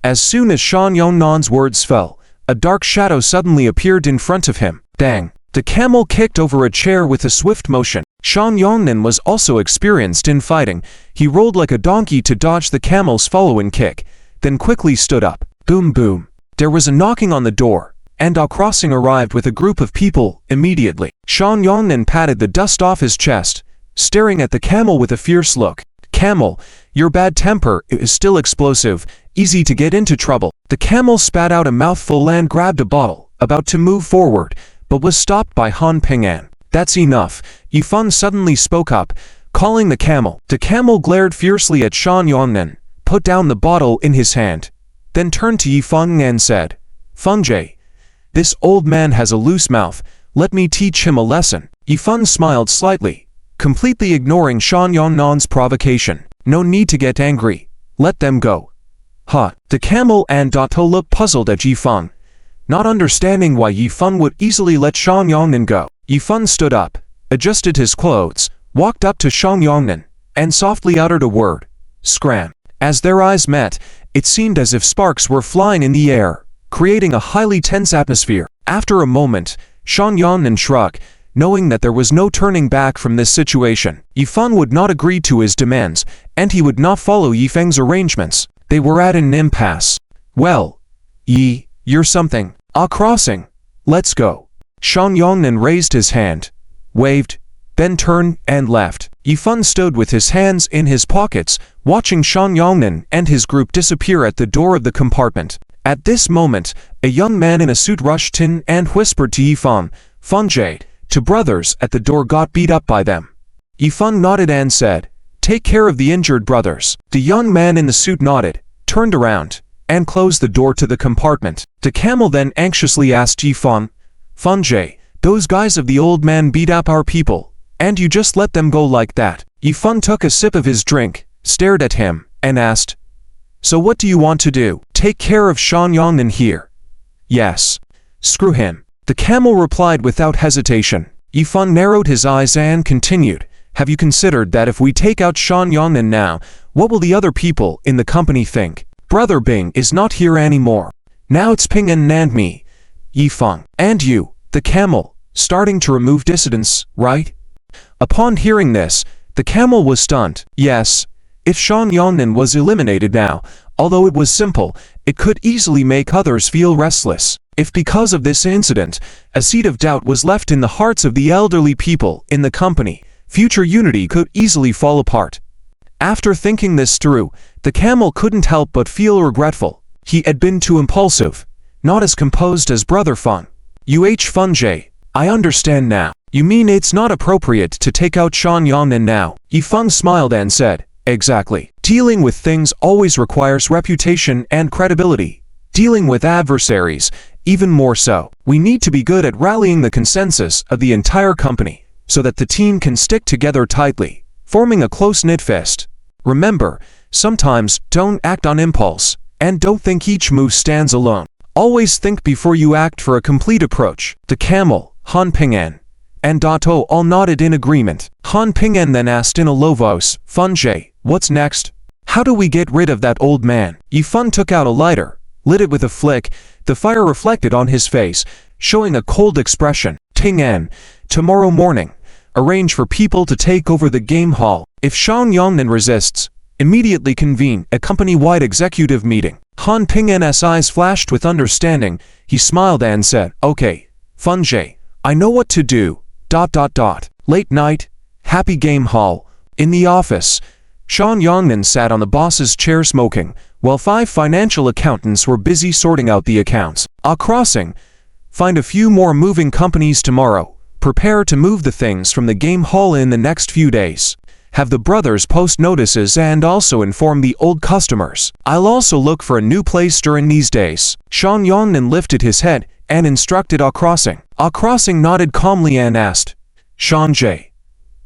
As soon as Shan Yongnan's words fell, a dark shadow suddenly appeared in front of him. Dang! The camel kicked over a chair with a swift motion. Shan Yongnan was also experienced in fighting. He rolled like a donkey to dodge the camel's following kick, then quickly stood up. Boom boom. There was a knocking on the door, and crossing arrived with a group of people immediately. Shan Yongnan patted the dust off his chest, staring at the camel with a fierce look. Camel, your bad temper is still explosive, easy to get into trouble. The camel spat out a mouthful and grabbed a bottle, about to move forward, but was stopped by Han Ping'an. That's enough, Yifeng suddenly spoke up, calling the camel. The camel glared fiercely at Shan Yongnan, put down the bottle in his hand, then turned to Yifeng and said, Fengjie, this old man has a loose mouth, let me teach him a lesson. Yifeng smiled slightly, completely ignoring Shan Yongnan's provocation. No need to get angry, let them go. Ha! The camel and Dato looked puzzled at Yifeng, not understanding why Yifeng would easily let Shan Yongnan go. Yifeng stood up, adjusted his clothes, walked up to Shan Yongnan, and softly uttered a word. Scram. As their eyes met, it seemed as if sparks were flying in the air, creating a highly tense atmosphere. After a moment, Shan Yongnan shrugged, knowing that there was no turning back from this situation. Yifeng would not agree to his demands, and he would not follow Yifeng's arrangements. They were at an impasse. Well, you're something. Crossing. Let's go. Shan Yongnan raised his hand, waved, then turned and left. Yifeng stood with his hands in his pockets, watching Shan Yongnan and his group disappear at the door of the compartment. At this moment, a young man in a suit rushed in and whispered to Yifeng, Fengjie, two brothers at the door got beat up by them. Yifeng nodded and said, take care of the injured brothers. The young man in the suit nodded, turned around, and closed the door to the compartment. The camel then anxiously asked Yifeng, Fengjie, those guys of the old man beat up our people, and you just let them go like that? Yifeng took a sip of his drink, stared at him, and asked, so what do you want to do? Take care of Shan Yongnan here? Yes. Screw him. The camel replied without hesitation. Yifeng narrowed his eyes and continued, have you considered that if we take out Shan Yongnan now, what will the other people in the company think? Brother Bing is not here anymore. Now it's Ping'an and me, Yifeng, and you, the camel, starting to remove dissidents, right? Upon hearing this, the camel was stunned. Yes, if Shan Yongnan was eliminated now, although it was simple, it could easily make others feel restless. If because of this incident, a seed of doubt was left in the hearts of the elderly people in the company, future unity could easily fall apart. After thinking this through, the camel couldn't help but feel regretful. He had been too impulsive, not as composed as Brother Feng. Fengjie, I understand now. You mean it's not appropriate to take out Shan Yongnan now? Yifeng smiled and said, exactly. Dealing with things always requires reputation and credibility. Dealing with adversaries, even more so. We need to be good at rallying the consensus of the entire company, so that the team can stick together tightly, forming a close-knit fist. Remember, sometimes don't act on impulse, and don't think each move stands alone. Always think before you act for a complete approach. The camel, Han Ping'an, and Dato all nodded in agreement. Han Ping'an then asked in a low voice, Fengjie, what's next? How do we get rid of that old man? Yifeng took out a lighter, lit it with a flick, the fire reflected on his face, showing a cold expression. Ping'an, tomorrow morning, arrange for people to take over the game hall. If Shan Yongnan resists, immediately convene a company-wide executive meeting. Han Ping'an's eyes flashed with understanding. He smiled and said, okay, Fengjie, I know what to do. ... Late night, happy game hall. In the office, Shan Yongnan sat on the boss's chair smoking, while 5 financial accountants were busy sorting out the accounts. Crossing. Find a few more moving companies tomorrow. Prepare to move the things from the game hall in the next few days. Have the brothers post notices and also inform the old customers. I'll also look for a new place during these days. Shan Yongnan lifted his head and instructed Crossing. Crossing nodded calmly and asked, Fengjie,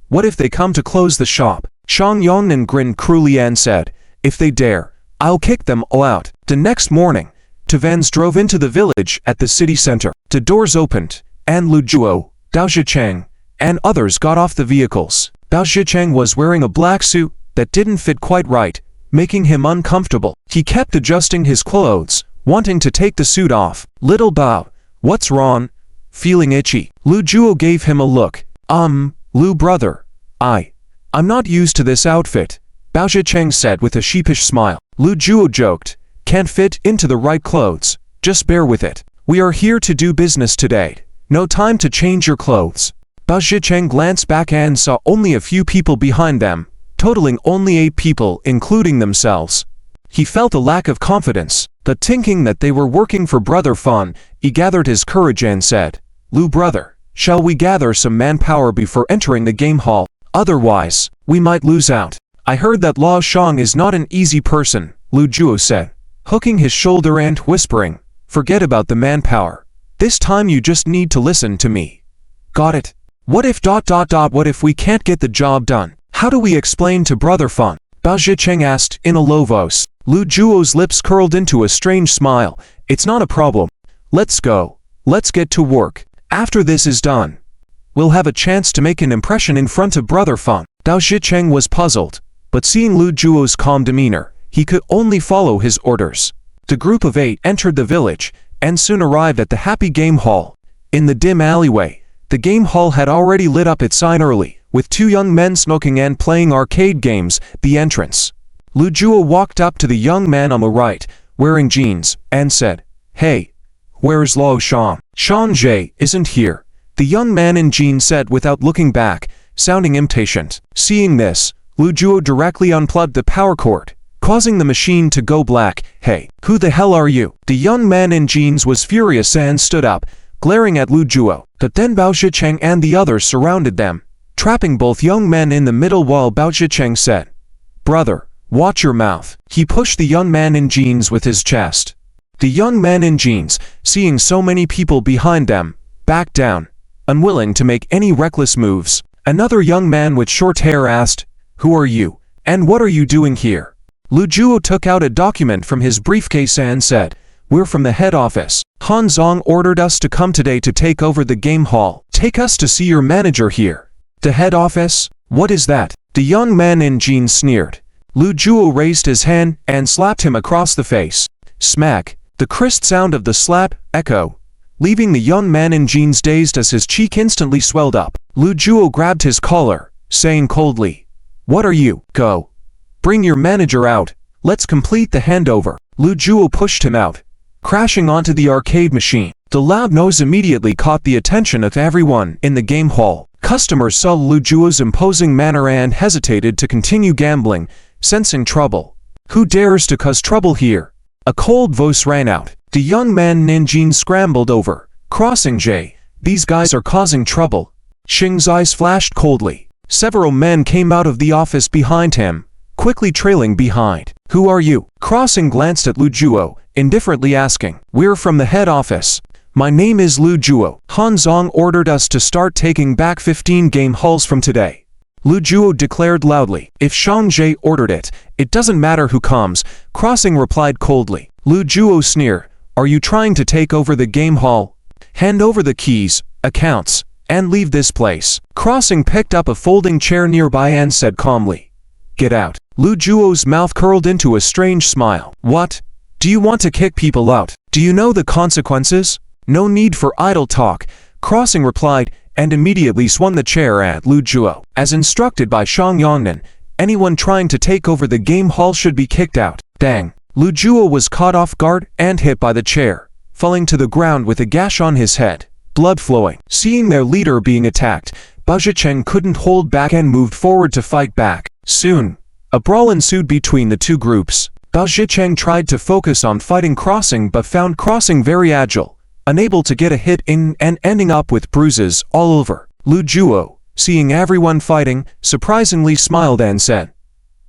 what if they come to close the shop? Shan Yongnan grinned cruelly and said, if they dare, I'll kick them all out. The next morning, 2 vans drove into the village at the city center. The doors opened, and Lu Juo, Dao Zhicheng, and others got off the vehicles. Dao Zhicheng was wearing a black suit that didn't fit quite right, making him uncomfortable. He kept adjusting his clothes, wanting to take the suit off. Little Bao, what's wrong? Feeling itchy. Lu Juo gave him a look. Lu brother, I'm not used to this outfit, Bao Zhicheng said with a sheepish smile. Lu Juo joked, can't fit into the right clothes, just bear with it. We are here to do business today, no time to change your clothes. Bao Zhicheng glanced back and saw only a few people behind them, totaling only 8 people including themselves. He felt a lack of confidence, but thinking that they were working for Brother Fan, he gathered his courage and said, Lu brother, shall we gather some manpower before entering the game hall? Otherwise, we might lose out. I heard that Lao Shang is not an easy person, Lu Juo said, hooking his shoulder and whispering, forget about the manpower. This time you just need to listen to me. Got it? What if ... what if we can't get the job done? How do we explain to Brother Fan? Bao Zhicheng asked in a low voice. Lu Juo's lips curled into a strange smile. It's not a problem. Let's go. Let's get to work. After this is done, we'll have a chance to make an impression in front of Brother Fan. Bao Zhicheng was puzzled, but seeing Lu Juo's calm demeanor, he could only follow his orders. The group of 8 entered the village, and soon arrived at the Happy Game Hall. In the dim alleyway, the game hall had already lit up its sign early, with 2 young men smoking and playing arcade games, the entrance. Lu Juo walked up to the young man on the right, wearing jeans, and said, Hey, where's Lao Shang? Shang Jie isn't here, the young man in jeans said without looking back, sounding impatient. Seeing this, Lu Juo directly unplugged the power cord, causing the machine to go black. Hey, who the hell are you? The young man in jeans was furious and stood up, glaring at Lu Juo, but then Bao Zhicheng and the others surrounded them, trapping both young men in the middle while Bao Zhicheng said, Brother, watch your mouth. He pushed the young man in jeans with his chest. The young man in jeans, seeing so many people behind them, backed down, unwilling to make any reckless moves. Another young man with short hair asked, Who are you, and what are you doing here? Lu Juo took out a document from his briefcase and said, We're from the head office. Han Zong ordered us to come today to take over the game hall. Take us to see your manager here. The head office? What is that? The young man in jeans sneered. Lu Juo raised his hand and slapped him across the face. Smack. The crisp sound of the slap echo, leaving the young man in jeans dazed as his cheek instantly swelled up. Lu Juo grabbed his collar, saying coldly, What are you? Go. Bring your manager out. Let's complete the handover. Lu Juo pushed him out, crashing onto the arcade machine. The loud noise immediately caught the attention of everyone in the game hall. Customers saw Lu Juo's imposing manner and hesitated to continue gambling, sensing trouble. Who dares to cause trouble here? A cold voice rang out. The young man in jeans scrambled over, crossing Jay. These guys are causing trouble. Xing's eyes flashed coldly. Several men came out of the office behind him, quickly trailing behind. Who are you? Crossing glanced at Lu Juo, indifferently asking. We're from the head office. My name is Lu Juo. Han Zong ordered us to start taking back 15 game halls from today. Lu Juo declared loudly. If Shang Jie ordered it, it doesn't matter who comes, Crossing replied coldly. Lu Juo sneered. Are you trying to take over the game hall? Hand over the keys, accounts, and leave this place. Crossing picked up a folding chair nearby and said calmly, Get out. Lu Juo's mouth curled into a strange smile. What? Do you want to kick people out? Do you know the consequences? No need for idle talk, Crossing replied, and immediately swung the chair at Lu Juo. As instructed by Shang Yongnan, anyone trying to take over the game hall should be kicked out. Dang. Lu Juo was caught off guard and hit by the chair, falling to the ground with a gash on his head, blood flowing. Seeing their leader being attacked, Bao Zhicheng couldn't hold back and moved forward to fight back. Soon, a brawl ensued between the two groups. Bao Zhicheng tried to focus on fighting Crossing but found Crossing very agile, unable to get a hit in and ending up with bruises all over. Lu Juo, seeing everyone fighting, surprisingly smiled and said,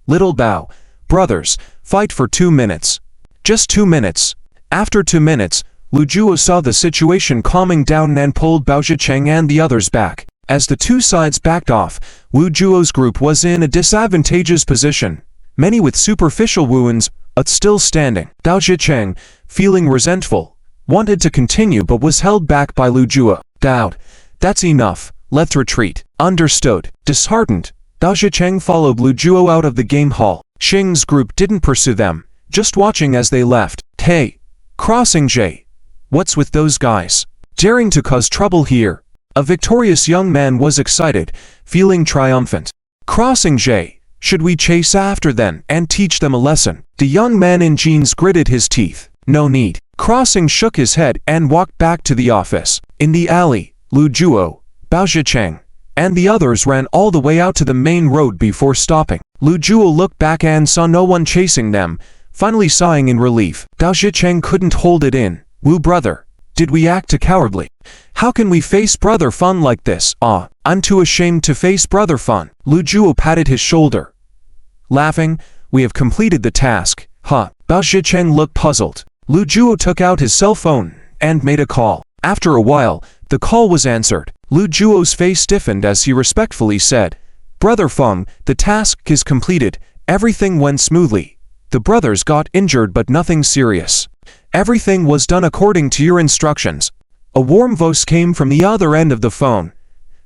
Little Bao, brothers, fight for 2 minutes. Just 2 minutes. After 2 minutes, Lu Juo saw the situation calming down and pulled Bao Zhicheng and the others back. As the two sides backed off, Lu Juo's group was in a disadvantageous position, many with superficial wounds, but still standing. Bao Zhicheng, feeling resentful, wanted to continue but was held back by Lu Juo. Doubt. That's enough. Let's retreat. Understood. Disheartened, Bao Zhicheng followed Lu Juo out of the game hall. Xing's group didn't pursue them, just watching as they left. Hey, Crossing J, what's with those guys? Daring to cause trouble here. A victorious young man was excited, feeling triumphant. Crossing J, should we chase after them and teach them a lesson? The young man in jeans gritted his teeth. No need. Crossing shook his head and walked back to the office. In the alley, Lu Juo, Bao Zhicheng, and the others ran all the way out to the main road before stopping. Lu Juo looked back and saw no one chasing them, finally sighing in relief. Bao Zhicheng couldn't hold it in. Wu brother, did we act cowardly? How can we face Brother Fun like this? I'm too ashamed to face Brother Fun. Lu Juo patted his shoulder. Laughing, we have completed the task. Bao Zhicheng looked puzzled. Lu Juo took out his cell phone and made a call. After a while, the call was answered. Lu Juo's face stiffened as he respectfully said, Brother Feng, the task is completed. Everything went smoothly. The brothers got injured but nothing serious. Everything was done according to your instructions. A warm voice came from the other end of the phone.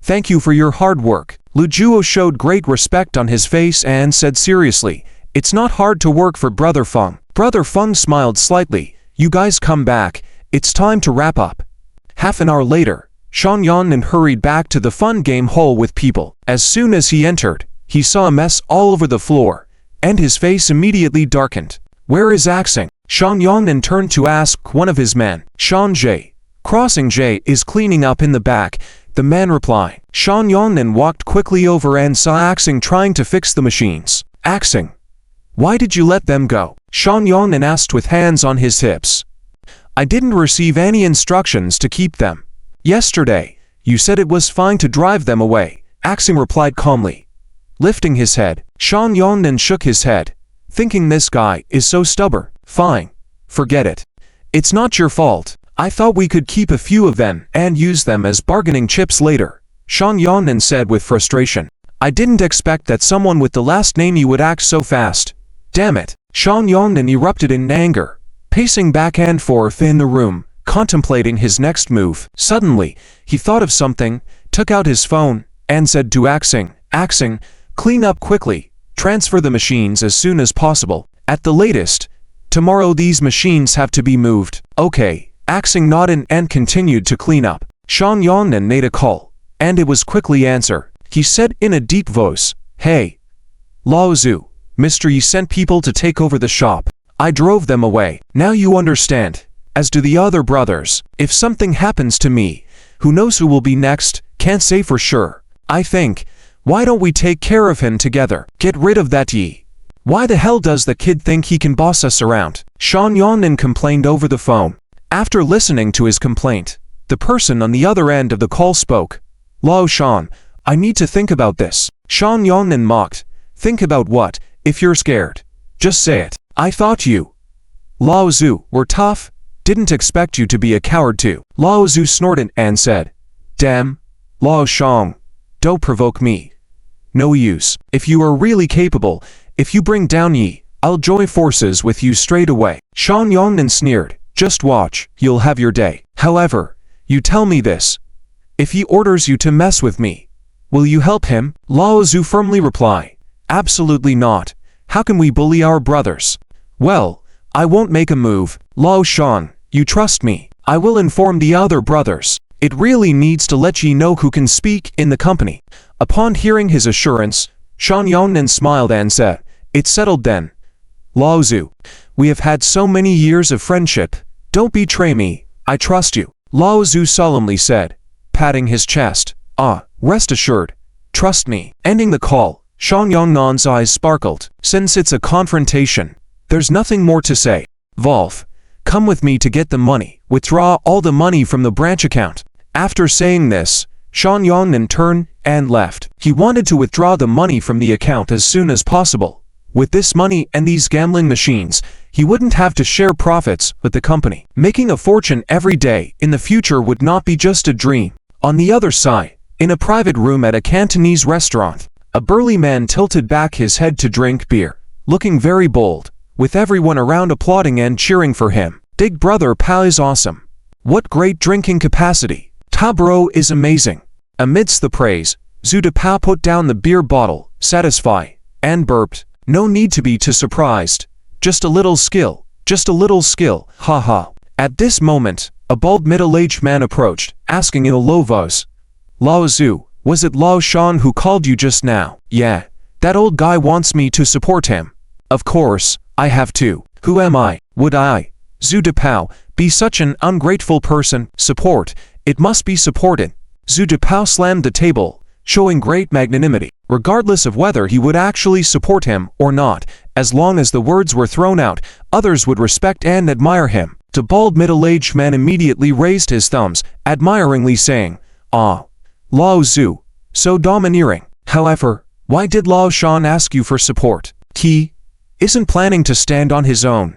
Thank you for your hard work. Lu Juo showed great respect on his face and said seriously, it's not hard to work for Brother Feng. Brother Feng smiled slightly. You guys come back. It's time to wrap up. Half an hour later, Shan Yannan hurried back to the fun game hall with people. As soon as he entered, he saw a mess all over the floor, and his face immediately darkened. Where is Axing? Shan Yannan turned to ask one of his men. Shan J, Crossing J is cleaning up in the back, the man replied. Shan Yannan walked quickly over and saw Axing trying to fix the machines. Axing, why did you let them go? Shan Yannan asked with hands on his hips. I didn't receive any instructions to keep them. Yesterday, you said it was fine to drive them away. Axing replied calmly. Lifting his head, Shan Yannan shook his head, thinking this guy is so stubborn. Fine. Forget it. It's not your fault. I thought we could keep a few of them and use them as bargaining chips later. Shan Yannan said with frustration. I didn't expect that someone with the last name you would act so fast. Damn it. Shan Yannan erupted in anger, pacing back and forth in the room, contemplating his next move. Suddenly, he thought of something, took out his phone, and said to Axing, Axing, clean up quickly, transfer the machines as soon as possible. At the latest, tomorrow these machines have to be moved. Okay, Axing nodded and continued to clean up. Shan Yannan made a call, and it was quickly answered. He said in a deep voice, Hey, Lao Zhu, Mr. Yi sent people to take over the shop. I drove them away. Now you understand. As do the other brothers, if something happens to me, who knows who will be next, can't say for sure. I think, why don't we take care of him together? Get rid of that Yi. Why the hell does the kid think he can boss us around? Shan Yannan complained over the phone. After listening to his complaint, the person on the other end of the call spoke. Lao Shan, I need to think about this. Shan Yannan mocked. Think about what? If you're scared, just say it. I thought you, Lao Zhu, were tough. Didn't expect you to be a coward too. Lao Zhu snorted and said, Damn, Lao Shang, don't provoke me. No use. If you are really capable, if you bring down Yi, I'll join forces with you straight away. Shan Yannan sneered. Just watch, you'll have your day. However, you tell me this. If he orders you to mess with me, will you help him? Lao Zhu firmly replied. Absolutely not. How can we bully our brothers? Well, I won't make a move. Lao Shan, you trust me. I will inform the other brothers. It really needs to let Yi know who can speak in the company. Upon hearing his assurance, Shan Yannan smiled and said, It's settled then. Lao Zhu, we have had so many years of friendship. Don't betray me. I trust you. Lao Zhu solemnly said, patting his chest. Rest assured. Trust me. Ending the call, Shan Yannan's eyes sparkled. Since it's a confrontation, there's nothing more to say. Wolf, come with me to get the money. Withdraw all the money from the branch account. After saying this, Shan Yannan turned and left. He wanted to withdraw the money from the account as soon as possible. With this money and these gambling machines, he wouldn't have to share profits with the company. Making a fortune every day in the future would not be just a dream. On the other side, in a private room at a Cantonese restaurant, a burly man tilted back his head to drink beer, looking very bold, with everyone around applauding and cheering for him. Big brother Pa is awesome. What great drinking capacity. Ta bro is amazing. Amidst the praise, Zhu Pa put down the beer bottle, satisfied, and burped. No need to be too surprised. Just a little skill. Just a little skill. Haha. At this moment, a bald middle-aged man approached, asking in a low voice, Lao Zhu, was it Lao Shan who called you just now? Yeah. That old guy wants me to support him. Of course, I have to. Who am I? Would I, Zhu Depao, be such an ungrateful person? Support. It must be supported. Zhu Depao slammed the table, showing great magnanimity, regardless of whether he would actually support him or not. As long as the words were thrown out, others would respect and admire him. The bald middle-aged man immediately raised his thumbs, admiringly saying, Ah, Lao Zhu, so domineering. However, why did Lao Shan ask you for support? He isn't planning to stand on his own.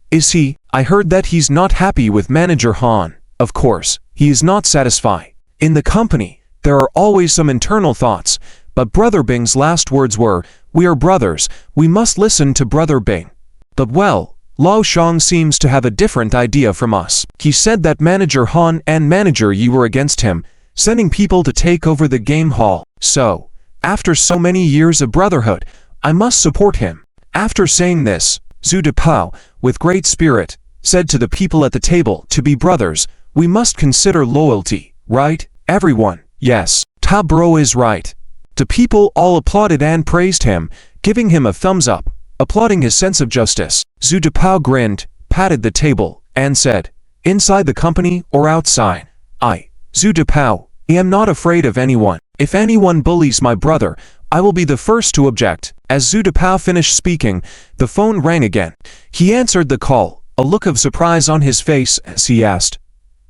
Is he? I heard that he's not happy with Manager Han. Of course, he is not satisfied. In the company, there are always some internal thoughts, but Brother Bing's last words were, we are brothers, we must listen to Brother Bing. But well, Lao Shan seems to have a different idea from us. He said that Manager Han and Manager Yi were against him, sending people to take over the game hall. So, after so many years of brotherhood, I must support him. After saying this, Zhu Depao, with great spirit, said to the people at the table, to be brothers, we must consider loyalty, right, everyone? Yes, Ta Bro is right. The people all applauded and praised him, giving him a thumbs up, applauding his sense of justice. Zhu Depao grinned, patted the table, and said, inside the company or outside, I, Zhu Depao, am not afraid of anyone. If anyone bullies my brother, I will be the first to object. As Zhu Depao finished speaking, the phone rang again. He answered the call, a look of surprise on his face as he asked,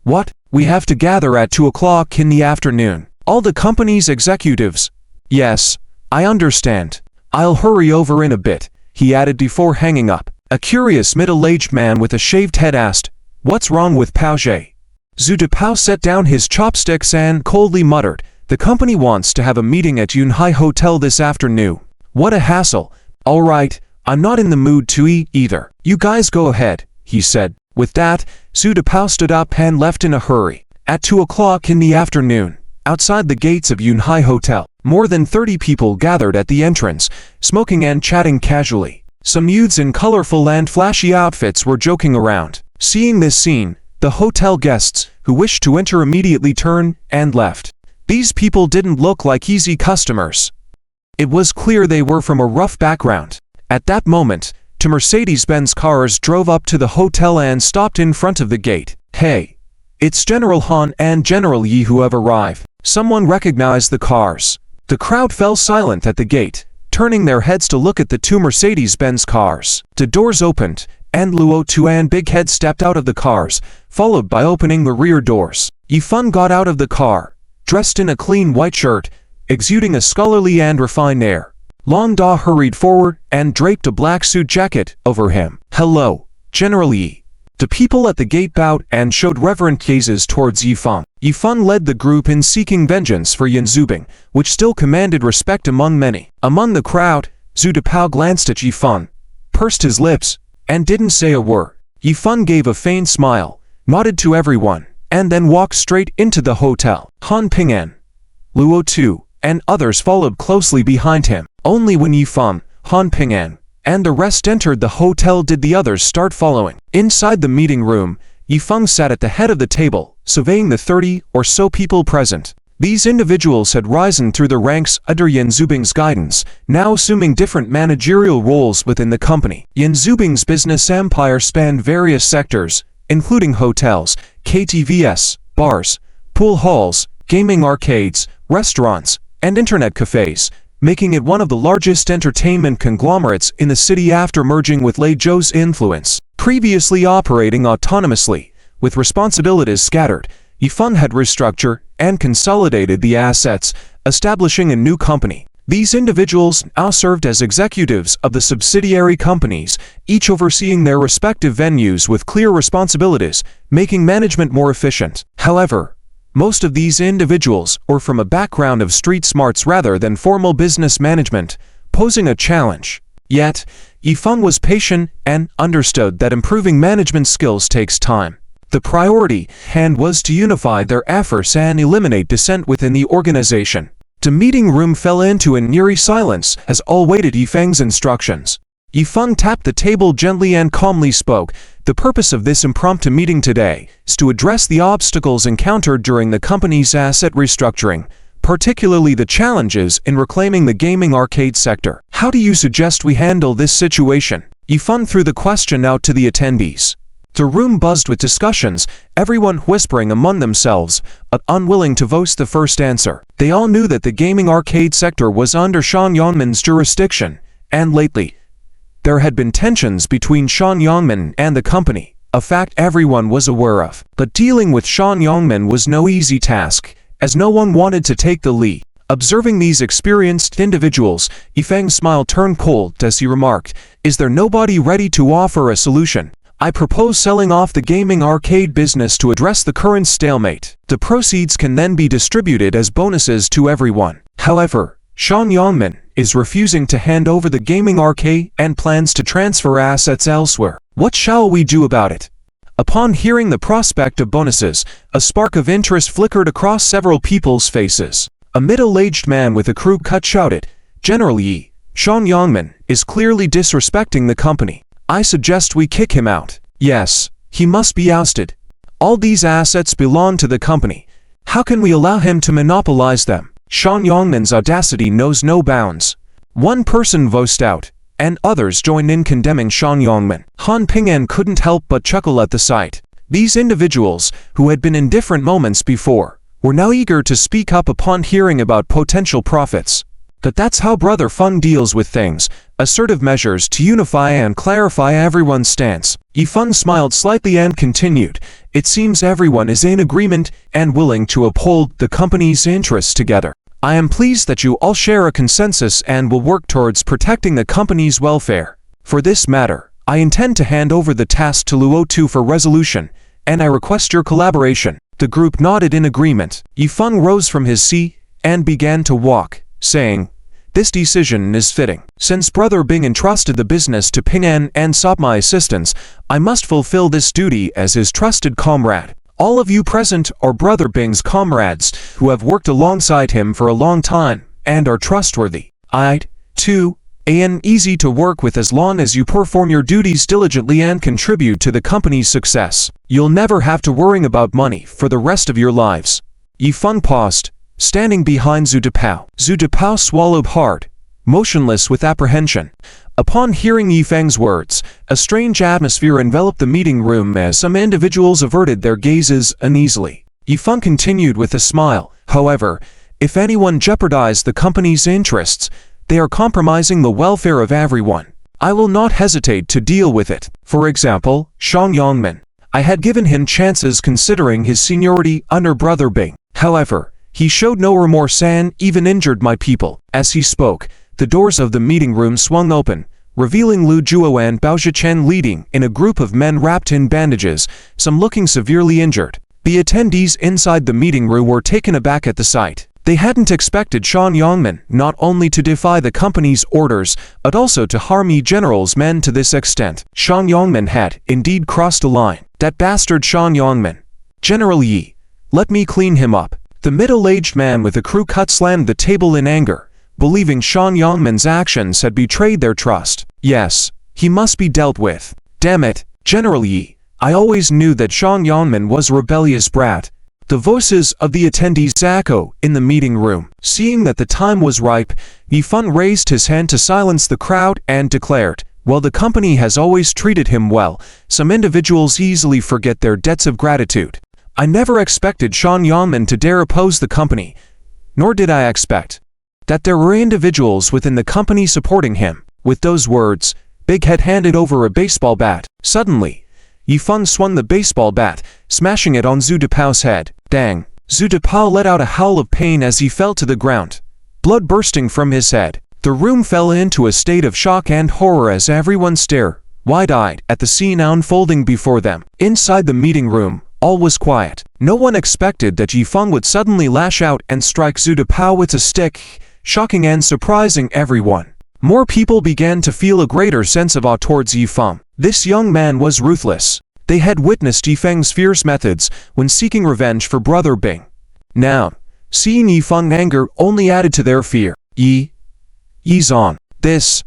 What? We have to gather at 2 o'clock in the afternoon. All the company's executives. Yes, I understand. I'll hurry over in a bit, he added before hanging up. A curious middle-aged man with a shaved head asked, What's wrong with Pao Zhe? Zhu Depao set down his chopsticks and coldly muttered, The company wants to have a meeting at Yunhai Hotel this afternoon. What a hassle. All right, I'm not in the mood to eat either. You guys go ahead, he said. With that, Zhu Depao stood up and left in a hurry. At 2 o'clock in the afternoon, outside the gates of Yunhai Hotel, more than 30 people gathered at the entrance, smoking and chatting casually. Some youths in colorful and flashy outfits were joking around. Seeing this scene, the hotel guests, who wished to enter immediately turned and left. These people didn't look like easy customers. It was clear they were from a rough background. At that moment, two Mercedes-Benz cars drove up to the hotel and stopped in front of the gate. Hey, it's General Han and General Yi who have arrived. Someone recognized the cars. The crowd fell silent at the gate, turning their heads to look at the two Mercedes-Benz cars. The doors opened, and Luo Tu and Big Head stepped out of the cars, followed by opening the rear doors. Yifeng got out of the car, dressed in a clean white shirt, exuding a scholarly and refined air. Long Da hurried forward and draped a black suit jacket over him. Hello, General Yi. The people at the gate bowed and showed reverent gazes towards Yifeng. Yifeng led the group in seeking vengeance for Yan Zubing, which still commanded respect among many. Among the crowd, Zhu Depao glanced at Yifeng, pursed his lips, and didn't say a word. Yifeng gave a faint smile, nodded to everyone, and then walked straight into the hotel. Han Ping'an, Luo Tu, and others followed closely behind him. Only when Yifeng, Han Ping'an, and the rest entered the hotel did the others start following. Inside the meeting room, Yifeng sat at the head of the table, surveying the 30 or so people present. These individuals had risen through the ranks under Yan Zubing's guidance, now assuming different managerial roles within the company. Yan Zubing's business empire spanned various sectors, including hotels, KTVs, bars, pool halls, gaming arcades, restaurants, and internet cafes, making it one of the largest entertainment conglomerates in the city after merging with Lei Zhou's influence. Previously operating autonomously, with responsibilities scattered, Yifeng had restructured and consolidated the assets, establishing a new company. These individuals now served as executives of the subsidiary companies, each overseeing their respective venues with clear responsibilities, making management more efficient. However, most of these individuals were from a background of street smarts rather than formal business management, posing a challenge. Yet, Yifeng was patient and understood that improving management skills takes time. The priority, hand, was to unify their efforts and eliminate dissent within the organization. The meeting room fell into an eerie silence as all waited Yifeng's instructions. Yifeng tapped the table gently and calmly spoke. The purpose of this impromptu meeting today is to address the obstacles encountered during the company's asset restructuring, particularly the challenges in reclaiming the gaming arcade sector. How do you suggest we handle this situation? Yifeng threw the question out to the attendees. The room buzzed with discussions, everyone whispering among themselves, but unwilling to voice the first answer. They all knew that the gaming arcade sector was under Shan Yongman's jurisdiction, and lately, there had been tensions between Shan Yongman and the company, a fact everyone was aware of. But dealing with Shan Yongman was no easy task, as no one wanted to take the lead. Observing these experienced individuals, Yifeng's smile turned cold as he remarked, "Is there nobody ready to offer a solution? I propose selling off the gaming arcade business to address the current stalemate. The proceeds can then be distributed as bonuses to everyone." However, Shan Yongman is refusing to hand over the gaming arcade and plans to transfer assets elsewhere. What shall we do about it? Upon hearing the prospect of bonuses, a spark of interest flickered across several people's faces. A middle-aged man with a crew cut shouted, "General Yi, Shan Yongman is clearly disrespecting the company. I suggest we kick him out. Yes, he must be ousted. All these assets belong to the company. How can we allow him to monopolize them?" Shan Yongman's audacity knows no bounds. One person voiced out, and others joined in condemning Shan Yongman. Han Ping'an couldn't help but chuckle at the sight. These individuals, who had been in different moments before, were now eager to speak up upon hearing about potential profits. But that's how Brother Feng deals with things, assertive measures to unify and clarify everyone's stance. Yifeng smiled slightly and continued, "It seems everyone is in agreement and willing to uphold the company's interests together. I am pleased that you all share a consensus and will work towards protecting the company's welfare. For this matter, I intend to hand over the task to Luo Tu for resolution, and I request your collaboration." The group nodded in agreement. Yifeng rose from his seat and began to walk, saying, "This decision is fitting. Since Brother Bing entrusted the business to Ping'an and sought my assistance, I must fulfill this duty as his trusted comrade. All of you present are Brother Bing's comrades who have worked alongside him for a long time and are trustworthy. I, too, am easy to work with as long as you perform your duties diligently and contribute to the company's success. You'll never have to worry about money for the rest of your lives." Yifeng paused, standing behind Zhu Depao. Zhu Depao swallowed hard, motionless with apprehension. Upon hearing Yifeng's words, a strange atmosphere enveloped the meeting room as some individuals averted their gazes uneasily. Yifeng continued with a smile, "However, if anyone jeopardized the company's interests, they are compromising the welfare of everyone. I will not hesitate to deal with it. For example, Shan Yongman. I had given him chances considering his seniority under Brother Bing. However, he showed no remorse and even injured my people." As he spoke, the doors of the meeting room swung open, revealing Lu Juo and Bao Zhichen leading in a group of men wrapped in bandages, some looking severely injured. The attendees inside the meeting room were taken aback at the sight. They hadn't expected Shan Yongman not only to defy the company's orders, but also to harm Yi General's men to this extent. Shan Yongman had indeed crossed a line. That bastard Shan Yongman. "General Yi, let me clean him up." The middle-aged man with a crew cut slammed the table in anger, believing Shan Yongman's actions had betrayed their trust. Yes, he must be dealt with. Damn it, General Yi, I always knew that Shan Yongman was a rebellious brat. The voices of the attendees echo in the meeting room. Seeing that the time was ripe, Yifeng raised his hand to silence the crowd and declared, "While the company has always treated him well, some individuals easily forget their debts of gratitude. I never expected Shan Yongman to dare oppose the company, nor did I expect that there were individuals within the company supporting him." With those words, Big Head handed over a baseball bat. Suddenly, Yifeng swung the baseball bat, smashing it on Zhu Depao's head. Dang! Zhu Depao let out a howl of pain as he fell to the ground, blood bursting from his head. The room fell into a state of shock and horror as everyone stared, wide-eyed, at the scene unfolding before them. Inside the meeting room, all was quiet. No one expected that Yifeng would suddenly lash out and strike Zhu Depao with a stick, shocking and surprising everyone. More people began to feel a greater sense of awe towards Yifeng. This young man was ruthless. They had witnessed Yifeng's fierce methods when seeking revenge for Brother Bing. Now, Seeing Yifeng's anger only added to their fear. Yizong. This.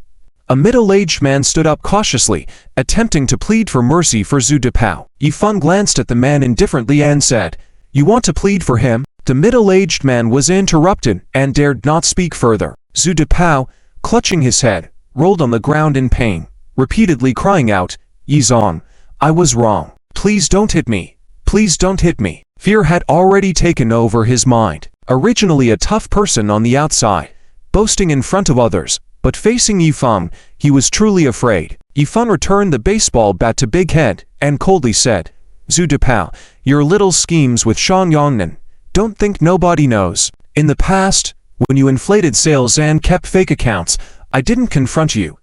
A middle-aged man stood up cautiously, attempting to plead for mercy for Zhu Depao. Yifeng glanced at the man indifferently and said, "You want to plead for him?" The middle-aged man was interrupted and dared not speak further. Zhu Depao, clutching his head, rolled on the ground in pain, repeatedly crying out, "Yizong, I was wrong. Please don't hit me. Please don't hit me." Fear had already taken over his mind. Originally a tough person on the outside, boasting in front of others, but facing Yifeng, he was truly afraid. Yifeng returned the baseball bat to Big Head and coldly said, "Zhu Depao, your little schemes with Shan Yongnan, don't think nobody knows. In the past, when you inflated sales and kept fake accounts, I didn't confront you.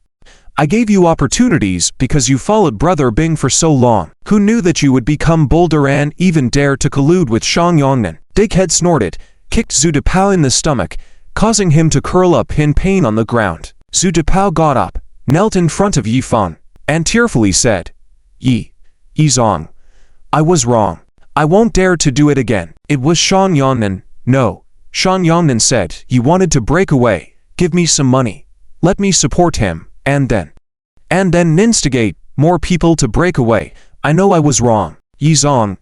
I gave you opportunities because you followed Brother Bing for so long. Who knew that you would become bolder and even dare to collude with Shan Yongnan?" Big Head snorted, kicked Zhu Depao in the stomach, causing him to curl up in pain on the ground. Zhu Depao got up, knelt in front of Yifeng, and tearfully said, Yizong, I was wrong. I won't dare to do it again. It was Shan Yongnan." "No," Shan Yongnan said, "he wanted to break away. Give me some money. Let me support him, and then instigate more people to break away. I know I was wrong. Yizong,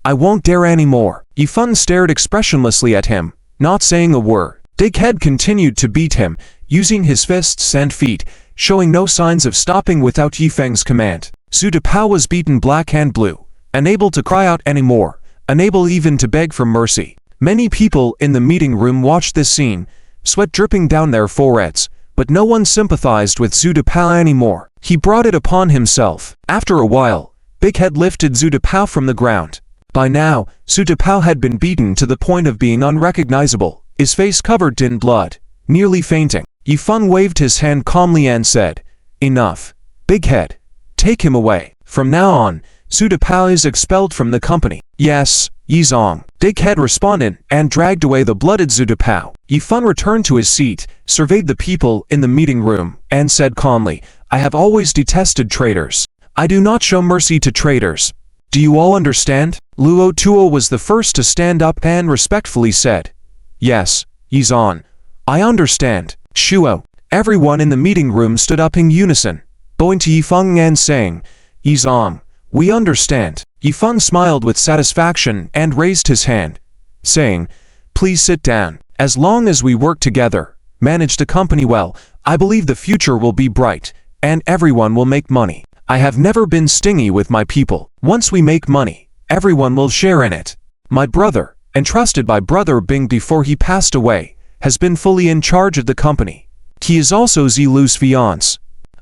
I won't dare anymore." Yifeng stared expressionlessly at him, not saying a word. Big Head continued to beat him, using his fists and feet, showing no signs of stopping without Yifeng's command. Zhu Depao was beaten black and blue, unable to cry out anymore, unable even to beg for mercy. Many people in the meeting room watched this scene, sweat dripping down their foreheads, but no one sympathized with Zhu Depao anymore. He brought it upon himself. After a while, Big Head lifted Zhu Depao from the ground. By now, Zhu Depao had been beaten to the point of being unrecognizable, his face covered in blood, nearly fainting. Yifeng waved his hand calmly and said, "Enough. Big Head, take him away. From now on, Zhu Depao is expelled from the company." "Yes, Yizong," Big Head responded and dragged away the blooded Zhu Depao. Yifeng returned to his seat, surveyed the people in the meeting room, and said calmly, "I have always detested traitors. I do not show mercy to traitors. Do you all understand?" Luo Tuo was the first to stand up and respectfully said, "Yes, Yizong, I understand." Shuo. Everyone in the meeting room stood up in unison, bowing to Yifeng and saying, "Yizong, we understand." Yifeng smiled with satisfaction and raised his hand, saying, "Please sit down. As long as we work together, manage the company well, I believe the future will be bright, and everyone will make money. I have never been stingy with my people. Once we make money, everyone will share in it. My brother, entrusted by Brother Bing before he passed away, has been fully in charge of the company. He is also Zilu's fiancé.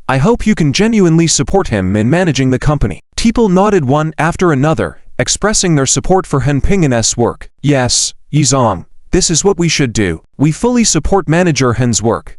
I hope you can genuinely support him in managing the company." People nodded one after another, expressing their support for Han Ping'an's work. "Yes, Yizong, this is what we should do. We fully support Manager Han's work.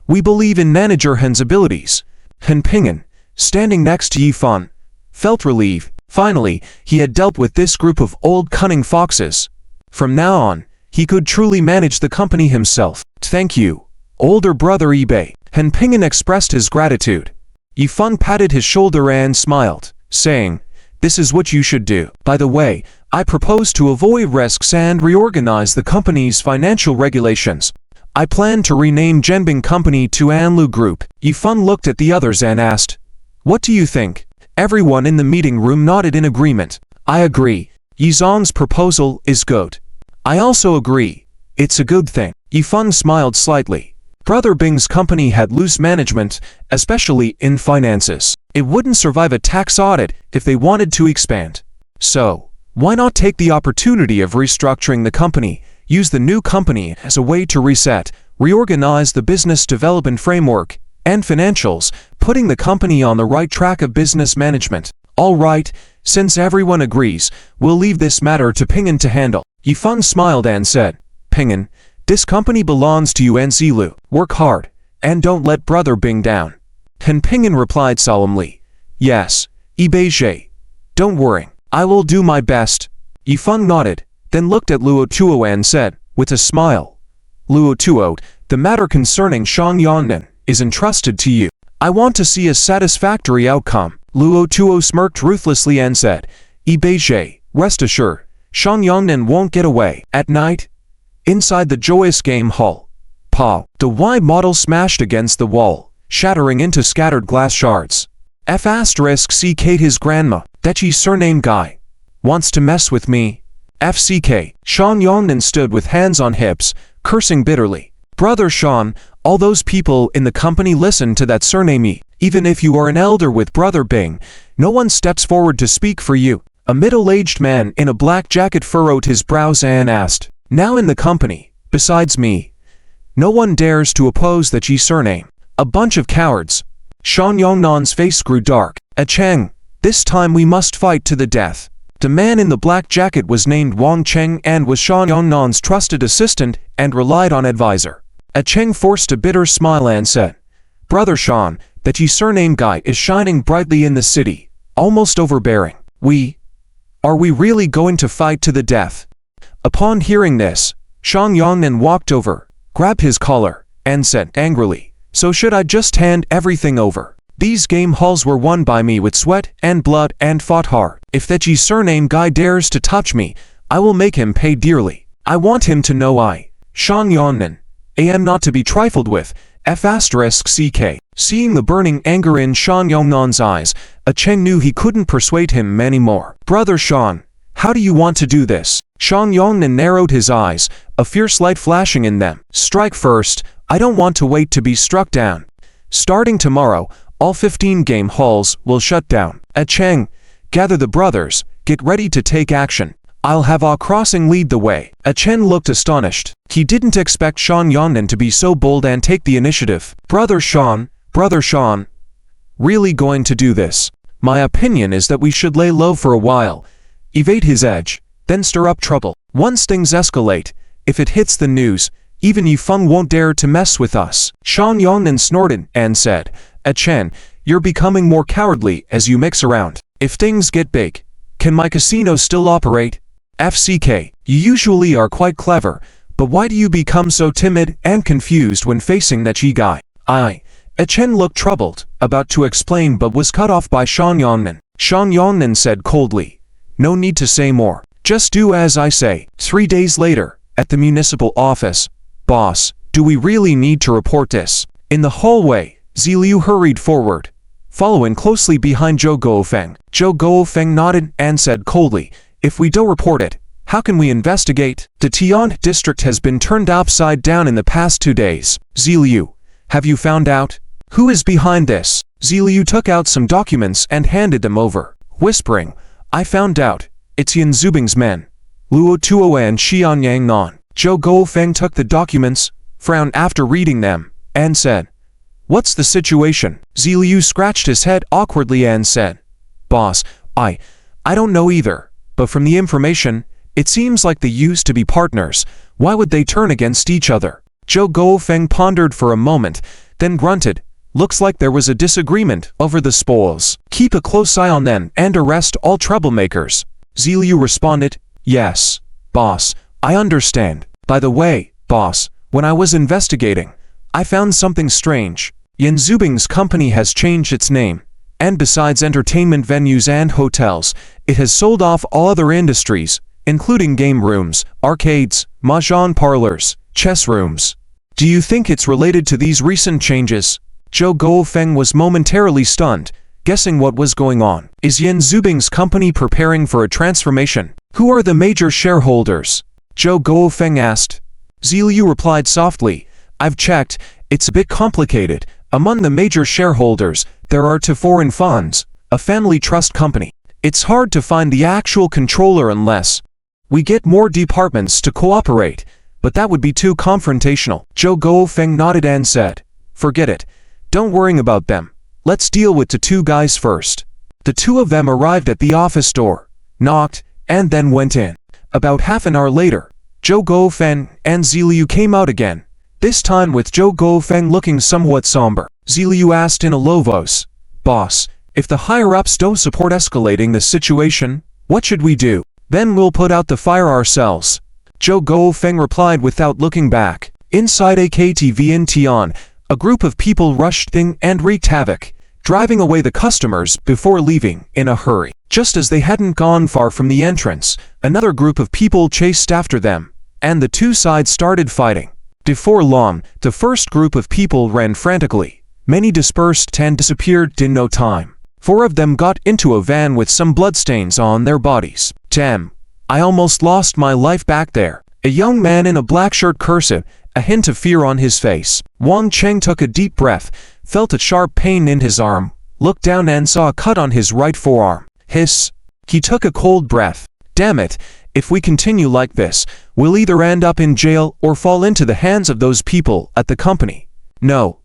We believe in Manager Han's abilities." Han Ping'an, standing next to Yifeng, felt relief. Finally, he had dealt with this group of old cunning foxes. From now on, he could truly manage the company himself. "Thank you, older brother eBay." Han Ping'an expressed his gratitude. Yifeng patted his shoulder and smiled, saying, "This is what you should do. By the way, I propose to avoid risks and reorganize the company's financial regulations. I plan to rename Zhenbing Company to Anlu Group." Yifeng looked at the others and asked, "What do you think?" Everyone in the meeting room nodded in agreement. "I agree. Yizong's proposal is good. I also agree. It's a good thing." Yifeng smiled slightly. Brother Bing's company had loose management, especially in finances. It wouldn't survive a tax audit if they wanted to expand. So, why not take the opportunity of restructuring the company, use the new company as a way to reset, reorganize the business development framework and financials, putting the company on the right track of business management. "All right, since everyone agrees, we'll leave this matter to Ping'an to handle." Yifeng smiled and said, "Ping'an, this company belongs to you and Zilu. Work hard, and don't let Brother Bing down." Han Ping'an replied solemnly, "Yes, Ibeije. Don't worry, I will do my best." Yifeng nodded, then looked at Luo Tuo and said, with a smile, "Luo Tuo, the matter concerning Shan Yongnan is entrusted to you. I want to see a satisfactory outcome." Luo Tuo smirked ruthlessly and said, "Ibeije, rest assured, Shan Yongnan won't get away. At night, inside the joyous game hall, the Y model smashed against the wall, shattering into scattered glass shards. F***ck his grandma, Dechi's surname guy, wants to mess with me. FCK. Shan Yongnan stood with hands on hips, cursing bitterly. Brother Shan, all those people in the company listen to that surname. Even if you are an elder with Brother Bing, no one steps forward to speak for you. A middle-aged man in a black jacket furrowed his brows and asked, now in the company, besides me, no one dares to oppose the Ji surname. A bunch of cowards. Shan Yongnan's face grew dark. Cheng, this time we must fight to the death. The man in the black jacket was named Wang Cheng and was Shan Yongnan's trusted assistant and relied on advisor. Cheng forced a bitter smile and said, Brother Shan, the Ji surname guy is shining brightly in the city, almost overbearing. Are we really going to fight to the death? Upon hearing this, Shan Yongnan walked over, grabbed his collar, and said angrily, so should I just hand everything over? These game halls were won by me with sweat and blood and fought hard. If that Ji surname guy dares to touch me, I will make him pay dearly. I want him to know I, Shan Yongnan, am not to be trifled with. F***ck. Seeing the burning anger in Shan Yongnan's eyes, Cheng knew he couldn't persuade him anymore. Brother Shan, how do you want to do this? Shan Yongnan narrowed his eyes, a fierce light flashing in them. Strike first, I don't want to wait to be struck down. Starting tomorrow, all 15 game halls will shut down. Cheng, gather the brothers, get ready to take action. I'll have Ah Crossing lead the way. Chen looked astonished. He didn't expect Shan Yongnan to be so bold and take the initiative. Brother Shan, really going to do this? My opinion is that we should lay low for a while, evade his edge, then stir up trouble. Once things escalate, if it hits the news, even Yifeng won't dare to mess with us. Shan Yongnan snorted and said, Chen, you're becoming more cowardly as you mix around. If things get big, can my casino still operate? FCK, you usually are quite clever, but why do you become so timid and confused when facing that Ji guy? Chen looked troubled, about to explain but was cut off by Shan Yongnan. Shan Yongnan said coldly, no need to say more. Just do as I say. 3 days later, at the municipal office. Boss, do we really need to report this? In the hallway, Ziliu hurried forward, following closely behind Zhou Guofeng. Zhou Guofeng nodded and said coldly, if we don't report it, how can we investigate? The Tian district has been turned upside down in the past 2 days. Ziliu, have you found out? Who is behind this? Ziliu took out some documents and handed them over, whispering, I found out. It's Yan Zubing's men, Luo Tuo and Xian Yang Nan. Zhou Guofeng took the documents, frowned after reading them, and said, what's the situation? Ziliu scratched his head awkwardly and said, Boss, I don't know either. But from the information, it seems like they used to be partners. Why would they turn against each other? Zhou Guofeng pondered for a moment, then grunted, looks like there was a disagreement over the spoils. Keep a close eye on them and arrest all troublemakers. Ziliu responded, yes, boss, I understand. By the way, boss, when I was investigating, I found something strange. Yan Zubing's company has changed its name. And besides entertainment venues and hotels, it has sold off all other industries, including game rooms, arcades, mahjong parlors, chess rooms. Do you think it's related to these recent changes? Zhou Guofeng was momentarily stunned, guessing what was going on. Is Yan Zubing's company preparing for a transformation? Who are the major shareholders? Zhou Guofeng asked. Ziliu replied softly, I've checked, it's a bit complicated. Among the major shareholders, there are 2 foreign funds, a family trust company. It's hard to find the actual controller unless we get more departments to cooperate, but that would be too confrontational. Zhou Guofeng nodded and said, forget it. Don't worry about them. Let's deal with the 2 guys first. The 2 of them arrived at the office door, knocked, and then went in. About half an hour later, Zhou Guofeng and Ziliu came out again, this time with Zhou Guofeng looking somewhat somber. Ziliu asked in a low voice, Boss, if the higher-ups don't support escalating the situation, what should we do? Then we'll put out the fire ourselves. Zhou Guofeng replied without looking back. Inside a KTV in Tian, a group of people rushed in and wreaked havoc, driving away the customers before leaving in a hurry. Just as they hadn't gone far from the entrance, another group of people chased after them, and the two sides started fighting. Before long, the first group of people ran frantically. Many dispersed and disappeared in no time. 4 of them got into a van with some bloodstains on their bodies. Damn, I almost lost my life back there. A young man in a black shirt cursed, a hint of fear on his face. Wang Cheng took a deep breath, felt a sharp pain in his arm, looked down and saw a cut on his right forearm. Hiss. He took a cold breath. Damn it, if we continue like this, we'll either end up in jail or fall into the hands of those people at the company. No.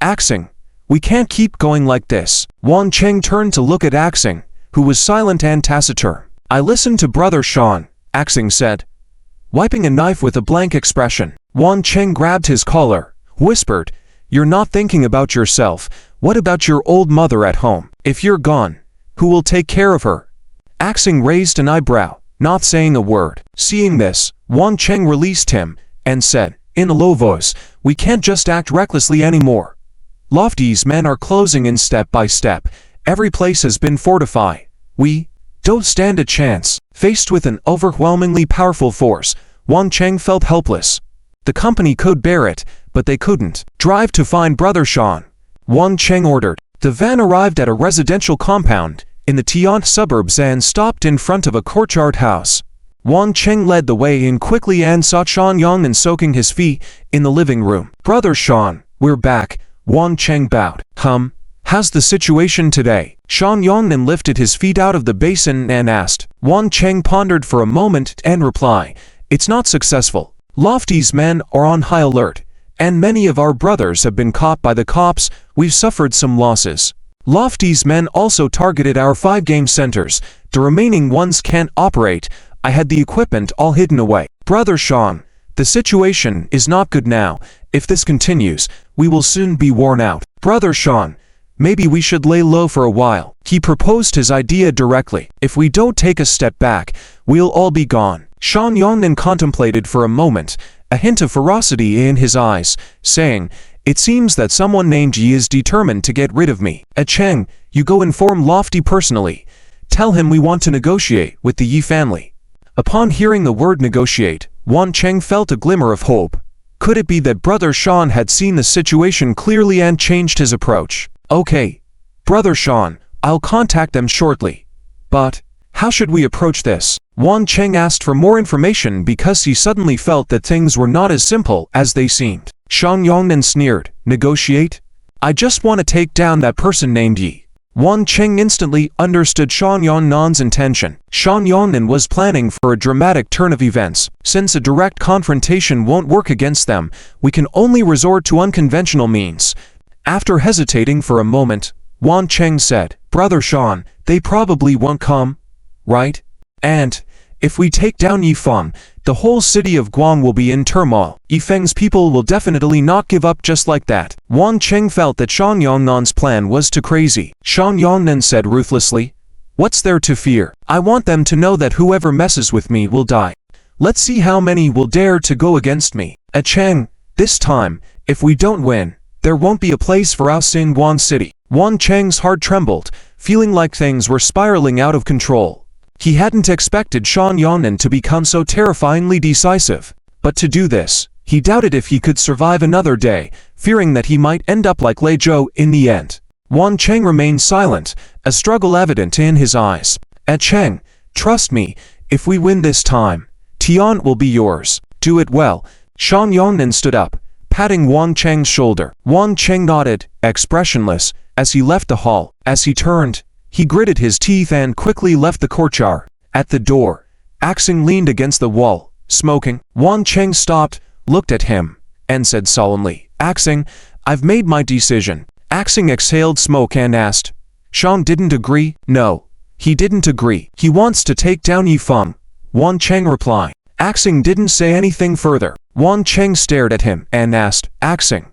Axing, we can't keep going like this. Wang Cheng turned to look at Axing, who was silent and taciturn. I listened to Brother Sean, Axing said, wiping a knife with a blank expression. Wang Cheng grabbed his collar, whispered, "You're not thinking about yourself. What about your old mother at home? If you're gone, who will take care of her?" Axing raised an eyebrow, not saying a word. Seeing this, Wang Cheng released him, and said, in a low voice, "We can't just act recklessly anymore. Lofty's men are closing in step by step. Every place has been fortified. We don't stand a chance." Faced with an overwhelmingly powerful force, Wang Cheng felt helpless. The company could bear it, but they couldn't. "Drive to find Brother Sean," Wang Cheng ordered. The van arrived at a residential compound in the Tian suburbs and stopped in front of a courtyard house. Wang Cheng led the way in quickly and saw Sean Yongnan soaking his feet in the living room. "Brother Sean, we're back," Wang Cheng bowed. How's the situation today?" Sean Yongnan lifted his feet out of the basin and asked. Wang Cheng pondered for a moment and replied, "It's not successful. Lofty's men are on high alert, and many of our brothers have been caught by the cops. We've suffered some losses. Lofty's men also targeted our 5 game centers. The remaining ones can't operate. I had the equipment all hidden away. Brother Sean, the situation is not good now. If this continues, we will soon be worn out. Brother Sean, maybe we should lay low for a while." He proposed his idea directly. "If we don't take a step back, we'll all be gone." Sean Yongnan contemplated for a moment, a hint of ferocity in his eyes, saying, "It seems that someone named Yi is determined to get rid of me. Cheng, you go inform Lofty personally. Tell him we want to negotiate with the Yi family." Upon hearing the word negotiate, Wang Cheng felt a glimmer of hope. Could it be that Brother Sean had seen the situation clearly and changed his approach? "Okay, Brother Sean, I'll contact them shortly. But how should we approach this?" Wang Cheng asked for more information because he suddenly felt that things were not as simple as they seemed. Sean Yongnan sneered, "Negotiate? I just want to take down that person named Yi." Wang Cheng instantly understood Sean Yongnan's intention. Sean Yongnan was planning for a dramatic turn of events. Since a direct confrontation won't work against them, we can only resort to unconventional means. After hesitating for a moment, Wang Cheng said, "Brother Sean, they probably won't come, right? And if we take down Yifeng, the whole city of Guang will be in turmoil. Yifeng's people will definitely not give up just like that." Wang Cheng felt that Sean Yongnan's plan was too crazy. Sean Yongnan said ruthlessly, "What's there to fear? I want them to know that whoever messes with me will die. Let's see how many will dare to go against me. Cheng, this time, if we don't win, there won't be a place for us in Guang City." Wang Cheng's heart trembled, feeling like things were spiraling out of control. He hadn't expected Sean Yongnan to become so terrifyingly decisive. But to do this, he doubted if he could survive another day, fearing that he might end up like Lei Zhou in the end. Wang Cheng remained silent, a struggle evident in his eyes. "Cheng, trust me, if we win this time, Tian will be yours. Do it well." Sean Yongnan stood up, patting Wang Cheng's shoulder. Wang Cheng nodded, expressionless, as he left the hall. As he turned, he gritted his teeth and quickly left the courtyard. At the door, Axing leaned against the wall, smoking. Wang Cheng stopped, looked at him, and said solemnly, "Axing, I've made my decision." Axing exhaled smoke and asked, "Sean didn't agree?" "No, he didn't agree. He wants to take down Yifeng," Wang Cheng replied. Axing didn't say anything further. Wang Cheng stared at him and asked, "Axing,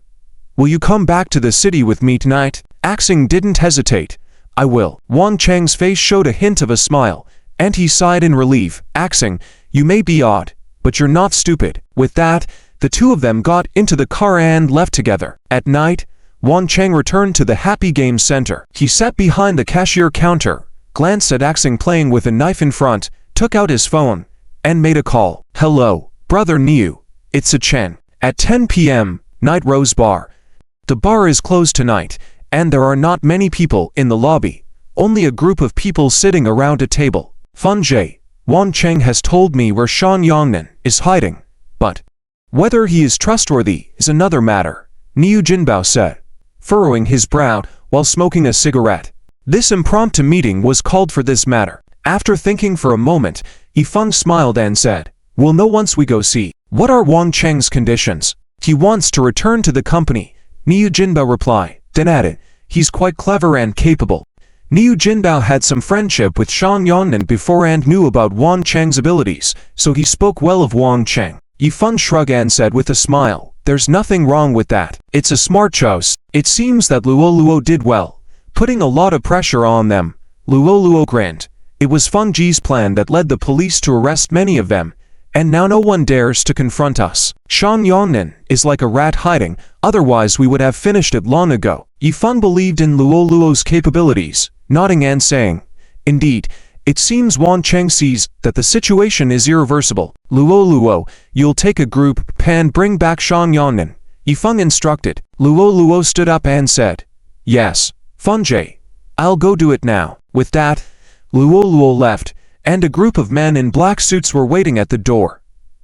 will you come back to the city with me tonight?" Axing didn't hesitate. "I will." Wang Cheng's face showed a hint of a smile, and he sighed in relief. "Axing, you may be odd, but you're not stupid." With that, the two of them got into the car and left together. At night, Wang Cheng returned to the Happy Games Center. He sat behind the cashier counter, glanced at Axing playing with a knife in front, took out his phone, and made a call. "Hello, brother Niu. It's a Chen. At 10 p.m., Night Rose Bar. The bar is closed tonight, and there are not many people in the lobby. Only a group of people sitting around a table. Fun J. Wang Cheng has told me where Shan Yongnan is hiding, but whether he is trustworthy is another matter," Niu Jinbao said, furrowing his brow while smoking a cigarette. This impromptu meeting was called for this matter. After thinking for a moment, Yifeng smiled and said, "We'll know once we go see. What are Wang Cheng's conditions?" "He wants to return to the company," Niu Jinbao replied, then added, "He's quite clever and capable." Niu Jinbao had some friendship with Shan Yongnan before and knew about Wang Cheng's abilities, so he spoke well of Wang Cheng. Yifeng shrugged and said with a smile, "There's nothing wrong with that. It's a smart choice." It seems that Luo did well, putting a lot of pressure on them. Luo grinned. It was Feng Ji's plan that led the police to arrest many of them, and now no one dares to confront us. Shan Yongnan is like a rat hiding, otherwise we would have finished it long ago. Yifeng believed in Luo's capabilities, nodding and saying, "Indeed, it seems Wang Cheng sees that the situation is irreversible. Luo, you'll take a group and bring back Shan Yongnan," Yifeng instructed. Luo stood up and said, "Yes, Feng J. I'll go do it now." With that, Luo left, and a group of men in black suits were waiting at the door.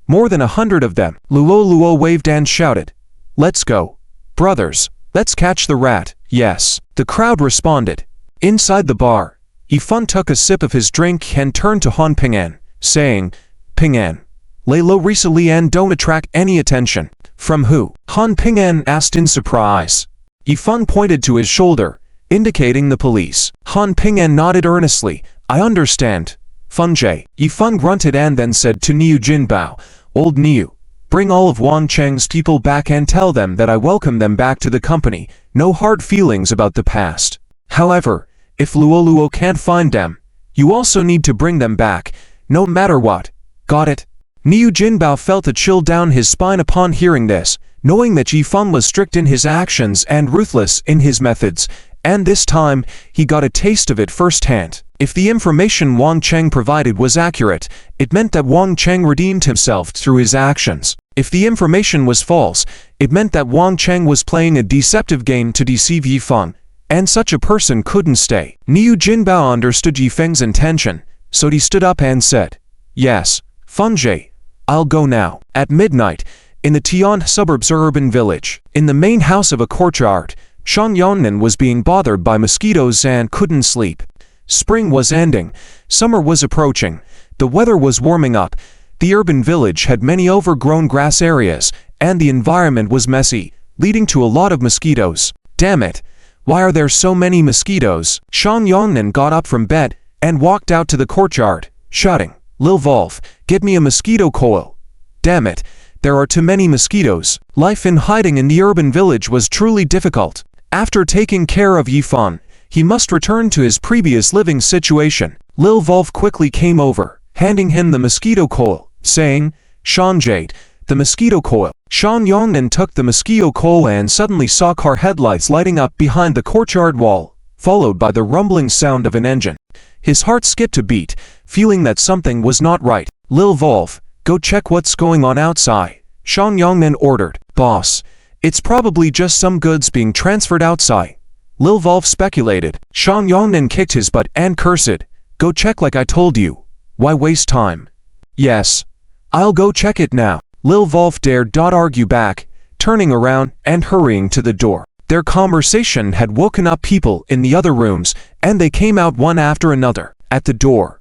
More than 100 of them. Luo waved and shouted, "Let's go. Brothers, let's catch the rat." "Yes," the crowd responded. Inside the bar, Yifeng took a sip of his drink and turned to Han Ping'an, saying, "Ping'an, lay low recently and don't attract any attention." "From who?" Han Ping'an asked in surprise. Yifeng pointed to his shoulder, indicating the police. Han Ping'an nodded earnestly. "I understand, Feng J." Yifeng grunted and then said to Niu Jinbao, "Old Niu, bring all of Wang Cheng's people back and tell them that I welcome them back to the company. No hard feelings about the past. However, if Luo can't find them, you also need to bring them back, no matter what. Got it?" Niu Jinbao felt a chill down his spine upon hearing this, knowing that Yifeng was strict in his actions and ruthless in his methods, and this time, he got a taste of it firsthand. If the information Wang Cheng provided was accurate, it meant that Wang Cheng redeemed himself through his actions. If the information was false, it meant that Wang Cheng was playing a deceptive game to deceive Yifeng, and such a person couldn't stay. Niu Jinbao understood Yifeng's intention, so he stood up and said, "Yes, Feng J, I'll go now." At midnight, in the Tian suburbs urban village, in the main house of a courtyard, Shan Yongnan was being bothered by mosquitoes and couldn't sleep. Spring was ending, summer was approaching, the weather was warming up, the urban village had many overgrown grass areas, and the environment was messy, leading to a lot of mosquitoes. "Damn it, why are there so many mosquitoes?" Shan Yongnan got up from bed and walked out to the courtyard, shouting, "Lil Wolf, get me a mosquito coil. Damn it, there are too many mosquitoes." Life in hiding in the urban village was truly difficult. After taking care of Yifeng, he must return to his previous living situation. Lil Wolf quickly came over, handing him the mosquito coil, saying, "Shan Jade, the mosquito coil." Shan Yongnan took the mosquito coil and suddenly saw car headlights lighting up behind the courtyard wall, followed by the rumbling sound of an engine. His heart skipped a beat, feeling that something was not right. "Lil Wolf, go check what's going on outside," Shan Yongnan ordered. "Boss, it's probably just some goods being transferred outside," Lil Wolf speculated. Shan Yongnan kicked his butt and cursed, "Go check like I told you. Why waste time?" "Yes, I'll go check it now." Lil Wolf dared not argue back, turning around and hurrying to the door. Their conversation had woken up people in the other rooms, and they came out one after another. At the door,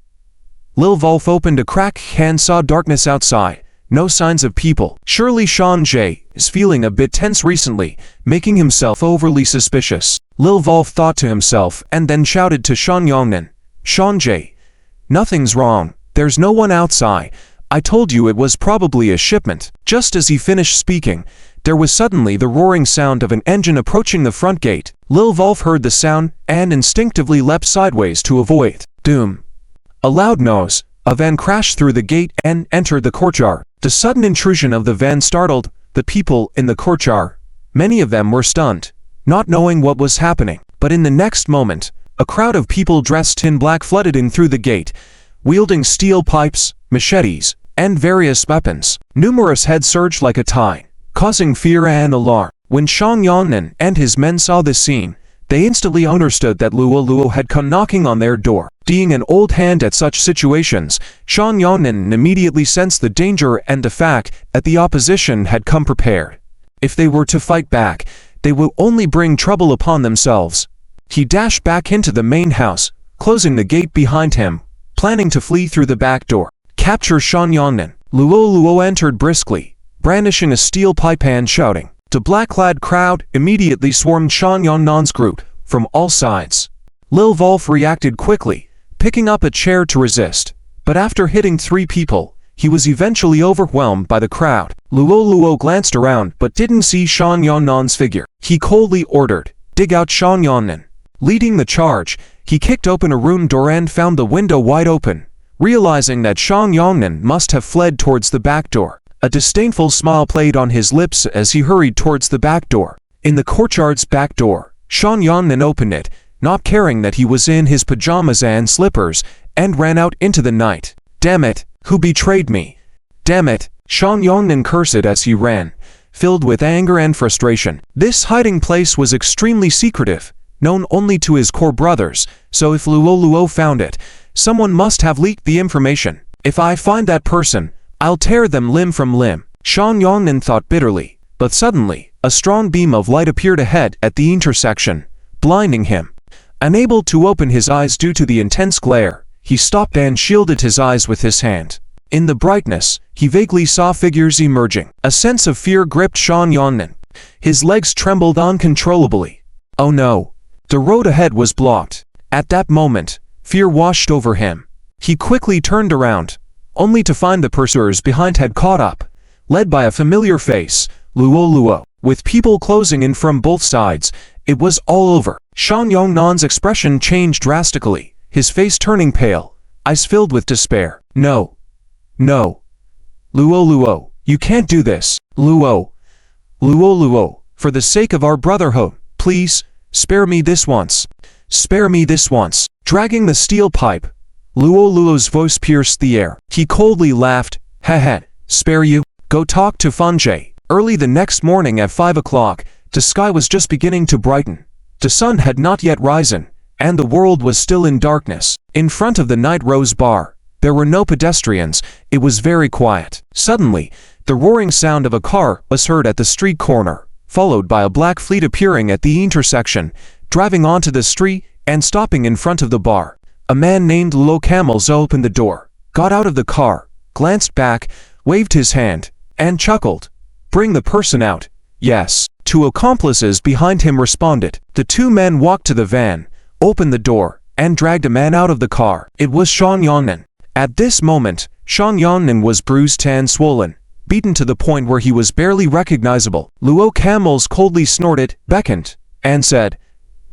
Lil Wolf opened a crack and saw darkness outside. No signs of people. Surely Shan J is feeling a bit tense recently, making himself overly suspicious. Lil Wolf thought to himself and then shouted to Shan Yongnan, "Shan J, nothing's wrong. There's no one outside. I told you it was probably a shipment." Just as he finished speaking, there was suddenly the roaring sound of an engine approaching the front gate. Lil Wolf heard the sound and instinctively leapt sideways to avoid it. Doom. A loud noise. A van crashed through the gate and entered the courtyard. The sudden intrusion of the van startled the people in the courtyard. Many of them were stunned, not knowing what was happening. But in the next moment, A crowd of people dressed in black flooded in through the gate, wielding steel pipes, machetes, and various weapons. Numerous heads surged like a tide, causing fear and alarm. When Shang Yongnan and his men saw this scene, they instantly understood that Luo Luo had come knocking on their door. Being an old hand at such situations, Shang Yongnan immediately sensed the danger and the fact that the opposition had come prepared. If they were to fight back, they will only bring trouble upon themselves. He dashed back into the main house, closing the gate behind him, planning to flee through the back door. Capture Shang Yongnan. Luo Luo entered briskly, brandishing a steel pipe and shouting. The black-clad crowd immediately swarmed Shang Yongnan's group from all sides. Lil Wolf reacted quickly, picking up a chair to resist, but after hitting 3 people, he was eventually overwhelmed by the crowd. Luo Luo glanced around but didn't see Shang Yongnan's figure. He coldly ordered, "Dig out Shang Yongnan." Leading the charge, he kicked open a room door and found the window wide open, realizing that Shang Yongnan must have fled towards the back door. A disdainful smile played on his lips as he hurried towards the back door. In the courtyard's back door, Shang Yongnan opened it, not caring that he was in his pajamas and slippers, and ran out into the night. "Damn it, who betrayed me? Damn it!" Shang Yongnan cursed as he ran, filled with anger and frustration. This hiding place was extremely secretive, known only to his core brothers, so if Luo Luo found it, someone must have leaked the information. "If I find that person, I'll tear them limb from limb," Shang Yongnan thought bitterly, but suddenly, a strong beam of light appeared ahead at the intersection, blinding him. Unable to open his eyes due to the intense glare, he stopped and shielded his eyes with his hand. In the brightness, he vaguely saw figures emerging. A sense of fear gripped Shang Yongnan. His legs trembled uncontrollably. Oh no! The road ahead was blocked. At that moment, fear washed over him. He quickly turned around, only to find the pursuers behind had caught up, led by a familiar face, Luo Luo. With people closing in from both sides, it was all over. Shang Yongnan's expression changed drastically, his face turning pale, eyes filled with despair. "No. No. Luo Luo, you can't do this. Luo. Luo Luo, for the sake of our brotherhood, please, spare me this once. Spare me this once." Dragging the steel pipe, Luo Luo's voice pierced the air. He coldly laughed. "Heh, spare you? Go talk to Fanjie." Early the next morning at 5 o'clock, the sky was just beginning to brighten. The sun had not yet risen, and the world was still in darkness. In front of the Night Rose bar, there were no pedestrians. It was very quiet. Suddenly, the roaring sound of a car was heard at the street corner, followed by a black fleet appearing at the intersection, driving onto the street and stopping in front of the bar. A man named Lo Camels opened the door, got out of the car, glanced back, waved his hand, and chuckled. "Bring the person out." "Yes." 2 accomplices behind him responded. The 2 men walked to the van, opened the door, and dragged a man out of the car. It was Shang Yongnan. At this moment, Shang Yongnan was bruised and swollen, beaten to the point where he was barely recognizable. Luo Camels coldly snorted, beckoned, and said,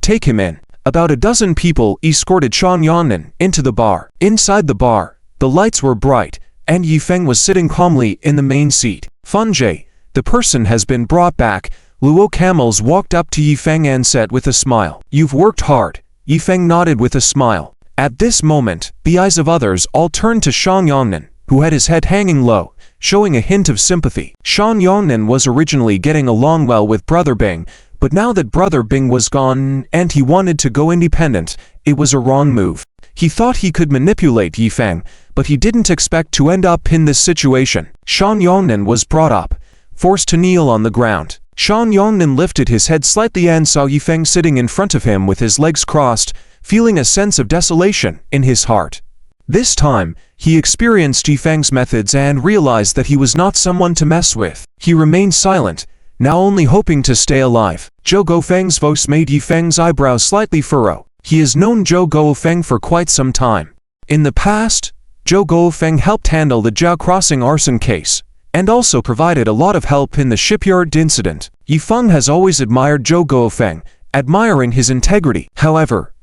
"Take him in." About a dozen people escorted Shang Yongnan into the bar. Inside the bar, the lights were bright, and Yifeng was sitting calmly in the main seat. "Fanjie, the person has been brought back." Luo Camels walked up to Yifeng and said with a smile, "You've worked hard." Yifeng nodded with a smile. At this moment, the eyes of others all turned to Shang Yongnan, who had his head hanging low, showing a hint of sympathy. Shang Yongnan was originally getting along well with Brother Bing, but now that Brother Bing was gone and he wanted to go independent, it was a wrong move. He thought he could manipulate Yifeng, but he didn't expect to end up in this situation. Shang Yongnan was brought up, forced to kneel on the ground. Shang Yongnan lifted his head slightly and saw Yifeng sitting in front of him with his legs crossed, feeling a sense of desolation in his heart. This time, he experienced Yifeng's methods and realized that he was not someone to mess with. He remained silent, now only hoping to stay alive. Zhou Gofeng's voice made Yifeng's eyebrows slightly furrow. He has known Zhou Gofeng for quite some time. In the past, Zhou Gofeng helped handle the Jiao Crossing arson case, and also provided a lot of help in the shipyard incident. Yifeng has always admired Zhou Gofeng, admiring his integrity. However,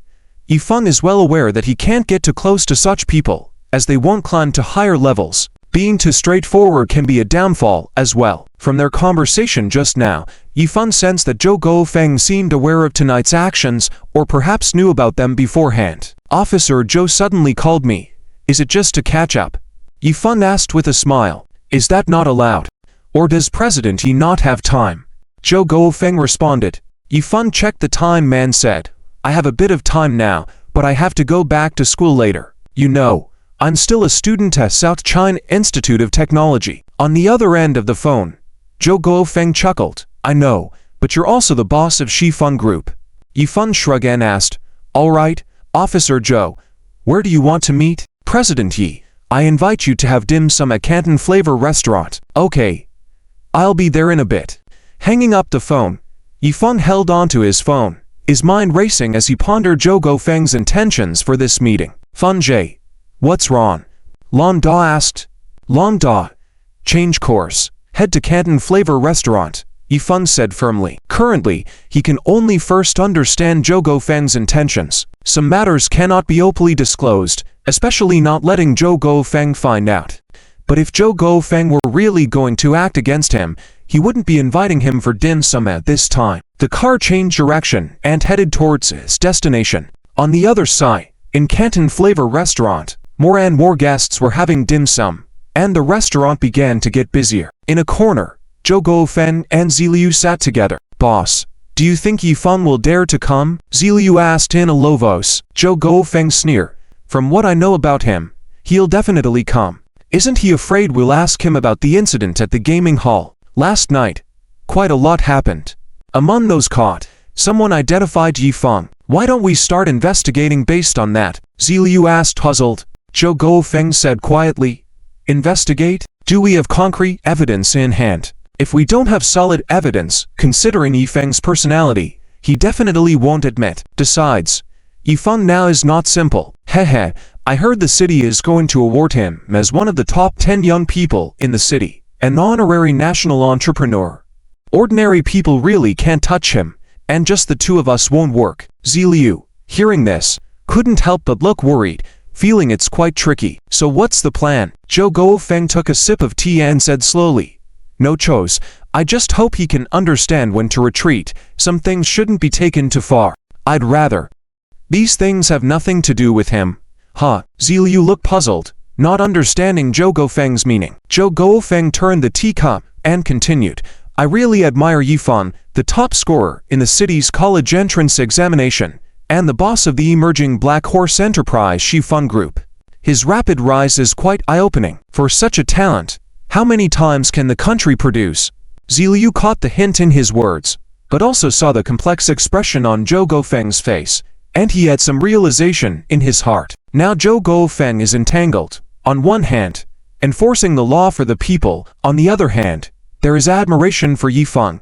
Yifeng is well aware that he can't get too close to such people, as they won't climb to higher levels. Being too straightforward can be a downfall as well. From their conversation just now, Yifeng sensed that Zhou Guofeng seemed aware of tonight's actions, or perhaps knew about them beforehand. Officer Zhou suddenly called me. Is it just to catch up? Yifeng asked with a smile. Is that not allowed? Or does President Yi not have time? Zhou Guofeng responded. Yifeng checked the time. Man said, I have a bit of time now, but I have to go back to school later. You know, I'm still a student at South China Institute of Technology. On the other end of the phone, Zhou Guofeng chuckled. I know, but you're also the boss of Shifeng Group. Yifeng shrugged and asked, All right, Officer Zhou, where do you want to meet? President Yi, I invite you to have dim sum at Canton Flavor Restaurant. Okay, I'll be there in a bit. Hanging up the phone, Yifeng held onto his phone, his mind racing as he pondered Zhou Guofeng's intentions for this meeting. Feng Jie, what's wrong? Lan Da asked. Lan Da, change course. Head to Canton Flavor Restaurant, Yifeng said firmly. Currently, he can only first understand Zhou Guofeng's intentions. Some matters cannot be openly disclosed, especially not letting Zhou Guofeng find out. But if Zhou Guofeng were really going to act against him, he wouldn't be inviting him for dim sum at this time. The car changed direction and headed towards its destination. On the other side, in Canton Flavor Restaurant, more and more guests were having dim sum, and the restaurant began to get busier. In a corner, Zhou Guofeng and Ziliu sat together. Boss, do you think Yifeng will dare to come? Ziliu asked in a low voice. Zhou Guofeng sneered. From what I know about him, he'll definitely come. Isn't he afraid we'll ask him about the incident at the gaming hall? Last night, quite a lot happened. Among those caught, someone identified Yifeng. Why don't we start investigating based on that? Ziliu asked puzzled. Zhou Guofeng said quietly. Investigate? Do we have concrete evidence in hand? If we don't have solid evidence, considering Yifeng's personality, he definitely won't admit. Besides, Yifeng now is not simple. Hehe, I heard the city is going to award him as one of the top 10 young people in the city, an honorary national entrepreneur. Ordinary people really can't touch him, and just the two of us won't work. Ziliu, hearing this, couldn't help but look worried, feeling it's quite tricky. So what's the plan? Zhou Guofeng took a sip of tea and said slowly. No choice, I just hope he can understand when to retreat. Some things shouldn't be taken too far. I'd rather. These things have nothing to do with him. Huh? Ziliu looked puzzled, not understanding Zhou Guofeng's meaning. Zhou Guofeng turned the teacup and continued. I really admire Yifeng, the top scorer in the city's college entrance examination, and the boss of the emerging Black Horse Enterprise Shifeng Group. His rapid rise is quite eye-opening. For such a talent, how many times can the country produce? Ziliu caught the hint in his words, but also saw the complex expression on Zhou Guofeng's face, and he had some realization in his heart. Now Zhou Guofeng is entangled, on one hand, enforcing the law for the people, on the other hand, there is admiration for Yifeng.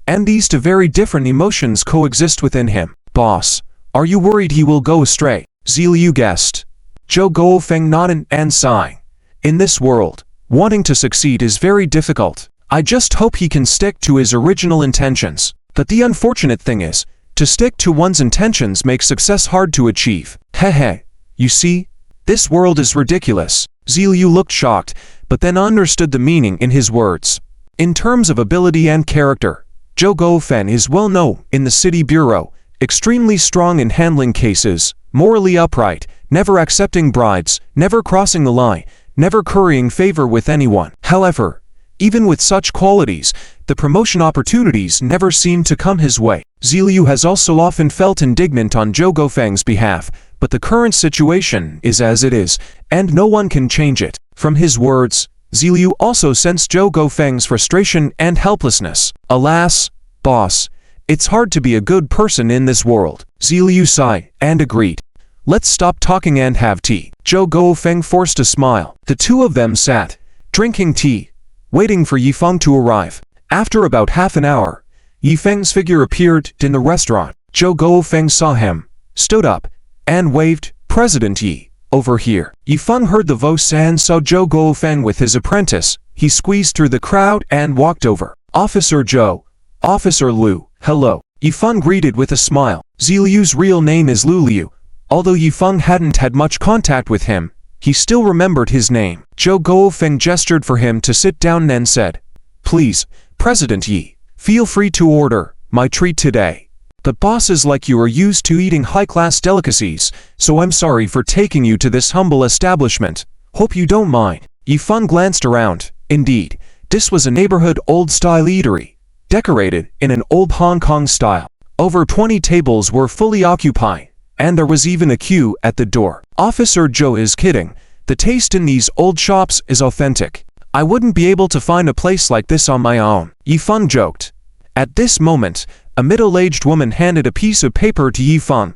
And these two very different emotions coexist within him. Boss, are you worried he will go astray? Ziliu guessed. Zhou Guofeng nodded and sighing. In this world, wanting to succeed is very difficult. I just hope he can stick to his original intentions. But the unfortunate thing is, to stick to one's intentions makes success hard to achieve. Hehe, you see, this world is ridiculous. Ziliu looked shocked, but then understood the meaning in his words. In terms of ability and character, Zhou Guofeng is well known in the city bureau, extremely strong in handling cases, morally upright, never accepting bribes, never crossing the line, never currying favor with anyone. However, even with such qualities, the promotion opportunities never seem to come his way. Ziliu has also often felt indignant on Zhou Guofeng's behalf, but the current situation is as it is, and no one can change it. From his words, Ziliu also sensed Zhou Guofeng's frustration and helplessness. Alas, boss, it's hard to be a good person in this world. Ziliu sighed and agreed. Let's stop talking and have tea. Zhou Guofeng forced a smile. The two of them sat, drinking tea, waiting for Yifeng to arrive. After about half an hour, Yifeng's figure appeared in the restaurant. Zhou Guofeng saw him, stood up, and waved, President Yi, over here. Yifeng heard the voice and saw Zhou Guofeng with his apprentice. He squeezed through the crowd and walked over. Officer Zhou, Officer Liu, hello. Yifeng greeted with a smile. Ziliu's real name is Liu. Although Yifeng hadn't had much contact with him, He still remembered his name. Zhou Guofeng gestured for him to sit down and said, "Please, President Yi, feel free to order my treat today. But bosses like you are used to eating high-class delicacies, so I'm sorry for taking you to this humble establishment. Hope you don't mind." Yifeng glanced around. Indeed, this was a neighborhood old-style eatery, decorated in an old Hong Kong style. Over 20 tables were fully occupied, and there was even a queue at the door. Officer Zhou is kidding. The taste in these old shops is authentic. I wouldn't be able to find a place like this on my own, Yifeng joked. At this moment, a middle-aged woman handed a piece of paper to Yifeng,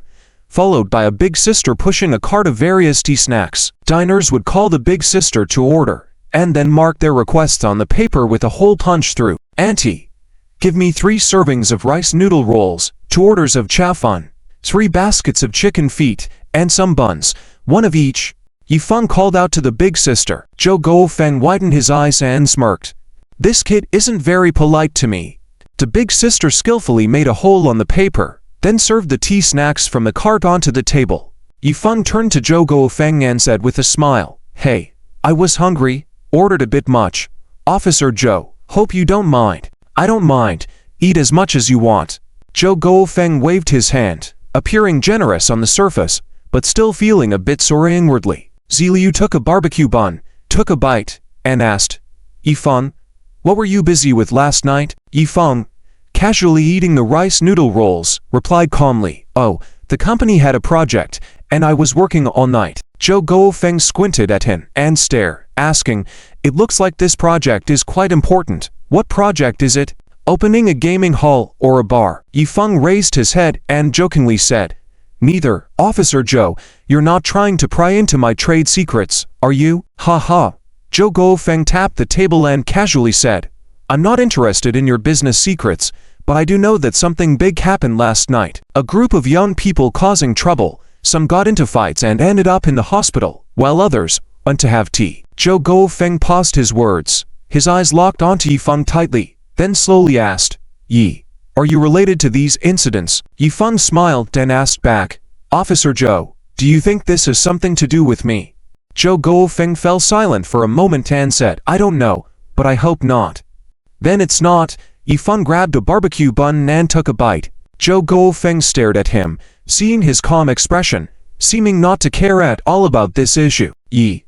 followed by a big sister pushing a cart of various tea snacks. Diners would call the big sister to order, and then mark their requests on the paper with a hole punched through. "Auntie, give me 3 servings of rice noodle rolls, 2 orders of chow fun, 3 baskets of chicken feet, and some buns, 1 of each." Yifeng called out to the big sister. Zhou Guofeng widened his eyes and smirked. "This kid isn't very polite to me." The big sister skillfully made a hole on the paper, then served the tea snacks from the cart onto the table. Yifeng turned to Zhou Guofeng and said with a smile, "Hey, I was hungry, ordered a bit much. Officer Zhou, hope you don't mind." "I don't mind, eat as much as you want." Zhou Guofeng waved his hand, appearing generous on the surface, but still feeling a bit sore inwardly. Ziliu took a barbecue bun, took a bite, and asked, "Yifeng, what were you busy with last night?" Yifeng, casually eating the rice noodle rolls, replied calmly, "Oh, the company had a project, and I was working all night." Zhou Guofeng squinted at him and stared, asking, "It looks like this project is quite important. What project is it? Opening a gaming hall or a bar?" Yifeng raised his head and jokingly said, "Neither, Officer Zhou. You're not trying to pry into my trade secrets, are you? Ha ha." Zhou Guofeng tapped the table and casually said, "I'm not interested in your business secrets, but I do know that something big happened last night. A group of young people causing trouble, some got into fights and ended up in the hospital, while others went to have tea." Zhou Guofeng paused his words. His eyes locked onto Yifeng tightly, then slowly asked, "Yi, are you related to these incidents?" Yifeng smiled and asked back, "Officer Zhou, do you think this has something to do with me?" Zhou Guofeng fell silent for a moment and said, "I don't know, but I hope not." "Then it's not." Yifeng grabbed a barbecue bun and took a bite. Zhou Guofeng stared at him, seeing his calm expression, seeming not to care at all about this issue. "Yi,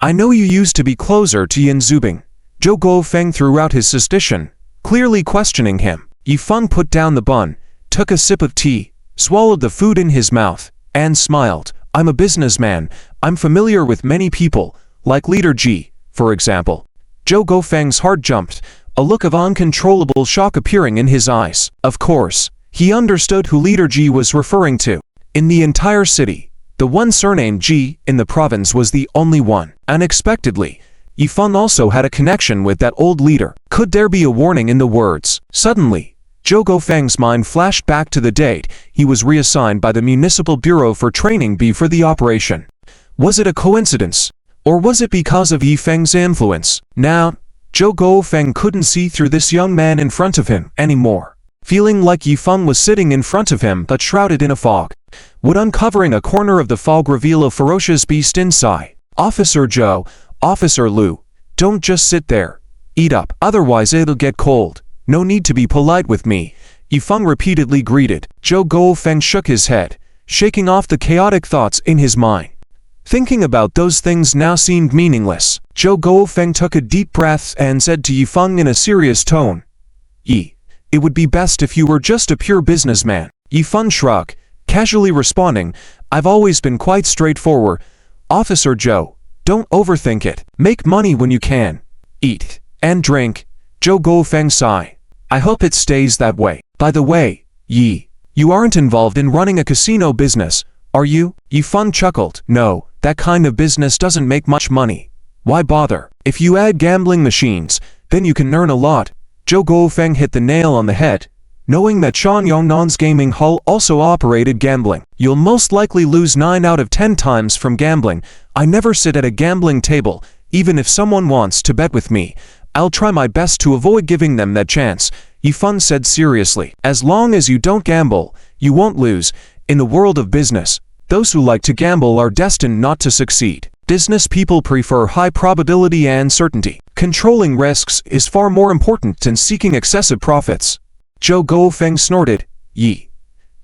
I know you used to be closer to Yin Zubing." Zhou Guofeng threw out his suspicion, clearly questioning him. Yifeng put down the bun, took a sip of tea, swallowed the food in his mouth, and smiled. "I'm a businessman. I'm familiar with many people, like Leader Ji, for example." Zhou Guofeng's heart jumped, a look of uncontrollable shock appearing in his eyes. Of course, he understood who Leader Ji was referring to. In the entire city, the one surnamed Ji in the province was the only one. Unexpectedly, Yifeng also had a connection with that old leader. Could there be a warning in the words? Suddenly, Zhou Guofeng's mind flashed back to the date he was reassigned by the Municipal Bureau for Training B for the operation. Was it a coincidence? Or was it because of Yifeng's influence? Now, Zhou Guofeng couldn't see through this young man in front of him anymore. Feeling like Yifeng was sitting in front of him but shrouded in a fog. Would uncovering a corner of the fog reveal a ferocious beast inside? "Officer Zhou, Officer Liu, don't just sit there. Eat up, otherwise it'll get cold. No need to be polite with me," Yifeng repeatedly greeted. Zhou Guofeng shook his head, shaking off the chaotic thoughts in his mind. Thinking about those things now seemed meaningless. Zhou Guofeng took a deep breath and said to Yifeng in a serious tone, "Yi, it would be best if you were just a pure businessman." Yifeng shrugged, casually responding, "I've always been quite straightforward. Officer Zhou, don't overthink it. Make money when you can. Eat and drink." Zhou Guofeng sighed. "I hope it stays that way. By the way, Yi, you aren't involved in running a casino business, are you?" Yifeng chuckled. "No, that kind of business doesn't make much money. Why bother? If you add gambling machines, then you can earn a lot." Zhou Guofeng hit the nail on the head. Knowing that Shan Yongnan's gaming hall also operated gambling, "You'll most likely lose 9 out of 10 times from gambling. I never sit at a gambling table, even if someone wants to bet with me. I'll try my best to avoid giving them that chance," Yifeng said seriously. "As long as you don't gamble, you won't lose. In the world of business, those who like to gamble are destined not to succeed." Business people prefer high probability and certainty. Controlling risks is far more important than seeking excessive profits. Zhou Guofeng snorted. Yi.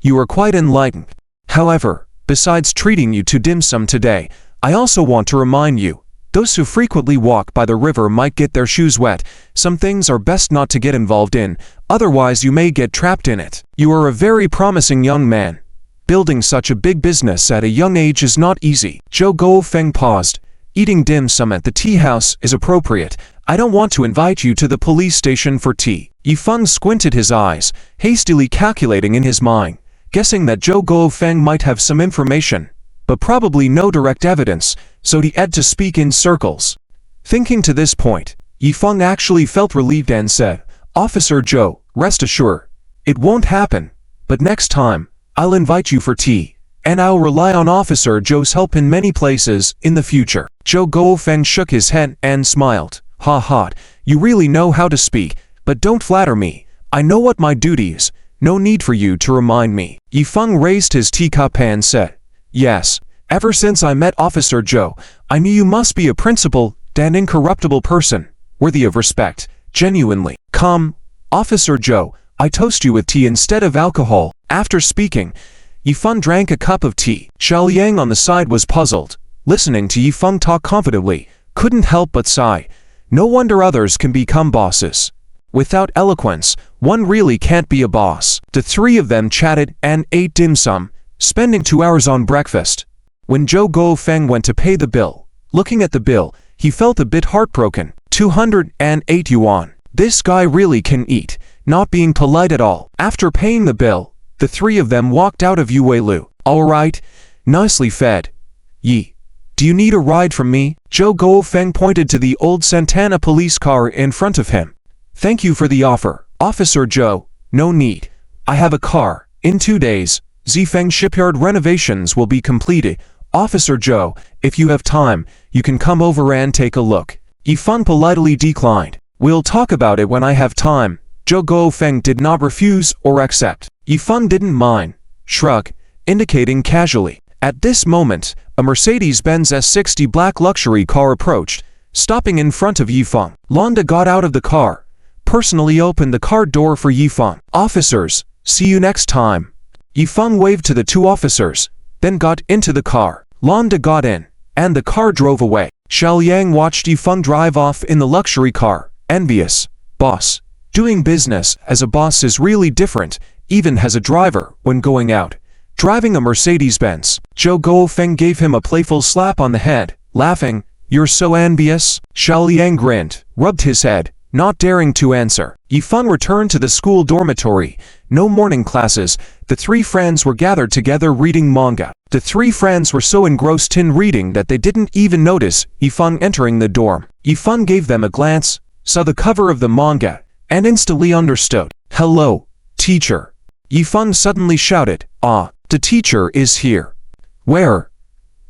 You are quite enlightened. However, besides treating you to dim sum today, I also want to remind you, those who frequently walk by the river might get their shoes wet. Some things are best not to get involved in, otherwise you may get trapped in it. You are a very promising young man. Building such a big business at a young age is not easy. Zhou Guofeng paused. Eating dim sum at the tea house is appropriate. I don't want to invite you to the police station for tea. Yifeng squinted his eyes, hastily calculating in his mind, guessing that Zhou Guofeng might have some information, but probably no direct evidence, so he had to speak in circles. Thinking to this point, Yifeng actually felt relieved and said, Officer Zhou, rest assured, it won't happen, but next time, I'll invite you for tea, and I'll rely on Officer Zhou's help in many places in the future. Zhou Guofeng shook his head and smiled. Ha ha, you really know how to speak, but don't flatter me. I know what my duty is, no need for you to remind me. Yifeng raised his teacup and said, Yes, ever since I met Officer Zhou, I knew you must be a principled and incorruptible person, worthy of respect, genuinely. Come, Officer Zhou, I toast you with tea instead of alcohol. After speaking, Yifeng drank a cup of tea. Xiao Yang on the side was puzzled. Listening to Yifeng talk confidently, couldn't help but sigh. No wonder others can become bosses. Without eloquence, one really can't be a boss. The three of them chatted and ate dim sum, spending 2 hours on breakfast. When Zhou Guofeng went to pay the bill, looking at the bill, he felt a bit heartbroken. 208 yuan. This guy really can eat, not being polite at all. After paying the bill, the three of them walked out of Yuelu. All right, nicely fed. Yi. Do you need a ride from me? Zhou Guofeng pointed to the old Santana police car in front of him. Thank you for the offer, Officer Zhou. No need. I have a car. In 2 days, Zifeng shipyard renovations will be completed. Officer Zhou, if you have time, you can come over and take a look. Yifeng politely declined. We'll talk about it when I have time. Zhou Guofeng did not refuse or accept. Yifeng didn't mind. Shrug, indicating casually. At this moment, a Mercedes-Benz S60 black luxury car approached, stopping in front of Yifeng. Londa got out of the car, personally opened the car door for Yifeng. Officers, see you next time. Yifeng waved to the two officers, then got into the car. Londa got in, and the car drove away. Xiao Yang watched Yifeng drive off in the luxury car, envious. Boss, doing business as a boss is really different, even as a driver when going out. Driving a Mercedes-Benz. Zhou Guofeng gave him a playful slap on the head, laughing. You're so envious? Xiao Yang grinned, rubbed his head, not daring to answer. Yifeng returned to the school dormitory. No morning classes. The three friends were gathered together reading manga. The three friends were so engrossed in reading that they didn't even notice Yifeng entering the dorm. Yifeng gave them a glance, saw the cover of the manga, and instantly understood. Hello, teacher. Yifeng suddenly shouted. Ah, the teacher is here. Where?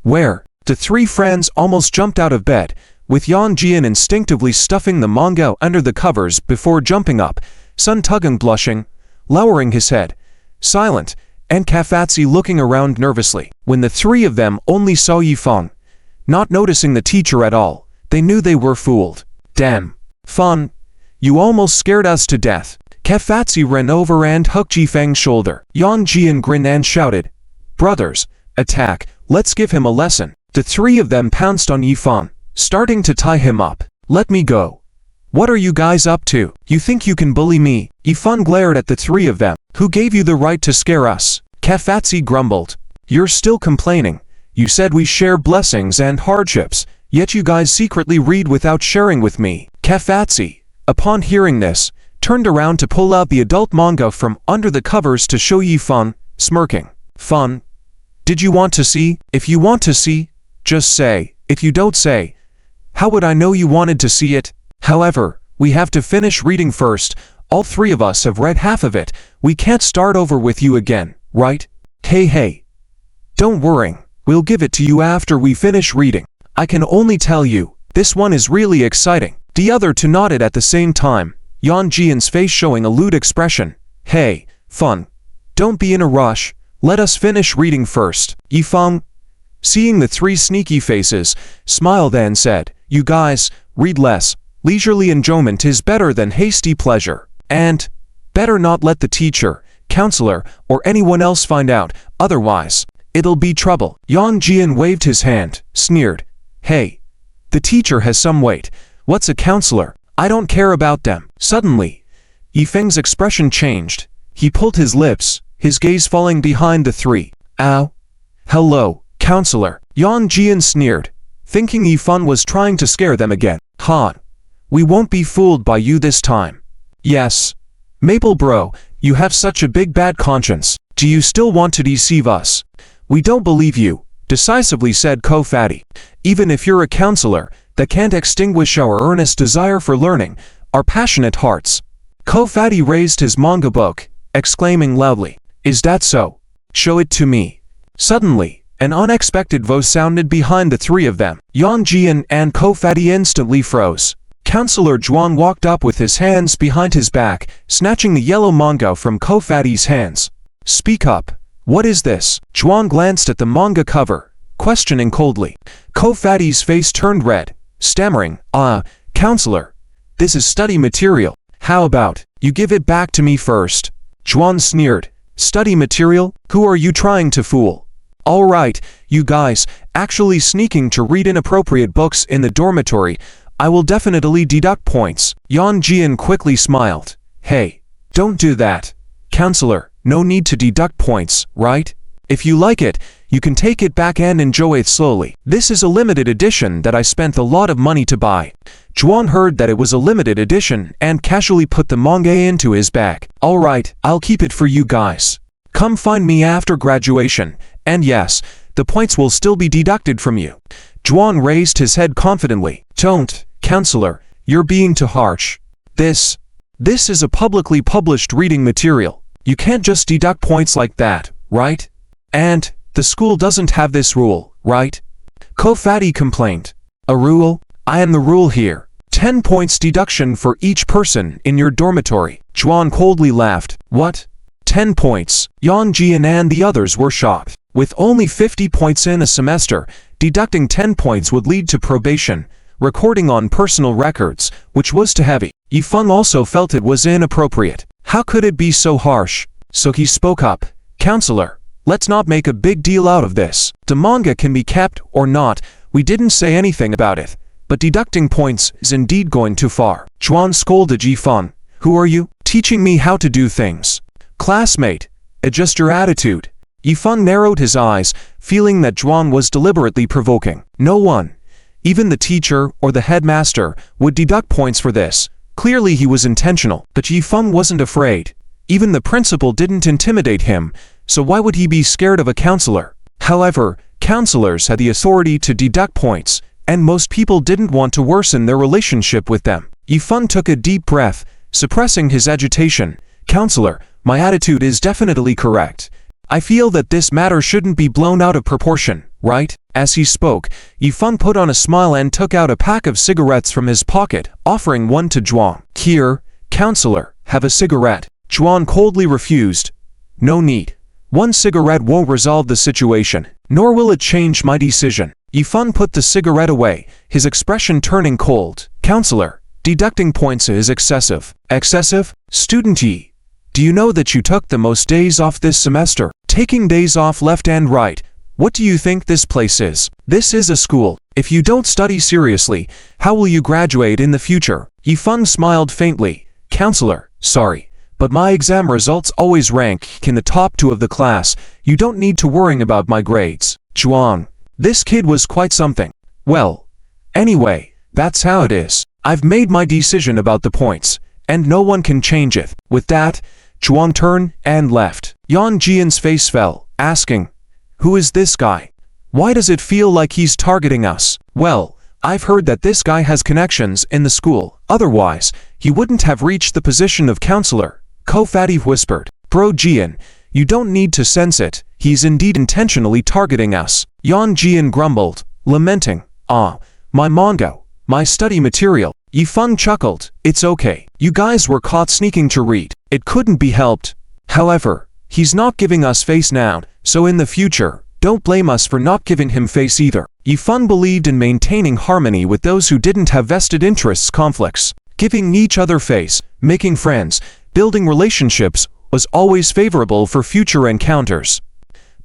Where? The three friends almost jumped out of bed, with Yan Jian instinctively stuffing the manga under the covers before jumping up, Sun Tugang blushing, lowering his head, silent, and Kafatsi looking around nervously. When the three of them only saw Yifeng, not noticing the teacher at all, they knew they were fooled. Damn. Feng, you almost scared us to death. Kafatsi ran over and hooked Yifeng's shoulder. Yan Jian grinned and shouted, Brothers, attack, let's give him a lesson. The three of them pounced on Yifeng, starting to tie him up. Let me go. What are you guys up to? You think you can bully me? Yifeng glared at the three of them. Who gave you the right to scare us? Kafatsi grumbled. You're still complaining. You said we share blessings and hardships, yet you guys secretly read without sharing with me. Kafatsi, upon hearing this, turned around to pull out the adult manga from under the covers to show Yifeng, smirking. Feng, did you want to see? If you want to see, just say. If you don't say, how would I know you wanted to see it? However, we have to finish reading first. All three of us have read half of it. We can't start over with you again, right? Hey. Don't worry. We'll give it to you after we finish reading. I can only tell you, this one is really exciting. The other two nodded at the same time, Yan Jian's face showing a lewd expression. Hey, Feng, don't be in a rush. Let us finish reading first. Yifeng, Seeing the three sneaky faces, smiled and said, "You guys, read less. Leisurely enjoyment is better than hasty pleasure. And better not let the teacher, counselor, or anyone else find out, otherwise it'll be trouble." Yan Jian waved his hand, sneered, "Hey, the teacher has some weight. What's a counselor? I don't care about them." Suddenly, Yifeng's expression changed. He pulled his lips, his gaze falling behind the three. "Ow. Hello, counselor." Yan Jian sneered, thinking Yifeng was trying to scare them again. "Ha. We won't be fooled by you this time." "Yes. Maple bro, you have such a big bad conscience. Do you still want to deceive us?" "We don't believe you," decisively said Ko Fatty. "Even if you're a counselor, that can't extinguish our earnest desire for learning, our passionate hearts." Ko Fatty raised his manga book, exclaiming loudly, "Is that so? Show it to me." Suddenly, an unexpected voice sounded behind the three of them. Yan Jian and Ko Fatty instantly froze. Counselor Zhuan walked up with his hands behind his back, snatching the yellow manga from Ko Fatty's hands. "Speak up. What is this?" Zhuan glanced at the manga cover, questioning coldly. Ko Fatty's face turned red, stammering, "Counselor, this is study material. How about you give it back to me first?" Zhuan sneered. "Study material? Who are you trying to fool? All right, you guys, actually sneaking to read inappropriate books in the dormitory, I will definitely deduct points." Yan Jian quickly smiled. "Hey, don't do that. Counselor, no need to deduct points, right? If you like it, you can take it back and enjoy it slowly. This is a limited edition that I spent a lot of money to buy." Zhuan heard that it was a limited edition and casually put the manga into his bag. "All right, I'll keep it for you guys. Come find me after graduation, and yes, the points will still be deducted from you." Zhuan raised his head confidently. "Don't, counselor, you're being too harsh. This is a publicly published reading material. You can't just deduct points like that, right? And the school doesn't have this rule, right?" Ko Fatty complained. "A rule? I am the rule here. 10 points deduction for each person in your dormitory." Zhuan coldly laughed. "What? 10 points?" Yan Jian and the others were shocked. With only 50 points in a semester, deducting 10 points would lead to probation, recording on personal records, which was too heavy. Yifeng also felt it was inappropriate. How could it be so harsh? So he spoke up. "Counselor, let's not make a big deal out of this. The manga can be kept or not, we didn't say anything about it. But deducting points is indeed going too far." Zhuan scolded Yifeng. "Who are you, teaching me how to do things? Classmate, adjust your attitude." Yifeng narrowed his eyes, feeling that Zhuan was deliberately provoking. No one, even the teacher or the headmaster, would deduct points for this. Clearly he was intentional. But Yifeng wasn't afraid. Even the principal didn't intimidate him, so why would he be scared of a counselor? However, counselors had the authority to deduct points, and most people didn't want to worsen their relationship with them. Yifeng took a deep breath, suppressing his agitation. "Counselor, my attitude is definitely correct. I feel that this matter shouldn't be blown out of proportion, right?" As he spoke, Yifeng put on a smile and took out a pack of cigarettes from his pocket, offering one to Zhuan. "Here, counselor, have a cigarette." Zhuan coldly refused. "No need. One cigarette won't resolve the situation, nor will it change my decision." Yifeng put the cigarette away, his expression turning cold. "Counselor, deducting points is excessive." "Excessive? Student Yi, do you know that you took the most days off this semester? Taking days off left and right. What do you think this place is? This is a school. If you don't study seriously, how will you graduate in the future?" Yifeng smiled faintly. "Counselor, sorry, but my exam results always rank in the top 2 of the class. You don't need to worry about my grades." Zhuan, this kid was quite something. "Well, anyway, that's how it is. I've made my decision about the points, and no one can change it." With that, Zhuan turned and left. Yan Jian's face fell, asking, "Who is this guy? Why does it feel like he's targeting us?" "Well, I've heard that this guy has connections in the school, otherwise, he wouldn't have reached the position of counselor," Ko Fatty whispered. "Bro Jian, you don't need to sense it, he's indeed intentionally targeting us." Yan Jian grumbled, lamenting, My manga, my study material." Yifeng chuckled. "It's okay. You guys were caught sneaking to read. It couldn't be helped. However, he's not giving us face now, so in the future, Don't blame us for not giving him face either. Yifeng believed in maintaining harmony with those who didn't have vested interests conflicts. Giving each other face, making friends, building relationships was always favorable for future encounters.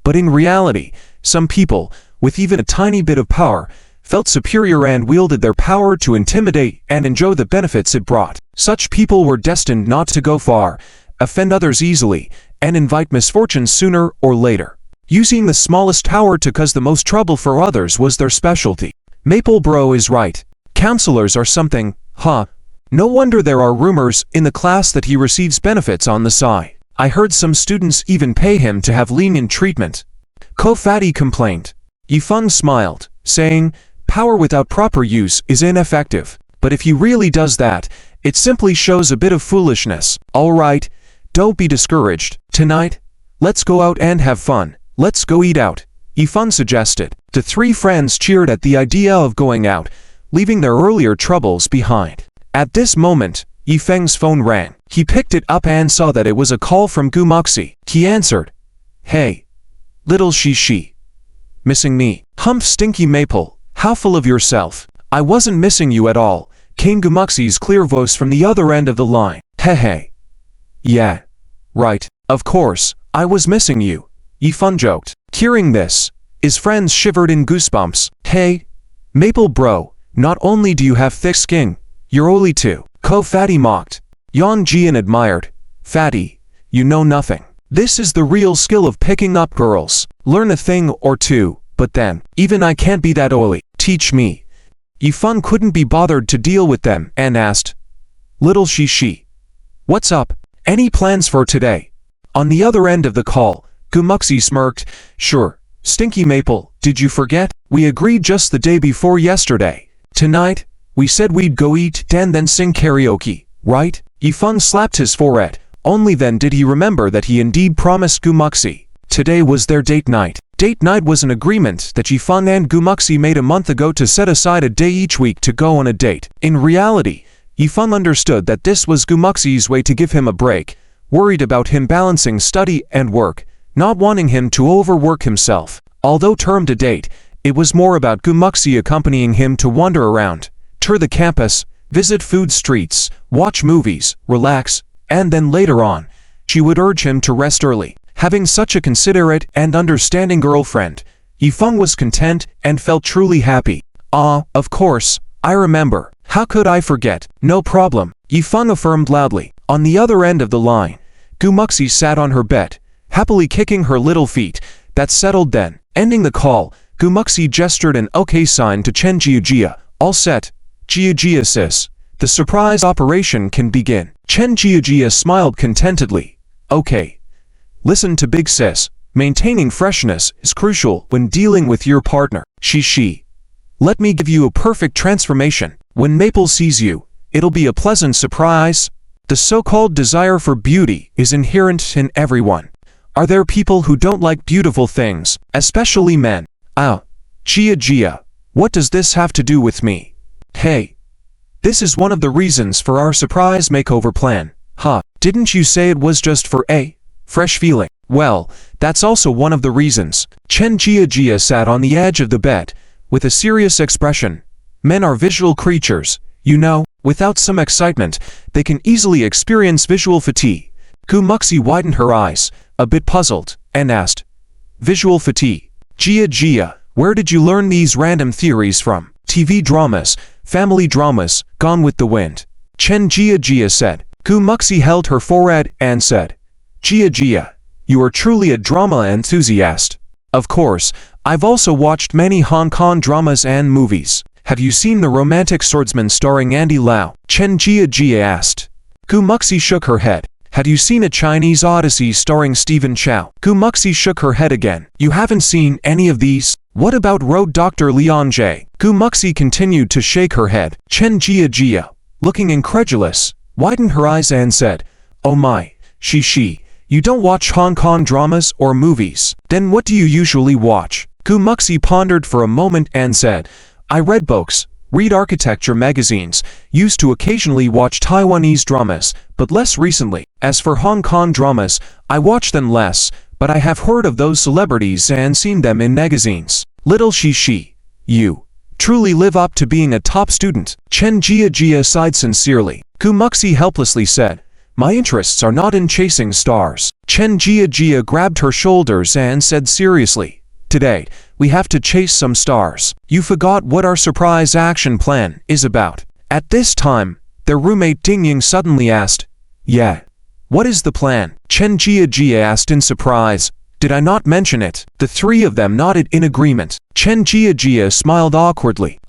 But in reality, some people, with even a tiny bit of power, felt superior and wielded their power to intimidate and enjoy the benefits it brought. Such people were destined not to go far, offend others easily, and invite misfortune sooner or later. Using the smallest power to cause the most trouble for others was their specialty. Maple Bro is right. Counselors are something, huh? No wonder there are rumors in the class that he receives benefits on the side. I heard some students even pay him to have lenient treatment. Ko-Fatty complained. Yifeng smiled, saying, power without proper use is ineffective. But if he really does that, it simply shows a bit of foolishness. Alright, don't be discouraged. Tonight, let's go out and have fun. Let's go eat out, Yifeng suggested. The three friends cheered at the idea of going out, leaving their earlier troubles behind. At this moment, Yifeng's phone rang. He picked it up and saw that it was a call from Gumoxi. He answered, "Hey, little Shishi. Missing me? Humph Stinky Maple, how full of yourself. I wasn't missing you at all," came Gumoxi's clear voice from the other end of the line. Hey. Yeah. Right. Of course, I was missing you, Yifeng joked. Hearing this, his friends shivered in goosebumps. Hey, Maple Bro, not only do you have thick skin, you're oily too. Ko-Fatty mocked. Yan Jian admired. Fatty, you know nothing. This is the real skill of picking up girls. Learn a thing or two, but then, even I can't be that oily. Teach me. Yifeng couldn't be bothered to deal with them and asked, Little Shishi, what's up? Any plans for today? On the other end of the call, Gumoxi smirked. Sure, Stinky Maple, did you forget? We agreed just the day before yesterday. Tonight, we said we'd go eat and then sing karaoke, right? Yifeng slapped his forehead. Only then did he remember that he indeed promised Gumoxi. Today was their date night. Date night was an agreement that Yifeng and Gumoxi made a month ago to set aside a day each week to go on a date. In reality, Yifeng understood that this was Gumoxi's way to give him a break, worried about him balancing study and work, not wanting him to overwork himself. Although termed a date, it was more about Gumoxi accompanying him to wander around, tour the campus, visit food streets, watch movies, relax, and then later on, she would urge him to rest early. Having such a considerate and understanding girlfriend, Yifeng was content and felt truly happy. Ah, of course, I remember. How could I forget? No problem, Yifeng affirmed loudly. On the other end of the line, Gumoxi sat on her bed, happily kicking her little feet. That settled then. Ending the call, Gumoxi gestured an OK sign to Chen Jiujia. All set. Jiujia sis. The surprise operation can begin. Chen Jiujia smiled contentedly. Okay. Listen to Big Sis. Maintaining freshness is crucial when dealing with your partner. Shishi. Let me give you a perfect transformation. When Maple sees you, it'll be a pleasant surprise. The so-called desire for beauty is inherent in everyone. Are there people who don't like beautiful things, especially men? Ah, Jia, what does this have to do with me? Hey, this is one of the reasons for our surprise makeover plan. Huh, didn't you say it was just for a fresh feeling? Well, that's also one of the reasons. Chen Jia sat on the edge of the bed, with a serious expression. Men are visual creatures, you know. Without some excitement, they can easily experience visual fatigue. Gumoxi widened her eyes, a bit puzzled, and asked, Visual fatigue? Jia, where did you learn these random theories from? TV dramas, family dramas, Gone with the Wind. Chen Jia said. Gumoxi held her forehead and said, Jia, you are truly a drama enthusiast. Of course, I've also watched many Hong Kong dramas and movies. Have you seen The Romantic Swordsman starring Andy Lau? Chen Jia asked. Gumoxi shook her head. Had you seen A Chinese Odyssey starring Stephen Chow? Gumoxi shook her head again. You haven't seen any of these? What about Road Dr. Leon J? Gumoxi continued to shake her head. Chen Jia, looking incredulous, widened her eyes and said, Oh my, Shishi, you don't watch Hong Kong dramas or movies. Then what do you usually watch? Gumoxi pondered for a moment and said, I read books, read architecture magazines, used to occasionally watch Taiwanese dramas, but less recently. As for Hong Kong dramas, I watch them less, but I have heard of those celebrities and seen them in magazines. Little Shishi, you truly live up to being a top student. Chen Jia sighed sincerely. Gumuxi helplessly said, my interests are not in chasing stars. Chen Jia grabbed her shoulders and said seriously, today, we have to chase some stars. You forgot what our surprise action plan is about. At this time, their roommate Ding Ying suddenly asked, yeah, what is the plan? Chen Jia asked in surprise, did I not mention it? The three of them nodded in agreement. Chen Jia smiled awkwardly.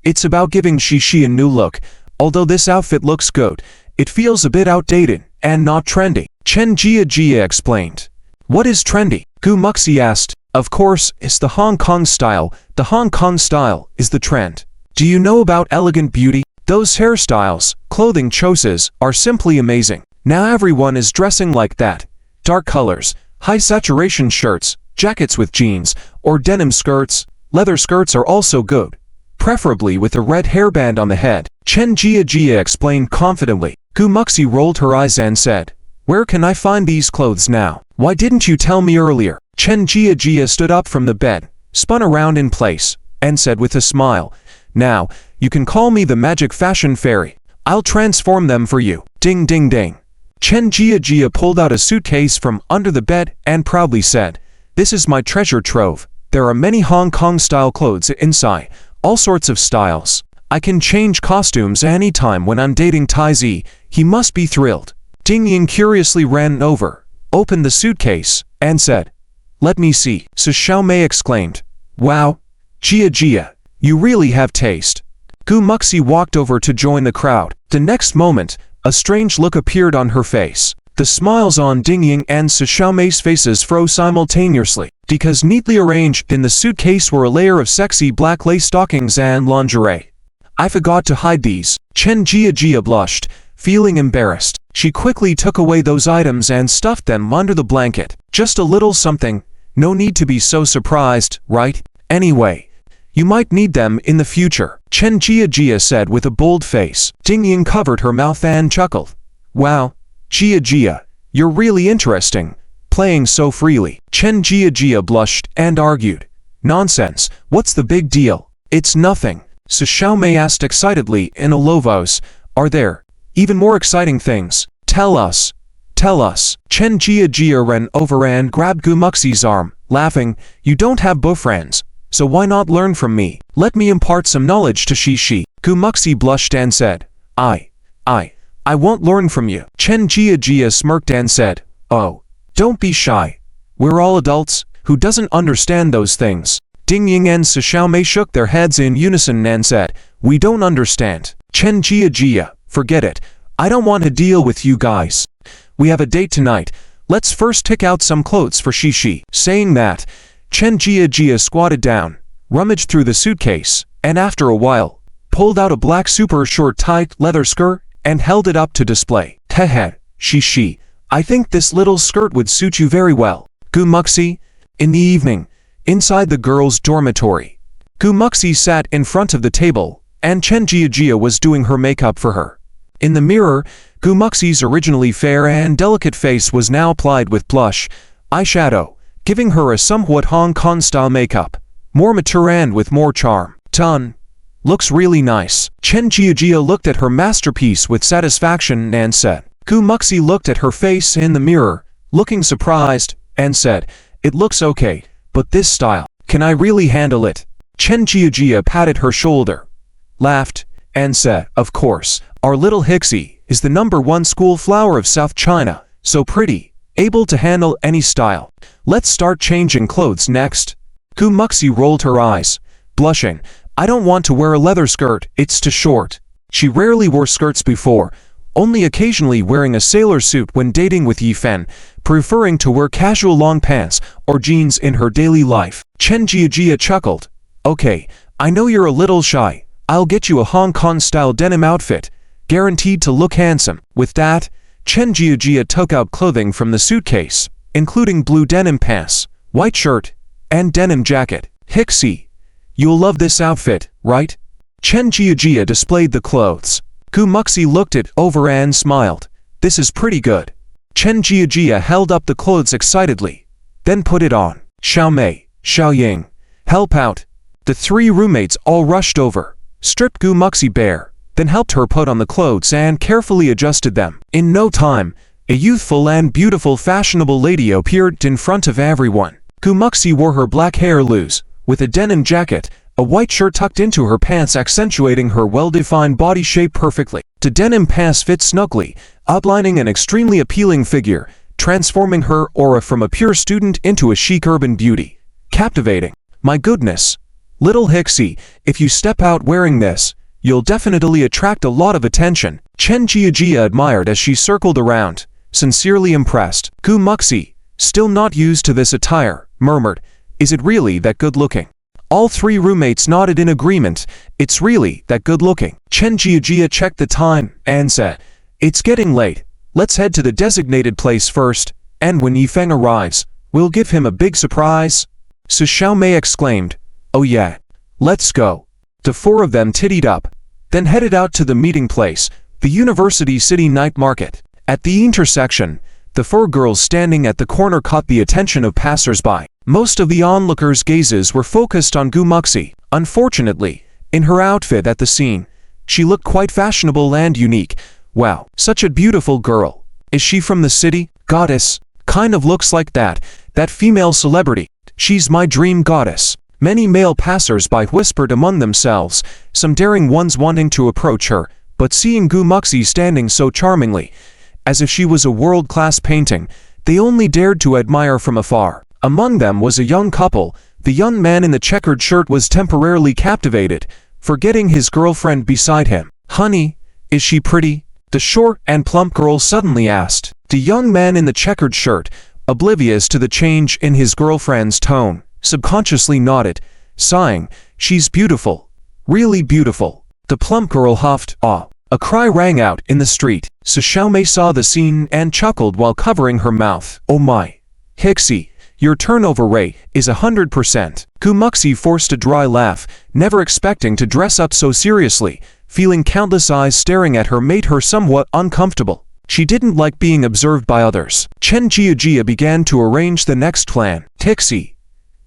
It's about giving Shishi a new look. Although this outfit looks good, it feels a bit outdated and not trendy. Chen Jia explained. What is trendy? Gumuxi asked. Of course, it's the Hong Kong style. The Hong Kong style is the trend. Do you know about elegant beauty? Those hairstyles, clothing choices are simply amazing. Now everyone is dressing like that. Dark colors, high saturation shirts, jackets with jeans, or denim skirts. Leather skirts are also good, preferably with a red hairband on the head. Chen Jia explained confidently. Gumuxi rolled her eyes and said, where can I find these clothes now? Why didn't you tell me earlier? Chen Jia stood up from the bed, spun around in place, and said with a smile, now, you can call me the magic fashion fairy. I'll transform them for you. Ding ding ding. Chen Jia pulled out a suitcase from under the bed and proudly said, this is my treasure trove. There are many Hong Kong style clothes inside, all sorts of styles. I can change costumes anytime when I'm dating Tai Zi. He must be thrilled. Ding Ying curiously ran over, opened the suitcase, and said, let me see. So Xiaomei exclaimed, wow, Jia, you really have taste. Gumuxi walked over to join the crowd. The next moment, a strange look appeared on her face. The smiles on Ding Ying and Xiaomei's faces froze simultaneously, because neatly arranged in the suitcase were a layer of sexy black lace stockings and lingerie. I forgot to hide these. Chen Jia blushed, feeling embarrassed. She quickly took away those items and stuffed them under the blanket. Just a little something. No need to be so surprised, right? Anyway, you might need them in the future. Chen Jia said with a bold face. Ding Ying covered her mouth and chuckled. Wow, Jia, you're really interesting, playing so freely. Chen Jia blushed and argued. Nonsense, what's the big deal? It's nothing. So Xiaomei asked excitedly in a low voice, are there even more exciting things? Tell us. Tell us. Chen Jia ran over and grabbed Gumuxi's arm, laughing, you don't have boyfriends, so why not learn from me? Let me impart some knowledge to Shishi. Gumuxi blushed and said, I won't learn from you. Chen Jia smirked and said, oh, don't be shy. We're all adults. Who doesn't understand those things? Ding Ying and Xiaomei shook their heads in unison and said, we don't understand. Chen Jia, forget it. I don't want to deal with you guys. We have a date tonight. Let's first pick out some clothes for Shishi. Saying that, Chen Jia squatted down, rummaged through the suitcase, and after a while, pulled out a black super short tight leather skirt and held it up to display. Hehe, Shishi, I think this little skirt would suit you very well. Gumuxi. In the evening, inside the girls' dormitory, Gumuxi sat in front of the table, and Chen Jia was doing her makeup for her. In the mirror, Gumuxi's originally fair and delicate face was now applied with blush, eyeshadow, giving her a somewhat Hong Kong-style makeup, more mature and with more charm. Done. Looks really nice. Chen Jia looked at her masterpiece with satisfaction and said. Gumuxi looked at her face in the mirror, looking surprised, and said, it looks okay, but this style, can I really handle it? Chen Jia patted her shoulder, laughed, and said, of course, our little Hixie is the #1 school flower of South China, so pretty, able to handle any style. Let's start changing clothes next. Gumuxi rolled her eyes, blushing. I don't want to wear a leather skirt, it's too short. She rarely wore skirts before, only occasionally wearing a sailor suit when dating with Yifen, preferring to wear casual long pants or jeans in her daily life. Chen Jia chuckled. Okay, I know you're a little shy. I'll get you a Hong Kong-style denim outfit, guaranteed to look handsome. With that, Chen Jia took out clothing from the suitcase, including blue denim pants, white shirt, and denim jacket. Hixie, you'll love this outfit, right? Chen Jia displayed the clothes. Gumuxi looked it over and smiled. This is pretty good. Chen Jia held up the clothes excitedly, then put it on. Xiao Mei, Xiao Ying, help out. The three roommates all rushed over, stripped Gu Muxi bare, then helped her put on the clothes and carefully adjusted them. In no time, a youthful and beautiful fashionable lady appeared in front of everyone. Gu Muxi wore her black hair loose, with a denim jacket, a white shirt tucked into her pants accentuating her well-defined body shape perfectly. The denim pants fit snugly, outlining an extremely appealing figure, transforming her aura from a pure student into a chic urban beauty. Captivating. My goodness. Little Hixie, if you step out wearing this, you'll definitely attract a lot of attention. Chen Jiajia admired as she circled around, sincerely impressed. Gu Muxi, still not used to this attire, murmured, is it really that good-looking? All three roommates nodded in agreement. It's really that good-looking. Chen Jiajia checked the time and said, it's getting late. Let's head to the designated place first, and when Yifeng arrives, we'll give him a big surprise. So Xiao Mei exclaimed, oh yeah, let's go. The four of them tittied up, then headed out to the meeting place, the University City Night Market. At the intersection, the four girls standing at the corner caught the attention of passers-by. Most of the onlookers' gazes were focused on Gu Muxi. Unfortunately, in her outfit at the scene, she looked quite fashionable and unique. Wow, such a beautiful girl. Is she from the city? Goddess. Kind of looks like that female celebrity. She's my dream goddess. Many male passers-by whispered among themselves, some daring ones wanting to approach her, but seeing Gu Muxi standing so charmingly, as if she was a world-class painting, they only dared to admire from afar. Among them was a young couple. The young man in the checkered shirt was temporarily captivated, forgetting his girlfriend beside him. Honey, is she pretty? The short and plump girl suddenly asked. The young man in the checkered shirt, oblivious to the change in his girlfriend's tone, subconsciously nodded, sighing, she's beautiful. Really beautiful. The plump girl huffed, ah. A cry rang out in the street. So Xiao Mei saw the scene and chuckled while covering her mouth. Oh my. Hixie, your turnover rate is 100%. Gu Muxi forced a dry laugh, never expecting to dress up so seriously. Feeling countless eyes staring at her made her somewhat uncomfortable. She didn't like being observed by others. Chen Jiajia began to arrange the next plan. Hixie,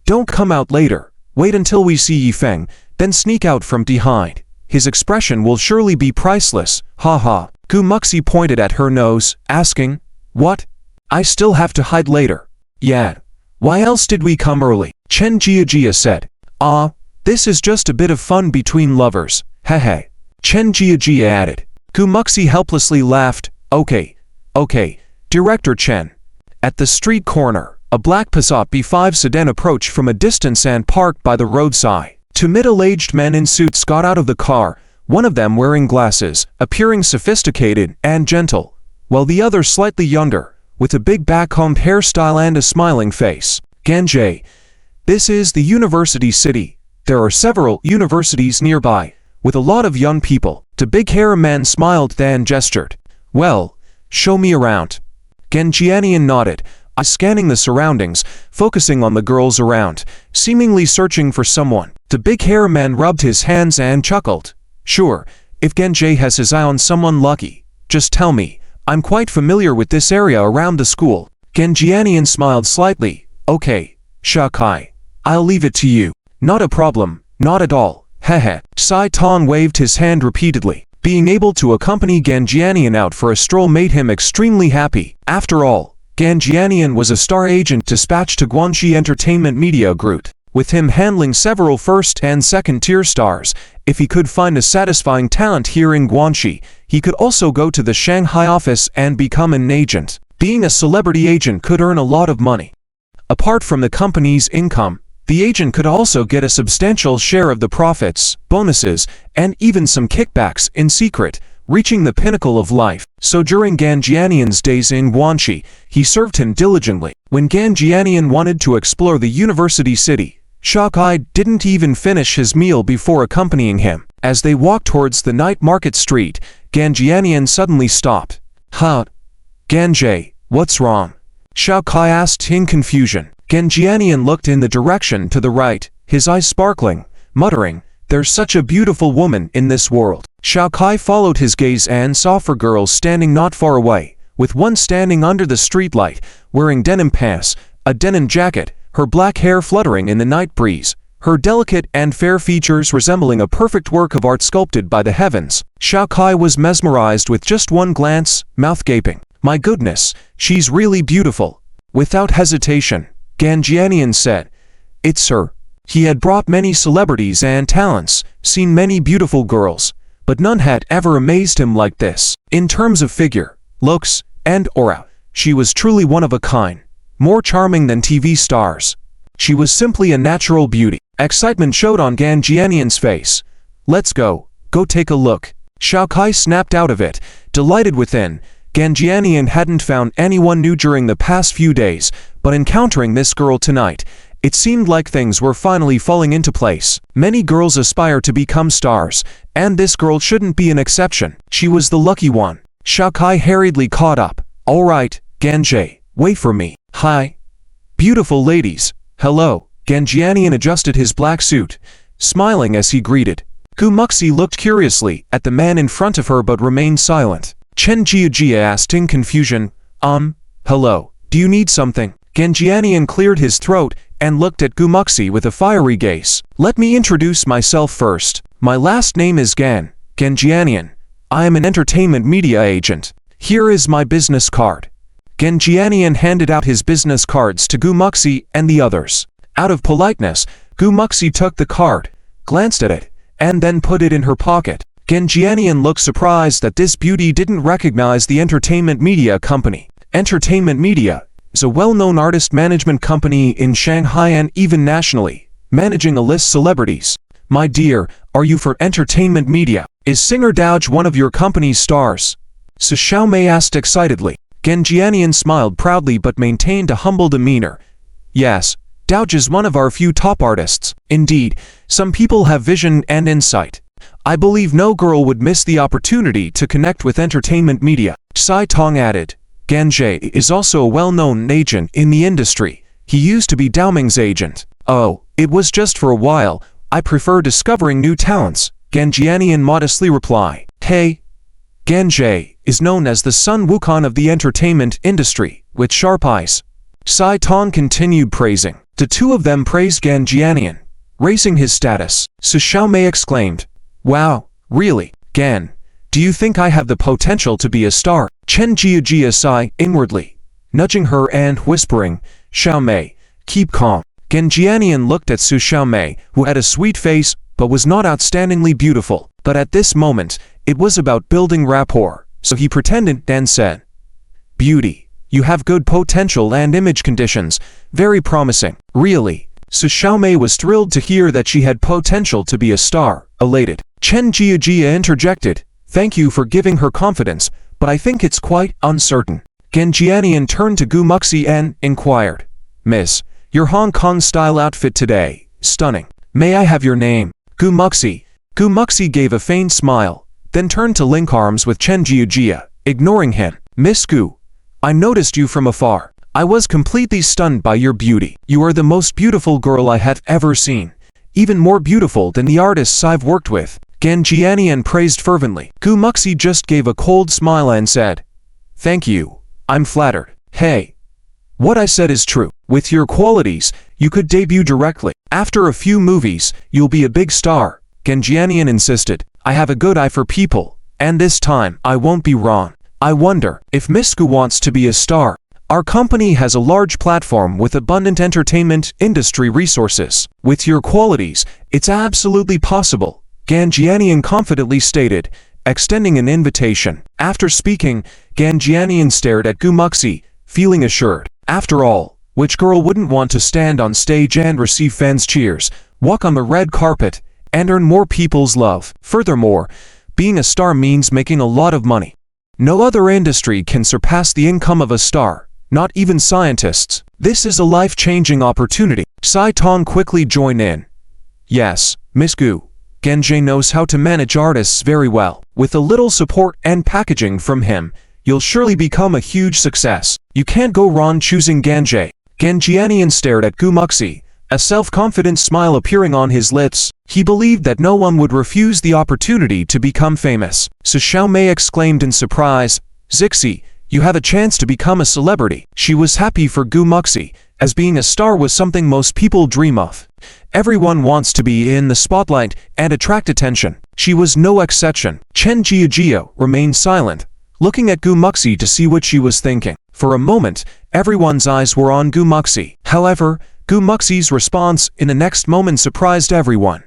don't come out later. Wait until we see Yifeng, then sneak out from behind. His expression will surely be priceless. Ha ha. Gu Muxi pointed at her nose, asking, what? I still have to hide later. Yeah. Why else did we come early? Chen Jiajia said. Ah, this is just a bit of fun between lovers. Hehe. Chen Jiajia added. Gu Muxi helplessly laughed. Okay. Director Chen. At the street corner, a black Passat B5 sedan approached from a distance and parked by the roadside. Two middle-aged men in suits got out of the car, one of them wearing glasses, appearing sophisticated and gentle, while the other slightly younger, with a big back-combed hairstyle and a smiling face. Genjie. This is the University City. There are several universities nearby, with a lot of young people. The big-haired man smiled then gestured. Well, show me around. Genjianian nodded, scanning the surroundings, focusing on the girls around, seemingly searching for someone. The big-haired man rubbed his hands and chuckled. Sure, if Genjie has his eye on someone lucky, just tell me. I'm quite familiar with this area around the school. Genjianian smiled slightly. Okay, Shakai. I'll leave it to you. Not a problem, not at all. Hehe. Sai Tong waved his hand repeatedly. Being able to accompany Genjianian out for a stroll made him extremely happy. After all, Genjianian was a star agent dispatched to Guangxi Entertainment Media Group, with him handling several first and second tier stars. If he could find a satisfying talent here in Guangxi, he could also go to the Shanghai office and become an agent. Being a celebrity agent could earn a lot of money. Apart from the company's income, the agent could also get a substantial share of the profits, bonuses, and even some kickbacks in secret, reaching the pinnacle of life. So during Genjianian's days in Guangxi, he served him diligently. When Genjianian wanted to explore the university city, Shakai didn't even finish his meal before accompanying him. As they walked towards the night market street, Genjianian suddenly stopped. Huh? Genjie, what's wrong? Shakai asked in confusion. Genjianian looked in the direction to the right, his eyes sparkling, muttering, there's such a beautiful woman in this world. Shakai followed his gaze and saw four girls standing not far away, with one standing under the streetlight, wearing denim pants, a denim jacket, her black hair fluttering in the night breeze, her delicate and fair features resembling a perfect work of art sculpted by the heavens. Xiao Kai was mesmerized with just one glance, mouth gaping. My goodness, she's really beautiful. Without hesitation, Gan Jianian said, "It's her." He had brought many celebrities and talents, seen many beautiful girls, but none had ever amazed him like this. In terms of figure, looks, and aura, she was truly one of a kind, more charming than TV stars. She was simply a natural beauty. Excitement showed on Gan Jianian's face. "Let's go take a look." Xiao Kai snapped out of it, delighted within. Gan Jianian hadn't found anyone new during the past few days, but encountering this girl tonight, it seemed like things were finally falling into place. Many girls aspire to become stars, and this girl shouldn't be an exception. She was the lucky one. Xiao Kai hurriedly caught up. "All right, Ganjie, wait for me." "Hi. Beautiful ladies. Hello." Gan Jianian adjusted his black suit, smiling as he greeted. Gu Muxi looked curiously at the man in front of her but remained silent. Chen Jiujia asked in confusion, hello, do you need something?" Gan Jianian cleared his throat and looked at Gu Muxi with a fiery gaze. "Let me introduce myself first. My last name is Gan Jianian. I am an entertainment media agent. Here is my business card." Gan Jianian handed out his business cards to Gu Muxi and the others. Out of politeness, Gu Muxi took the card, glanced at it, and then put it in her pocket. Gan Jianian looked surprised that this beauty didn't recognize the entertainment media company. Entertainment media is a well-known artist management company in Shanghai and even nationally, managing a list of celebrities. "My dear, are you for entertainment media? Is singer Douge one of your company's stars?" Su Xiaomei asked excitedly. Gan Jianian smiled proudly but maintained a humble demeanor. "Yes, Douge is one of our few top artists. Indeed, some people have vision and insight. I believe no girl would miss the opportunity to connect with entertainment media." Sai Tong added. "Ganjie is also a well-known agent in the industry. He used to be Dao Ming's agent." "Oh, it was just for a while. I prefer discovering new talents," Gan Jianian modestly replied. "Hey, Ganjie is known as the Sun Wukong of the entertainment industry, with sharp eyes." Sai Tong continued praising. The two of them praised Gan Jianian, raising his status. Su Xiaomei exclaimed, "Wow, really, Gan, do you think I have the potential to be a star?" Chen Jiujia sighed inwardly, nudging her and whispering, "Xiaomei, keep calm." Gan Jianian looked at Su Xiaomei, who had a sweet face but was not outstandingly beautiful. But at this moment, it was about building rapport, so he pretended and said, "Beauty, you have good potential and image conditions, very promising." "Really?" Su Xiaomei was thrilled to hear that she had potential to be a star, elated. Chen Jiujia interjected, "Thank you for giving her confidence, but I think it's quite uncertain." Gan Jianian turned to Gu Muxi and inquired, "Miss, your Hong Kong-style outfit today, stunning. May I have your name?" Gu Muxi gave a faint smile, then turned to link arms with Chen Jiujia, ignoring him. "Miss Gu, I noticed you from afar. I was completely stunned by your beauty. You are the most beautiful girl I have ever seen, even more beautiful than the artists I've worked with." Gan Jianian praised fervently. Gu Muxi just gave a cold smile and said, "Thank you, I'm flattered. Hey, what I said is true. With your qualities, you could debut directly. After a few movies, you'll be a big star." Gan Jianian insisted, "I have a good eye for people, and this time I won't be wrong. I wonder if Miss Gu wants to be a star. Our company has a large platform with abundant entertainment industry resources. With your qualities, it's absolutely possible," Gan Jianian confidently stated, extending an invitation. After speaking, Gan Jianian stared at Gu Muxi, feeling assured. After all, which girl wouldn't want to stand on stage and receive fans' cheers, walk on the red carpet, and earn more people's love? Furthermore, being a star means making a lot of money. No other industry can surpass the income of a star, not even scientists. This is a life-changing opportunity. Sai Tong quickly joined in. "Yes, Miss Gu, Ganjie knows how to manage artists very well. With a little support and packaging from him, you'll surely become a huge success. You can't go wrong choosing Ganjie." Gan Jianian stared at Gu Muxi, a self-confident smile appearing on his lips. He believed that no one would refuse the opportunity to become famous. Su Xiaomei exclaimed in surprise, "Zixi, you have a chance to become a celebrity." She was happy for Gu Muxi, as being a star was something most people dream of. Everyone wants to be in the spotlight and attract attention. She was no exception. Chen Jiajia remained silent, looking at Gu Muxi to see what she was thinking. For a moment, everyone's eyes were on Gu Muxi. However, Gu Muxi's response in the next moment surprised everyone.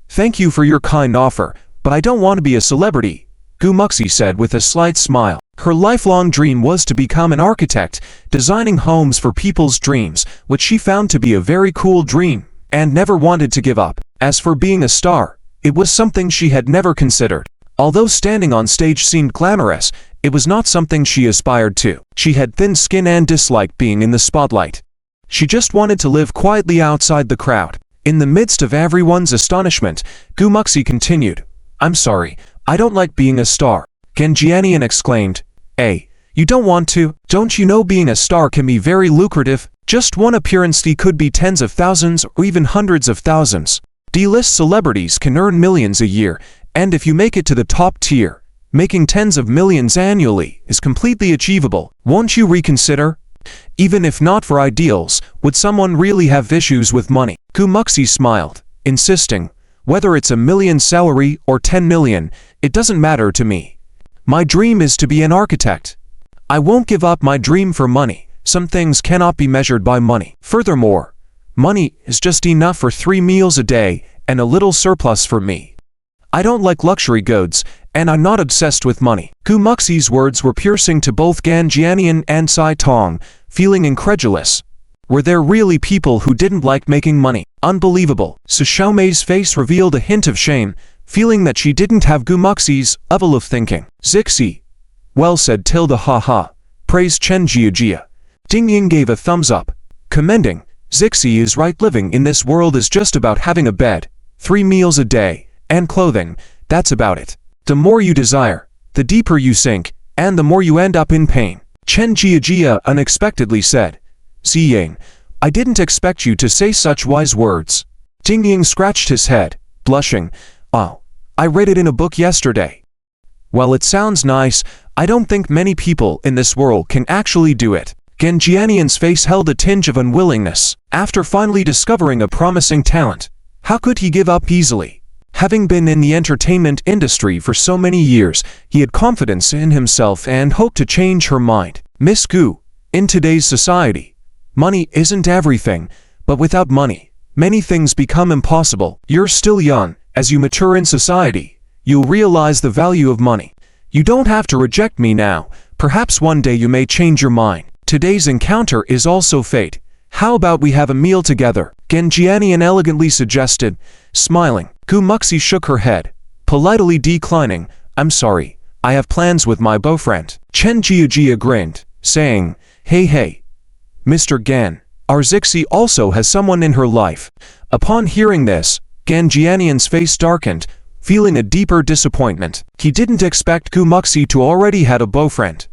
"Thank you for your kind offer, but I don't want to be a celebrity," Gu Muxi said with a slight smile. Her lifelong dream was to become an architect, designing homes for people's dreams, which she found to be a very cool dream, and never wanted to give up. As for being a star, it was something she had never considered. Although standing on stage seemed glamorous, it was not something she aspired to. She had thin skin and disliked being in the spotlight. She just wanted to live quietly outside the crowd. In the midst of everyone's astonishment, Gu Muxi continued, "I'm sorry, I don't like being a star." Gan Jianian exclaimed, "Hey, you don't want to? Don't you know being a star can be very lucrative? Just one appearance fee could be tens of thousands or even hundreds of thousands. D-list celebrities can earn millions a year, and if you make it to the top tier, making tens of millions annually is completely achievable. Won't you reconsider? Even if not for ideals, would someone really have issues with money?" Gu Muxi smiled, insisting, "Whether it's a million salary or 10 million, it doesn't matter to me. My dream is to be an architect. I won't give up my dream for money. Some things cannot be measured by money. Furthermore, money is just enough for 3 meals a day and a little surplus for me. I don't like luxury goods, and I'm not obsessed with money." Gu Muxi's words were piercing to both Gan Jianian and Cai Tong, feeling incredulous. Were there really people who didn't like making money? Unbelievable. Su Xiaomei's face revealed a hint of shame, feeling that she didn't have Gu Muxi's level of thinking. "Zixi. Well said, tilde haha," praised Chen Jiajia. Ding Ying gave a thumbs up, commending, "Zixi is right. Living in this world is just about having a bed, 3 meals a day, and clothing. That's about it. The more you desire, the deeper you sink, and the more you end up in pain." Chen Jiajia unexpectedly said, "Ziying, I didn't expect you to say such wise words." Ding Ying scratched his head, blushing, "Oh, I read it in a book yesterday." "Well, it sounds nice. I don't think many people in this world can actually do it." Gan Jianian's face held a tinge of unwillingness. After finally discovering a promising talent, how could he give up easily? Having been in the entertainment industry for so many years, he had confidence in himself and hoped to change her mind. "Miss Gu, in today's society, money isn't everything, but without money, many things become impossible. You're still young. As you mature in society, you'll realize the value of money. You don't have to reject me now. Perhaps one day you may change your mind. Today's encounter is also fate. How about we have a meal together?" Gan Jianian elegantly suggested, smiling. Gu Muxi shook her head, politely declining, "I'm sorry, I have plans with my boyfriend." Chen Jiajia grinned, saying, Hey, Mr. Gan, our Zixi also has someone in her life." Upon hearing this, Gan Jianian's face darkened, feeling a deeper disappointment. He didn't expect Gu Muxi to already had a boyfriend.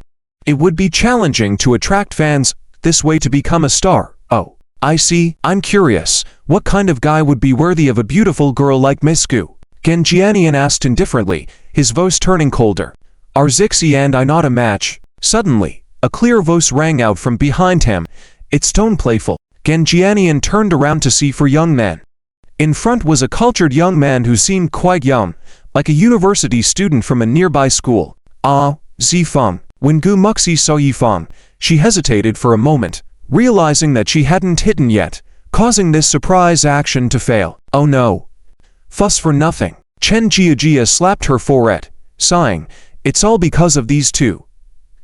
It would be challenging to attract fans this way to become a star. "Oh, I see. I'm curious. What kind of guy would be worthy of a beautiful girl like Miss Gu?" Gan Jianian asked indifferently, his voice turning colder. "Are Zixi and I not a match?" Suddenly, a clear voice rang out from behind him, its tone playful. Gan Jianian turned around to see 4 young men. In front was a cultured young man who seemed quite young, like a university student from a nearby school. "Ah, Zifeng." When Gu Muxi saw Yifeng, she hesitated for a moment, realizing that she hadn't hidden yet, causing this surprise action to fail. "Oh no. Fuss for nothing." Chen Jiajia slapped her forehead, sighing, "It's all because of these two.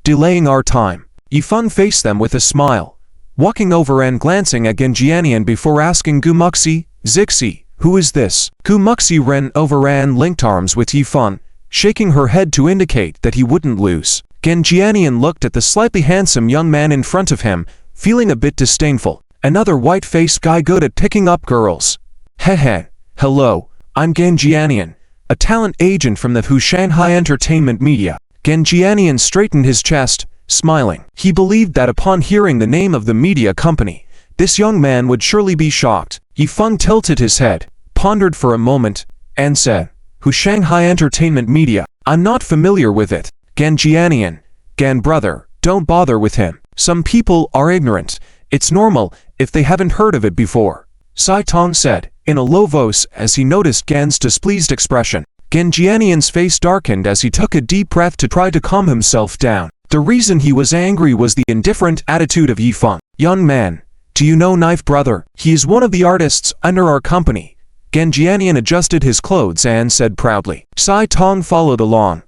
Delaying our time." Yifeng faced them with a smile, walking over and glancing at Gan Jianian before asking Gu Muxi, "Zixi, who is this?" Gu Muxi ran over and linked arms with Yifeng, shaking her head to indicate that he wouldn't lose. Gan Jianian looked at the slightly handsome young man in front of him, feeling a bit disdainful. Another white-faced guy good at picking up girls. Hehe. "Hello, I'm Gan Jianian, a talent agent from the Hu Shanghai Entertainment Media." Gan Jianian straightened his chest, smiling. He believed that upon hearing the name of the media company, this young man would surely be shocked. Yifeng tilted his head, pondered for a moment, and said, "Hu Shanghai Entertainment Media? I'm not familiar with it." Gan Jianian, "Gan brother, don't bother with him. Some people are ignorant, It's normal if they haven't heard of it before, Saiton said, in a low voice as he noticed Gan's displeased expression. Gan Jianian's face darkened as he took a deep breath to try to calm himself down. The reason he was angry was the indifferent attitude of Yifeng. Young man, do you know Knife Brother? He is one of the artists under our company. Gan Jianian adjusted his clothes and said proudly. Saiton followed along.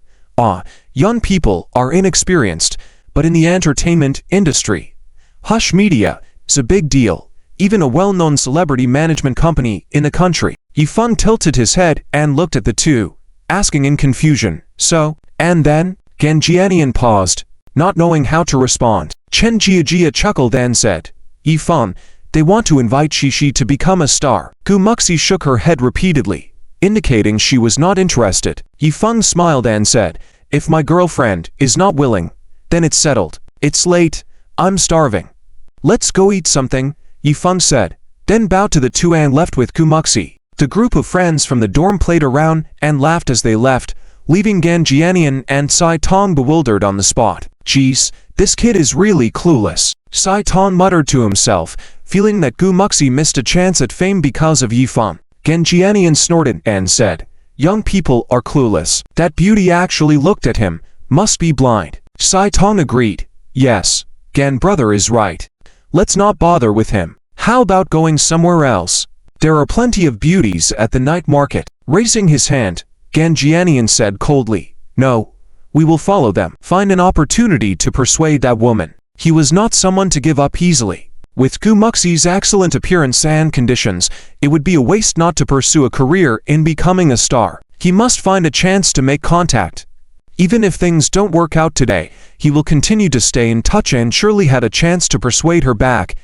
Young people are inexperienced, but in the entertainment industry, Hush Media is a big deal, even a well-known celebrity management company in the country. Yifeng tilted his head and looked at the two, asking in confusion, so, and then? Gan Jianian paused, not knowing how to respond. Chen Jiajia chuckled and said, Yifeng, they want to invite Shishi to become a star. Gu Muxi shook her head repeatedly, indicating she was not interested. Yifeng smiled and said, if my girlfriend is not willing, then it's settled. It's late, I'm starving. Let's go eat something, Yifeng said, then bowed to the two and left with Gu Muxi. The group of friends from the dorm played around and laughed as they left, leaving Gan Jianian and Saiton bewildered on the spot. Geez, this kid is really clueless, Saiton muttered to himself, feeling that Gu Muxi missed a chance at fame because of Yifeng. Gan Jianian snorted and said, young people are clueless. That beauty actually looked at him, must be blind. Saiton agreed. Yes, Gan brother is right. Let's not bother with him. How about going somewhere else? There are plenty of beauties at the night market. Raising his hand, Gan Jianian said coldly, no, we will follow them. Find an opportunity to persuade that woman. He was not someone to give up easily. With Gu Muxi's excellent appearance and conditions, it would be a waste not to pursue a career in becoming a star. He must find a chance to make contact. Even if things don't work out today, he will continue to stay in touch and surely had a chance to persuade her back.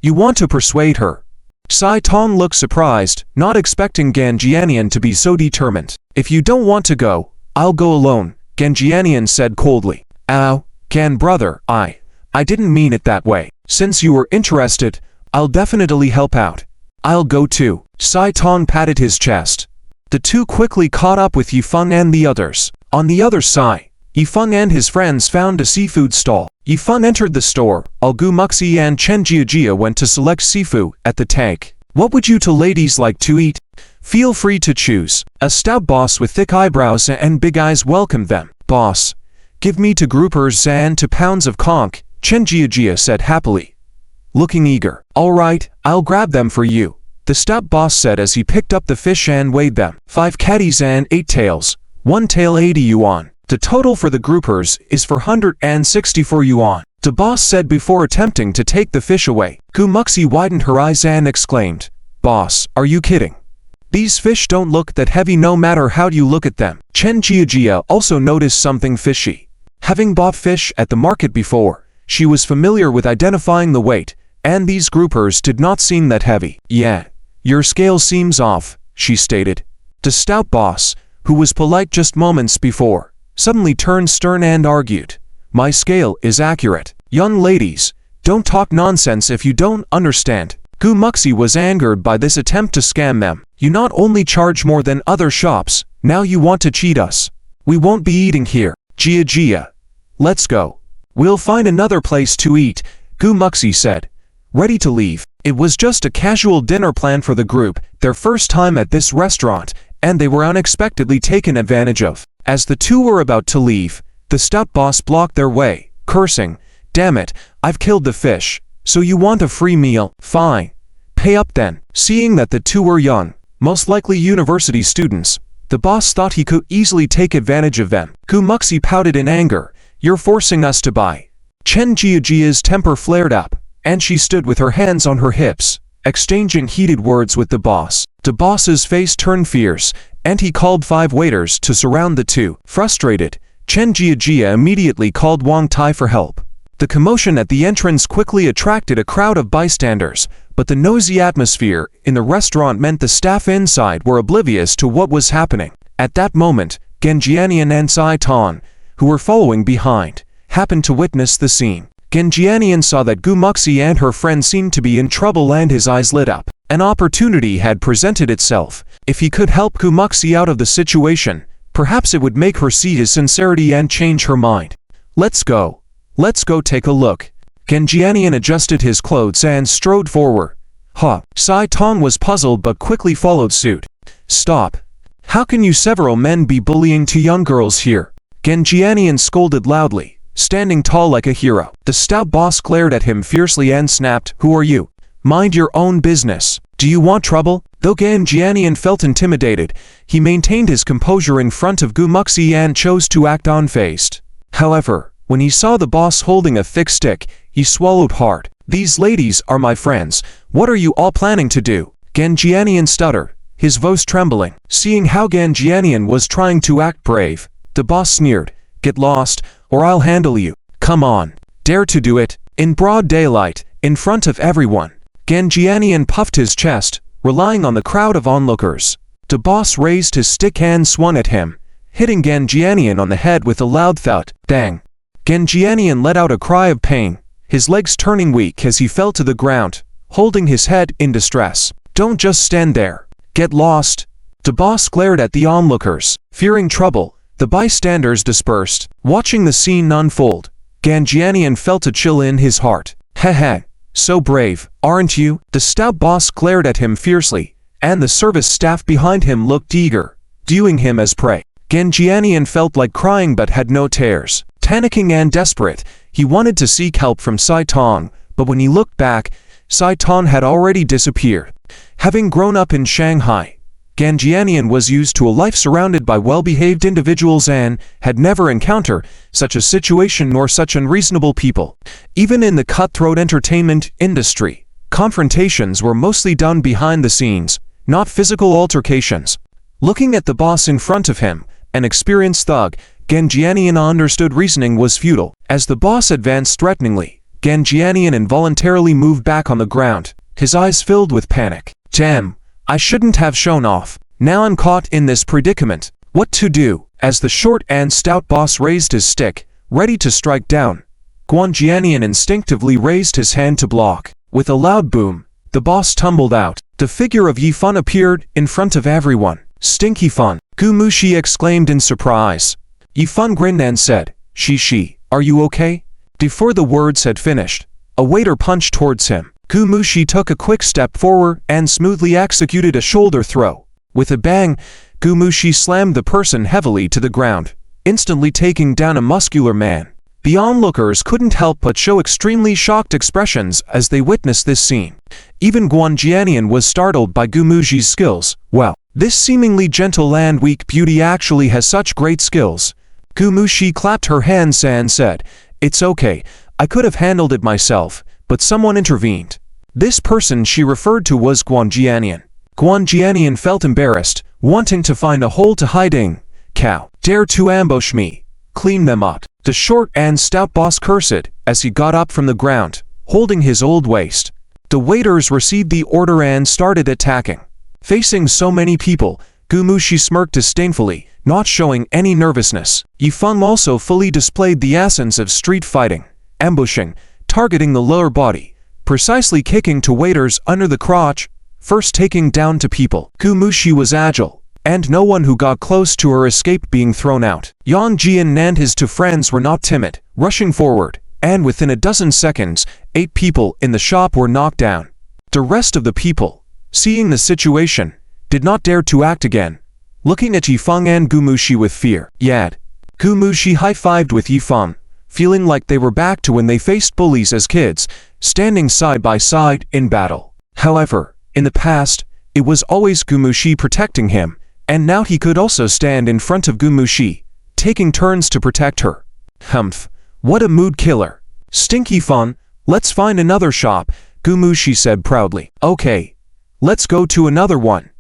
You want to persuade her? Saiton looked surprised, not expecting Gan Jianian to be so determined. If you don't want to go, I'll go alone, Gan Jianian said coldly. Ow, Gan brother, I didn't mean it that way. Since you were interested, I'll definitely help out. I'll go too. Saiton patted his chest. The two quickly caught up with Yifeng and the others. On the other side, Yifeng and his friends found a seafood stall. Yifeng entered the store. Gu Muxi and Chen Jiajia went to select seafood at the tank. What would you two ladies like to eat? Feel free to choose. A stout boss with thick eyebrows and big eyes welcomed them. Boss, give me 2 groupers and 2 pounds of conch, Chen Jiajia said happily, looking eager. All right, I'll grab them for you, the stout boss said as he picked up the fish and weighed them. 5 catties and 8 tails, 1 tail 80 yuan. The total for the groupers is 464 yuan, the boss said before attempting to take the fish away. Gu Muxi widened her eyes and exclaimed, Boss, are you kidding? These fish don't look that heavy no matter how you look at them. Chen Jiajia also noticed something fishy. Having bought fish at the market before, she was familiar with identifying the weight, and these groupers did not seem that heavy. Yeah, your scale seems off, she stated. The stout boss, who was polite just moments before, suddenly turned stern and argued, my scale is accurate. Young ladies, don't talk nonsense if you don't understand. Gu Muxi was angered by this attempt to scam them. You not only charge more than other shops, now you want to cheat us. We won't be eating here. Jiajia, let's go. We'll find another place to eat, Gu Muxi said, ready to leave. It was just a casual dinner plan for the group, their first time at this restaurant, and they were unexpectedly taken advantage of. As the two were about to leave, the stout boss blocked their way, cursing, damn it, I've killed the fish, so you want a free meal? Fine. Pay up then. Seeing that the two were young, most likely university students, the boss thought he could easily take advantage of them. Gu Muxi pouted in anger, you're forcing us to buy. Chen Jiajia's temper flared up, and she stood with her hands on her hips, exchanging heated words with the boss. The boss's face turned fierce, and he called 5 waiters to surround the two. Frustrated, Chen Jiajia immediately called Wang Tai for help. The commotion at the entrance quickly attracted a crowd of bystanders, but the noisy atmosphere in the restaurant meant the staff inside were oblivious to what was happening. At that moment, Gan Jianian and Saiton, who were following behind, happened to witness the scene. Gan Jianian saw that Gu Muxi and her friend seemed to be in trouble and his eyes lit up. An opportunity had presented itself. If he could help Gu Muxi out of the situation, perhaps it would make her see his sincerity and change her mind. Let's go take a look. Genjianian adjusted his clothes and strode forward. Sai Tong was puzzled but quickly followed suit. Stop. How can you several men be bullying two young girls here? Genjianian scolded loudly, standing tall like a hero. The stout boss glared at him fiercely and snapped, Who are you? Mind your own business. Do you want trouble? Though Genjianian felt intimidated, he maintained his composure in front of Gu Muxi and chose to act unfazed. However, when he saw the boss holding a thick stick, he swallowed hard. These ladies are my friends. What are you all planning to do? Genjianian stuttered, his voice trembling. Seeing how Genjianian was trying to act brave, the boss sneered, Get lost, or I'll handle you. Come on. Dare to do it. In broad daylight, in front of everyone. Genjianian puffed his chest, relying on the crowd of onlookers. The boss raised his stick and swung at him, hitting Genjianian on the head with a loud thud. Dang. Genjianian let out a cry of pain, his legs turning weak as he fell to the ground, holding his head in distress. Don't just stand there. Get lost. The boss glared at the onlookers. Fearing trouble, the bystanders dispersed. Watching the scene unfold, Genjianian felt a chill in his heart. Heh. So brave, aren't you? The stout boss glared at him fiercely, and the service staff behind him looked eager, viewing him as prey. Genjianian felt like crying but had no tears. Panicking and desperate, he wanted to seek help from Sai Tong, but when he looked back, Sai Tong had already disappeared. Having grown up in Shanghai, Genjianian was used to a life surrounded by well-behaved individuals and had never encountered such a situation nor such unreasonable people. Even in the cutthroat entertainment industry, confrontations were mostly done behind the scenes, not physical altercations. Looking at the boss in front of him, an experienced thug, Genjianian understood reasoning was futile. As the boss advanced threateningly, Genjianian involuntarily moved back on the ground, his eyes filled with panic. Damn. I shouldn't have shown off. Now I'm caught in this predicament. What to do? As the short and stout boss raised his stick, ready to strike down, Genjianian instinctively raised his hand to block. With a loud boom, the boss tumbled out. The figure of Yifan appeared in front of everyone. Stinky Fun. Gu Muxi exclaimed in surprise. Yifan grinned and said, She, are you okay? Before the words had finished, a waiter punched towards him. Gu Muxi took a quick step forward and smoothly executed a shoulder throw. With a bang, Gu Muxi slammed the person heavily to the ground, instantly taking down a muscular man. The onlookers couldn't help but show extremely shocked expressions as they witnessed this scene. Even Genjianian was startled by Gu Muxi's skills. Wow, this seemingly gentle and weak beauty actually has such great skills. Gu Muxi clapped her hands and said, It's okay, I could have handled it myself, but someone intervened. This person she referred to was Genjianian. Genjianian felt embarrassed, wanting to find a hole to hide in. Cow, dare to ambush me. Clean them up. The short and stout boss cursed as he got up from the ground, holding his old waist. The waiters received the order and started attacking. Facing so many people, Gu Muxi smirked disdainfully, not showing any nervousness. Yifeng also fully displayed the essence of street fighting, ambushing, targeting the lower body, precisely kicking to waiters under the crotch, first taking down to people. Gu Muxi was agile, and no one who got close to her escaped being thrown out. Yang Jian and his two friends were not timid, rushing forward, and within a dozen seconds, 8 people in the shop were knocked down. The rest of the people, seeing the situation, did not dare to act again, looking at Yifeng and Gu Muxi with fear. Yet, Gu Muxi high-fived with Yifeng, feeling like they were back to when they faced bullies as kids, standing side by side in battle. However, in the past, it was always Gu Muxi protecting him, and now he could also stand in front of Gu Muxi, taking turns to protect her. Humph, what a mood killer. Stinky Fun, let's find another shop, Gu Muxi said proudly. Okay, let's go to another one.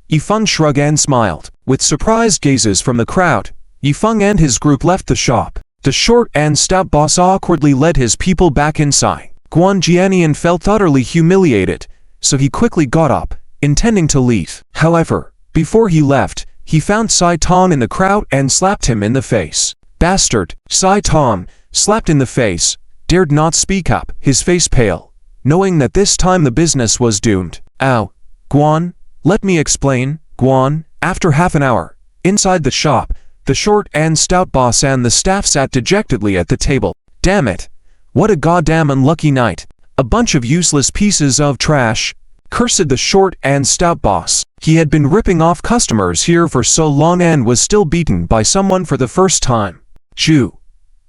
Yifeng shrugged and smiled. With surprised gazes from the crowd, Yifeng and his group left the shop. The short and stout boss awkwardly led his people back inside. Genjianian felt utterly humiliated, so he quickly got up, intending to leave. However, before he left, he found Sai Tong in the crowd and slapped him in the face. Bastard! Sai Tong, slapped in the face, dared not speak up, his face pale, knowing that this time the business was doomed. Ow. Guan, let me explain. Guan. After half an hour, inside the shop, the short and stout boss and the staff sat dejectedly at the table. Damn it! What a goddamn unlucky night. A bunch of useless pieces of trash, cursed the short and stout boss. He had been ripping off customers here for so long and was still beaten by someone for the first time. Shoo.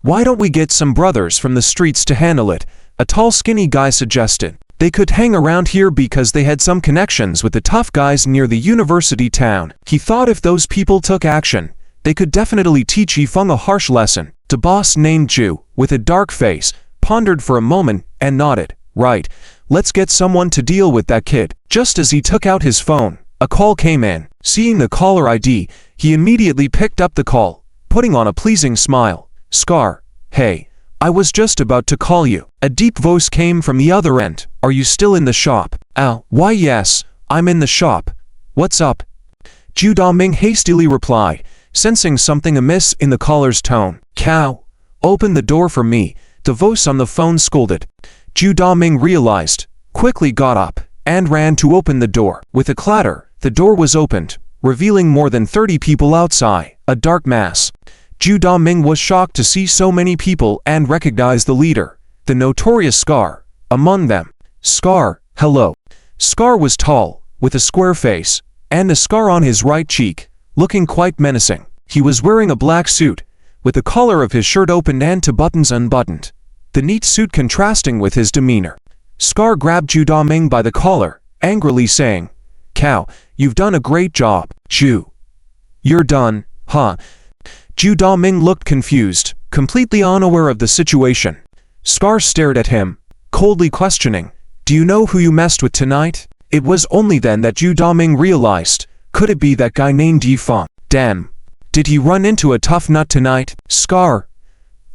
Why don't we get some brothers from the streets to handle it? A tall skinny guy suggested. They could hang around here because they had some connections with the tough guys near the university town. He thought if those people took action, they could definitely teach Yifeng a harsh lesson. The boss named Ju, with a dark face, pondered for a moment and nodded. Right, let's get someone to deal with that kid. Just as he took out his phone, a call came in. Seeing the caller ID, he immediately picked up the call, putting on a pleasing smile. Scar, hey, I was just about to call you. A deep voice came from the other end. Are you still in the shop? Why yes, I'm in the shop. What's up? Ju Daming hastily replied, sensing something amiss in the caller's tone. Cow, open the door for me, the voice on the phone scolded. Ju Daming realized, quickly got up, and ran to open the door. With a clatter, the door was opened, revealing more than 30 people outside, a dark mass. Ju Daming was shocked to see so many people and recognized the leader, the notorious Scar, among them. Scar, hello. Scar was tall, with a square face, and a scar on his right cheek, looking quite menacing. He was wearing a black suit, with the collar of his shirt opened and two buttons unbuttoned, the neat suit contrasting with his demeanor. Scar grabbed Ju Daming by the collar, angrily saying, Cow, you've done a great job. Ju. You're done, huh? Ju Daming looked confused, completely unaware of the situation. Scar stared at him, coldly questioning, Do you know who you messed with tonight? It was only then that Ju Daming realized, could it be that guy named Yifeng? Damn. Did he run into a tough nut tonight? Scar.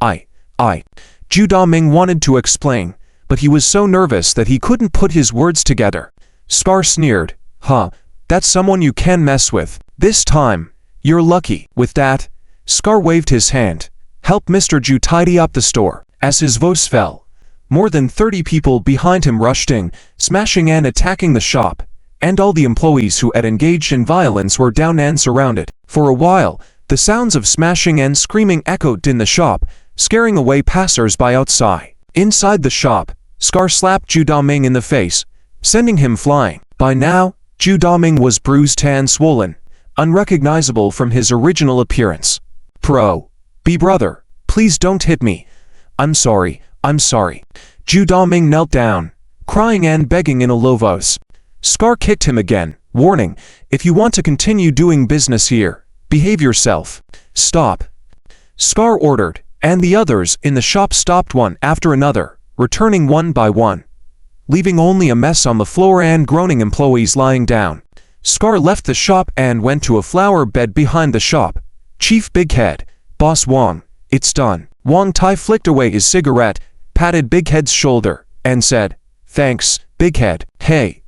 Ju Daming wanted to explain, but he was so nervous that he couldn't put his words together. Scar sneered, Huh, that's someone you can mess with. This time, you're lucky. With that, Scar waved his hand, help Mr. Ju tidy up the store. As his voice fell, more than 30 people behind him rushed in, smashing and attacking the shop, and all the employees who had engaged in violence were down and surrounded. For a while, the sounds of smashing and screaming echoed in the shop, scaring away passers-by outside. Inside the shop, Scar slapped Ju Daming in the face, sending him flying. By now, Ju Daming was bruised and swollen, unrecognizable from his original appearance. Brother, please don't hit me. I'm sorry. Ju Daming knelt down, crying and begging in a low voice. Scar kicked him again, warning, if you want to continue doing business here, behave yourself. Stop. Scar ordered, and the others in the shop stopped one after another, returning one by one, leaving only a mess on the floor and groaning employees lying down. Scar left the shop and went to a flower bed behind the shop. Chief Big Head, Boss Wang, it's done. Wang Tai flicked away his cigarette, patted Big Head's shoulder, and said, Thanks, Big Head. Hey,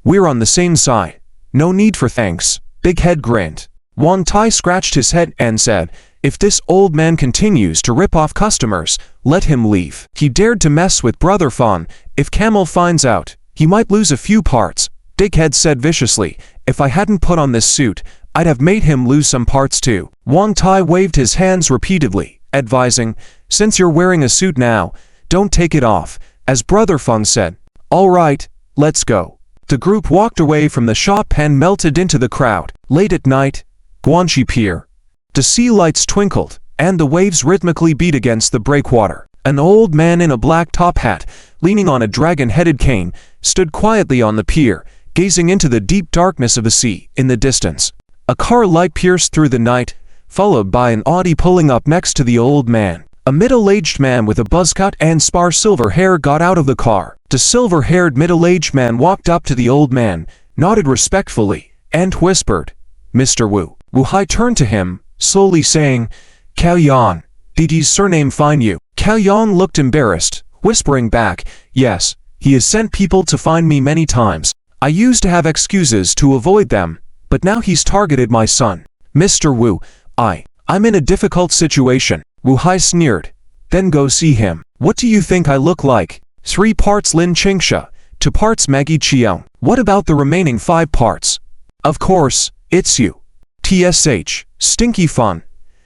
we're on the same side. No need for thanks. Big Head grinned. Wang Tai scratched his head and said, If this old man continues to rip off customers, let him leave. He dared to mess with Brother Fan. If Camel finds out, he might lose a few parts. Big Head said viciously, If I hadn't put on this suit, I'd have made him lose some parts too. Wang Tai waved his hands repeatedly, advising, Since you're wearing a suit now, don't take it off. As Brother Feng said, All right, let's go. The group walked away from the shop and melted into the crowd. Late at night, Guanxi Pier. The sea lights twinkled, and the waves rhythmically beat against the breakwater. An old man in a black top hat, leaning on a dragon-headed cane, stood quietly on the pier, gazing into the deep darkness of the sea in the distance. A car light pierced through the night, followed by an Audi pulling up next to the old man. A middle-aged man with a buzzcut and sparse silver hair got out of the car. The silver-haired middle-aged man walked up to the old man, nodded respectfully, and whispered, Mr. Wu. Wu Hai turned to him, slowly saying, Cao Yan, did his surname find you? Cao Yan looked embarrassed, whispering back, Yes, he has sent people to find me many times. I used to have excuses to avoid them, but now he's targeted my son. Mr. Wu, I'm in a difficult situation. Wu Hai sneered. Then go see him. What do you think I look like? 3 parts Lin Qingsha, 2 parts Maggie Chiang. What about the remaining 5 parts? Of course, it's you. TSH, stinky fun.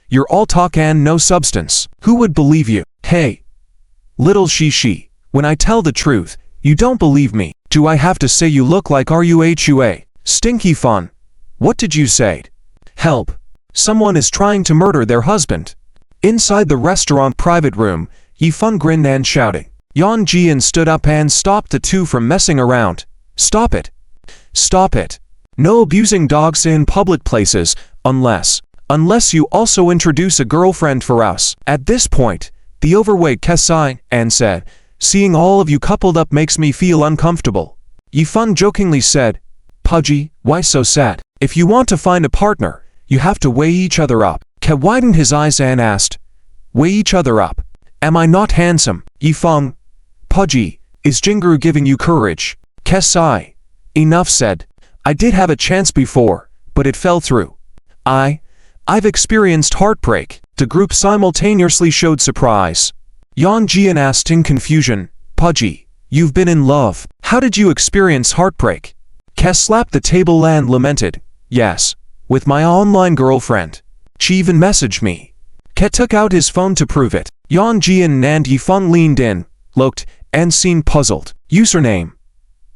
You're all talk and no substance. Who would believe you? Hey, Little she. When I tell the truth, you don't believe me. Do I have to say you look like RUHUA? Stinky fun. What did you say? Help. Someone is trying to murder their husband. Inside the restaurant private room, Yifeng grinned and shouting. Yan Jian stood up and stopped the two from messing around. Stop it. Stop it. No abusing dogs in public places, unless you also introduce a girlfriend for us. At this point, the overweight Ke sighed and said, seeing all of you coupled up makes me feel uncomfortable. Yifeng jokingly said, Pudgy, why so sad? If you want to find a partner, you have to weigh each other up. Ke widened his eyes and asked, weigh each other up. Am I not handsome? Yifeng. Pudgy, is Jingru giving you courage? Ke sighed. Enough said. I did have a chance before, but it fell through. I've experienced heartbreak. The group simultaneously showed surprise. Yan Jian asked in confusion, Pudgy, you've been in love. How did you experience heartbreak? Ke slapped the table and lamented, yes, with my online girlfriend. She even messaged me. Ke took out his phone to prove it. Yan Jian and Yifeng leaned in, looked, and seemed puzzled. Username.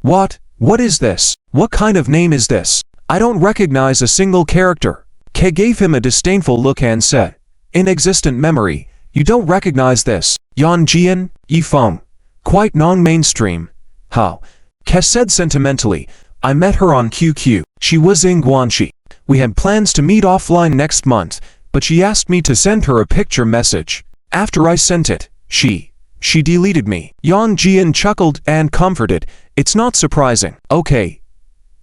What is this? What kind of name is this? I don't recognize a single character. Ke gave him a disdainful look and said, inexistent memory, you don't recognize this. Yan Jian, Yifeng. Quite non-mainstream. How? Ke said sentimentally, I met her on QQ. She was in Guangxi. We had plans to meet offline next month, but she asked me to send her a picture message. After I sent it, she deleted me. Yan Jian chuckled and comforted, it's not surprising. Okay.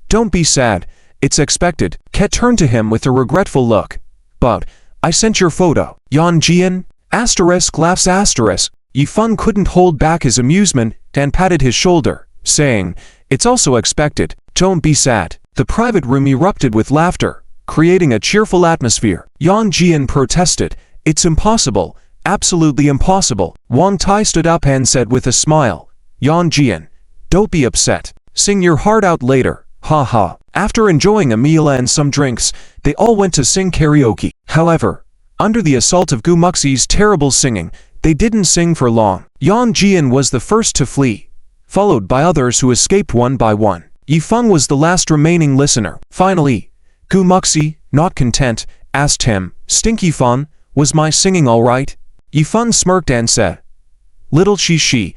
Don't be sad, it's expected. Ke turned to him with a regretful look. But, I sent your photo. Yan Jian, laughs asterisk. Yifeng couldn't hold back his amusement and patted his shoulder, saying, it's also expected. Don't be sad. The private room erupted with laughter, creating a cheerful atmosphere. Yan Jian protested, it's impossible, absolutely impossible. Wang Tai stood up and said with a smile, Yan Jian, don't be upset. Sing your heart out later, haha. After enjoying a meal and some drinks, they all went to sing karaoke. However, under the assault of Gu Muxi's terrible singing, they didn't sing for long. Yan Jian was the first to flee, followed by others who escaped one by one. Yifeng was the last remaining listener. Finally, Gu Muxi, not content, asked him, Stinky Fun, was my singing all right? Yifeng smirked and said, Little she,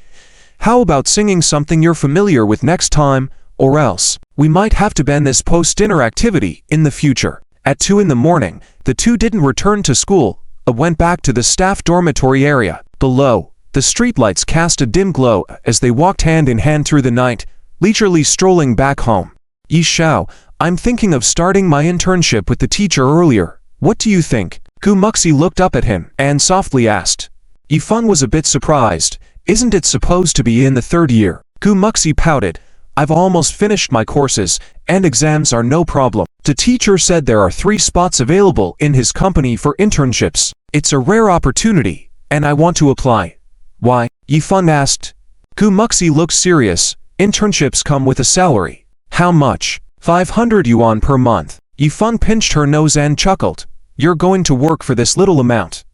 how about singing something you're familiar with next time, or else, we might have to ban this post-dinner activity in the future. At 2 in the morning, the two didn't return to school, but went back to the staff dormitory area. Below, the streetlights cast a dim glow as they walked hand in hand through the night, leisurely strolling back home. Yi Xiao, I'm thinking of starting my internship with the teacher earlier. What do you think? Gu Muxi looked up at him and softly asked. Yifeng was a bit surprised. Isn't it supposed to be in the 3rd year? Gu Muxi pouted. I've almost finished my courses, and exams are no problem. The teacher said there are 3 spots available in his company for internships. It's a rare opportunity, and I want to apply. Why? Yifeng asked. Gu Muxi looked serious. Internships come with a salary. How much? 500 yuan per month. Yifeng pinched her nose and chuckled. You're going to work for this little amount.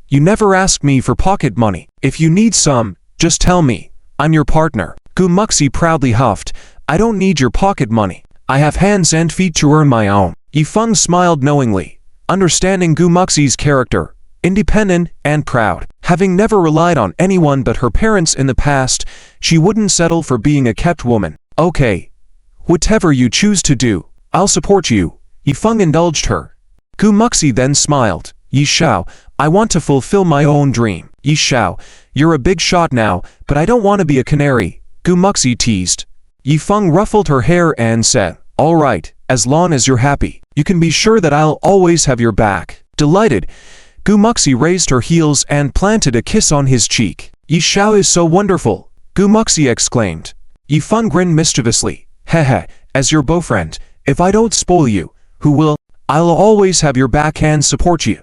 You never ask me for pocket money. If you need some, just tell me. I'm your partner. Gu Muxi proudly huffed. I don't need your pocket money. I have hands and feet to earn my own. Yifeng smiled knowingly, understanding Gu Muxi's character, independent and proud. Having never relied on anyone but her parents in the past, she wouldn't settle for being a kept woman. Okay. Whatever you choose to do, I'll support you. Yifeng indulged her. Gu Muxi then smiled. Yi Xiao, I want to fulfill my own dream. Yi Xiao, you're a big shot now, but I don't want to be a canary. Gu Muxi teased. Yifeng ruffled her hair and said, all right, as long as you're happy. You can be sure that I'll always have your back. Delighted, Gu Muxi raised her heels and planted a kiss on his cheek. Yi Xiao is so wonderful, Gu Muxi exclaimed. Yifeng grinned mischievously. Hehe, as your boyfriend, if I don't spoil you, who will? I'll always have your back and support you.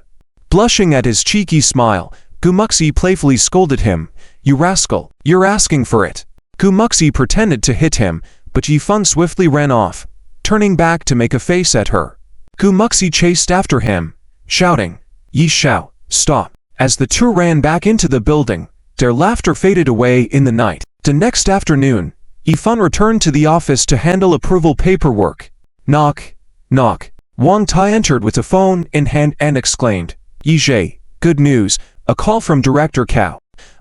Blushing at his cheeky smile, Gu Muxi playfully scolded him. You rascal, you're asking for it. Gu Muxi pretended to hit him, but Yifeng swiftly ran off, turning back to make a face at her. Gu Muxi chased after him, shouting, Yi Xiao, stop. As the two ran back into the building, Their laughter faded away in the night. The next afternoon, Yifan returned to the office to handle approval paperwork. Knock, knock. Wang Tai entered with a phone in hand and exclaimed, "Yijie, good news, a call from Director Cao."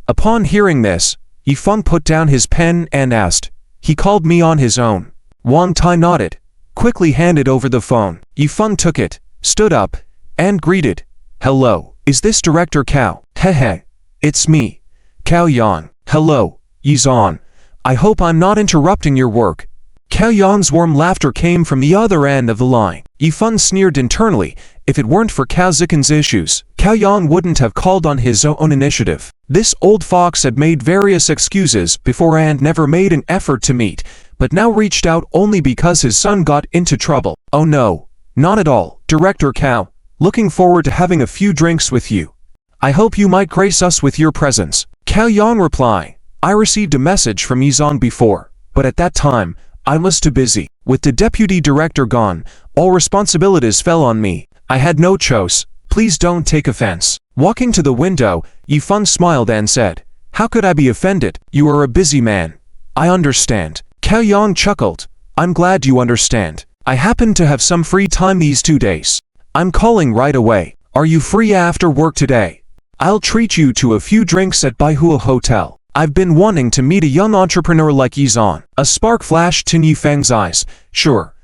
Upon hearing this, Yifan put down his pen and asked, "He called me on his own?" Wang Tai nodded, quickly handed over the phone. Yifan took it, stood up, and greeted, "Hello, is this Director Cao?" "Hehe, it's me, Cao Yan." "Hello, Yizan. I hope I'm not interrupting your work." Cao Yan's warm laughter came from the other end of the line. Yifan sneered internally. If it weren't for Cao Zikan's issues, Cao Yan wouldn't have called on his own initiative. This old fox had made various excuses before and never made an effort to meet, but now reached out only because his son got into trouble. "Oh no, not at all, Director Cao. Looking forward to having a few drinks with you. I hope you might grace us with your presence." Cao Yan replied, "I received a message from Yizan before, but at that time, I was too busy. With the deputy director gone, all responsibilities fell on me. I had no choice. Please don't take offense." Walking to the window, Yifan smiled and said, "How could I be offended? You are a busy man. I understand." Cao Yang chuckled, "I'm glad you understand. I happen to have some free time these 2 days. I'm calling right away. Are you free after work today? I'll treat you to a few drinks at Baihua Hotel. I've been wanting to meet a young entrepreneur like Yizan." A spark flashed in Yifang's eyes. "Sure.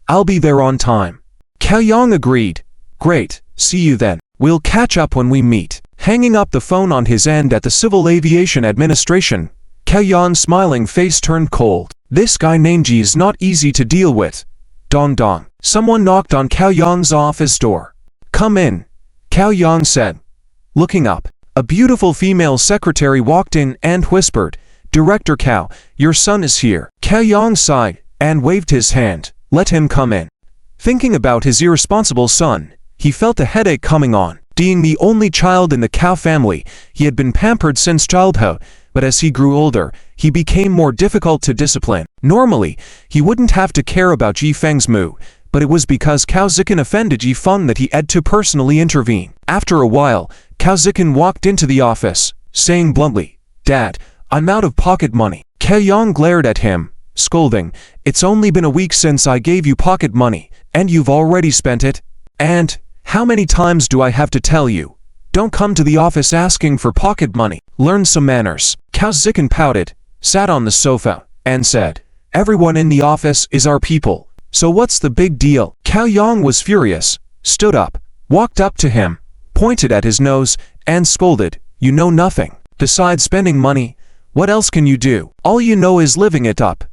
I'll be there on time." Cao Yang agreed. "Great, see you then. We'll catch up when we meet." Hanging up the phone on his end at the Civil Aviation Administration, Cao Yan's smiling face turned cold. This guy named Ji is not easy to deal with. Dong dong. Someone knocked on Cao Yang's office door. "Come in," Cao Yang said. Looking up, a beautiful female secretary walked in and whispered, "Director Cao, your son is here." Cao Yang sighed and waved his hand. "Let him come in." Thinking about his irresponsible son, he felt a headache coming on. Being the only child in the Cao family, he had been pampered since childhood, but as he grew older, he became more difficult to discipline. Normally, he wouldn't have to care about Yifang's mood, but it was because Cao Zikan offended Yifan that he had to personally intervene. After a while, Cao Zikan walked into the office, saying bluntly, "Dad, I'm out of pocket money." Cao Yang glared at him, scolding, "It's only been a week since I gave you pocket money, and you've already spent it? And how many times do I have to tell you? Don't come to the office asking for pocket money. Learn some manners." Cao Zikan pouted, sat on the sofa, and said, "Everyone in the office is our people, so what's the big deal?" Cao Yang was furious, stood up, walked up to him, pointed at his nose, and scolded, "You know nothing. Besides spending money, what else can you do? All you know is living it up.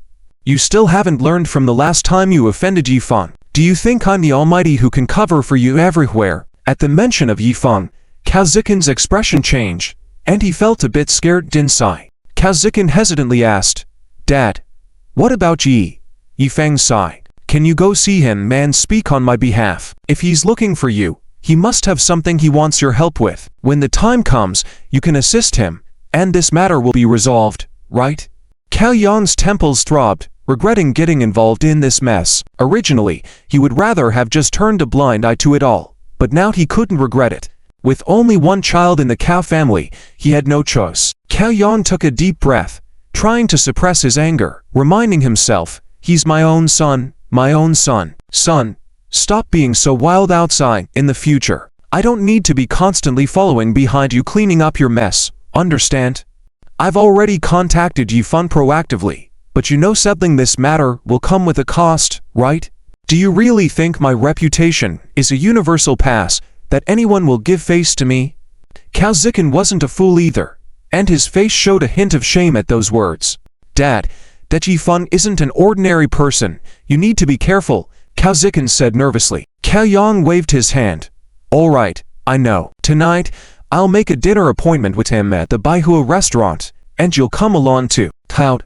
You still haven't learned from the last time you offended Yifan. Do you think I'm the Almighty who can cover for you everywhere?" At the mention of Yifan, Cao Zikan's expression changed, and he felt a bit scared inside. Cao Zikan hesitantly asked, "Dad, what about Yi?" Yifang sighed. "Can you go see him and speak on my behalf? If he's looking for you, he must have something he wants your help with. When the time comes, you can assist him, and this matter will be resolved, right?" Cao Yang's temples throbbed, regretting getting involved in this mess. Originally, he would rather have just turned a blind eye to it all, but now he couldn't regret it. With only one child in the Cao family, he had no choice. Cao Yang took a deep breath, trying to suppress his anger, reminding himself, "He's my own son, my own son. Son, stop being so wild outside in the future. I don't need to be constantly following behind you cleaning up your mess, understand? I've already contacted Yifan proactively, but you know settling this matter will come with a cost, right? Do you really think my reputation is a universal pass that anyone will give face to me?" Cao Zikan wasn't a fool either, and his face showed a hint of shame at those words. "Dad, that Yifan isn't an ordinary person. You need to be careful," Cao Zikan said nervously. Cao Yang waved his hand. "All right, I know. Tonight, I'll make a dinner appointment with him at the Baihua restaurant, and you'll come along too." "How?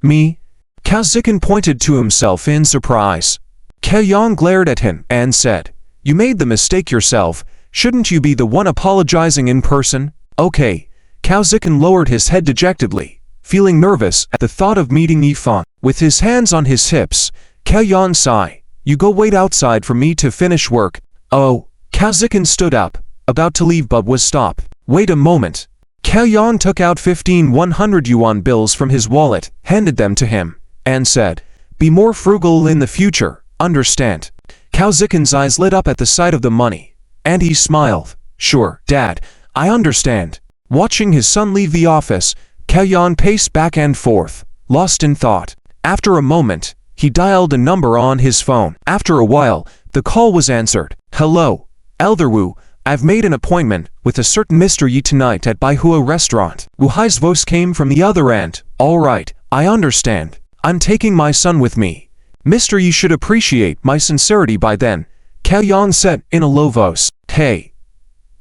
Me?" Cao Zikan pointed to himself in surprise. Cao Yang glared at him and said, "You made the mistake yourself. Shouldn't you be the one apologizing in person?" "Okay." Cao Zikan lowered his head dejectedly, feeling nervous at the thought of meeting Yifan. With his hands on his hips, Cao Yang sighed. "You go wait outside for me to finish work." "Oh." Cao Zikan stood up, about to leave but was stopped. "Wait a moment." Cao Yan took out 15 100 yuan bills from his wallet, handed them to him, and said, "Be more frugal in the future, understand?" Cao Zikin's eyes lit up at the sight of the money, and he smiled. "Sure, Dad, I understand." Watching his son leave the office, Cao Yan paced back and forth, lost in thought. After a moment, he dialed a number on his phone. After a while, the call was answered. "Hello, Elder Wu, I've made an appointment with a certain Mr. Yi tonight at Baihua restaurant." Wu Hai's voice came from the other end. "All right, I understand. I'm taking my son with me. Mr. Yi should appreciate my sincerity by then," Cao Yan said in a low voice. "Hey,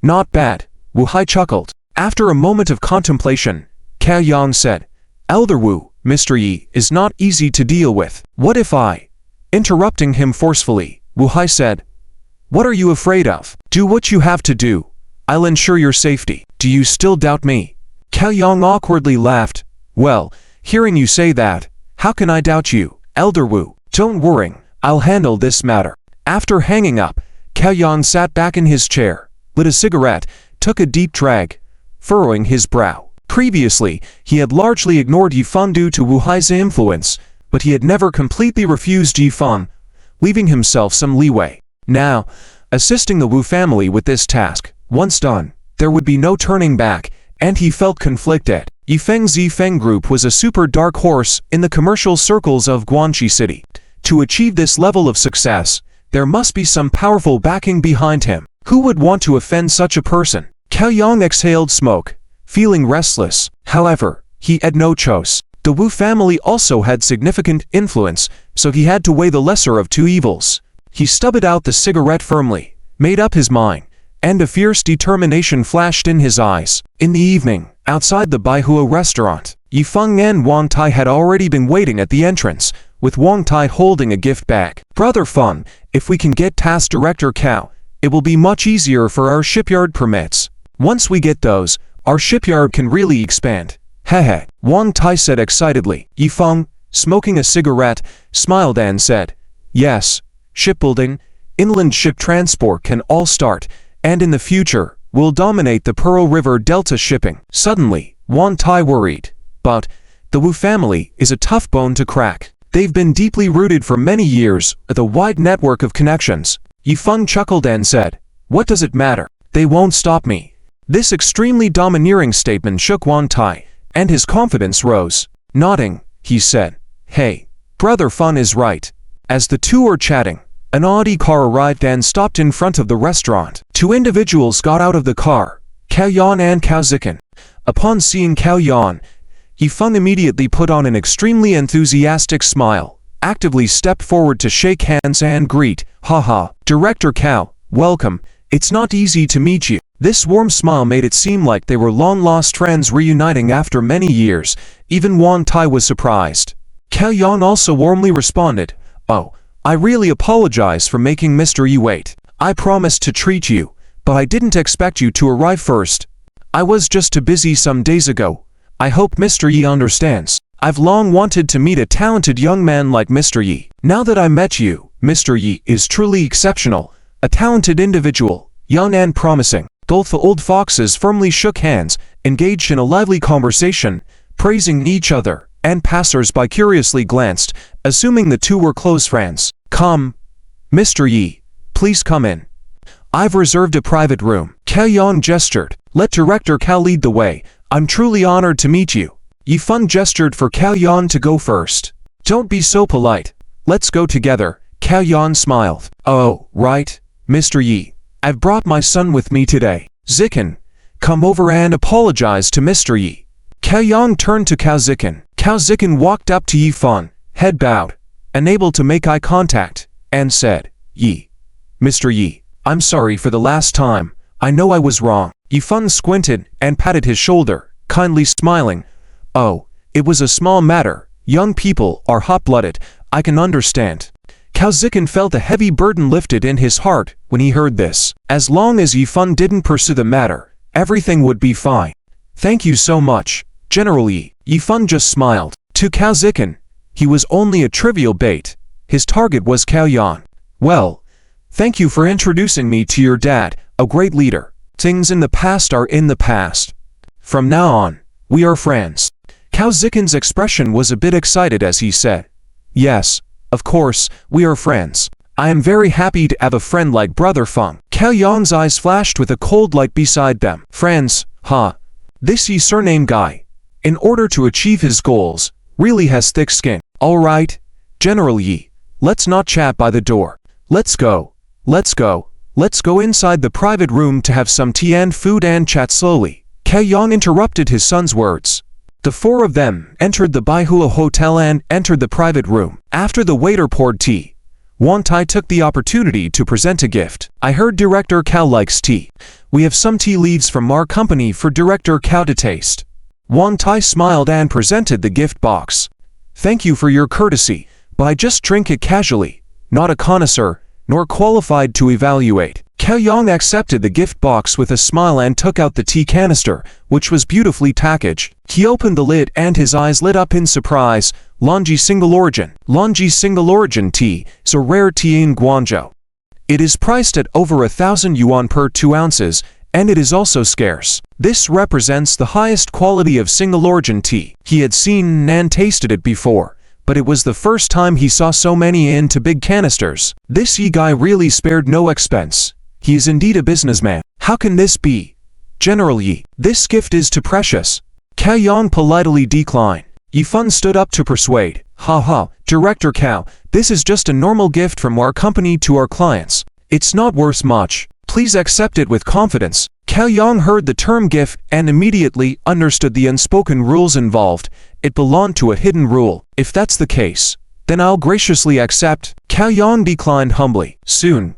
not bad," Wu Hai chuckled. After a moment of contemplation, Cao Yan said, "Elder Wu, Mr. Yi is not easy to deal with. What if I?" Interrupting him forcefully, Wu Hai said, "What are you afraid of? Do what you have to do. I'll ensure your safety. Do you still doubt me?" Cao Yan awkwardly laughed. "Well, hearing you say that, how can I doubt you, Elder Wu? Don't worry, I'll handle this matter." After hanging up, Cao Yan sat back in his chair, lit a cigarette, took a deep drag, furrowing his brow. Previously, he had largely ignored Yifan due to Wu Hai's influence, but he had never completely refused Yifan, leaving himself some leeway. Now, assisting the Wu family with this task, once done, there would be no turning back, and he felt conflicted. Yifeng's Yifeng Group was a super dark horse in the commercial circles of Guanxi City. To achieve this level of success, there must be some powerful backing behind him. Who would want to offend such a person? Cao Yan exhaled smoke, feeling restless. However, he had no choice. The Wu family also had significant influence, so he had to weigh the lesser of two evils. He stubbed out the cigarette firmly, made up his mind, and a fierce determination flashed in his eyes. In the evening, outside the Baihua restaurant, Yifeng and Wang Tai had already been waiting at the entrance, with Wang Tai holding a gift bag. "Brother Feng, if we can get Task Director Cao, it will be much easier for our shipyard permits. Once we get those, our shipyard can really expand." "Hehe," Wang Tai said excitedly. Yifeng, smoking a cigarette, smiled and said, "Yes, shipbuilding, inland ship transport can all start, and in the future, we'll dominate the Pearl River Delta shipping." Suddenly, Wang Tai worried. But the Wu family is a tough bone to crack. They've been deeply rooted for many years with a wide network of connections. Yifeng chuckled and said, "What does it matter? They won't stop me." This extremely domineering statement shook Wang Tai, and his confidence rose. Nodding, he said, "Hey, Brother Fun is right." As the two were chatting, an Audi car arrived and stopped in front of the restaurant. Two individuals got out of the car, Cao Yan and Cao Zikin. Upon seeing Cao Yan, Yifeng immediately put on an extremely enthusiastic smile, actively stepped forward to shake hands and greet. "Haha, Director Cao, welcome. It's not easy to meet you." This warm smile made it seem like they were long-lost friends reuniting after many years. Even Wang Tai was surprised. Cao Yan also warmly responded, "Oh, I really apologize for making Mr. Yi wait. I promised to treat you, but I didn't expect you to arrive first. I was just too busy some days ago. I hope Mr. Yi understands. I've long wanted to meet a talented young man like Mr. Yi. Now that I met you, Mr. Yi is truly exceptional, a talented individual, young and promising." Both the old foxes firmly shook hands, engaged in a lively conversation, praising each other, and passers-by curiously glanced, assuming the two were close friends. "Come, Mr. Yi, please come in. I've reserved a private room." Cao Yan gestured. "Let Director Cao lead the way. I'm truly honored to meet you." Yifeng gestured for Cao Yan to go first. "Don't be so polite. Let's go together." Cao Yan smiled. "Oh, right, Mr. Yi. I've brought my son with me today. Zikin, come over and apologize to Mr. Yi." Cao Yan turned to Cao Zikin. Cao Zikin walked up to Yifeng, head bowed, unable to make eye contact, and said, "Yi, Mr. Yi, I'm sorry for the last time. I know I was wrong." Yifeng squinted and patted his shoulder, kindly smiling. "Oh, it was a small matter. Young people are hot-blooded. I can understand." Cao Zikin felt a heavy burden lifted in his heart when he heard this. As long as Yifeng didn't pursue the matter, everything would be fine. "Thank you so much, General Yi." Yifeng just smiled. To Cao Zikin, he was only a trivial bait. His target was Cao Yan. "Well, thank you for introducing me to your dad, a great leader. Things in the past are in the past. From now on, we are friends. Cao Zikin's expression was a bit excited as he said, yes, of course, we are friends. I am very happy to have a friend like Brother Feng. Cao Yang's eyes flashed with a cold light beside them. Friends, huh? This Yi surname guy, in order to achieve his goals, really has thick skin. Alright, General Yi, let's not chat by the door. Let's go. Let's go. Let's go inside the private room to have some tea and food and chat slowly. Cao Yang interrupted his son's words. The four of them entered the Baihua Hotel and entered the private room. After the waiter poured tea, Wang Tai took the opportunity to present a gift. I heard Director Cao likes tea. We have some tea leaves from our company for Director Cao to taste. Wang Tai smiled and presented the gift box. Thank you for your courtesy, but I just drink it casually, not a connoisseur, nor qualified to evaluate. Cao Yang accepted the gift box with a smile and took out the tea canister, which was beautifully packaged. He opened the lid and his eyes lit up in surprise. Longji Single Origin. Longji Single Origin tea is a rare tea in Guangzhou. It is priced at over 1,000 yuan per 2 ounces, and it is also scarce. This represents the highest quality of single origin tea. He had seen and tasted it before, but it was the first time he saw so many into big canisters. This Yi guy really spared no expense. He is indeed a businessman. How can this be? General Yi, this gift is too precious. Cao Yang politely declined. Yi Feng stood up to persuade. Ha, Director Cao, this is just a normal gift from our company to our clients. It's not worth much. Please accept it with confidence. Cao Yang heard the term gift and immediately understood the unspoken rules involved. It belonged to a hidden rule. If that's the case, then I'll graciously accept. Cao Yang declined humbly. Soon,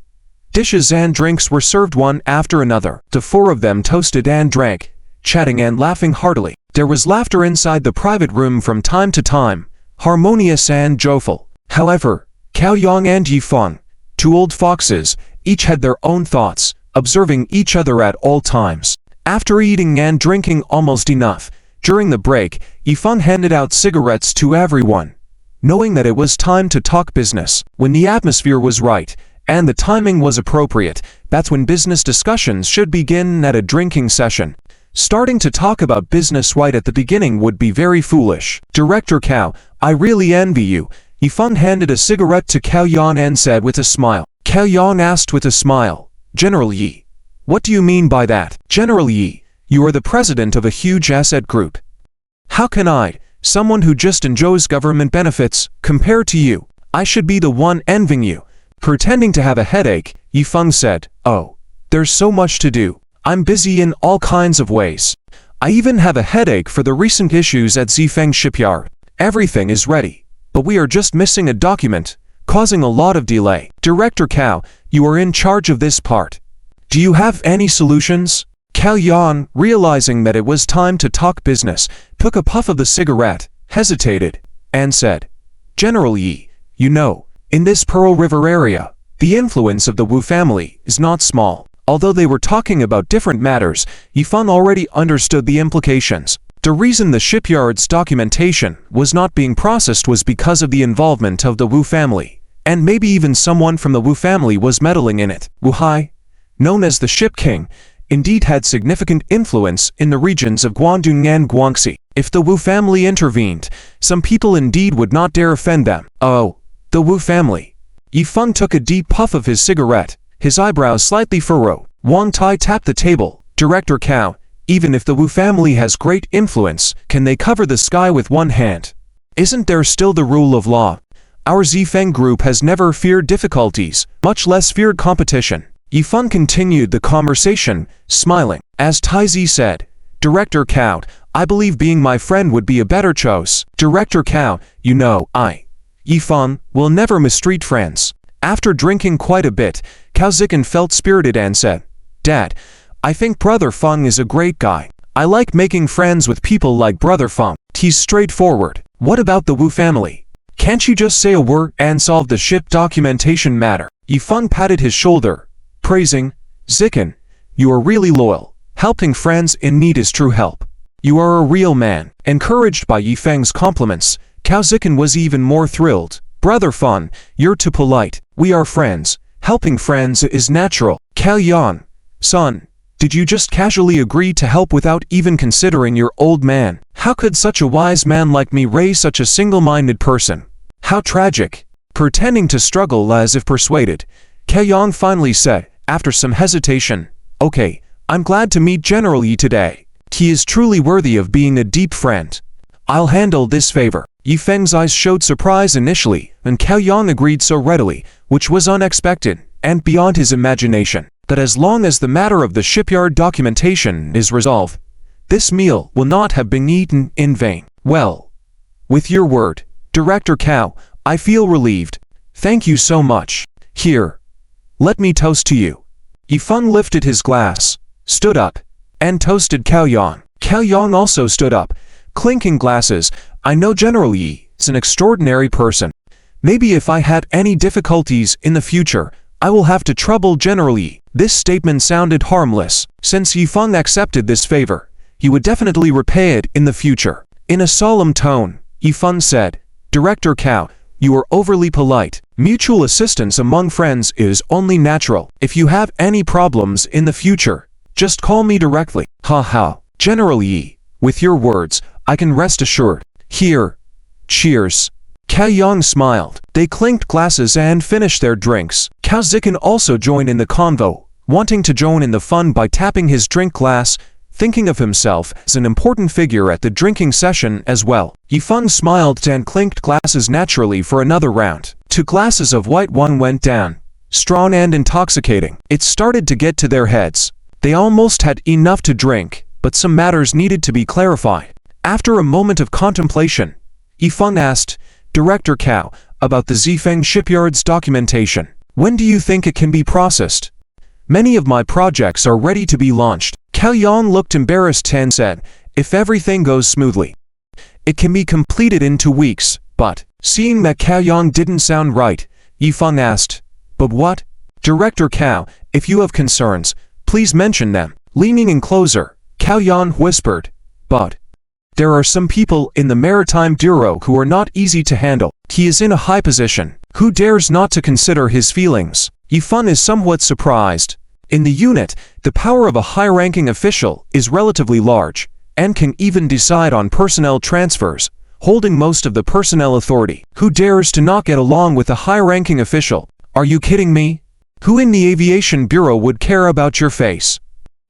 dishes and drinks were served one after another. The four of them toasted and drank, chatting and laughing heartily. There was laughter inside the private room from time to time, harmonious and joyful. However, Cao Yang and Yi Feng, two old foxes, each had their own thoughts, observing each other at all times. After eating and drinking almost enough, during the break, Yi Feng handed out cigarettes to everyone, knowing that it was time to talk business. When the atmosphere was right, and the timing was appropriate, that's when business discussions should begin at a drinking session. Starting to talk about business right at the beginning would be very foolish. Director Cao, I really envy you. Yi Feng handed a cigarette to Cao Yang and said with a smile. Cao Yang asked with a smile, General Yi, what do you mean by that? General Yi, you are the president of a huge asset group. How can I, someone who just enjoys government benefits, compare to you? I should be the one envying you. Pretending to have a headache, Yi Feng said, oh, there's so much to do. I'm busy in all kinds of ways. I even have a headache for the recent issues at Zifeng shipyard. Everything is ready, but we are just missing a document, causing a lot of delay. Director Cao, you are in charge of this part. Do you have any solutions? Cao Yang, realizing that it was time to talk business, took a puff of the cigarette, hesitated, and said, General Yi, you know, in this Pearl River area, the influence of the Wu family is not small. Although they were talking about different matters, Yi Feng already understood the implications. The reason the shipyard's documentation was not being processed was because of the involvement of the Wu family, and maybe even someone from the Wu family was meddling in it. Wu Hai, known as the Ship King, indeed had significant influence in the regions of Guangdong and Guangxi. If the Wu family intervened, some people indeed would not dare offend them. Oh, the Wu family. Yi Feng took a deep puff of his cigarette, his eyebrows slightly furrowed. Wang Tai tapped the table. Director Cao, even if the Wu family has great influence, can they cover the sky with one hand? Isn't there still the rule of law? Our Zifeng group has never feared difficulties, much less feared competition. Yi Feng continued the conversation, smiling. As Taizi said, Director Cao, I believe being my friend would be a better choice. Director Cao, you know, Yi Feng, will never mistreat friends. After drinking quite a bit, Cao Zikin felt spirited and said, Dad, I think Brother Feng is a great guy. I like making friends with people like Brother Feng. He's straightforward. What about the Wu family? Can't you just say a word and solve the ship documentation matter? Yi Feng patted his shoulder, praising, Zikin, you are really loyal. Helping friends in need is true help. You are a real man. Encouraged by Yi Feng's compliments, Cao Zikin was even more thrilled. Brother Feng, you're too polite. We are friends. Helping friends is natural. Cao Yang, son, Did you just casually agree to help without even considering your old man? How could such a wise man like me raise such a single-minded person? How tragic. Pretending to struggle as if persuaded, Kaeyong finally said, after some hesitation, "Okay, I'm glad to meet General Yi today. He is truly worthy of being a deep friend. I'll handle this favor." Yifeng's eyes showed surprise initially, and Kaeyong agreed so readily, which was unexpected, and beyond his imagination, that as long as the matter of the shipyard documentation is resolved, this meal will not have been eaten in vain. "Well, with your word, Director Cao, I feel relieved. Thank you so much. Here, let me toast to you." Yifeng lifted his glass, stood up, and toasted Kaeyong. Kaeyong also stood up, clinking glasses. "I know General Yi is an extraordinary person. Maybe if I had any difficulties in the future, I will have to trouble General Yi." This statement sounded harmless. Since Yifeng accepted this favor, he would definitely repay it in the future. In a solemn tone, Yifeng said, "Director Cao, you are overly polite. Mutual assistance among friends is only natural. If you have any problems in the future, just call me directly." "Ha ha, General Yi, with your words, I can rest assured. Here, cheers." Kaeyong smiled. They clinked glasses and finished their drinks. Cao Zikin also joined in the convo, wanting to join in the fun by tapping his drink glass, thinking of himself as an important figure at the drinking session as well. Yifeng smiled and clinked glasses naturally for another round. 2 glasses of white wine went down, strong and intoxicating. It started to get to their heads. They almost had enough to drink, but some matters needed to be clarified. After a moment of contemplation, Yifeng asked, "Director Cao, about the Zifeng shipyard's documentation. When do you think it can be processed? Many of my projects are ready to be launched." Kaeyong looked embarrassed and said, "If everything goes smoothly, it can be completed in 2 weeks, but..." Seeing that Kaeyong didn't sound right, Yifeng asked, "But what?" "Director Cao, if you have concerns, please mention them." Leaning in closer, Kaeyong whispered, "But there are some people in the Maritime Bureau who are not easy to handle. He is in a high position. Who dares not to consider his feelings?" Yifeng is somewhat surprised. In the unit, the power of a high-ranking official is relatively large, and can even decide on personnel transfers, holding most of the personnel authority. Who dares to not get along with a high-ranking official? Are you kidding me? Who in the Aviation Bureau would care about your face?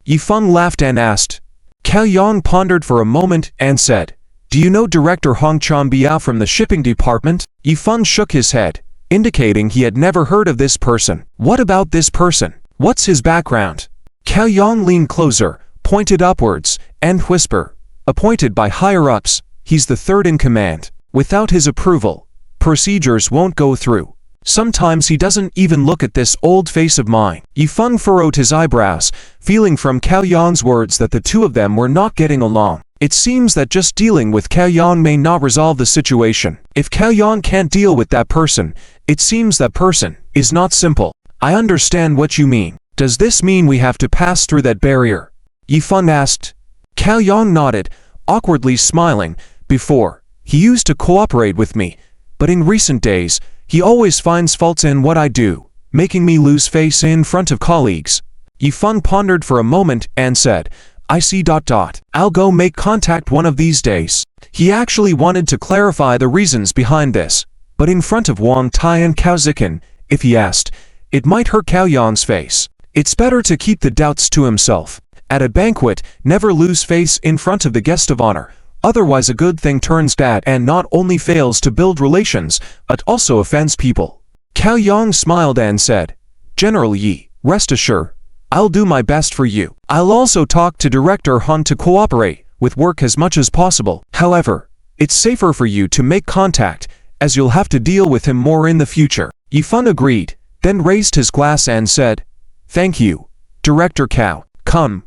Yifeng laughed and asked. Kaeyong pondered for a moment and said, "Do you know Director Hong Chonbia from the shipping department?" Yifeng shook his head, indicating he had never heard of this person. "What about this person? What's his background?" Kaeyong leaned closer, pointed upwards, and whispered, "Appointed by higher-ups, he's the third in command. Without his approval, procedures won't go through. Sometimes he doesn't even look at this old face of mine." Yifeng furrowed his eyebrows, feeling from Kaeyong's words that the two of them were not getting along. It seems that just dealing with Kaeyong may not resolve the situation. If Kaeyong can't deal with that person, it seems that person is not simple. "I understand what you mean. Does this mean we have to pass through that barrier?" Yifeng asked. Kaeyong nodded, awkwardly smiling. "Before, he used to cooperate with me, but in recent days, he always finds faults in what I do, making me lose face in front of colleagues." Yifeng pondered for a moment and said, "I see. I'll go make contact one of these days." He actually wanted to clarify the reasons behind this, but in front of Wang Tai and Cao Zikin, if he asked, it might hurt Kaeyong's face. It's better to keep the doubts to himself. At a banquet, never lose face in front of the guest of honor. Otherwise a good thing turns bad and not only fails to build relations, but also offends people. Kaeyong smiled and said, "General Yi, rest assured, I'll do my best for you. I'll also talk to Director Han to cooperate with work as much as possible. However, it's safer for you to make contact, as you'll have to deal with him more in the future." Yifeng agreed, then raised his glass and said, "Thank you, Director Cao. Come,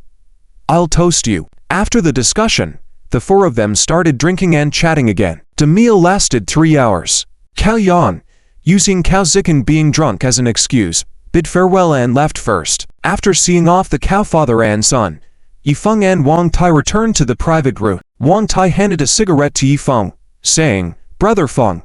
I'll toast you." After the discussion, the four of them started drinking and chatting again. The meal lasted 3 hours. Kaeyong, using Cao Zikin being drunk as an excuse, bid farewell and left first. After seeing off the Cao father and son, Yifeng and Wang Tai returned to the private room. Wang Tai handed a cigarette to Yifeng, saying, "Brother Feng,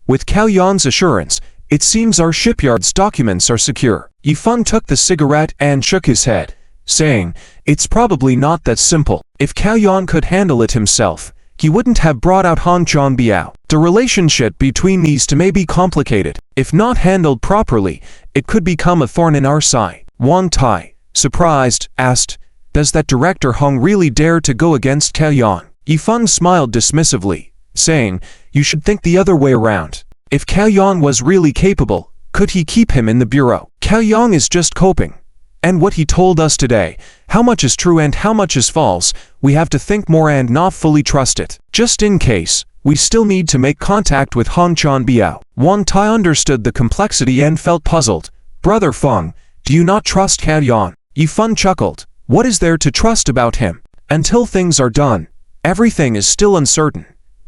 with Kaeyong's assurance, it seems our shipyard's documents are secure." Yifeng took the cigarette and shook his head, saying, "It's probably not that simple. If Cao Yan could handle it himself, he wouldn't have brought out Han Chanbiao. The relationship between these two may be complicated. If not handled properly, it could become a thorn in our side." Wang Tai, surprised, asked, "Does that director Hong really dare to go against Cao Yan?" Yifeng smiled dismissively, saying, "You should think the other way around. If Cao Yan was really capable, could he keep him in the bureau? Cao Yan is just coping. And what he told us today, how much is true and how much is false, we have to think more and not fully trust it. Just in case, we still need to make contact with Han Chanbiao." Wang Tai understood the complexity and felt puzzled. "Brother Feng, do you not trust Cao Yan?" Yifeng chuckled. "What is there to trust about him? Until things are done, everything is still uncertain.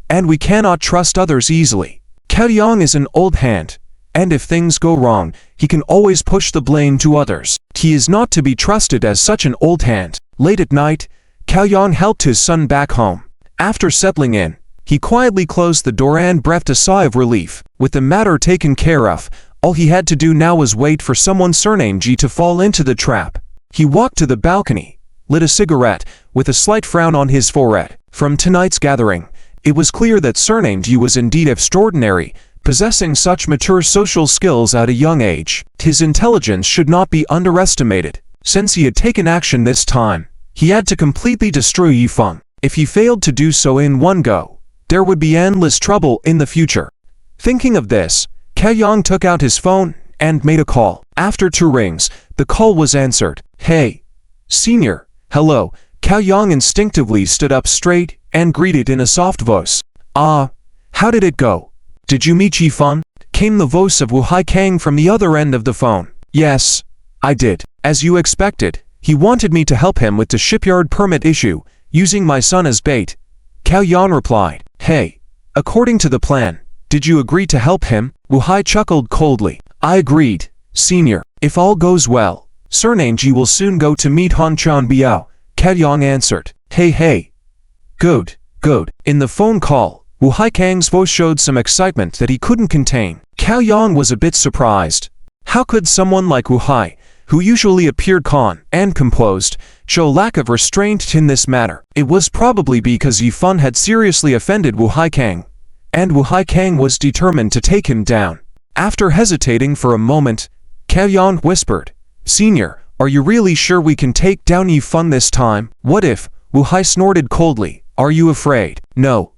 And we cannot trust others easily. Cao Yan is an old hand, and if things go wrong, he can always push the blame to others. He is not to be trusted as such an old hand." Late at night, Cao Yan helped his son back home. After settling in, he quietly closed the door and breathed a sigh of relief. With the matter taken care of, all he had to do now was wait for someone surnamed Ji to fall into the trap. He walked to the balcony, lit a cigarette, with a slight frown on his forehead. From tonight's gathering, it was clear that surnamed Ji was indeed extraordinary, possessing such mature social skills at a young age. His intelligence should not be underestimated. Since he had taken action this time, he had to completely destroy Yifeng. If he failed to do so in one go, there would be endless trouble in the future. Thinking of this, Cao Yan took out his phone and made a call. After 2 rings, the call was answered. "Hey, senior." "Hello." Cao Yan instinctively stood up straight and greeted in a soft voice. "Ah, how did it go? Did you meet Yifeng?" Came the voice of Wu Haikang from the other end of the phone. "Yes, I did. As you expected, he wanted me to help him with the shipyard permit issue, using my son as bait." Cao Yan replied. "Hey, according to the plan, did you agree to help him?" Wu Hai chuckled coldly. "I agreed, senior. If all goes well, surnamed Ji will soon go to meet Han Chanbiao." Cao Yan answered. Hey. Good. In the phone call, Wu Haikang's voice showed some excitement that he couldn't contain. Cao Yan was a bit surprised. How could someone like Wu Hai, who usually appeared calm and composed, show lack of restraint in this matter? It was probably because Yifeng had seriously offended Wu Haikang, and Wu Haikang was determined to take him down. After hesitating for a moment, Cao Yan whispered, "Senior, are you really sure we can take down Yifeng this time?" "What if?" Wu Hai snorted coldly. "Are you afraid?" No.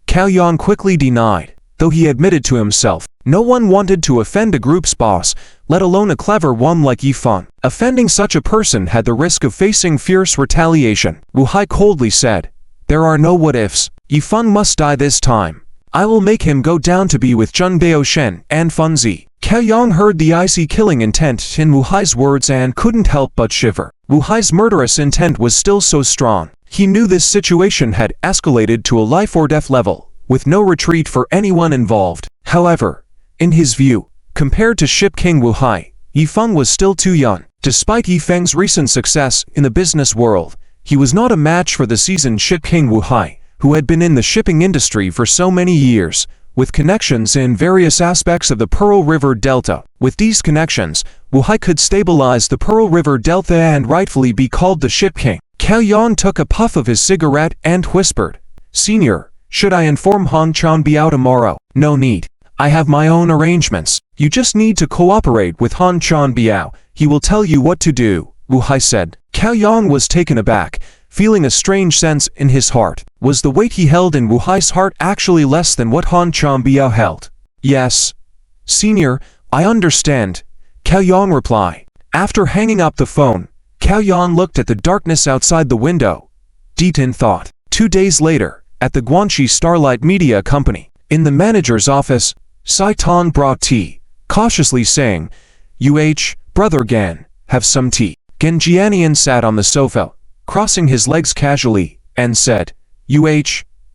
Cao Yan quickly denied, though he admitted to himself, no one wanted to offend a group's boss, let alone a clever one like Yifeng. Offending such a person had the risk of facing fierce retaliation. Wu Hai coldly said, "There are no what-ifs. Yifeng must die this time. I will make him go down to be with Zheng Baoshen and Funzi." Cao Yan heard the icy killing intent in Wu Hai's words and couldn't help but shiver. Wu Hai's murderous intent was still so strong. He knew this situation had escalated to a life-or-death level, with no retreat for anyone involved. However, in his view, compared to Ship King Wu Hai, Yifeng was still too young. Despite Yifeng's recent success in the business world, he was not a match for the seasoned Ship King Wu Hai, who had been in the shipping industry for so many years, with connections in various aspects of the Pearl River Delta. With these connections, Wu Hai could stabilize the Pearl River Delta and rightfully be called the Ship King. Cao Yan took a puff of his cigarette and whispered, "Senior, should I inform Han Chanbiao tomorrow?" "No need. I have my own arrangements. You just need to cooperate with Han Chanbiao. He will tell you what to do," Wu Hai said. Cao Yan was taken aback, feeling a strange sense in his heart. Was the weight he held in Wu Hai's heart actually less than what Han Chanbiao held? "Yes, senior, I understand," Cao Yan replied. After hanging up the phone, Cao Yan looked at the darkness outside the window, deep in thought. 2 days later, at the Guangxi Starlight Media Company, in the manager's office, Sai Tong brought tea, cautiously saying, Brother Gan, have some tea." Gan Jianian sat on the sofa, crossing his legs casually, and said,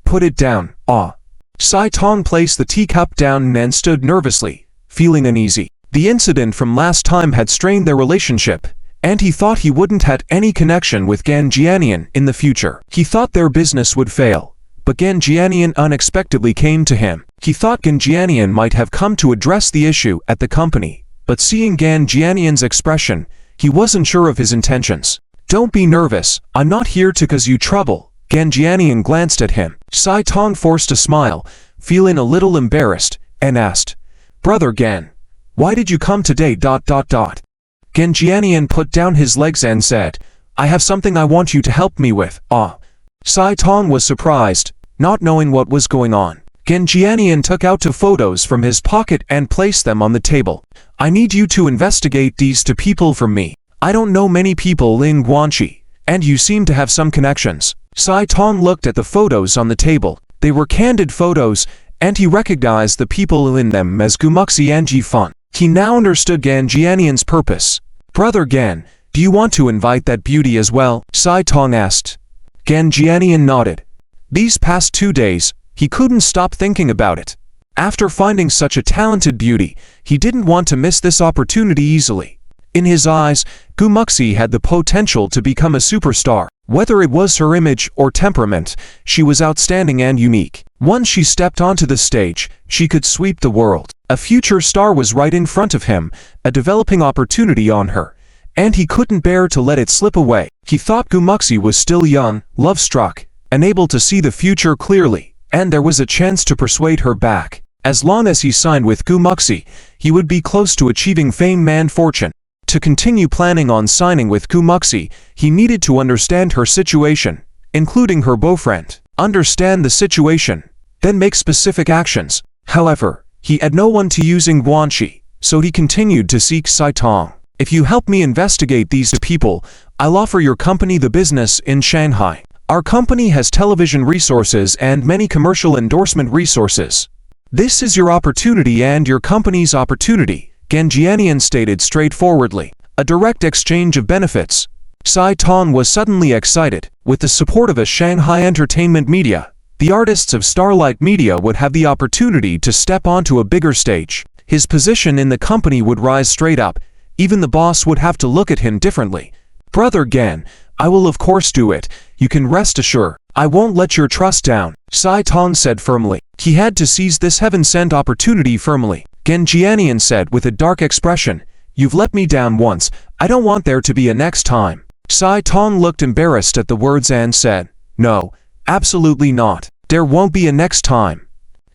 Put it down." "Ah." Sai Tong placed the teacup down and stood nervously, feeling uneasy. The incident from last time had strained their relationship, and he thought he wouldn't have any connection with Gan Jianian in the future. He thought their business would fail, but Gan Jianian unexpectedly came to him. He thought Gan Jianian might have come to address the issue at the company, but seeing Gan Jianian's expression, He wasn't sure of his intentions. Don't be nervous, I'm not here to cause you trouble. Gan Jianian glanced at him. Sai Tong forced a smile, feeling a little embarrassed, and asked, Brother Gan, why did you come today? Gan Jianian put down his legs and said, I have something I want you to help me with. Sai Tong was surprised, not knowing what was going on. Gan Jianian took out 2 photos from his pocket and placed them on the table. I need you to investigate these 2 people for me. I don't know many people in Guangxi, and you seem to have some connections. Sai Tong looked at the photos on the table. They were candid photos, and he recognized the people in them as Gumuxi and Jifan. He now understood Gan Jianian's purpose. Brother Gan, do you want to invite that beauty as well? Sai Tong asked. Gan Jianian nodded. These past 2 days, he couldn't stop thinking about it. After finding such a talented beauty, he didn't want to miss this opportunity easily. In his eyes, Gumuxi had the potential to become a superstar. Whether it was her image or temperament, she was outstanding and unique. Once she stepped onto the stage, she could sweep the world. A future star was right in front of him, a developing opportunity on her, and he couldn't bear to let it slip away. He thought Gumuxi was still young, love-struck, and able to see the future clearly, and there was a chance to persuade her back. As long as he signed with Gumuxi, he would be close to achieving fame and fortune. To continue planning on signing with Gumuxi, he needed to understand her situation, including her boyfriend. Understand the situation, then make specific actions. However, he had no one to use in Guangxi, so he continued to seek Sai Tong. If you help me investigate these 2 people, I'll offer your company the business in Shanghai. Our company has television resources and many commercial endorsement resources. This is your opportunity and your company's opportunity, Gan Jianian stated straightforwardly. A direct exchange of benefits. Sai Tong was suddenly excited. With the support of a Shanghai entertainment media, the artists of Starlight Media would have the opportunity to step onto a bigger stage. His position in the company would rise straight up. Even the boss would have to look at him differently. Brother Gan, I will of course do it. You can rest assured. I won't let your trust down, Sai Tong said firmly. He had to seize this heaven-sent opportunity firmly. Gan Jianian said with a dark expression, You've let me down once, I don't want there to be a next time. Sai Tong looked embarrassed at the words and said, No, absolutely not. There won't be a next time.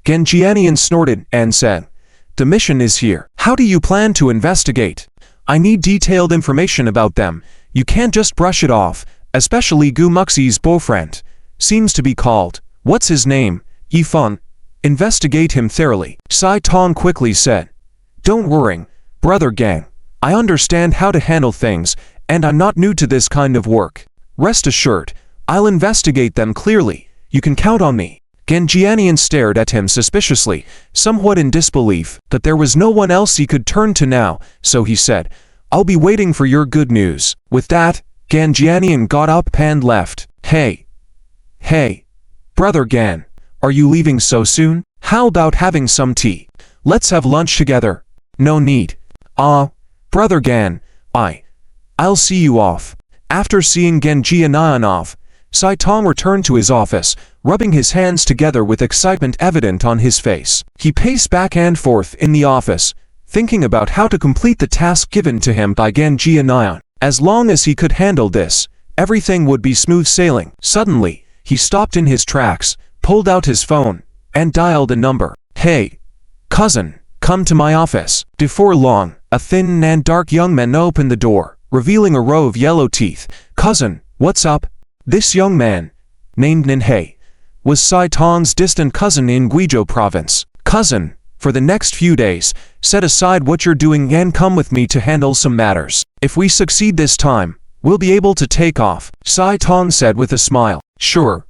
Gan Jianian snorted and said, The mission is here. How do you plan to investigate? I need detailed information about them. You can't just brush it off, especially Gumuxi's boyfriend. Seems to be called, what's his name? Yifan. Investigate him thoroughly. Sai Tong quickly said, Don't worry, Brother Gang. I understand how to handle things, and I'm not new to this kind of work. Rest assured, I'll investigate them clearly. You can count on me. Gan Jianian stared at him suspiciously, somewhat in disbelief, but there was no one else he could turn to now, so he said, I'll be waiting for your good news. With that, Gan Jianian got up and left. Hey, Brother Gan, are you leaving so soon? How about having some tea? Let's have lunch together. No need. Brother Gan, I'll see you off. After seeing Gan Jianian off, Sai Tong returned to his office, rubbing his hands together with excitement evident on his face. He paced back and forth in the office, thinking about how to complete the task given to him by Gan Jianian. As long as he could handle this, everything would be smooth sailing. Suddenly, he stopped in his tracks, pulled out his phone, and dialed a number. Hey, cousin, come to my office. Before long, a thin and dark young man opened the door, revealing a row of yellow teeth. Cousin, what's up? This young man, named Ninhei, was Sai Tong's distant cousin in Guizhou province. Cousin, for the next few days, set aside what you're doing and come with me to handle some matters. If we succeed this time, we'll be able to take off, Sai Tong said with a smile. Sure.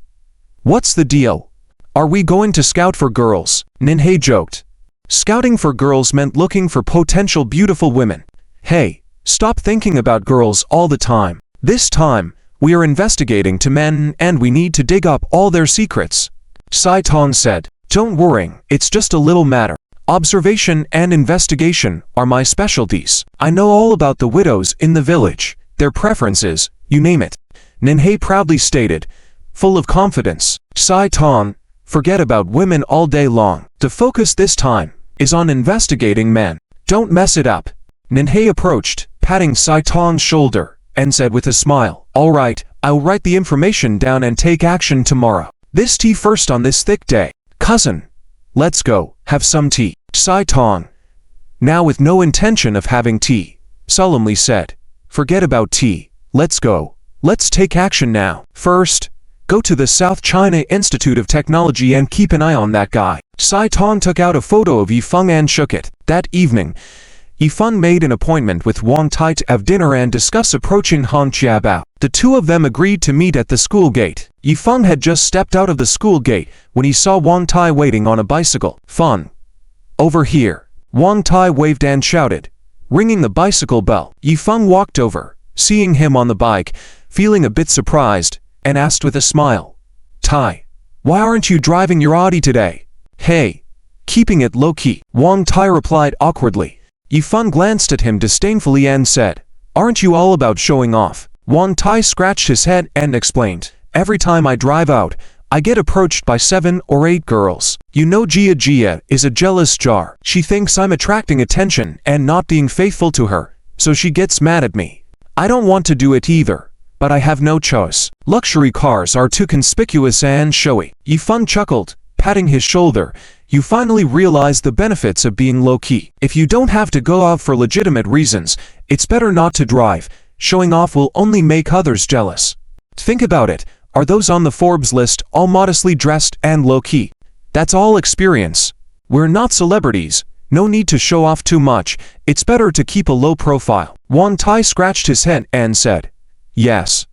What's the deal? Are we going to scout for girls? Ninhei joked. Scouting for girls meant looking for potential beautiful women. Hey, stop thinking about girls all the time. This time, we are investigating to men and we need to dig up all their secrets. Sai Tong said, Don't worry, it's just a little matter. Observation and investigation are my specialties. I know all about the widows in the village, their preferences, you name it. Ninhei proudly stated, full of confidence. Sai Tong, forget about women all day long. The focus this time is on investigating men. Don't mess it up. Ninhei approached, patting Sai Tong's shoulder, and said with a smile, "All right, I'll write the information down and take action tomorrow. This tea first on this thick day. Cousin, let's go, have some tea." Sai Tong, now with no intention of having tea, solemnly said, "Forget about tea, let's go. Let's take action now. First, go to the South China Institute of Technology and keep an eye on that guy." Sai Tong took out a photo of Yifeng and shook it. That evening, Yifeng made an appointment with Wang Tai to have dinner and discuss approaching Han Qiabao. The two of them agreed to meet at the school gate. Yifeng had just stepped out of the school gate when he saw Wang Tai waiting on a bicycle. "Feng, over here." Wang Tai waved and shouted, ringing the bicycle bell. Yifeng walked over, seeing him on the bike, feeling a bit surprised, and asked with a smile, "Tai, why aren't you driving your Audi today?" "Hey, keeping it low-key," Wang Tai replied awkwardly. Yifeng glanced at him disdainfully and said, "Aren't you all about showing off?" Wang Tai scratched his head and explained, "Every time I drive out, I get approached by 7 or 8 girls. You know Jia is a jealous jar. She thinks I'm attracting attention and not being faithful to her, so she gets mad at me. I don't want to do it either, but I have no choice. Luxury cars are too conspicuous and showy." Yifeng chuckled, patting his shoulder. "You finally realize the benefits of being low-key. If you don't have to go out for legitimate reasons, it's better not to drive. Showing off will only make others jealous. Think about it. Are those on the Forbes list all modestly dressed and low-key? That's all experience. We're not celebrities. No need to show off too much. It's better to keep a low profile." Wang Tai scratched his head and said, "Yes.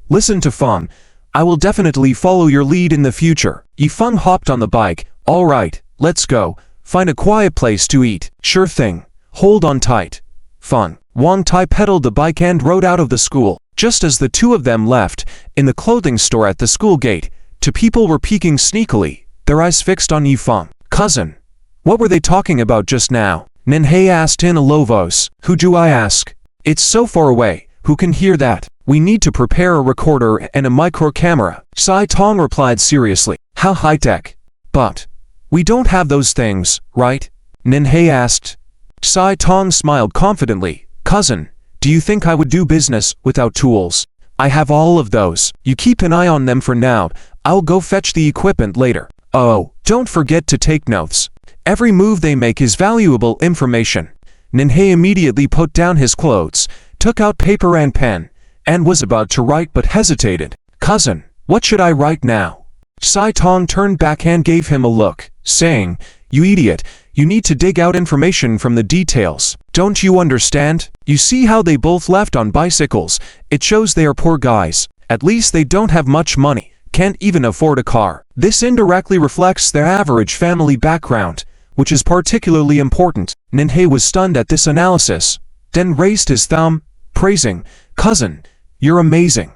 Listen to Feng. I will definitely follow your lead in the future." Yifeng hopped on the bike. "All right, let's go. Find a quiet place to eat." "Sure thing. Hold on tight, Feng." Wang Tai pedaled the bike and rode out of the school. Just as the two of them left, in the clothing store at the school gate, two people were peeking sneakily, their eyes fixed on Yifeng. "Cousin, what were they talking about just now?" Ninhei asked in a low voice. "Who do I ask? It's so far away, who can hear that? We need to prepare a recorder and a micro camera." Sai Tong replied seriously. "How high-tech? But we don't have those things, right?" Ninhei asked. Sai Tong smiled confidently. "Cousin, do you think I would do business without tools? I have all of those. You keep an eye on them for now. I'll go fetch the equipment later. Oh, don't forget to take notes. Every move they make is valuable information." Ninhei immediately put down his clothes, took out paper and pen, and was about to write but hesitated. "Cousin, what should I write now?" Sai Tong turned back and gave him a look, saying, "You idiot, you need to dig out information from the details. Don't you understand? You see how they both left on bicycles? It shows they are poor guys. At least they don't have much money, can't even afford a car. This indirectly reflects their average family background, which is particularly important." Ninhei was stunned at this analysis, then raised his thumb, praising, "Cousin, you're amazing.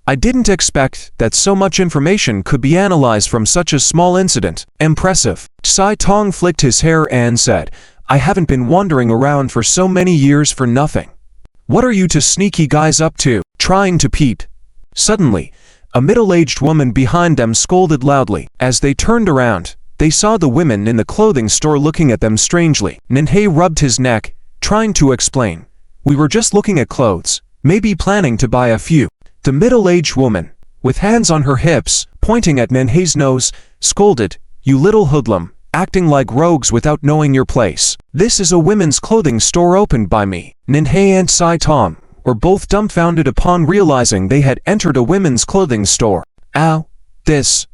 I didn't expect that so much information could be analyzed from such a small incident. Impressive." Sai Tong flicked his hair and said, "I haven't been wandering around for so many years for nothing. What are you two sneaky guys up to, trying to peep?" Suddenly, a middle-aged woman behind them scolded loudly. As they turned around, they saw the women in the clothing store looking at them strangely. Ninhei rubbed his neck, trying to explain, "We were just looking at clothes, maybe planning to buy a few." The middle-aged woman, with hands on her hips, pointing at Ninhei's nose, scolded, "You little hoodlum, acting like rogues without knowing your place. This is a women's clothing store opened by me." Ninhei and Sai Tong were both dumbfounded upon realizing they had entered a women's clothing store. "Ow, this."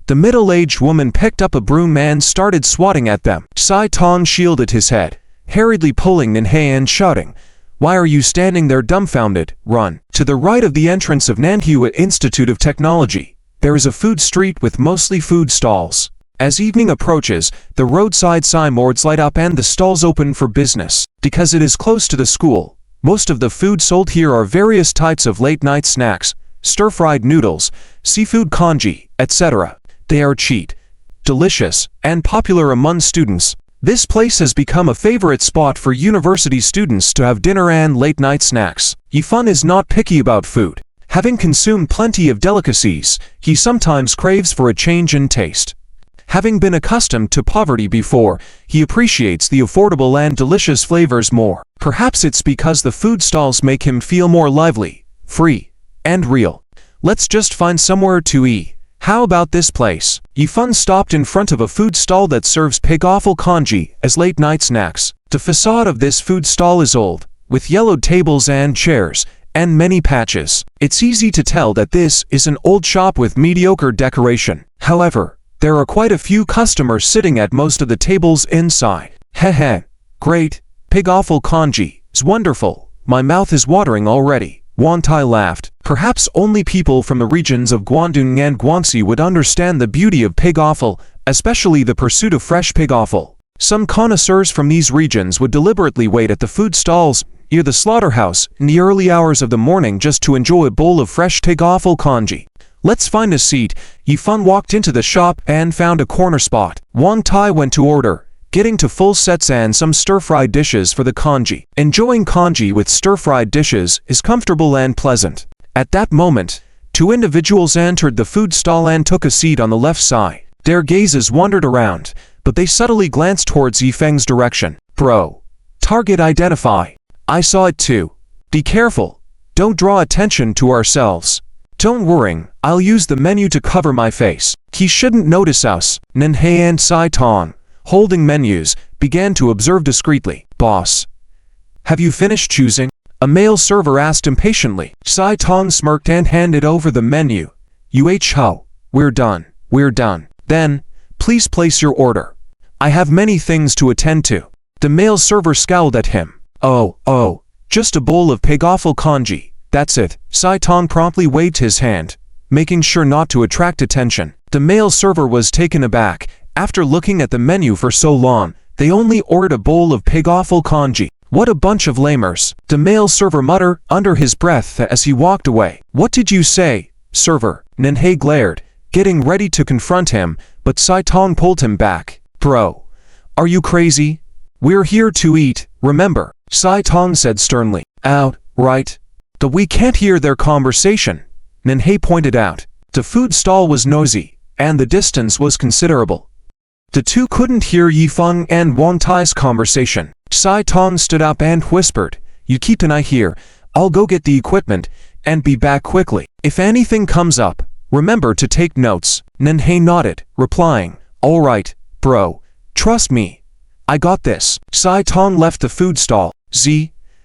The middle-aged woman picked up a broom and started swatting at them. Sai Tong shielded his head, hurriedly pulling Ninhei and shouting, "Why are you standing there dumbfounded? Run!" To the right of the entrance of manhwaedit Institute of Technology, there is a food street with mostly food stalls. As evening approaches, the roadside signboards light up and the stalls open for business. Because it is close to the school, most of the food sold here are various types of late-night snacks, stir-fried noodles, seafood congee, etc. They are cheap, delicious, and popular among students. This place has become a favorite spot for university students to have dinner and late-night snacks. Yifeng is not picky about food. Having consumed plenty of delicacies, he sometimes craves for a change in taste. Having been accustomed to poverty before, he appreciates the affordable and delicious flavors more. Perhaps it's because the food stalls make him feel more lively, free, and real. Let's just find somewhere to eat. How about this place? Yifeng stopped in front of a food stall that serves pig offal congee as late-night snacks. The facade of this food stall is old, with yellowed tables and chairs, and many patches. It's easy to tell that this is an old shop with mediocre decoration. However, there are quite a few customers sitting at most of the tables inside. Heh, great, pig offal congee is wonderful. My mouth is watering already. Wang Tai laughed. Perhaps only people from the regions of Guangdong and Guangxi would understand the beauty of pig offal, especially the pursuit of fresh pig offal. Some connoisseurs from these regions would deliberately wait at the food stalls near the slaughterhouse in the early hours of the morning just to enjoy a bowl of fresh pig offal congee. Let's find a seat. Yifeng walked into the shop and found a corner spot. Wang Tai went to order, getting to full sets and some stir-fried dishes for the congee. Enjoying congee with stir-fried dishes is comfortable and pleasant. At that moment, two individuals entered the food stall and took a seat on the left side. Their gazes wandered around, but they subtly glanced towards Yifeng's direction. Bro. Target identify. I saw it too. Be careful. Don't draw attention to ourselves. Don't worry, I'll use the menu to cover my face. He shouldn't notice us. Nenhei and Sai Tong, holding menus, began to observe discreetly. Boss. Have you finished choosing? A male server asked impatiently. Sai Tong smirked and handed over the menu. Ho. We're done. We're done. Then, please place your order. I have many things to attend to. The male server scowled at him. Oh, just a bowl of pig offal congee. That's it. Sai Tong promptly waved his hand, making sure not to attract attention. The male server was taken aback. After looking at the menu for so long, they only ordered a bowl of pig offal congee. What a bunch of lamers. The male server muttered under his breath as he walked away. What did you say, server? Nenhei glared, getting ready to confront him, but Sai Tong pulled him back. Bro, are you crazy? We're here to eat, remember, Sai Tong said sternly. Out, right? But we can't hear their conversation, Nenhei pointed out. The food stall was noisy, and the distance was considerable. The two couldn't hear Yifeng and Wang Tai's conversation. Sai Tong stood up and whispered, You keep an eye here, I'll go get the equipment, and be back quickly. If anything comes up, remember to take notes. Nenhei nodded, replying, All right, bro, trust me. I got this. Sai Tong left the food stall.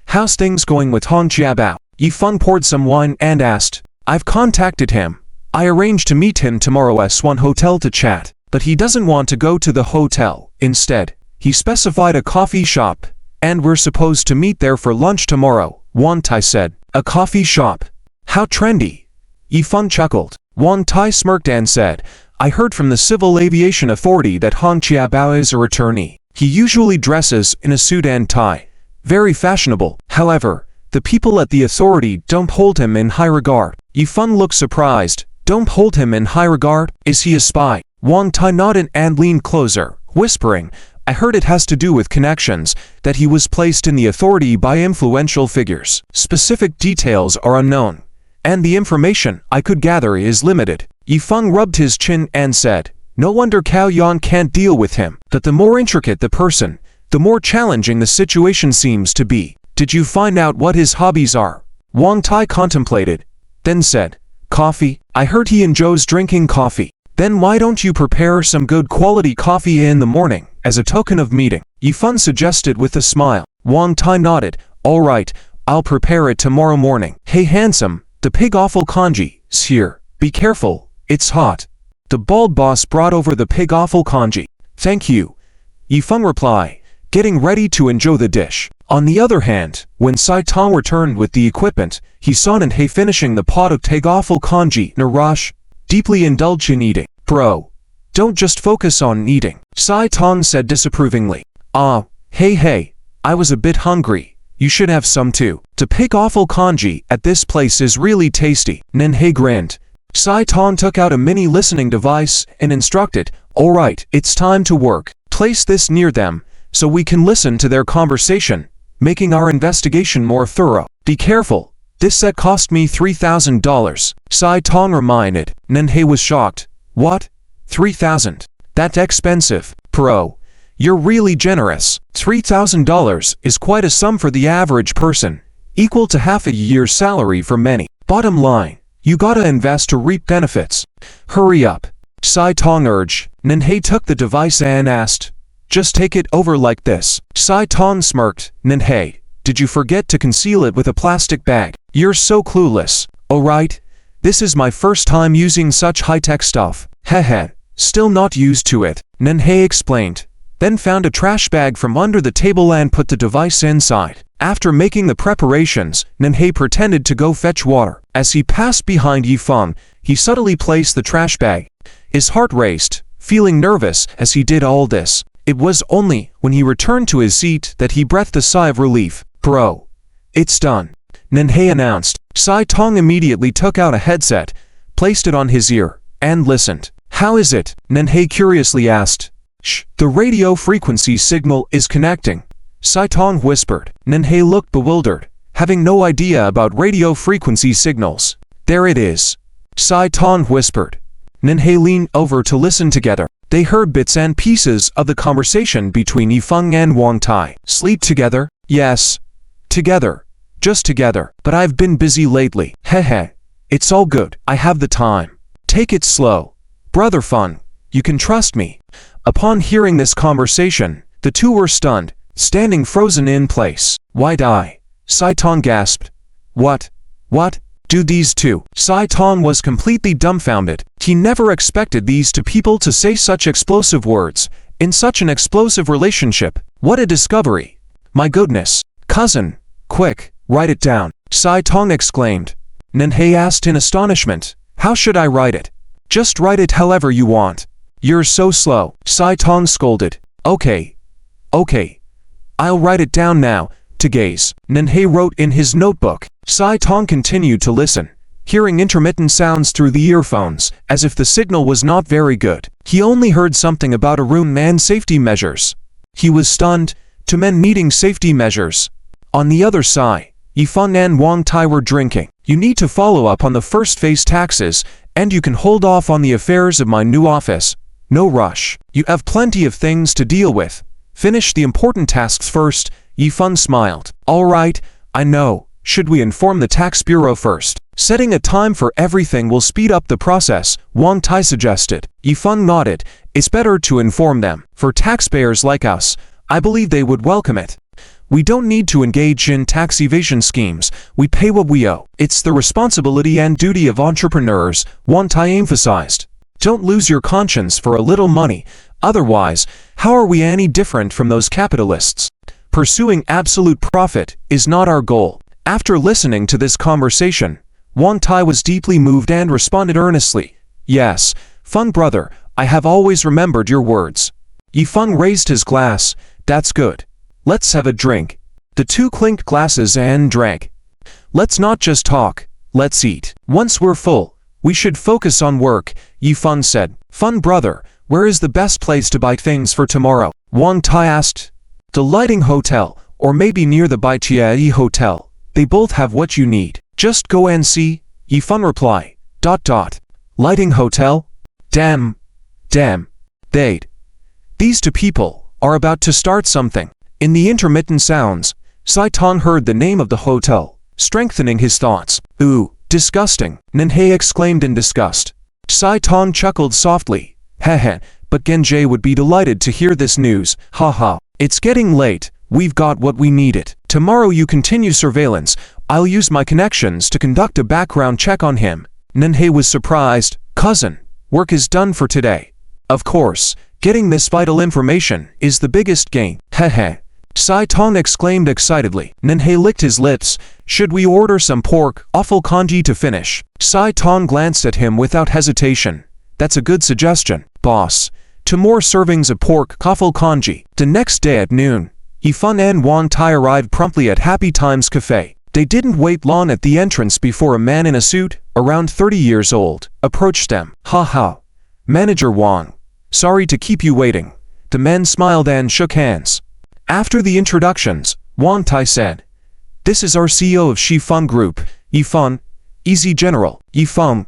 How's things going with Hong Jiabao? Yifeng poured some wine and asked. I've contacted him. I arranged to meet him tomorrow at Swan Hotel to chat, but he doesn't want to go to the hotel. Instead, he specified a coffee shop, and we're supposed to meet there for lunch tomorrow, Wang Tai said. A coffee shop? How trendy. Yifeng chuckled. Wang Tai smirked and said, I heard from the Civil Aviation Authority that Hong Jiabao is a returnee. He usually dresses in a suit and tie. Very fashionable. However, the people at the authority don't hold him in high regard. Yifeng looked surprised. Don't hold him in high regard? Is he a spy? Wang Tai nodded and leaned closer, whispering, I heard it has to do with connections, that he was placed in the authority by influential figures. Specific details are unknown, and the information I could gather is limited. Yifeng rubbed his chin and said, No wonder Cao Yan can't deal with him. That the more intricate the person, the more challenging the situation seems to be. Did you find out what his hobbies are? Wang Tai contemplated, then said, Coffee. I heard he enjoys drinking coffee. Then why don't you prepare some good quality coffee in the morning, as a token of meeting? Yifeng suggested with a smile. Wang Tai nodded. All right, I'll prepare it tomorrow morning. Hey handsome, the pig offal congee is here. Be careful, it's hot. The bald boss brought over the pig offal congee. Thank you. Yifeng replied, getting ready to enjoy the dish. On the other hand, when Sai Tong returned with the equipment, he saw Nenhei finishing the pot of pig offal congee in a rush, deeply indulged in eating. Bro, don't just focus on eating, Sai Tong said disapprovingly. Hey, I was a bit hungry. You should have some too. The pig offal congee at this place is really tasty. Nenhei grinned. Sai Tong took out a mini listening device and instructed, All right, it's time to work. Place this near them, so we can listen to their conversation, making our investigation more thorough. Be careful. This set cost me $3,000. Sai Tong reminded. Nenhei was shocked. What? 3,000? That's expensive. Bro, You're really generous. $3,000 is quite a sum for the average person, equal to half a year's salary for many. Bottom line, you gotta invest to reap benefits. Hurry up. Sai Tong urged. Ninhei took the device and asked, just take it over like this. Sai Tong smirked. Ninhei, did you forget to conceal it with a plastic bag? You're so clueless. Oh right, this is my first time using such high-tech stuff. Heh, still not used to it. Ninhei explained, then found a trash bag from under the table and put the device inside. After making the preparations, Ninhei pretended to go fetch water. As he passed behind Yifeng, he subtly placed the trash bag. His heart raced, feeling nervous as he did all this. It was only when he returned to his seat that he breathed a sigh of relief. Bro, it's done, Ninhei announced. Sai Tong immediately took out a headset, placed it on his ear, and listened. How is it? Ninhei curiously asked. Shh, the radio frequency signal is connecting, Sai Tong whispered. Ninhei looked bewildered, having no idea about radio frequency signals. There it is, Sai Tong whispered. Ninhei leaned over to listen together. They heard bits and pieces of the conversation between Yifeng and Wang Tai. Sleep together? Yes. Together. Just together. But I've been busy lately. Heh. It's all good. I have the time. Take it slow. Brother Feng, you can trust me. Upon hearing this conversation, the two were stunned, standing frozen in place. Wide-eye. Sai Tong gasped. What? Do these two? Sai Tong was completely dumbfounded. He never expected these two people to say such explosive words, in such an explosive relationship. What a discovery. My goodness. Cousin, quick, write it down, Sai Tong exclaimed. Ninhei asked in astonishment. How should I write it? Just write it however you want. You're so slow, Sai Tong scolded. Okay. I'll write it down now, to gaze. Ninhei wrote in his notebook. Sai Tong continued to listen, hearing intermittent sounds through the earphones, as if the signal was not very good. He only heard something about a room and safety measures. He was stunned, two men needing safety measures. On the other side, Yifeng and Wang Tai were drinking. You need to follow up on the first phase taxes, and you can hold off on the affairs of my new office. No rush. You have plenty of things to deal with. Finish the important tasks first. Yifeng smiled. All right, I know. Should we inform the tax bureau first? Setting a time for everything will speed up the process, Wang Tai suggested. Yifeng nodded. It's better to inform them. For taxpayers like us, I believe they would welcome it. We don't need to engage in tax evasion schemes. We pay what we owe. It's the responsibility and duty of entrepreneurs, Wang Tai emphasized. Don't lose your conscience for a little money. Otherwise, how are we any different from those capitalists? Pursuing absolute profit is not our goal. After listening to this conversation, Wang Tai was deeply moved and responded earnestly. Yes, Feng brother, I have always remembered your words. Yifeng raised his glass. That's good. Let's have a drink. The two clinked glasses and drank. Let's not just talk, let's eat. Once we're full, we should focus on work, Yifeng said. Feng brother, where is the best place to buy things for tomorrow? Wang Tai asked. The Lighting Hotel, or maybe near the Baijiai Hotel. They both have what you need. Just go and see, Yifeng replied. Lighting Hotel? Damn. These two people are about to start something. In the intermittent sounds, Sai Tong heard the name of the hotel, strengthening his thoughts. Ooh, disgusting, Ninhei exclaimed in disgust. Sai Tong chuckled softly. Heh, but Genjie would be delighted to hear this news. Haha. It's getting late. We've got what we needed. Tomorrow you continue surveillance. I'll use my connections to conduct a background check on him. Ninhei was surprised. Cousin, work is done for today. Of course, getting this vital information is the biggest gain. Heh. Sai Tong exclaimed excitedly. Ninhei licked his lips. Should we order some pork, offal congee to finish? Sai Tong glanced at him without hesitation. That's a good suggestion, boss. 2 more servings of pork, offal congee. The next day at noon, Yifeng and Wang Tai arrived promptly at Happy Times Cafe. They didn't wait long at the entrance before a man in a suit, around 30 years old, approached them. Haha. Manager Wang. Sorry to keep you waiting. The men smiled and shook hands. After the introductions, Wang Tai said, This is our CEO of Shifeng Group, Yifeng. Easy General, Yifeng.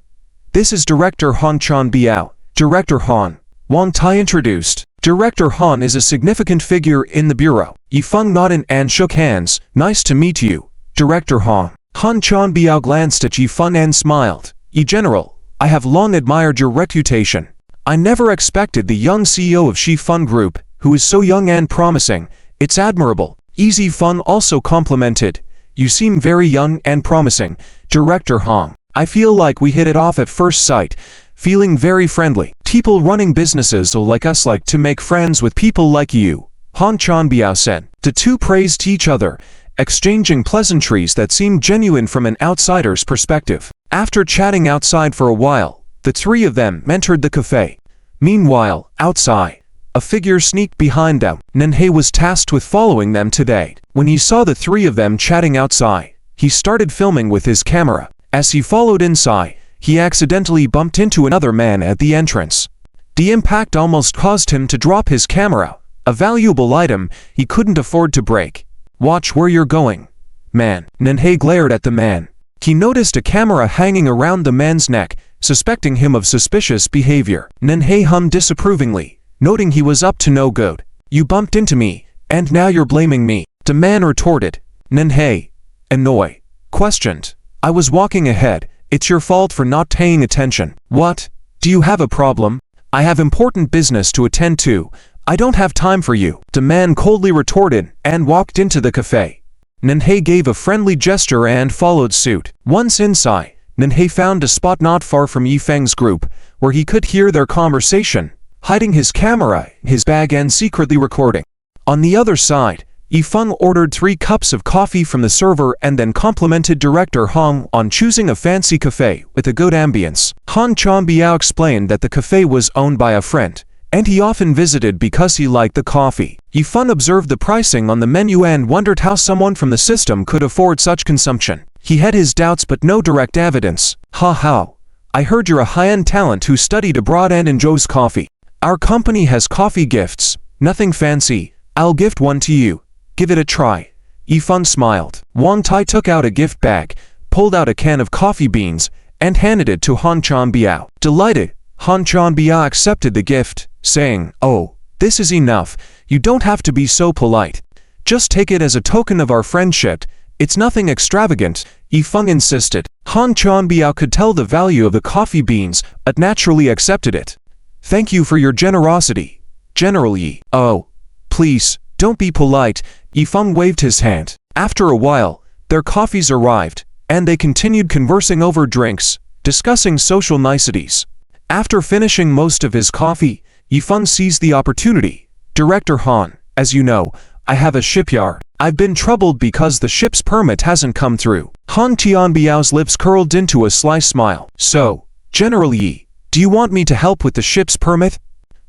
This is Director Han Chan Biao. Director Han. Wang Tai introduced. Director Han is a significant figure in the bureau. Yifeng nodded and shook hands. Nice to meet you, Director Han. Han Chanbiao glanced at Yifeng and smiled. General, I have long admired your reputation. I never expected the young CEO of Shifeng Group, who is so young and promising. It's admirable. Yifeng also complimented. You seem very young and promising, Director Han. I feel like we hit it off at first sight, feeling very friendly. People running businesses like us like to make friends with people like you, Han Chanbiao said. The two praised each other, exchanging pleasantries that seemed genuine from an outsider's perspective. After chatting outside for a while, the three of them entered the cafe. Meanwhile, outside, a figure sneaked behind them. Nanhei was tasked with following them today. When he saw the three of them chatting outside, he started filming with his camera. As he followed inside, he accidentally bumped into another man at the entrance. The impact almost caused him to drop his camera, a valuable item he couldn't afford to break. Watch where you're going, man. Nanhei glared at the man. He noticed a camera hanging around the man's neck, suspecting him of suspicious behavior. Nanhei hummed disapprovingly, noting he was up to no good. You bumped into me, and now you're blaming me. The man retorted. Nanhei, annoyed, questioned. I was walking ahead. It's your fault for not paying attention. What? Do you have a problem? I have important business to attend to. I don't have time for you. The man coldly retorted and walked into the cafe. Nanhei gave a friendly gesture and followed suit. Once inside, Nanhei found a spot not far from Yifeng's group, where he could hear their conversation, hiding his camera in his bag and secretly recording. On the other side, Yifeng ordered 3 cups of coffee from the server and then complimented Director Han on choosing a fancy cafe with a good ambience. Han Chanbiao explained that the cafe was owned by a friend, and he often visited because he liked the coffee. Yifeng observed the pricing on the menu and wondered how someone from the system could afford such consumption. He had his doubts but no direct evidence. Ha. I heard you're a high-end talent who studied abroad and enjoys coffee. Our company has coffee gifts. Nothing fancy. I'll gift one to you. Give it a try. Yifeng smiled. Wang Tai took out a gift bag, pulled out a can of coffee beans, and handed it to Han Chanbiao. Delighted, Han Chanbiao accepted the gift, saying, Oh, this is enough. You don't have to be so polite. Just take it as a token of our friendship. It's nothing extravagant, Yifeng insisted. Han Chanbiao could tell the value of the coffee beans, but naturally accepted it. Thank you for your generosity, General Yi. Oh, please, don't be polite. Yifeng waved his hand. After a while, their coffees arrived, and they continued conversing over drinks, discussing social niceties. After finishing most of his coffee, Yifeng seized the opportunity. Director Han, as you know, I have a shipyard. I've been troubled because the ship's permit hasn't come through. Han Tianbiao's lips curled into a sly smile. So, General Yi, do you want me to help with the ship's permit?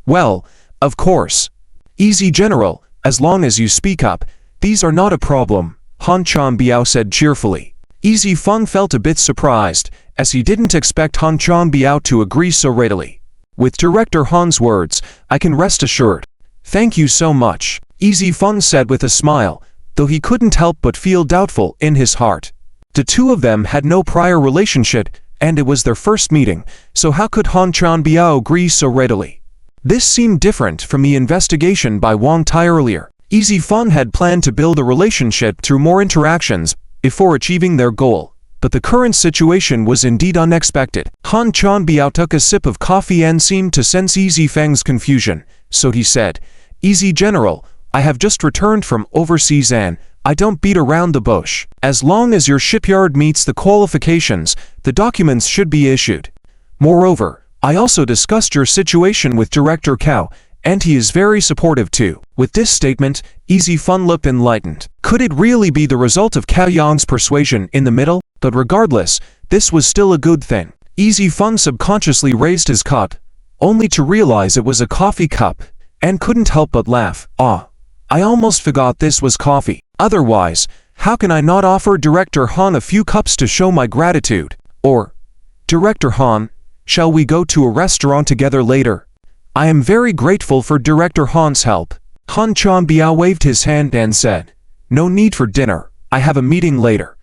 Well, of course. Easy, General. As long as you speak up, these are not a problem, Han Chanbiao said cheerfully. Yifeng felt a bit surprised, as he didn't expect Han Chanbiao to agree so readily. With Director Han's words, I can rest assured. Thank you so much, Yifeng said with a smile, though he couldn't help but feel doubtful in his heart. The two of them had no prior relationship, and it was their first meeting, so how could Han Chanbiao agree so readily? This seemed different from the investigation by Wang Tai earlier. Yifeng had planned to build a relationship through more interactions before achieving their goal, but the current situation was indeed unexpected. Han Chanbiao took a sip of coffee and seemed to sense Yifeng's confusion, so he said, Easy General, I have just returned from overseas and I don't beat around the bush. As long as your shipyard meets the qualifications, the documents should be issued. Moreover, I also discussed your situation with Director Cao, and he is very supportive too. With this statement, Yifeng looked enlightened. Could it really be the result of Cao Yang's persuasion in the middle? But regardless, this was still a good thing. Yifeng subconsciously raised his cup, only to realize it was a coffee cup, and couldn't help but laugh. Ah, I almost forgot this was coffee. Otherwise, how can I not offer Director Han a few cups to show my gratitude? Or, Director Han, shall we go to a restaurant together later? I am very grateful for Director Han's help. Han Chanbiao waved his hand and said, No need for dinner. I have a meeting later.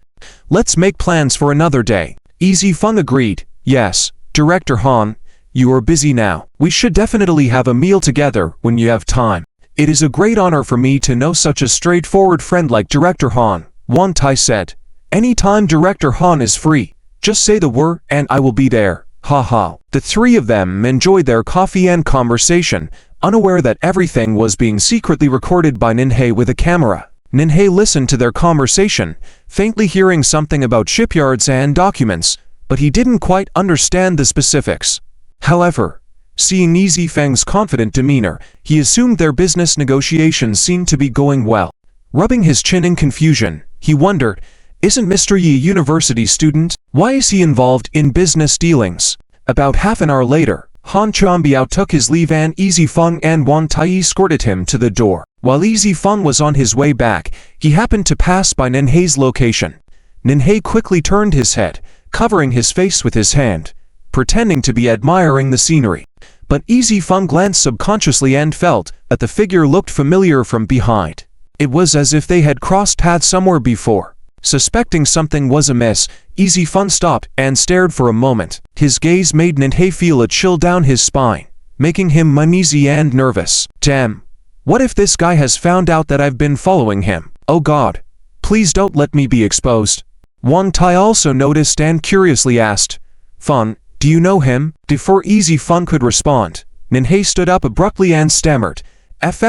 Let's make plans for another day. Yifeng agreed. Yes, Director Han, you are busy now. We should definitely have a meal together when you have time. It is a great honor for me to know such a straightforward friend like Director Han, Won Tai said. Anytime Director Han is free, just say the word and I will be there. Ha ha. The three of them enjoyed their coffee and conversation, unaware that everything was being secretly recorded by Ninhei with a camera. Ninhei listened to their conversation, faintly hearing something about shipyards and documents, but he didn't quite understand the specifics. However, seeing Easy Feng's confident demeanor, he assumed their business negotiations seemed to be going well. Rubbing his chin in confusion, he wondered, isn't Mr. Yi a university student? Why is he involved in business dealings? About half an hour later, Han Chanbiao took his leave and Easy Feng and Wang Tai escorted him to the door. While Easy Feng was on his way back, he happened to pass by Ninhei's location. Ninhei quickly turned his head, covering his face with his hand, pretending to be admiring the scenery. But Easy Feng glanced subconsciously and felt that the figure looked familiar from behind. It was as if they had crossed paths somewhere before. Suspecting something was amiss, Easy Feng stopped and stared for a moment. His gaze made Ninhei feel a chill down his spine, making him uneasy and nervous. Damn, what if this guy has found out that I've been following him? Oh God, please don't let me be exposed. Wang Tai also noticed and curiously asked, Feng, do you know him? Before Easy Feng could respond, Ninhei stood up abruptly and stammered,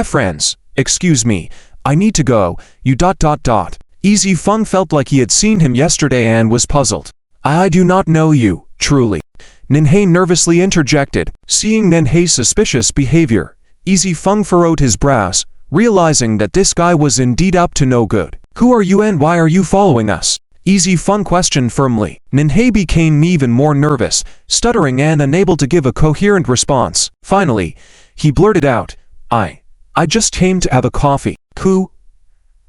friends, excuse me, I need to go, you ... Easy Feng felt like he had seen him yesterday and was puzzled. I do not know you, truly. Ninhei nervously interjected. Seeing Ninhei's suspicious behavior, Easy Feng furrowed his brows, realizing that this guy was indeed up to no good. Who are you and why are you following us? Easy Feng questioned firmly. Ninhei became even more nervous, stuttering and unable to give a coherent response. Finally, he blurted out, I just came to have a coffee. Who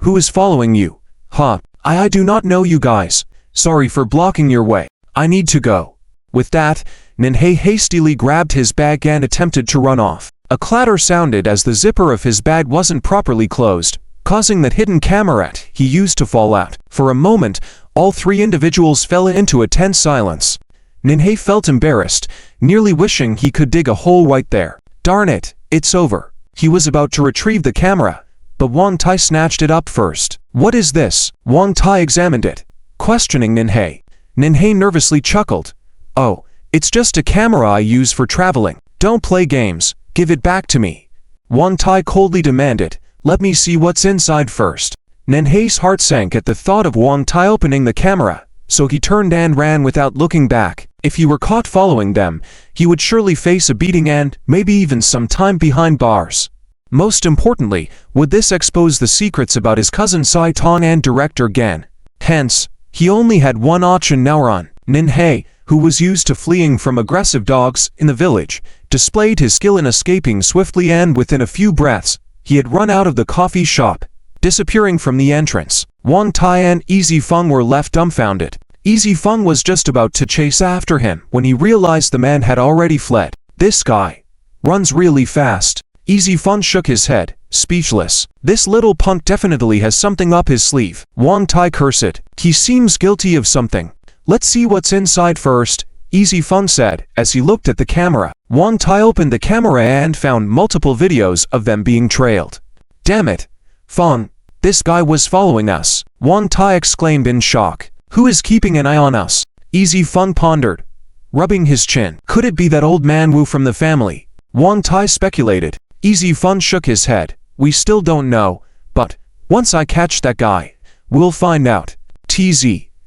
is following you? Huh, I do not know you guys. Sorry for blocking your way. I need to go. With that, Ninhei hastily grabbed his bag and attempted to run off. A clatter sounded as the zipper of his bag wasn't properly closed, causing the hidden camera he used to fall out. For a moment, all three individuals fell into a tense silence. Ninhei felt embarrassed, nearly wishing he could dig a hole right there. Darn it, it's over. He was about to retrieve the camera, but Wang Tai snatched it up first. What is this? Wang Tai examined it, questioning Ninhei. Ninhei nervously chuckled. Oh, it's just a camera I use for traveling. Don't play games, give it back to me. Wang Tai coldly demanded. Let me see what's inside first. Ninhei's heart sank at the thought of Wang Tai opening the camera, so he turned and ran without looking back. If he were caught following them, he would surely face a beating and maybe even some time behind bars. Most importantly, would this expose the secrets about his cousin Sai Tong and Director Gan? Hence, he only had one option now on. Ninhei, who was used to fleeing from aggressive dogs in the village, displayed his skill in escaping swiftly and within a few breaths, he had run out of the coffee shop, disappearing from the entrance. Wang Tai and Easy Feng were left dumbfounded. Easy Feng was just about to chase after him when he realized the man had already fled. This guy runs really fast. Easy Feng shook his head, speechless. This little punk definitely has something up his sleeve. Wang Tai cursed. He seems guilty of something. Let's see what's inside first, Easy Feng said, as he looked at the camera. Wang Tai opened the camera and found multiple videos of them being trailed. Damn it, Feng, this guy was following us. Wang Tai exclaimed in shock. Who is keeping an eye on us? Easy Feng pondered, rubbing his chin. Could it be that old man Wu from the family? Wang Tai speculated. Easy Feng shook his head. We still don't know, but once I catch that guy, we'll find out. TZ,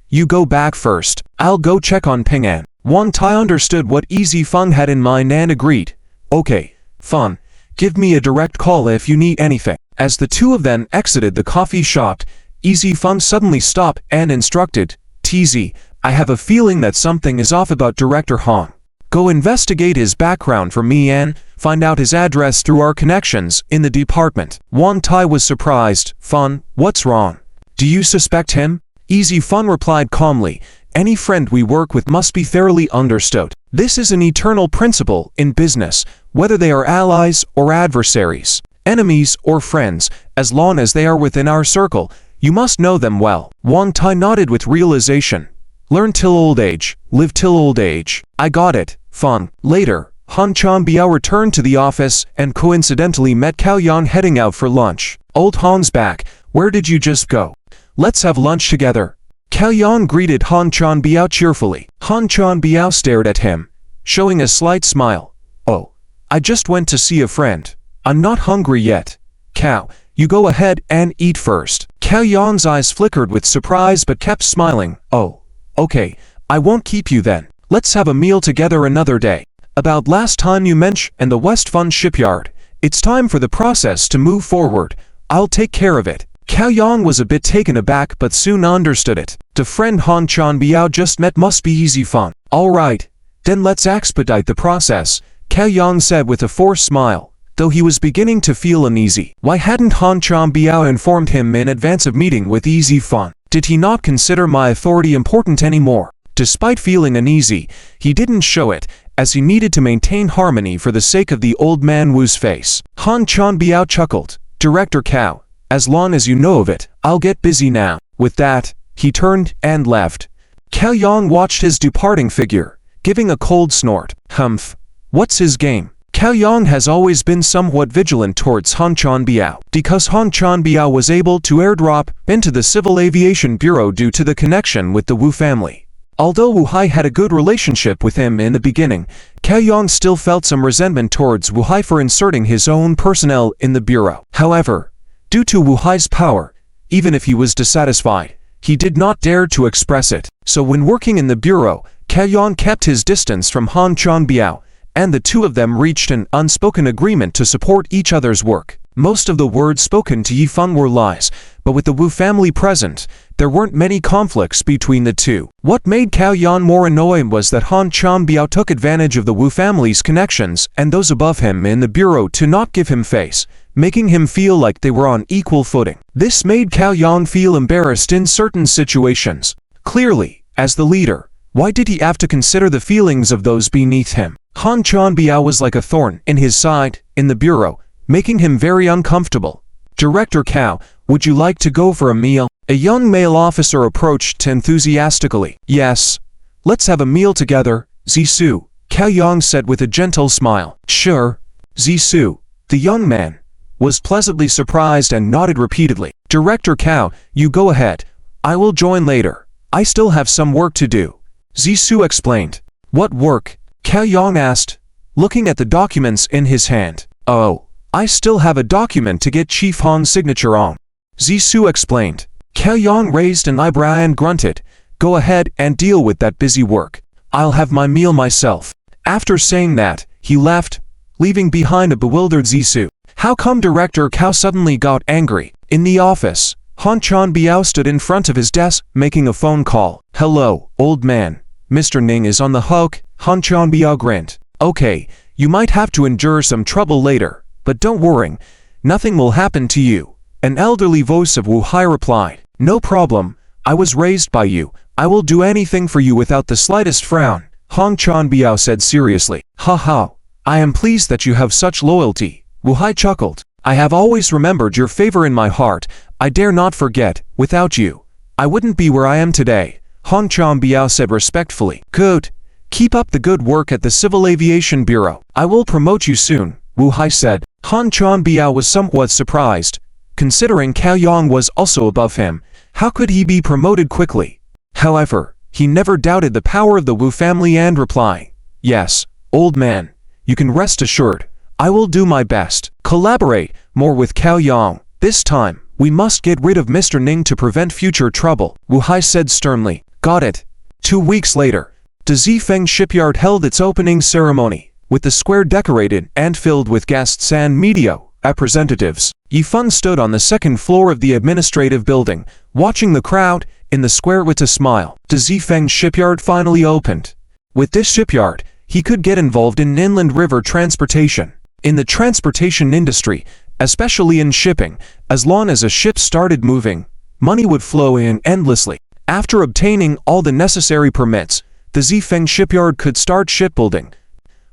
you go back first. I'll go check on Ping An. Wang Tai understood what Easy Feng had in mind and agreed. Okay, Feng, give me a direct call if you need anything. As the two of them exited the coffee shop, Easy Feng suddenly stopped and instructed, TZ, I have a feeling that something is off about Director Han. Go investigate his background for me and find out his address through our connections in the department. Wang Tai was surprised. Feng, what's wrong? Do you suspect him? Easy Feng replied calmly. Any friend we work with must be thoroughly understood. This is an eternal principle in business, whether they are allies or adversaries, enemies or friends, as long as they are within our circle, you must know them well. Wang Tai nodded with realization. Learn till old age, live till old age. I got it, Feng. Later, Han Chanbiao returned to the office and coincidentally met Cao Yang heading out for lunch. "Old Han's back. Where did you just go? Let's have lunch together." Cao Yang greeted Han Chanbiao cheerfully. Han Chanbiao stared at him, showing a slight smile. "Oh, I just went to see a friend. I'm not hungry yet." "Cao, you go ahead and eat first." Cao Yang's eyes flickered with surprise but kept smiling. "Oh, okay, I won't keep you then. Let's have a meal together another day. About last time you mentioned the West Fund shipyard. It's time for the process to move forward. I'll take care of it." Cao Yang was a bit taken aback but soon understood it. The friend Han Chanbiao just met must be easy fun. "All right, then let's expedite the process," Cao Yang said with a forced smile, though he was beginning to feel uneasy. Why hadn't Han Chanbiao informed him in advance of meeting with Easy Fun? Did he not consider my authority important anymore? Despite feeling uneasy, he didn't show it, as he needed to maintain harmony for the sake of the old man Wu's face. Han Chanbiao chuckled. "Director Cao, as long as you know of it, I'll get busy now." With that, he turned and left. Cao Yang watched his departing figure, giving a cold snort. Humph. What's his game? Cao Yang has always been somewhat vigilant towards Han Chanbiao, because Han Chanbiao was able to airdrop into the Civil Aviation Bureau due to the connection with the Wu family. Although Wu Hai had a good relationship with him in the beginning, Cao Yang still felt some resentment towards Wu Hai for inserting his own personnel in the bureau. However, due to Wu Hai's power, even if he was dissatisfied, he did not dare to express it. So when working in the bureau, Cao Yang kept his distance from Han Chanbiao, and the two of them reached an unspoken agreement to support each other's work. Most of the words spoken to Yifan were lies, but with the Wu family present, there weren't many conflicts between the two. What made Cao Yang more annoying was that Han Chanbiao took advantage of the Wu family's connections and those above him in the bureau to not give him face, making him feel like they were on equal footing. This made Cao Yang feel embarrassed in certain situations. Clearly, as the leader, why did he have to consider the feelings of those beneath him? Han Chanbiao was like a thorn in his side in the bureau, making him very uncomfortable. "Director Cao, would you like to go for a meal?" A young male officer approached enthusiastically. "Yes. Let's have a meal together, Zhisu," Cao Yang said with a gentle smile. "Sure." Zhisu, the young man, was pleasantly surprised and nodded repeatedly. "Director Cao, you go ahead. I will join later. I still have some work to do," Zhisu explained. "What work?" Cao Yang asked, looking at the documents in his hand. "Oh, I still have a document to get Chief Han's signature on," Zhisu explained. Cao Yang raised an eyebrow and grunted. "Go ahead and deal with that busy work. I'll have my meal myself." After saying that, he left, leaving behind a bewildered Zhisu. How come Director Cao suddenly got angry? In the office, Han Chanbiao stood in front of his desk, making a phone call. "Hello, old man. Mr. Ning is on the hook." Han Chanbiao grinned. "Okay, you might have to endure some trouble later, but don't worry, nothing will happen to you." An elderly voice of Wu Hai replied. "No problem, I was raised by you. I will do anything for you without the slightest frown," Han Chanbiao said seriously. "Haha, I am pleased that you have such loyalty," Wu Hai chuckled. "I have always remembered your favor in my heart. I dare not forget. Without you, I wouldn't be where I am today," Han Chanbiao said respectfully. "Good. Keep up the good work at the Civil Aviation Bureau. I will promote you soon," Wu Hai said. Han Chanbiao was somewhat surprised. Considering Cao Yang was also above him, how could he be promoted quickly? However, he never doubted the power of the Wu family and replied, "Yes, old man, you can rest assured. I will do my best. Collaborate more with Cao Yang. This time, we must get rid of Mr. Ning to prevent future trouble," Wu Hai said sternly. "Got it." 2 weeks later, the Zifeng shipyard held its opening ceremony, with the square decorated and filled with guests and media representatives. Yifan stood on the second floor of the administrative building, watching the crowd in the square with a smile. The Zifeng shipyard finally opened. With this shipyard, he could get involved in inland river transportation. In the transportation industry, especially in shipping, as long as a ship started moving, money would flow in endlessly. After obtaining all the necessary permits, the Zifeng shipyard could start shipbuilding.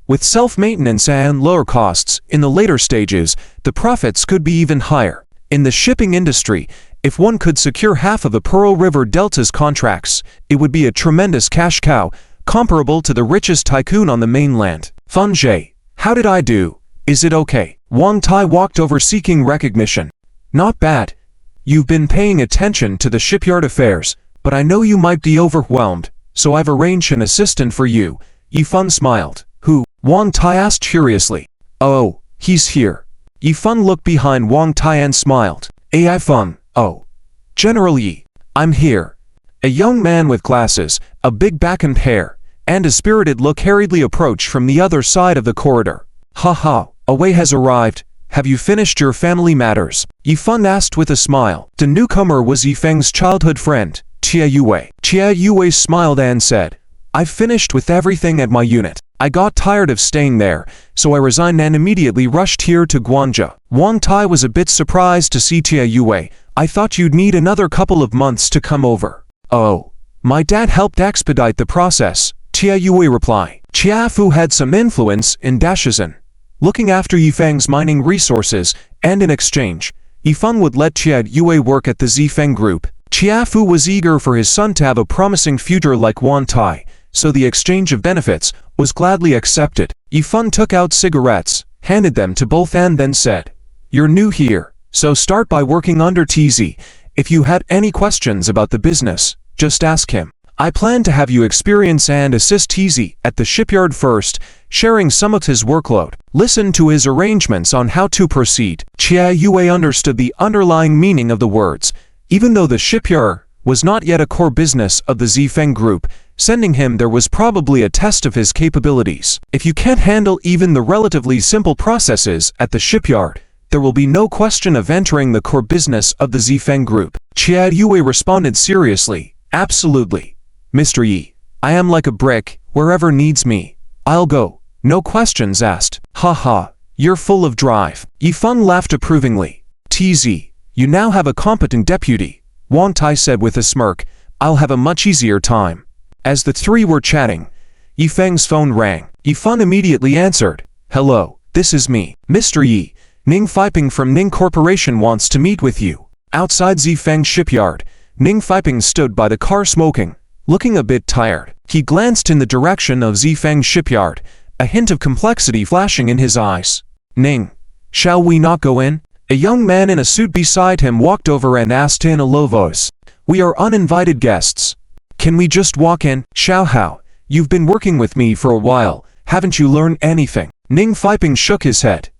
With self-maintenance and lower costs, in the later stages, the profits could be even higher. In the shipping industry, if one could secure half of the Pearl River Delta's contracts, it would be a tremendous cash cow, comparable to the richest tycoon on the mainland. Fun Jay, how did I do? Is it okay? Wang Tai walked over seeking recognition. Not bad. You've been paying attention to the shipyard affairs, but I know you might be overwhelmed, so I've arranged an assistant for you. Yifan smiled. Who? Wang Tai asked curiously. Oh, he's here. Yifan looked behind Wang Tai and smiled. AI Fun. Oh. General Yi. I'm here. A young man with glasses, a big back and hair, and a spirited look hurriedly approached from the other side of the corridor. Haha, a Wei has arrived. Have you finished your family matters? Yifan asked with a smile. The newcomer was Yifeng's childhood friend, Chia Yue. Chia Yue smiled and said, I've finished with everything at my unit. I got tired of staying there, so I resigned and immediately rushed here to Guangzhou. Wang Tai was a bit surprised to see Chia Yue. I thought you'd need another couple of months to come over. Oh, my dad helped expedite the process, Chia Yue replied. Chia Fu had some influence in Dashizan, looking after Yifeng's mining resources, and in exchange, Yifan would let Chia Yue work at the Zifeng group. Chia Fu was eager for his son to have a promising future like Wang Tai, so the exchange of benefits was gladly accepted. Yifan took out cigarettes, handed them to both and then said, You're new here, so start by working under TZ. If you had any questions about the business, just ask him. I plan to have you experience and assist TZ at the shipyard first, sharing some of his workload. Listen to his arrangements on how to proceed. Chia Yue understood the underlying meaning of the words. Even though the shipyard was not yet a core business of the Zifeng group, sending him there was probably a test of his capabilities. If you can't handle even the relatively simple processes at the shipyard, there will be no question of entering the core business of the Zifeng group. Chia Yue responded seriously, Absolutely. Mr. Yi, I am like a brick, wherever needs me, I'll go. No questions asked. Haha, you're full of drive. Yifan laughed approvingly. TZ, you now have a competent deputy, Wang Tai said with a smirk. I'll have a much easier time. As the three were chatting, Yifeng's phone rang. Yifan immediately answered. Hello, this is me. Mr. Yi, Ning Feiping from Ning Corporation wants to meet with you. Outside Zifeng shipyard, Ning Feiping stood by the car smoking, looking a bit tired. He glanced in the direction of Zifeng shipyard, a hint of complexity flashing in his eyes. Ning, shall we not go in? A young man in a suit beside him walked over and asked in a low voice. We are uninvited guests. Can we just walk in? Xiao Hao, you've been working with me for a while, haven't you learned anything? Ning Feiping shook his head.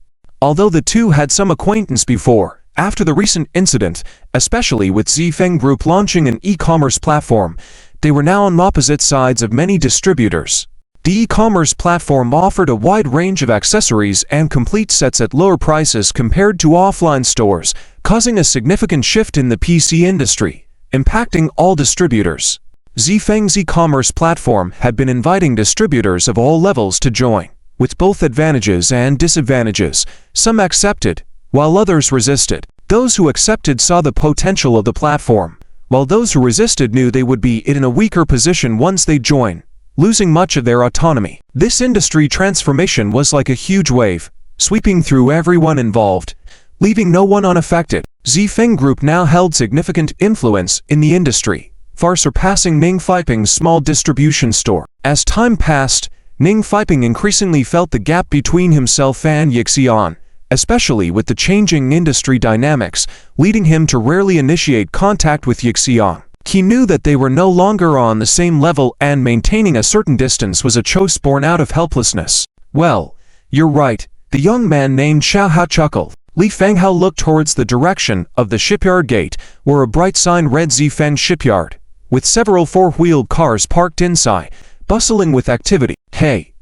Although the two had some acquaintance before, after the recent incident, especially with Zifeng Group launching an e-commerce platform, they were now on opposite sides of many distributors. The e-commerce platform offered a wide range of accessories and complete sets at lower prices compared to offline stores, causing a significant shift in the PC industry, impacting all distributors. Zifeng's e-commerce platform had been inviting distributors of all levels to join, with both advantages and disadvantages. Some accepted, while others resisted. Those who accepted saw the potential of the platform, while those who resisted knew they would be in a weaker position once they joined, losing much of their autonomy. This industry transformation was like a huge wave, sweeping through everyone involved, leaving no one unaffected. Zifeng Group now held significant influence in the industry, far surpassing Ning Feiping's small distribution store. As time passed, Ning Feiping increasingly felt the gap between himself and Yixian, especially with the changing industry dynamics, leading him to rarely initiate contact with Yixian. He knew that they were no longer on the same level and maintaining a certain distance was a choice born out of helplessness. Well, you're right, the young man named Xiao Hao chuckled. Li Fenghao looked towards the direction of the shipyard gate, where a bright sign read Zifeng Shipyard, with several four-wheeled cars parked inside, bustling with activity. Hey,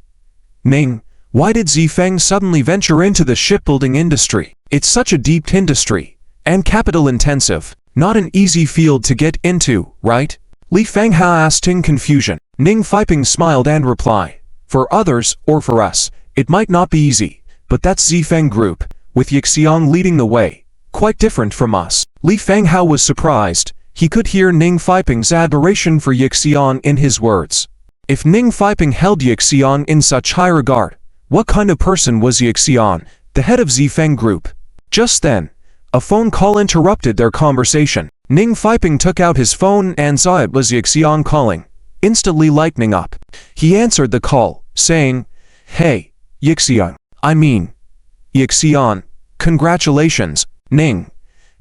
Ning, why did Zifeng suddenly venture into the shipbuilding industry? It's such a deep industry, and capital-intensive, not an easy field to get into, right? Li Fenghao asked in confusion. Ning Feiping smiled and replied, For others, or for us, it might not be easy, but that's Zifeng Group, with Yixian leading the way, quite different from us. Li Fenghao was surprised. He could hear Ning Feiping's admiration for Yixian in his words. If Ning Feiping held Yixian in such high regard, what kind of person was Yixian, the head of Zifeng Group? Just then, a phone call interrupted their conversation. Ning Feiping took out his phone and saw it was Yixian calling, instantly lightening up. He answered the call, saying, Hey, Yixian. I mean, Yixian. Congratulations, Ning.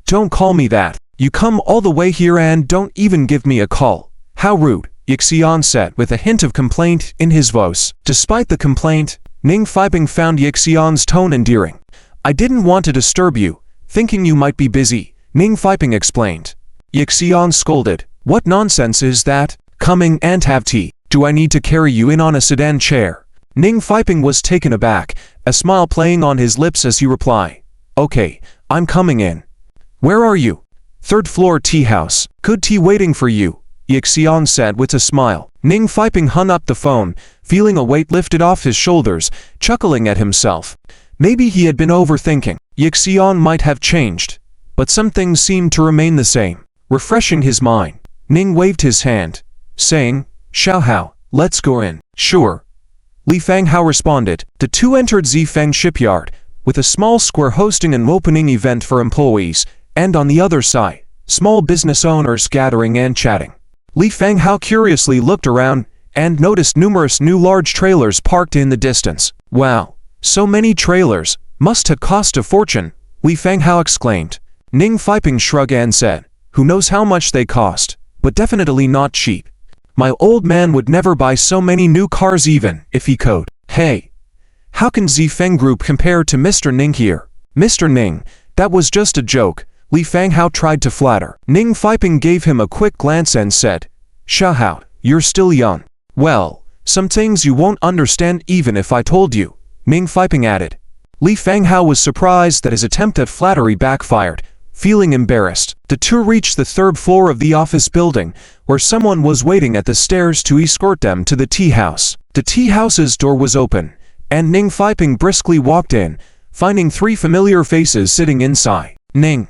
Don't call me that. You come all the way here and don't even give me a call. How rude, Yixian said with a hint of complaint in his voice. Despite the complaint, Ning Fiping found Yixian's tone endearing. I didn't want to disturb you, thinking you might be busy, Ning Fiping explained. Yixian scolded. What nonsense is that? Coming and have tea. Do I need to carry you in on a sedan chair? Ning Fiping was taken aback, a smile playing on his lips as he replied. Okay, I'm coming in. Where are you? Third floor tea house. Good tea waiting for you, Yixian said with a smile. Ning Fiping hung up the phone, feeling a weight lifted off his shoulders, chuckling at himself. Maybe he had been overthinking. Yixian might have changed, but some things seemed to remain the same. Refreshing his mind, Ning waved his hand, saying, Xiao Hao, let's go in. Sure. Li Fanghao responded. The two entered Zifeng shipyard, with a small square hosting an opening event for employees, and on the other side, small business owners gathering and chatting. Li Fanghao curiously looked around and noticed numerous new large trailers parked in the distance. Wow, so many trailers, must have cost a fortune, Li Fanghao exclaimed. Ning Fiping shrugged and said, who knows how much they cost, but definitely not cheap. My old man would never buy so many new cars even if he could. Hey, how can Zifeng Group compare to Mr. Ning here? Mr. Ning, that was just a joke, Li Fanghao tried to flatter. Ning Fiping gave him a quick glance and said, Xiao Hao, you're still young. Well, some things you won't understand even if I told you, Ning Fiping added. Li Fanghao was surprised that his attempt at flattery backfired. Feeling embarrassed, the two reached the third floor of the office building, where someone was waiting at the stairs to escort them to the tea house. The tea house's door was open, and Ning Fiping briskly walked in, finding three familiar faces sitting inside. Ning.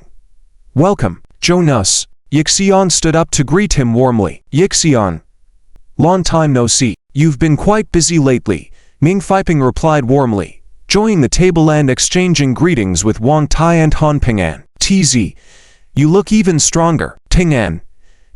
Welcome, Jonas. Yixian stood up to greet him warmly. Yixian. Long time no see. You've been quite busy lately, Ning Fiping replied warmly, joining the table and exchanging greetings with Wang Tai and Han Ping'an. TZ. You look even stronger. Ting'an.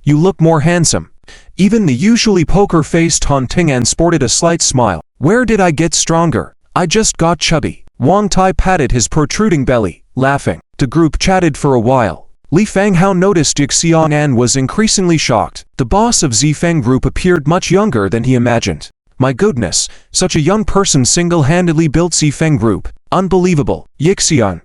You look more handsome. Even the usually poker-faced Han Ting'an sported a slight smile. Where did I get stronger? I just got chubby. Wang Tai patted his protruding belly, laughing. The group chatted for a while. Li Fanghao noticed Yixian and was increasingly shocked. The boss of Zifeng Group appeared much younger than he imagined. My goodness, such a young person single-handedly built Zifeng Group. Unbelievable. Yixian.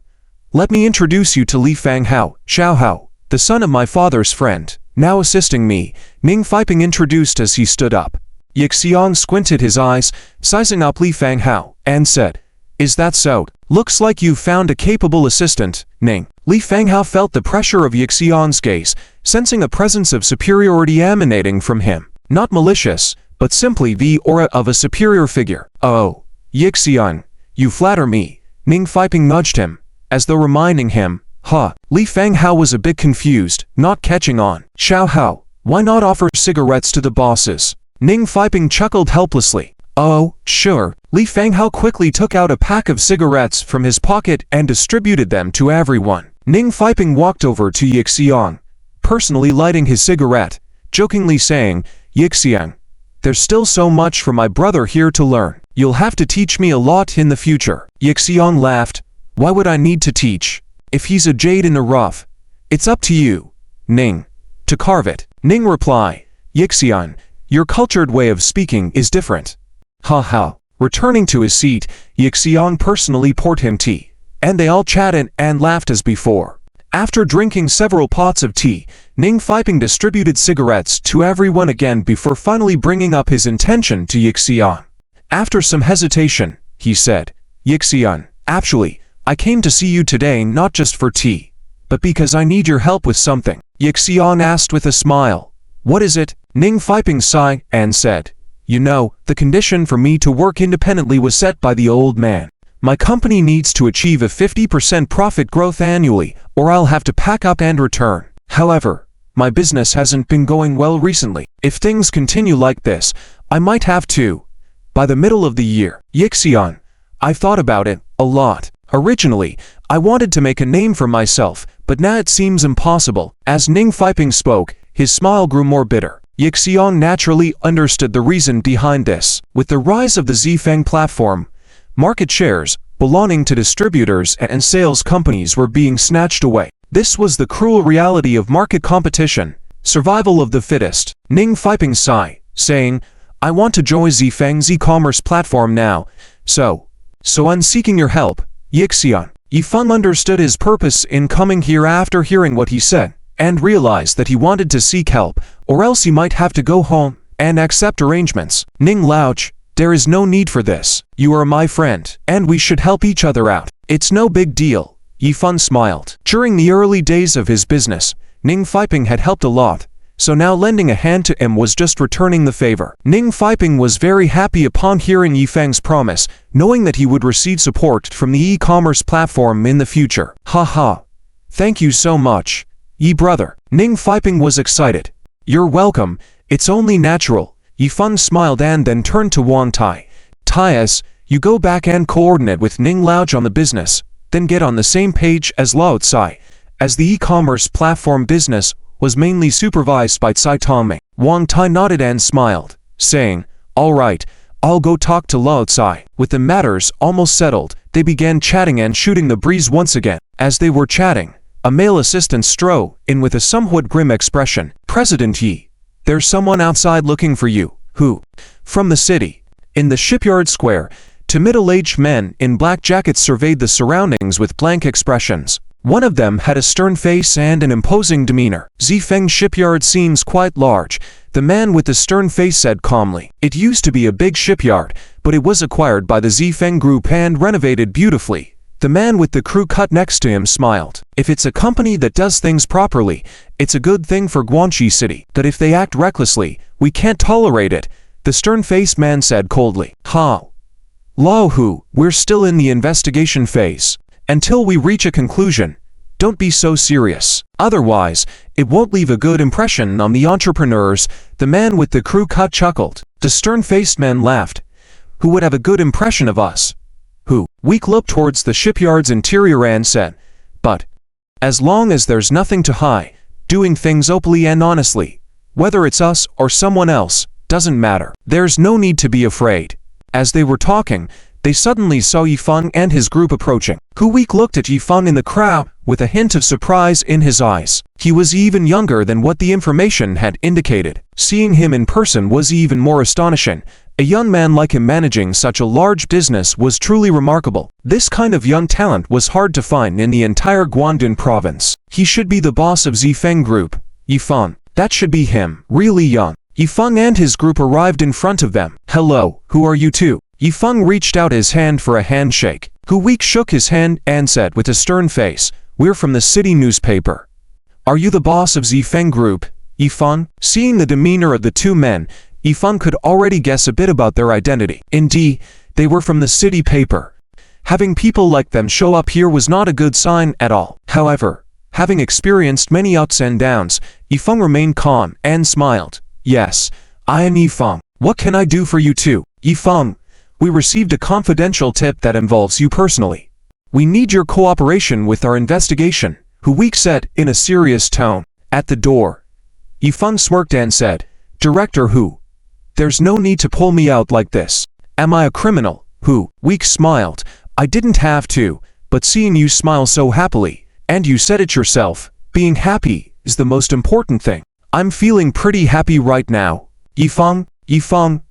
Let me introduce you to Li Fanghao, Xiao Hao, the son of my father's friend, now assisting me, Ning Fiping introduced as he stood up. Yixian squinted his eyes, sizing up Li Fanghao, and said, Is that so? Looks like you've found a capable assistant, Ning. Li Fanghao felt the pressure of Yixian's gaze, sensing a presence of superiority emanating from him. Not malicious, but simply the aura of a superior figure. Oh, Yixian, you flatter me, Ning Fiping nudged him, as though reminding him, Li Fanghao was a bit confused, not catching on. Xiao Hao, why not offer cigarettes to the bosses? Ning Fiping chuckled helplessly. Oh, sure. Li Fanghao quickly took out a pack of cigarettes from his pocket and distributed them to everyone. Ning Fiping walked over to Yixian, personally lighting his cigarette, jokingly saying, Yixian, there's still so much for my brother here to learn. You'll have to teach me a lot in the future. Yixian laughed. Why would I need to teach? If he's a jade in the rough, it's up to you, Ning, to carve it. Ning replied, Yixian, your cultured way of speaking is different. Ha ha. Returning to his seat, Yixian personally poured him tea, and they all chatted and laughed as before. After drinking several pots of tea, Ning Fiping distributed cigarettes to everyone again before finally bringing up his intention to Yixian. After some hesitation, he said, Yixian, actually, I came to see you today not just for tea, but because I need your help with something. Yixian asked with a smile. What is it? Ning Fiping sighed and said, You know, the condition for me to work independently was set by the old man. My company needs to achieve a 50% profit growth annually, or I'll have to pack up and return. However, my business hasn't been going well recently. If things continue like this, I might have to. By the middle of the year. Yixian, I've thought about it a lot. Originally, I wanted to make a name for myself, but now it seems impossible. As Ning Fiping spoke, his smile grew more bitter. Yixian naturally understood the reason behind this. With the rise of the Zifeng platform, Market shares, belonging to distributors and sales companies, were being snatched away. This was the cruel reality of market competition, survival of the fittest. Ning Fiping sighed, saying, I want to join Zifeng's e-commerce platform now, so I'm seeking your help, Yixian. Yifeng understood his purpose in coming here after hearing what he said, and realized that he wanted to seek help, or else he might have to go home and accept arrangements. Ning Laoch, there is no need for this. You are my friend, and we should help each other out. It's no big deal. Yifeng smiled. During the early days of his business, Ning Fiping had helped a lot, so now lending a hand to him was just returning the favor. Ning Fiping was very happy upon hearing Yifeng's promise, knowing that he would receive support from the e-commerce platform in the future. Haha. Thank you so much, Yi brother. Ning Fiping was excited. You're welcome, it's only natural. Yifeng smiled and then turned to Wang Tai. Tai, you go back and coordinate with Ning Laoch on the business, then get on the same page as Lao Tsai, as the e-commerce platform business was mainly supervised by Tsai Tongming. Wang Tai nodded and smiled, saying, all right, I'll go talk to Lao Tsai. With the matters almost settled, they began chatting and shooting the breeze once again. As they were chatting, a male assistant strode in with a somewhat grim expression. President Yi, there's someone outside looking for you. Who? From the city. In the shipyard square, two middle-aged men in black jackets surveyed the surroundings with blank expressions. One of them had a stern face and an imposing demeanor. Zifeng shipyard seems quite large, the man with the stern face said calmly. It used to be a big shipyard, but it was acquired by the Zifeng group and renovated beautifully. The man with the crew cut next to him smiled. If it's a company that does things properly, it's a good thing for Guangxi City. But if they act recklessly, we can't tolerate it, the stern-faced man said coldly. How? Lao Hu, we're still in the investigation phase. Until we reach a conclusion, don't be so serious. Otherwise, it won't leave a good impression on the entrepreneurs. The man with the crew cut chuckled. The stern-faced man laughed. Who would have a good impression of us? Who? Week looked towards the shipyard's interior and said, but as long as there's nothing to hide, doing things openly and honestly, whether it's us or someone else, doesn't matter. There's no need to be afraid. As they were talking, they suddenly saw Yifeng and his group approaching. Week looked at Yifeng in the crowd with a hint of surprise in his eyes. He was even younger than what the information had indicated. Seeing him in person was even more astonishing. A young man like him managing such a large business was truly remarkable. This kind of young talent was hard to find in the entire Guangdong province. He should be the boss of Zifeng Group. Yifeng, that should be him, really young. Yifeng and his group arrived in front of them. Hello, who are you two? Yifeng reached out his hand for a handshake. Week shook his hand and said with a stern face, we're from the city newspaper. Are you the boss of Zifeng Group, Yifeng? Seeing the demeanor of the two men, Yifeng could already guess a bit about their identity. Indeed, they were from the city paper. Having people like them show up here was not a good sign at all. However, having experienced many ups and downs, Yifeng remained calm and smiled. Yes, I am Yifeng. What can I do for you two? Yifeng, we received a confidential tip that involves you personally. We need your cooperation with our investigation, Week said in a serious tone. At the door, Yifeng smirked and said, Director Hu, there's no need to pull me out like this. Am I a criminal? Week smiled. I didn't have to, but seeing you smile so happily, and you said it yourself, being happy is the most important thing. I'm feeling pretty happy right now. Yifeng,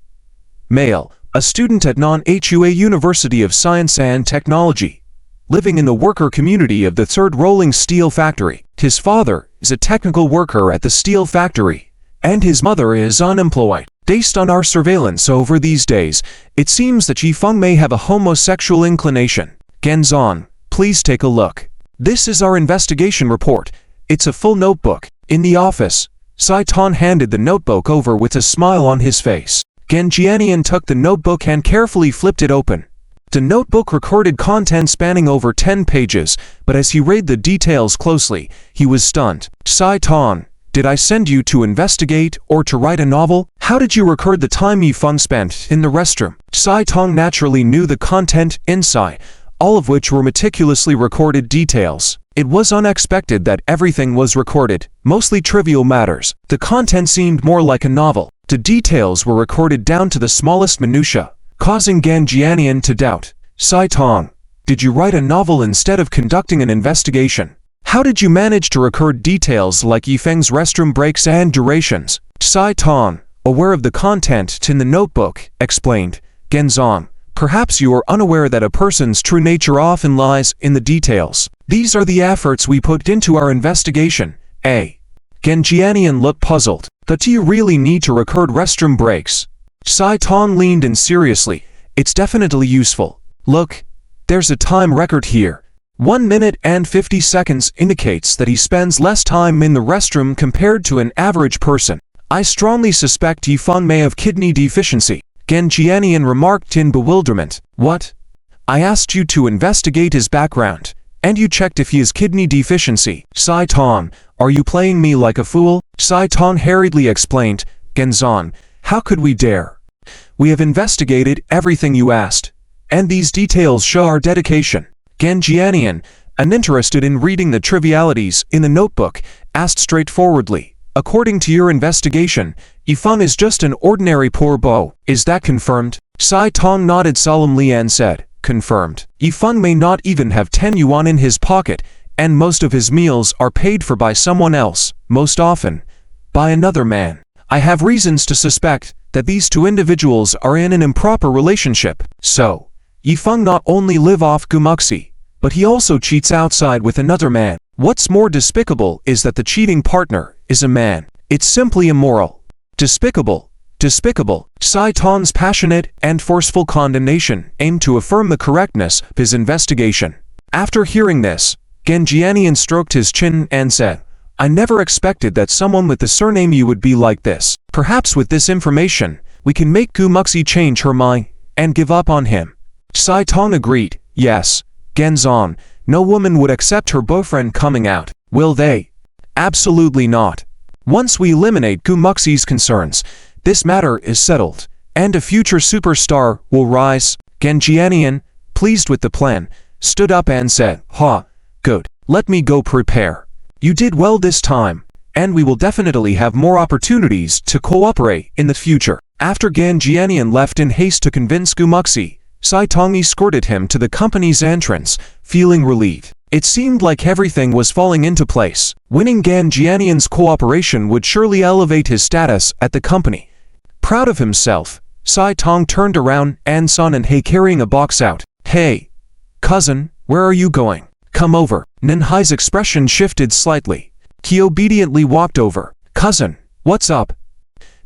male, a student at Non-Hua University of Science and Technology, living in the worker community of the third rolling steel factory. His father is a technical worker at the steel factory, and his mother is unemployed. Based on our surveillance over these days, it seems that Yifeng may have a homosexual inclination. Genzan, please take a look. This is our investigation report. It's a full notebook. In the office, Saiton handed the notebook over with a smile on his face. Genjianian took the notebook and carefully flipped it open. The notebook recorded content spanning over 10 pages, but as he read the details closely, he was stunned. Saiton, did I send you to investigate or to write a novel? How did you record the time Yifeng spent in the restroom? Saiton naturally knew the content inside, all of which were meticulously recorded details. It was unexpected that everything was recorded, mostly trivial matters. The content seemed more like a novel. The details were recorded down to the smallest minutiae, causing Ganjianian to doubt. Sai Tong, did you write a novel instead of conducting an investigation? How did you manage to record details like Yifeng's restroom breaks and durations? Sai Tong, aware of the content in the notebook, explained, Genzong, perhaps you are unaware that a person's true nature often lies in the details. These are the efforts we put into our investigation. Genjianian looked puzzled. But do you really need to record restroom breaks? Sai Tong leaned in seriously. It's definitely useful. Look, there's a time record here. 1 minute and 50 seconds indicates that he spends less time in the restroom compared to an average person. I strongly suspect Yifeng may have kidney deficiency. Genjianian remarked in bewilderment. What? I asked you to investigate his background, and you checked if he has kidney deficiency. Sai Tong, are you playing me like a fool? Sai Tong hurriedly explained, Genzong, how could we dare? We have investigated everything you asked, and these details show our dedication. Genjianian, uninterested in reading the trivialities in the notebook, asked straightforwardly, according to your investigation, Yifeng is just an ordinary poor beau. Is that confirmed? Sai Tong nodded solemnly and said, confirmed. Yifeng may not even have 10 yuan in his pocket, and most of his meals are paid for by someone else, most often by another man. I have reasons to suspect that these two individuals are in an improper relationship. So, Yifeng not only live off Gumuxi, but he also cheats outside with another man. What's more despicable is that the cheating partner is a man. It's simply immoral. Despicable. Despicable. Sai Tong's passionate and forceful condemnation aimed to affirm the correctness of his investigation. After hearing this, Genjianian stroked his chin and said, I never expected that someone with the surname you would be like this. Perhaps with this information, we can make Gumuxi change her mind and give up on him. Sai Tong agreed. Yes, Genzong, no woman would accept her boyfriend coming out, will they? Absolutely not. Once we eliminate Gumuxi's concerns, this matter is settled, and a future superstar will rise. Genjianian, pleased with the plan, stood up and said, good. Let me go prepare. You did well this time, and we will definitely have more opportunities to cooperate in the future. After Genjianian left in haste to convince Gumuxi, Sai Tong escorted him to the company's entrance, feeling relieved. It seemed like everything was falling into place. Winning Genjianian's cooperation would surely elevate his status at the company. Proud of himself, Sai Tong turned around and saw Nanhai carrying a box out. Hey, cousin, where are you going? Come over. Nanhai's expression shifted slightly. He obediently walked over. Cousin, what's up?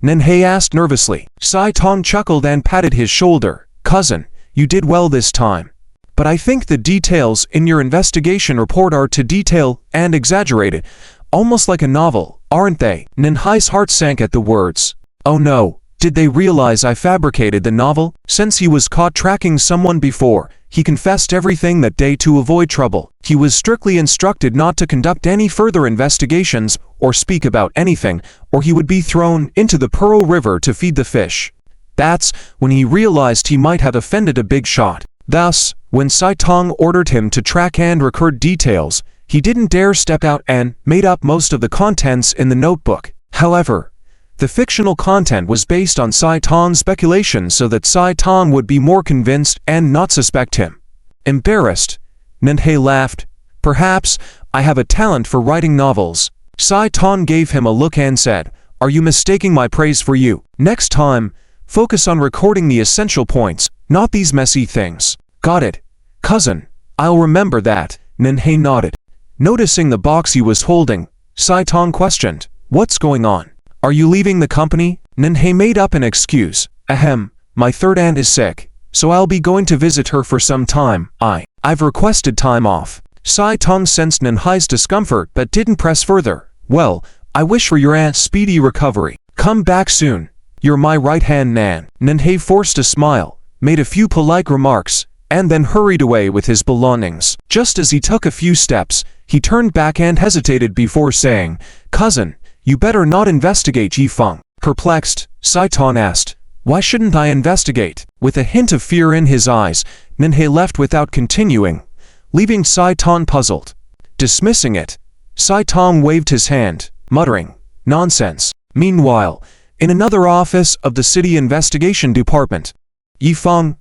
Nanhai asked nervously. Sai Tong chuckled and patted his shoulder. Cousin, you did well this time. But I think the details in your investigation report are too detailed and exaggerated, almost like a novel, aren't they? Nanhai's heart sank at the words. Oh no, did they realize I fabricated the novel? Since he was caught tracking someone before, he confessed everything that day to avoid trouble. He was strictly instructed not to conduct any further investigations or speak about anything, or he would be thrown into the Pearl River to feed the fish. That's when he realized he might have offended a big shot. Thus, when Sai Tong ordered him to track and record details, he didn't dare step out and made up most of the contents in the notebook. However, the fictional content was based on Sai Tong's speculation so that Sai Tong would be more convinced and not suspect him. Embarrassed, Nanhai laughed. Perhaps I have a talent for writing novels. Sai Tong gave him a look and said, Are you mistaking my praise for you? Next time, focus on recording the essential points, not these messy things. Got it, cousin. I'll remember that. Nanhai nodded. Noticing the box he was holding, Sai Tong questioned, What's going on? Are you leaving the company? Nanhai made up an excuse. Ahem, my third aunt is sick, so I'll be going to visit her for some time. I've requested time off. Sai Tong sensed Nanhai's discomfort but didn't press further. Well, I wish for your aunt's speedy recovery. Come back soon. You're my right-hand man. Nanhai forced a smile, made a few polite remarks, and then hurried away with his belongings. Just as he took a few steps, he turned back and hesitated before saying, Cousin, you better not investigate Yifeng. Perplexed, Sai Tong asked, Why shouldn't I investigate? With a hint of fear in his eyes, Nanhai left without continuing, leaving Sai Tong puzzled. Dismissing it, Sai Tong waved his hand, muttering, Nonsense. Meanwhile, in another office of the City Investigation Department, Yifeng,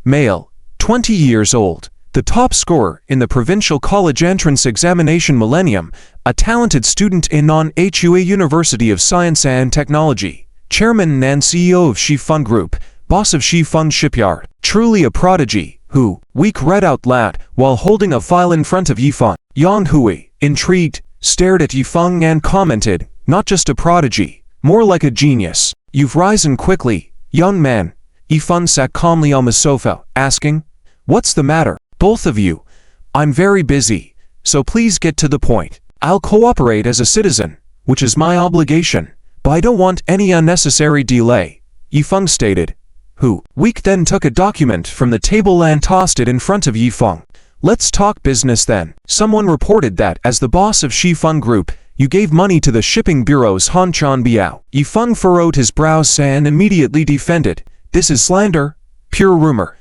male, 20 years old, the top scorer in the provincial college entrance examination millennium, a talented student in Non-HUA University of Science and Technology, chairman and CEO of Shifeng Group, boss of Shifeng Shipyard, truly a prodigy, who, weak read out loud while holding a file in front of Yifeng. Yang Hui, intrigued, stared at Yifeng and commented, not just a prodigy, more like a genius. You've risen quickly, young man. Yifeng sat calmly on the sofa, asking, what's the matter? Both of you. I'm very busy, so please get to the point. I'll cooperate as a citizen, which is my obligation, but I don't want any unnecessary delay, Yifeng stated. Weik then took a document from the table and tossed it in front of Yifeng. Let's talk business then. Someone reported that, as the boss of Shifeng Group, you gave money to the shipping bureau's Han Chan Biao. Yifeng furrowed his brows and immediately defended. This is slander, pure rumor.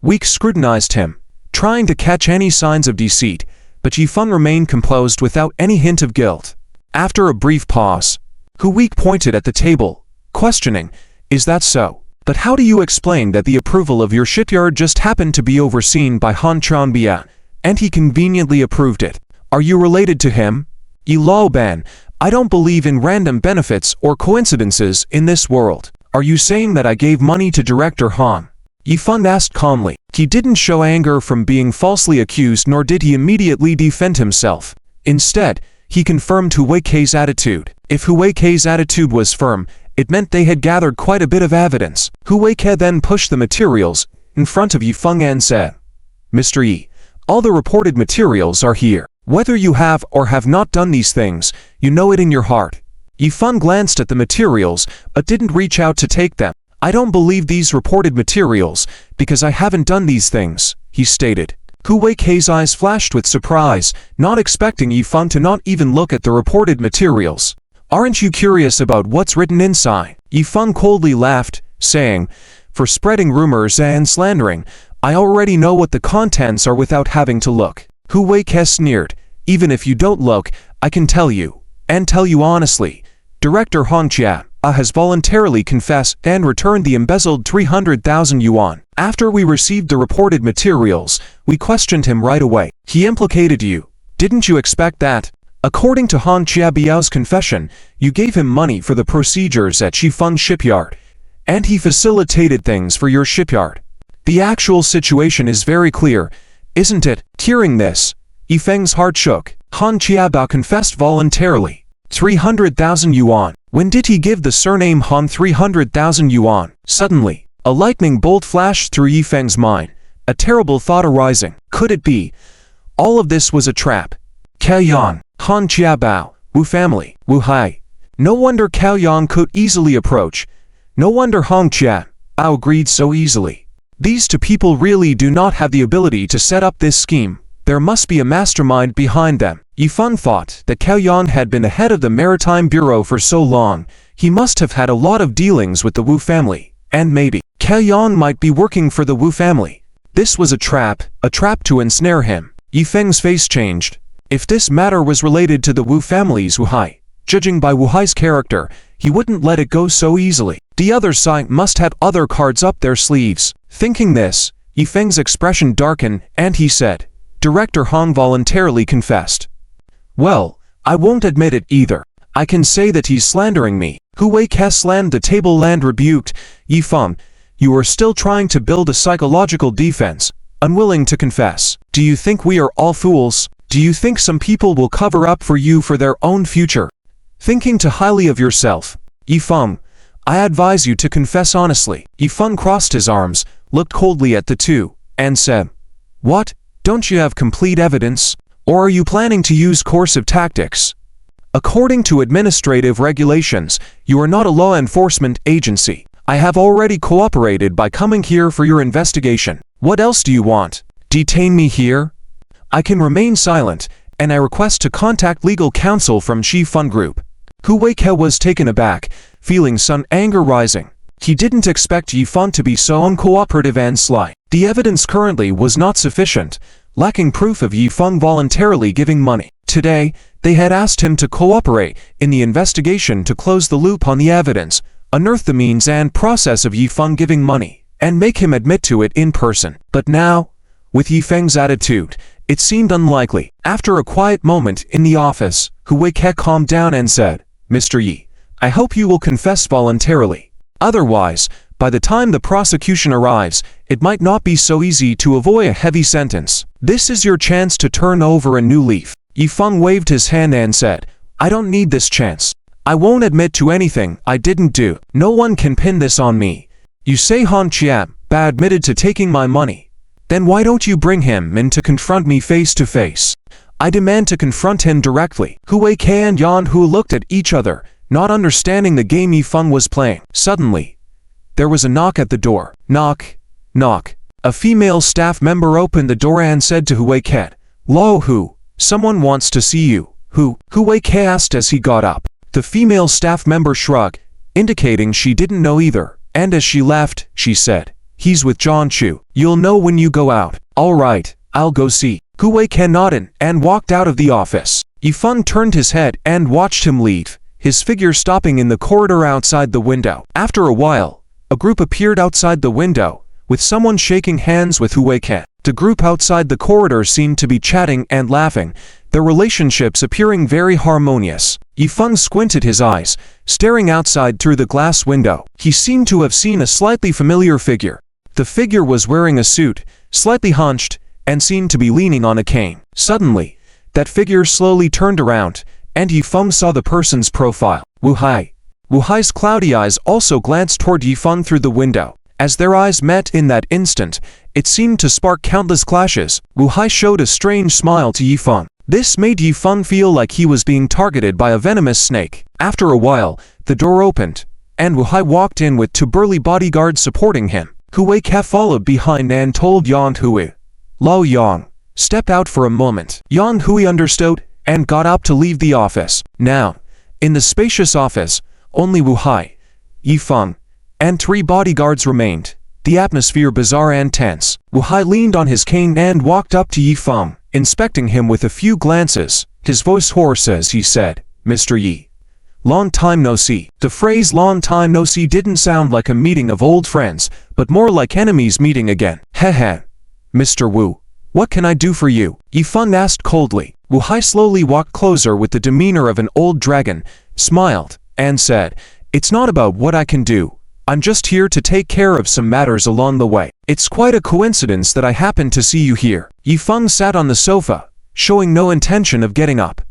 Weik scrutinized him, trying to catch any signs of deceit, but Yifeng remained composed without any hint of guilt. After a brief pause, Weik pointed at the table, questioning, is that so? But how do you explain that the approval of your shipyard just happened to be overseen by Han Chan Biao, and he conveniently approved it? Are you related to him? Lao Ban, I don't believe in random benefits or coincidences in this world. Are you saying that I gave money to Director Han? Yifeng asked calmly. He didn't show anger from being falsely accused, nor did he immediately defend himself. Instead, he confirmed Hu Weike's attitude. If Hu Weike's attitude was firm, it meant they had gathered quite a bit of evidence. Hu Weike then pushed the materials in front of Yifeng and said, Mr. Yi, all the reported materials are here. Whether you have or have not done these things, you know it in your heart. Yifeng glanced at the materials, but didn't reach out to take them. I don't believe these reported materials, because I haven't done these things, he stated. Hu Weike's eyes flashed with surprise, not expecting Yifeng to not even look at the reported materials. Aren't you curious about what's written inside? Yifeng coldly laughed, saying, for spreading rumors and slandering, I already know what the contents are without having to look. Hu Weike sneered, even if you don't look, I can tell you, and tell you honestly. Director Hong Chia has voluntarily confessed and returned the embezzled 300,000 yuan. After we received the reported materials, we questioned him right away. He implicated you. Didn't you expect that? According to Han Chiabiao's confession, you gave him money for the procedures at Shifeng Shipyard, and he facilitated things for your shipyard. The actual situation is very clear, isn't it? Hearing this, Yifeng's heart shook. Han Chiabiao confessed voluntarily. 300,000 yuan. When did he give the surname Han 300,000 yuan? Suddenly, a lightning bolt flashed through Yifeng's mind, a terrible thought arising. Could it be? All of this was a trap. Cao Yan, Han Chiabiao, Wu family, Wu Hai. No wonder Cao Yan could easily approach. No wonder Hong Chiabiao agreed so easily. These two people really do not have the ability to set up this scheme. There must be a mastermind behind them. Yifeng thought that Cao Yan had been the head of the Maritime Bureau for so long, he must have had a lot of dealings with the Wu family, and maybe Cao Yan might be working for the Wu family. This was a trap to ensnare him. Yifeng's face changed. If this matter was related to the Wu family's Wu Hai, judging by Wu Hai's character, he wouldn't let it go so easily. The other side must have other cards up their sleeves. Thinking this, Yifeng's expression darkened, and he said, Director Hong voluntarily confessed. Well, I won't admit it either. I can say that he's slandering me. Hu Weike slammed the table and rebuked, Yifeng, you are still trying to build a psychological defense, unwilling to confess. Do you think we are all fools? Do you think some people will cover up for you for their own future? Thinking too highly of yourself. Yifeng, I advise you to confess honestly. Yifeng crossed his arms, looked coldly at the two, and said, What? Don't you have complete evidence? Or are you planning to use coercive tactics? According to administrative regulations, you are not a law enforcement agency. I have already cooperated by coming here for your investigation. What else do you want? Detain me here? I can remain silent, and I request to contact legal counsel from Shifeng Group. Hu Weike was taken aback, feeling some anger rising. He didn't expect Yifeng to be so uncooperative and sly. The evidence currently was not sufficient, lacking proof of Yifeng voluntarily giving money. Today, they had asked him to cooperate in the investigation to close the loop on the evidence, unearth the means and process of Yifeng giving money, and make him admit to it in person. But now, with Yifeng's attitude, it seemed unlikely. After a quiet moment in the office, Hu Weike calmed down and said, "Mr. Yi, I hope you will confess voluntarily. Otherwise, by the time the prosecution arrives, it might not be so easy to avoid a heavy sentence. This is your chance to turn over a new leaf." Yifeng waved his hand and said, "I don't need this chance. I won't admit to anything I didn't do. No one can pin this on me. You say Han Qian admitted to taking my money. Then why don't you bring him in to confront me face to face? I demand to confront him directly." Hu Weike and Yan Hu looked at each other, not understanding the game Yifeng was playing. Suddenly, there was a knock at the door. Knock, knock. A female staff member opened the door and said to Hu Weike, "Lo Hu, someone wants to see you." Hu Weike asked as he got up. The female staff member shrugged, indicating she didn't know either, and as she left, she said, "He's with John Chu. You'll know when you go out." "All right, I'll go see." Hu Weike nodded and walked out of the office. Yifeng turned his head and watched him leave, his figure stopping in the corridor outside the window. After a while, a group appeared outside the window, with someone shaking hands with Hu Weike. The group outside the corridor seemed to be chatting and laughing, their relationships appearing very harmonious. Yifeng squinted his eyes, staring outside through the glass window. He seemed to have seen a slightly familiar figure. The figure was wearing a suit, slightly hunched, and seemed to be leaning on a cane. Suddenly, that figure slowly turned around, and Yifeng saw the person's profile. Wu Hai. Wu Hai's cloudy eyes also glanced toward Yifeng through the window. As their eyes met in that instant, it seemed to spark countless clashes. Wu Hai showed a strange smile to Yifeng. This made Yifeng feel like he was being targeted by a venomous snake. After a while, the door opened, and Wu Hai walked in with two burly bodyguards supporting him. Hu Weike followed behind and told Yan Hui, "Lao Yang, step out for a moment." Yan Hui understood and got up to leave the office. Now, in the spacious office, only Wu Hai, Yifeng, and three bodyguards remained, the atmosphere bizarre and tense. Wu Hai leaned on his cane and walked up to Yifeng, inspecting him with a few glances, his voice hoarse as he said, "Mr. Yi, long time no see." The phrase "long time no see" didn't sound like a meeting of old friends, but more like enemies meeting again. "Heh. Mr. Wu, what can I do for you?" Yifeng asked coldly. Wu Hai slowly walked closer with the demeanor of an old dragon, smiled, and said, "It's not about what I can do. I'm just here to take care of some matters along the way. It's quite a coincidence that I happened to see you here." Yifeng sat on the sofa, showing no intention of getting up.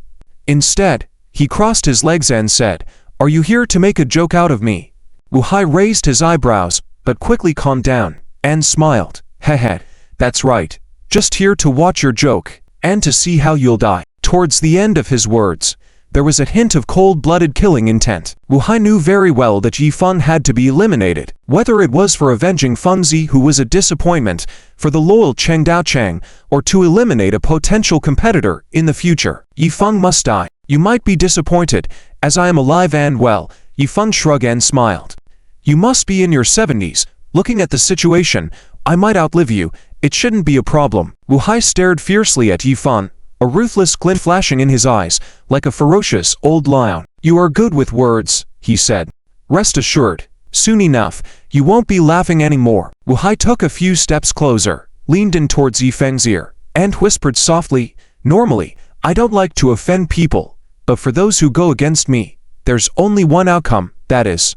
Instead, he crossed his legs and said, "Are you here to make a joke out of me?" Wu Hai raised his eyebrows, but quickly calmed down, and smiled. "Heh, that's right. Just here to watch your joke, and to see how you'll die." Towards the end of his words, there was a hint of cold-blooded killing intent. Wu Hai knew very well that Yifeng had to be eliminated, whether it was for avenging Feng Zi, who was a disappointment, for the loyal Cheng Daocheng, or to eliminate a potential competitor in the future. Yifeng must die. "You might be disappointed, as I am alive and well." Yifeng shrugged and smiled. "You must be in your 70s. Looking at the situation, I might outlive you. It shouldn't be a problem." Wu Hai stared fiercely at Yifeng, a ruthless glint flashing in his eyes, like a ferocious old lion. "You are good with words," he said. "Rest assured, soon enough, you won't be laughing anymore." Wu Hai took a few steps closer, leaned in towards Yifeng's ear, and whispered softly, "Normally, I don't like to offend people, but for those who go against me, there's only one outcome, that is,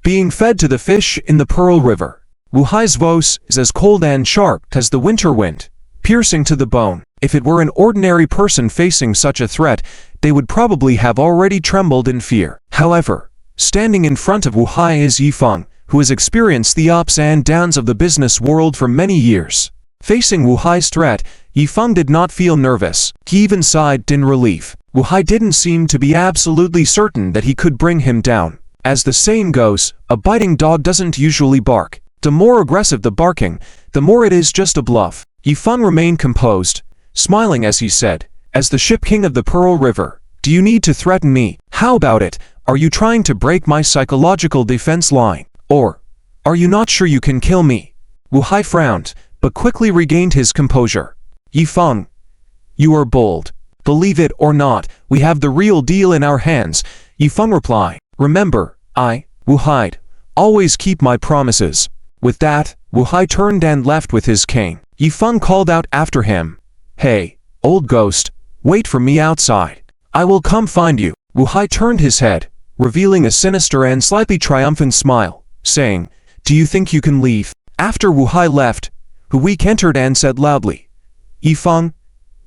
being fed to the fish in the Pearl River." Wu Hai's voice is as cold and sharp as the winter wind, piercing to the bone. If it were an ordinary person facing such a threat, they would probably have already trembled in fear. However, standing in front of Wu Hai is Yifeng, who has experienced the ups and downs of the business world for many years. Facing Wu Hai's threat, Yifeng did not feel nervous. He even sighed in relief. Wu Hai didn't seem to be absolutely certain that he could bring him down. As the saying goes, a biting dog doesn't usually bark. The more aggressive the barking, the more it is just a bluff. Yifeng remained composed, smiling as he said, "As the ship king of the Pearl River, do you need to threaten me? How about it? Are you trying to break my psychological defense line? Or are you not sure you can kill me?" Wu Hai frowned, but quickly regained his composure. "Yifeng, you are bold. Believe it or not, we have the real deal in our hands." Yifeng replied, "Remember, I, Wu Hai, always keep my promises." With that, Wu Hai turned and left with his cane. Yifeng called out after him, "Hey, old ghost, wait for me outside. I will come find you." Wu Hai turned his head, revealing a sinister and slightly triumphant smile, saying, "Do you think you can leave?" After Wu Hai left, Hu Weik entered and said loudly, "Yifeng,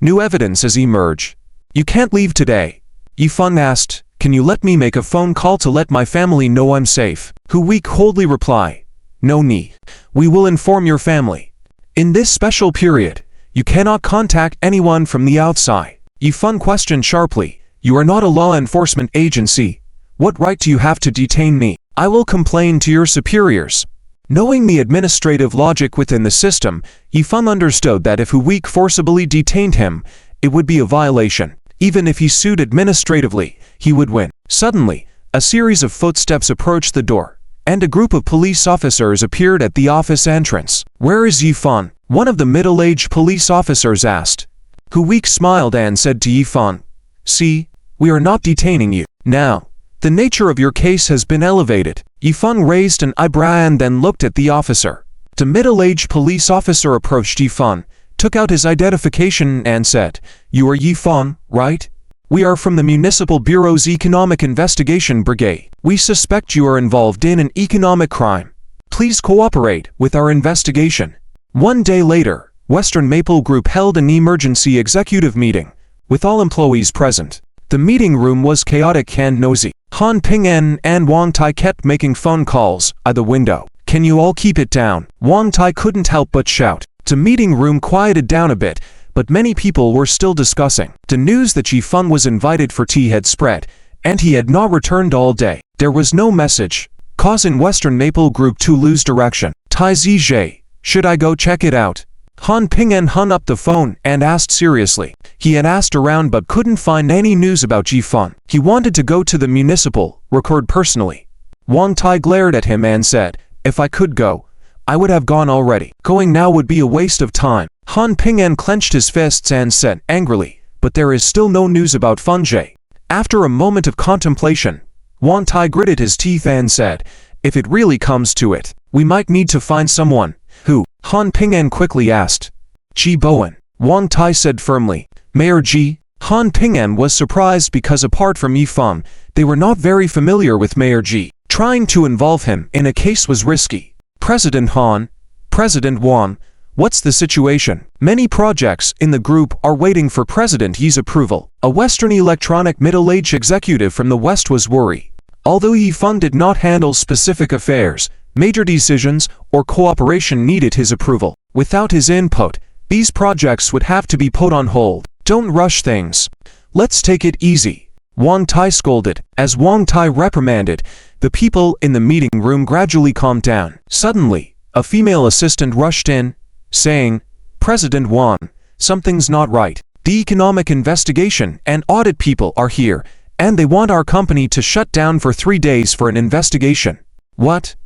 new evidence has emerged. You can't leave today." Yifeng asked, "Can you let me make a phone call to let my family know I'm safe?" Hu Weik coldly replied, "No need. We will inform your family. In this special period, you cannot contact anyone from the outside." Yifeng questioned sharply, "You are not a law enforcement agency. What right do you have to detain me? I will complain to your superiors." Knowing the administrative logic within the system, Yifeng understood that if Hu Weik forcibly detained him, it would be a violation. Even if he sued administratively, he would win. Suddenly, a series of footsteps approached the door, and a group of police officers appeared at the office entrance. "Where is Yifeng?" one of the middle-aged police officers asked. Hu Weik smiled and said to Yifeng, "See, we are not detaining you. Now, the nature of your case has been elevated." Yifeng raised an eyebrow and then looked at the officer. The middle-aged police officer approached Yifeng, took out his identification and said, "You are Yifeng, right? We are from the Municipal Bureau's Economic Investigation Brigade. We suspect you are involved in an economic crime. Please cooperate with our investigation." One day later, Western Maple Group held an emergency executive meeting, with all employees present. The meeting room was chaotic and noisy. Han Ping'an and Wang Tai kept making phone calls at the window. "Can you all keep it down?" Wang Tai couldn't help but shout. The meeting room quieted down a bit, but many people were still discussing. The news that Yifeng was invited for tea had spread, and he had not returned all day. There was no message, causing Western Maple Group to lose direction. "Tai Zijie, should I go check it out?" Han Ping'an hung up the phone and asked seriously. He had asked around but couldn't find any news about Yifeng. He wanted to go to the municipal record personally. Wang Tai glared at him and said, "If I could go, I would have gone already. Going now would be a waste of time." Han Ping'an clenched his fists and said angrily, "But there is still no news about Fengjie." After a moment of contemplation, Wang Tai gritted his teeth and said, "If it really comes to it, we might need to find someone." "Who?" Han Ping'an quickly asked. "Ji Bowen," Wang Tai said firmly. "Mayor Ji?" Han Ping'an was surprised because apart from Yifeng, they were not very familiar with Mayor Ji. Trying to involve him in a case was risky. "President Han, President Wang, what's the situation?" Many projects in the group are waiting for President Yi's approval. A Western electronic middle-aged executive from the West was worried. Although Yifeng did not handle specific affairs, major decisions or cooperation needed his approval. Without his input, these projects would have to be put on hold. "Don't rush things. Let's take it easy," Wang Tai scolded. As Wang Tai reprimanded, the people in the meeting room gradually calmed down. Suddenly, a female assistant rushed in, saying, "President Wang, something's not right. The economic investigation and audit people are here, and they want our company to shut down for 3 days for an investigation." "What?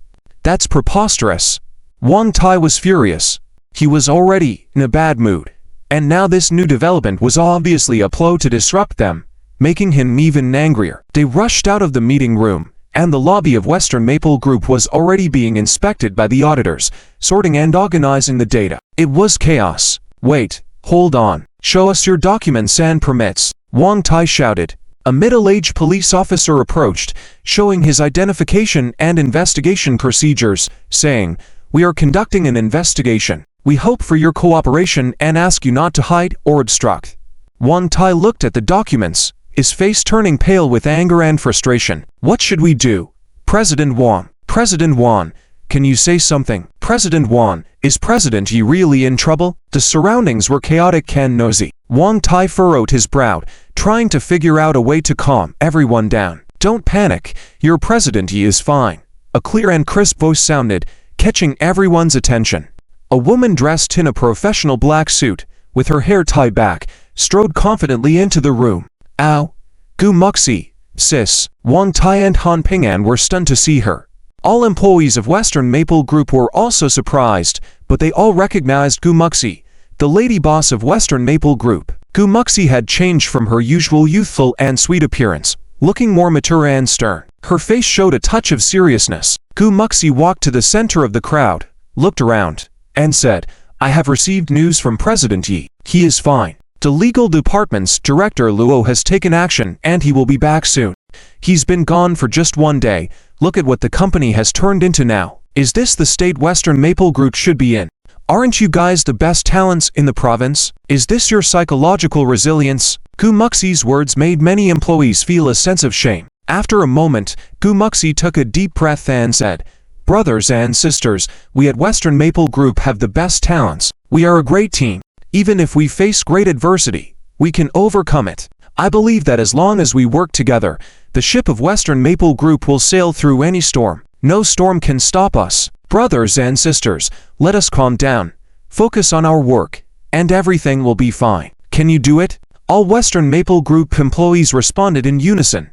That's preposterous." Wang Tai was furious. He was already in a bad mood, and now this new development was obviously a ploy to disrupt them, making him even angrier. They rushed out of the meeting room, and the lobby of Western Maple Group was already being inspected by the auditors, sorting and organizing the data. It was chaos. "Wait, hold on. Show us your documents and permits," Wang Tai shouted. A middle-aged police officer approached, showing his identification and investigation procedures, saying, "We are conducting an investigation. We hope for your cooperation and ask you not to hide or obstruct." Wang Tai looked at the documents, his face turning pale with anger and frustration. "What should we do?" "President Wang, President Wang, can you say something?" "President Wang, is President Yi really in trouble?" The surroundings were chaotic and noisy. Wang Tai furrowed his brow, trying to figure out a way to calm everyone down. "Don't panic, your President Yi is fine." A clear and crisp voice sounded, catching everyone's attention. A woman dressed in a professional black suit, with her hair tied back, strode confidently into the room. "Ow, Gu Muxi, sis." Wang Tai and Han Ping'an were stunned to see her. All employees of Western Maple Group were also surprised, but they all recognized Gu Muxi, the lady boss of Western Maple Group. Gu Muxi had changed from her usual youthful and sweet appearance, looking more mature and stern. Her face showed a touch of seriousness. Gu Muxi walked to the center of the crowd, looked around, and said, I have received news from President Yi. He is fine. The legal department's director Luo has taken action and he will be back soon. He's been gone for just 1 day. Look at what the company has turned into now. Is this the state Western Maple Group should be in? Aren't you guys the best talents in the province? Is this your psychological resilience? Gumuxi's words made many employees feel a sense of shame. After a moment, Gumuxi took a deep breath and said, Brothers and sisters, we at Western Maple Group have the best talents. We are a great team. Even if we face great adversity, we can overcome it. I believe that as long as we work together, the ship of Western Maple Group will sail through any storm. No storm can stop us. Brothers and sisters, let us calm down, focus on our work, and everything will be fine. Can you do it? All Western Maple Group employees responded in unison.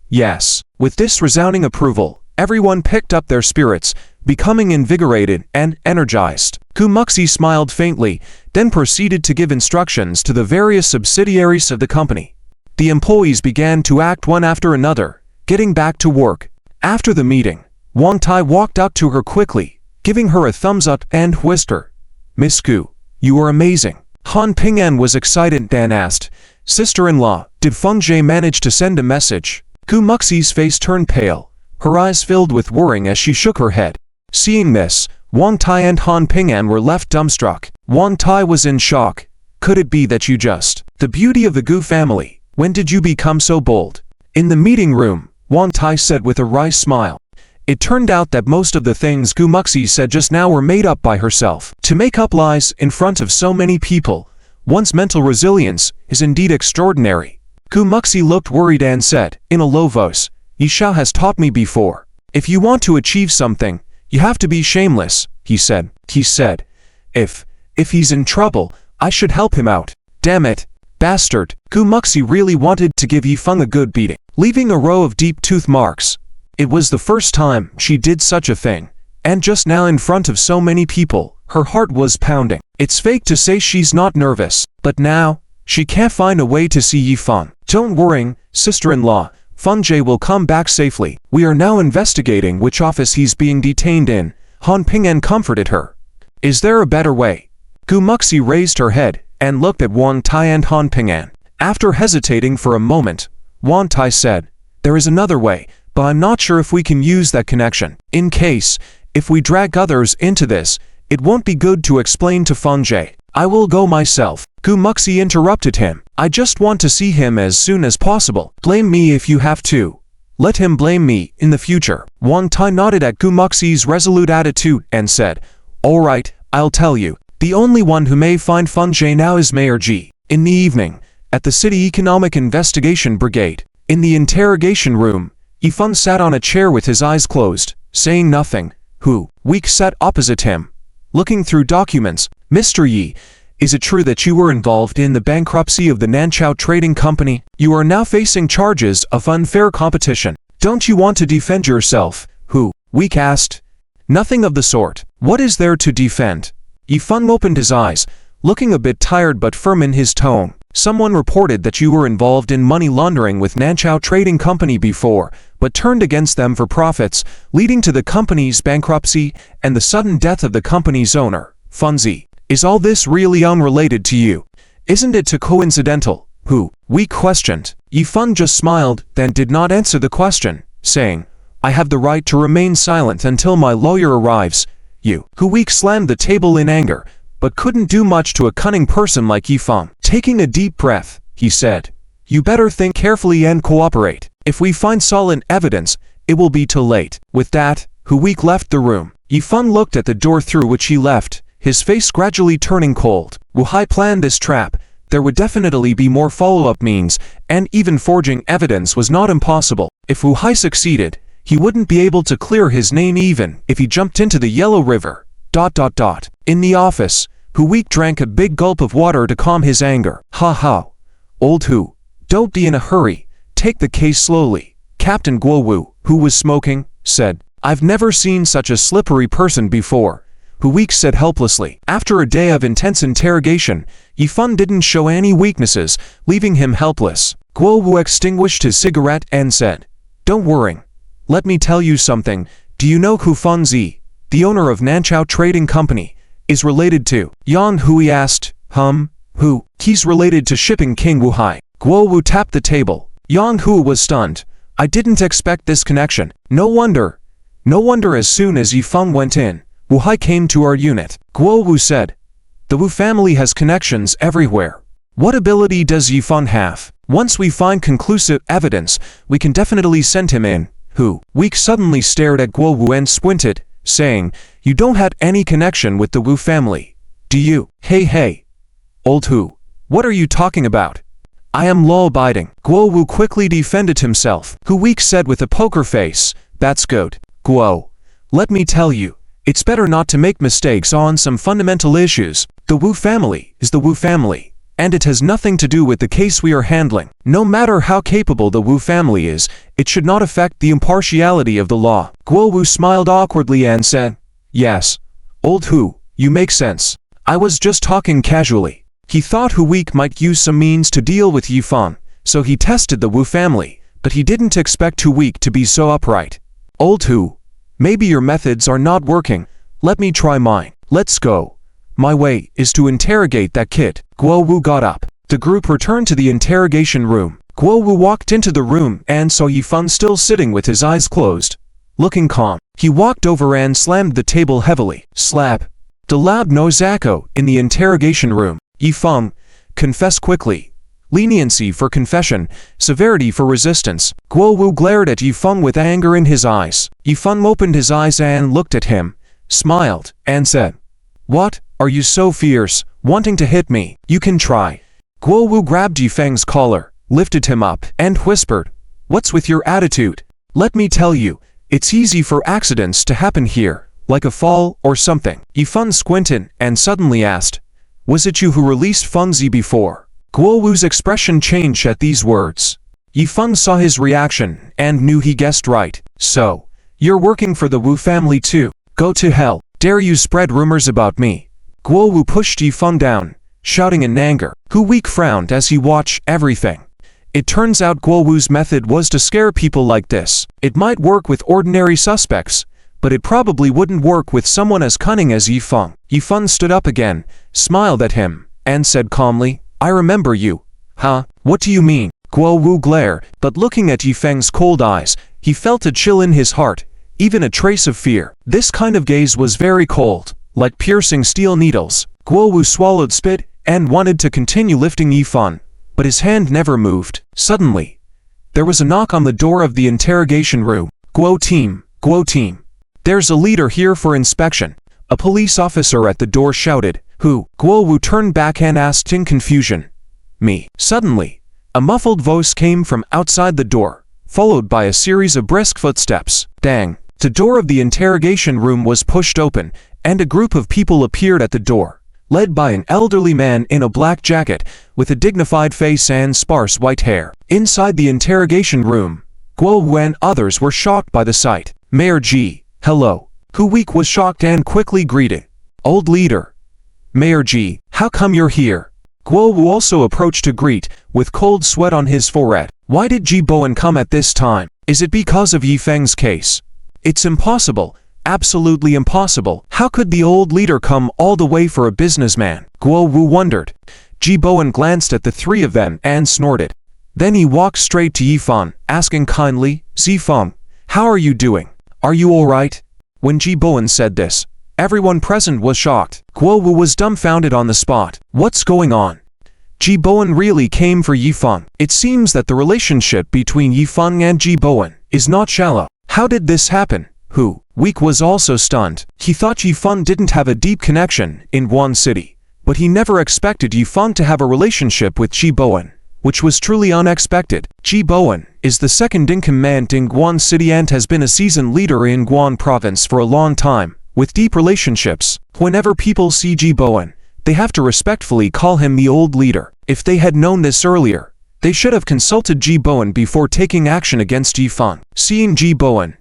Yes. With this resounding approval, everyone picked up their spirits, becoming invigorated and energized. Gumuxi smiled faintly, then proceeded to give instructions to the various subsidiaries of the company. The employees began to act one after another, getting back to work. After the meeting, Wang Tai walked up to her quickly, giving her a thumbs up and whispered, Miss Gu, you are amazing. Han Ping'an was excited and asked, Sister-in-law, did Feng Jie manage to send a message? Gumuxi's face turned pale, her eyes filled with worrying as she shook her head. Seeing this, Wang Tai and Han Ping'an were left dumbstruck. Wang Tai was in shock. Could it be that you just... The beauty of the Gu family. When did you become so bold? In the meeting room, Wang Tai said with a wry smile. It turned out that most of the things Gumuxi said just now were made up by herself. To make up lies in front of so many people, one's mental resilience is indeed extraordinary. Gumuxi looked worried and said, in a low voice, Yishao has taught me before. If you want to achieve something, you have to be shameless, he said. If he's in trouble, I should help him out. Damn it, bastard. Gumuxi really wanted to give Yifeng a good beating, leaving a row of deep tooth marks. It was the first time she did such a thing, and just now in front of so many people, her heart was pounding. It's fake to say she's not nervous, but now, she can't find a way to see Yifeng. Don't worry, sister-in-law, Feng Jie will come back safely. We are now investigating which office he's being detained in. Han Ping'an comforted her. Is there a better way? Gumuxi raised her head and looked at Wang Tai and Han Ping'an. After hesitating for a moment, Wang Tai said, There is another way, but I'm not sure if we can use that connection. In case, if we drag others into this, it won't be good to explain to Feng Jie. I will go myself. Gumuxi interrupted him. I just want to see him as soon as possible. Blame me if you have to. Let him blame me in the future. Wang Tai nodded at Gumuxi's resolute attitude and said, All right, I'll tell you. The only one who may find Feng Jie now is Mayor Ji. In the evening, at the City Economic Investigation Brigade, in the interrogation room, Yifeng sat on a chair with his eyes closed, saying nothing. Hu Weik sat opposite him, looking through documents. Mr. Yi, is it true that you were involved in the bankruptcy of the Nanchao Trading Company? You are now facing charges of unfair competition. Don't you want to defend yourself? Hu Weik asked. Nothing of the sort. What is there to defend? Yifeng opened his eyes, looking a bit tired but firm in his tone. Someone reported that you were involved in money laundering with Nanchao Trading Company before, but turned against them for profits, leading to the company's bankruptcy and the sudden death of the company's owner, Feng Zi. Is all this really unrelated to you? Isn't it too coincidental? Hu Weik questioned. Yifeng just smiled, then did not answer the question, saying, I have the right to remain silent until my lawyer arrives. Hu Weik slammed the table in anger, but couldn't do much to a cunning person like Yifeng. Taking a deep breath, he said, You better think carefully and cooperate. If we find solid evidence, it will be too late. With that, Hu Weik left the room. Yifeng looked at the door through which he left, his face gradually turning cold. Wu Hai planned this trap. There would definitely be more follow-up means, and even forging evidence was not impossible. If Wu Hai succeeded, he wouldn't be able to clear his name even if he jumped into the Yellow River. In the office, Hu Weik drank a big gulp of water to calm his anger. Ha. Old Hu, don't be in a hurry. Take the case slowly. Captain Guo Wu, who was smoking, said, I've never seen such a slippery person before. Hu Weik said helplessly. After a day of intense interrogation, Yifeng didn't show any weaknesses, leaving him helpless. Guo Wu extinguished his cigarette and said, Don't worry. Let me tell you something. Do you know Hu Feng Zi, the owner of Nanchao Trading Company, is related to Yang Hui asked. Who? He's related to shipping king Wu Hai. Guo Wu tapped the table. Yang Hu was stunned. I didn't expect this connection. No wonder as soon as Yifeng went in, Wu Hai came to our unit. Guo Wu said, the Wu family has connections everywhere. What ability does Yifeng have? Once we find conclusive evidence, we can definitely send him in. Hu Week suddenly stared at Guo Wu and squinted, saying, you don't have any connection with the Wu family, do you? Hey, old Hu, what are you talking about? I am law-abiding. Guo Wu quickly defended himself. Hu Week said with a poker face, that's good. Guo, let me tell you, it's better not to make mistakes on some fundamental issues. The Wu family is the Wu family, and it has nothing to do with the case we are handling. No matter how capable the Wu family is, it should not affect the impartiality of the law. Guo Wu smiled awkwardly and said, yes, old Hu, you make sense. I was just talking casually. He thought Hu Week might use some means to deal with Yifeng, so he tested the Wu family, but he didn't expect Hu Week to be so upright. Old Hu, maybe your methods are not working. Let me try mine. Let's go. My way is to interrogate that kid. Guo Wu got up. The group returned to the interrogation room. Guo Wu walked into the room and saw Yifeng still sitting with his eyes closed, looking calm. He walked over and slammed the table heavily. Slap. The loud noise echoed in the interrogation room. Yifeng, confess quickly. Leniency for confession, severity for resistance. Guo Wu glared at Yifeng with anger in his eyes. Yifeng opened his eyes and looked at him, smiled, and said, what? Are you so fierce, wanting to hit me? You can try. Guo Wu grabbed Yifeng's collar, lifted him up, and whispered, what's with your attitude? Let me tell you, it's easy for accidents to happen here, like a fall or something. Yifeng squinted and suddenly asked, was it you who released Fengzi before? Guo Wu's expression changed at these words. Yifeng saw his reaction and knew he guessed right. So, you're working for the Wu family too? Go to hell. Dare you spread rumors about me? Guo Wu pushed Yifeng down, shouting in anger. Hu Week frowned as he watched everything. It turns out Guo Wu's method was to scare people like this. It might work with ordinary suspects, but it probably wouldn't work with someone as cunning as Yifeng. Yifeng stood up again, smiled at him, and said calmly, I remember you. Huh? What do you mean? Guo Wu glared, but looking at Yifeng's cold eyes, he felt a chill in his heart, even a trace of fear. This kind of gaze was very cold, like piercing steel needles. Guo Wu swallowed spit and wanted to continue lifting Yifeng, but his hand never moved. Suddenly, there was a knock on the door of the interrogation room. Guo team. There's a leader here for inspection. A police officer at the door shouted. Who? Guo Wu turned back and asked in confusion. Me. Suddenly, a muffled voice came from outside the door, followed by a series of brisk footsteps. Dang. The door of the interrogation room was pushed open, and a group of people appeared at the door, led by an elderly man in a black jacket, with a dignified face and sparse white hair. Inside the interrogation room, Guo Wu and others were shocked by the sight. Mayor Ji, hello. Hu Week was shocked and quickly greeted. Old leader. Mayor Ji, how come you're here? Guo Wu also approached to greet, with cold sweat on his forehead. Why did Ji Bowen come at this time? Is it because of Yifeng's case? It's impossible. Absolutely impossible. How could the old leader come all the way for a businessman? Guo Wu wondered. Ji Bowen glanced at the three of them and snorted. Then he walked straight to Yifeng, asking kindly, Zifeng, how are you doing? Are you alright? When Ji Bowen said this, everyone present was shocked. Guo Wu was dumbfounded on the spot. What's going on? Ji Bowen really came for Yifeng. It seems that the relationship between Yifeng and Ji Bowen is not shallow. How did this happen? Hu Week was also stunned. He thought Yifeng didn't have a deep connection in Guan City, but he never expected Yifeng to have a relationship with Ji Bowen, which was truly unexpected. Ji Bowen is the second in command in Guan City and has been a seasoned leader in Guan Province for a long time, with deep relationships. Whenever people see Ji Bowen, they have to respectfully call him the old leader. If they had known this earlier, they should have consulted Ji Bowen before taking action against Yifeng. Seeing Ji Bowen,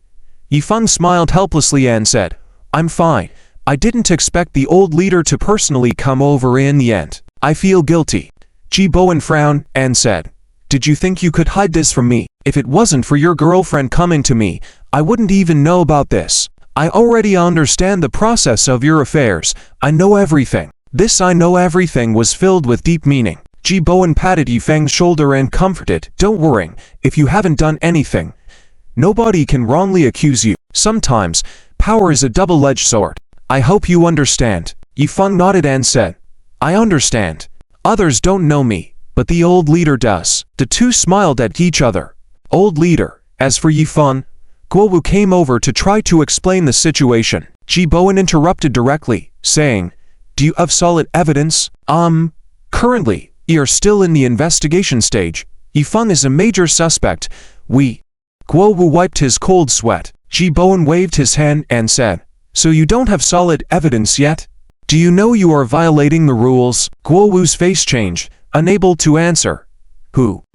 Yifeng smiled helplessly and said, I'm fine. I didn't expect the old leader to personally come over in the end. I feel guilty. Ji Bowen frowned and said, did you think you could hide this from me? If it wasn't for your girlfriend coming to me, I wouldn't even know about this. I already understand the process of your affairs. I know everything. This "I know everything" was filled with deep meaning. Ji Bowen patted Yifeng's shoulder and comforted. Don't worry, if you haven't done anything, nobody can wrongly accuse you. Sometimes, power is a double-edged sword. I hope you understand. Yifeng nodded and said, I understand. Others don't know me, but the old leader does. The two smiled at each other. Old leader. As for Yifeng, Guowu came over to try to explain the situation. Ji Bowen interrupted directly, saying, Do you have solid evidence? Currently, we are still in the investigation stage. Yifeng is a major suspect. Guowu wiped his cold sweat. Ji Bowen waved his hand and said, So you don't have solid evidence yet? Do you know you are violating the rules? Guowu's face changed, unable to answer.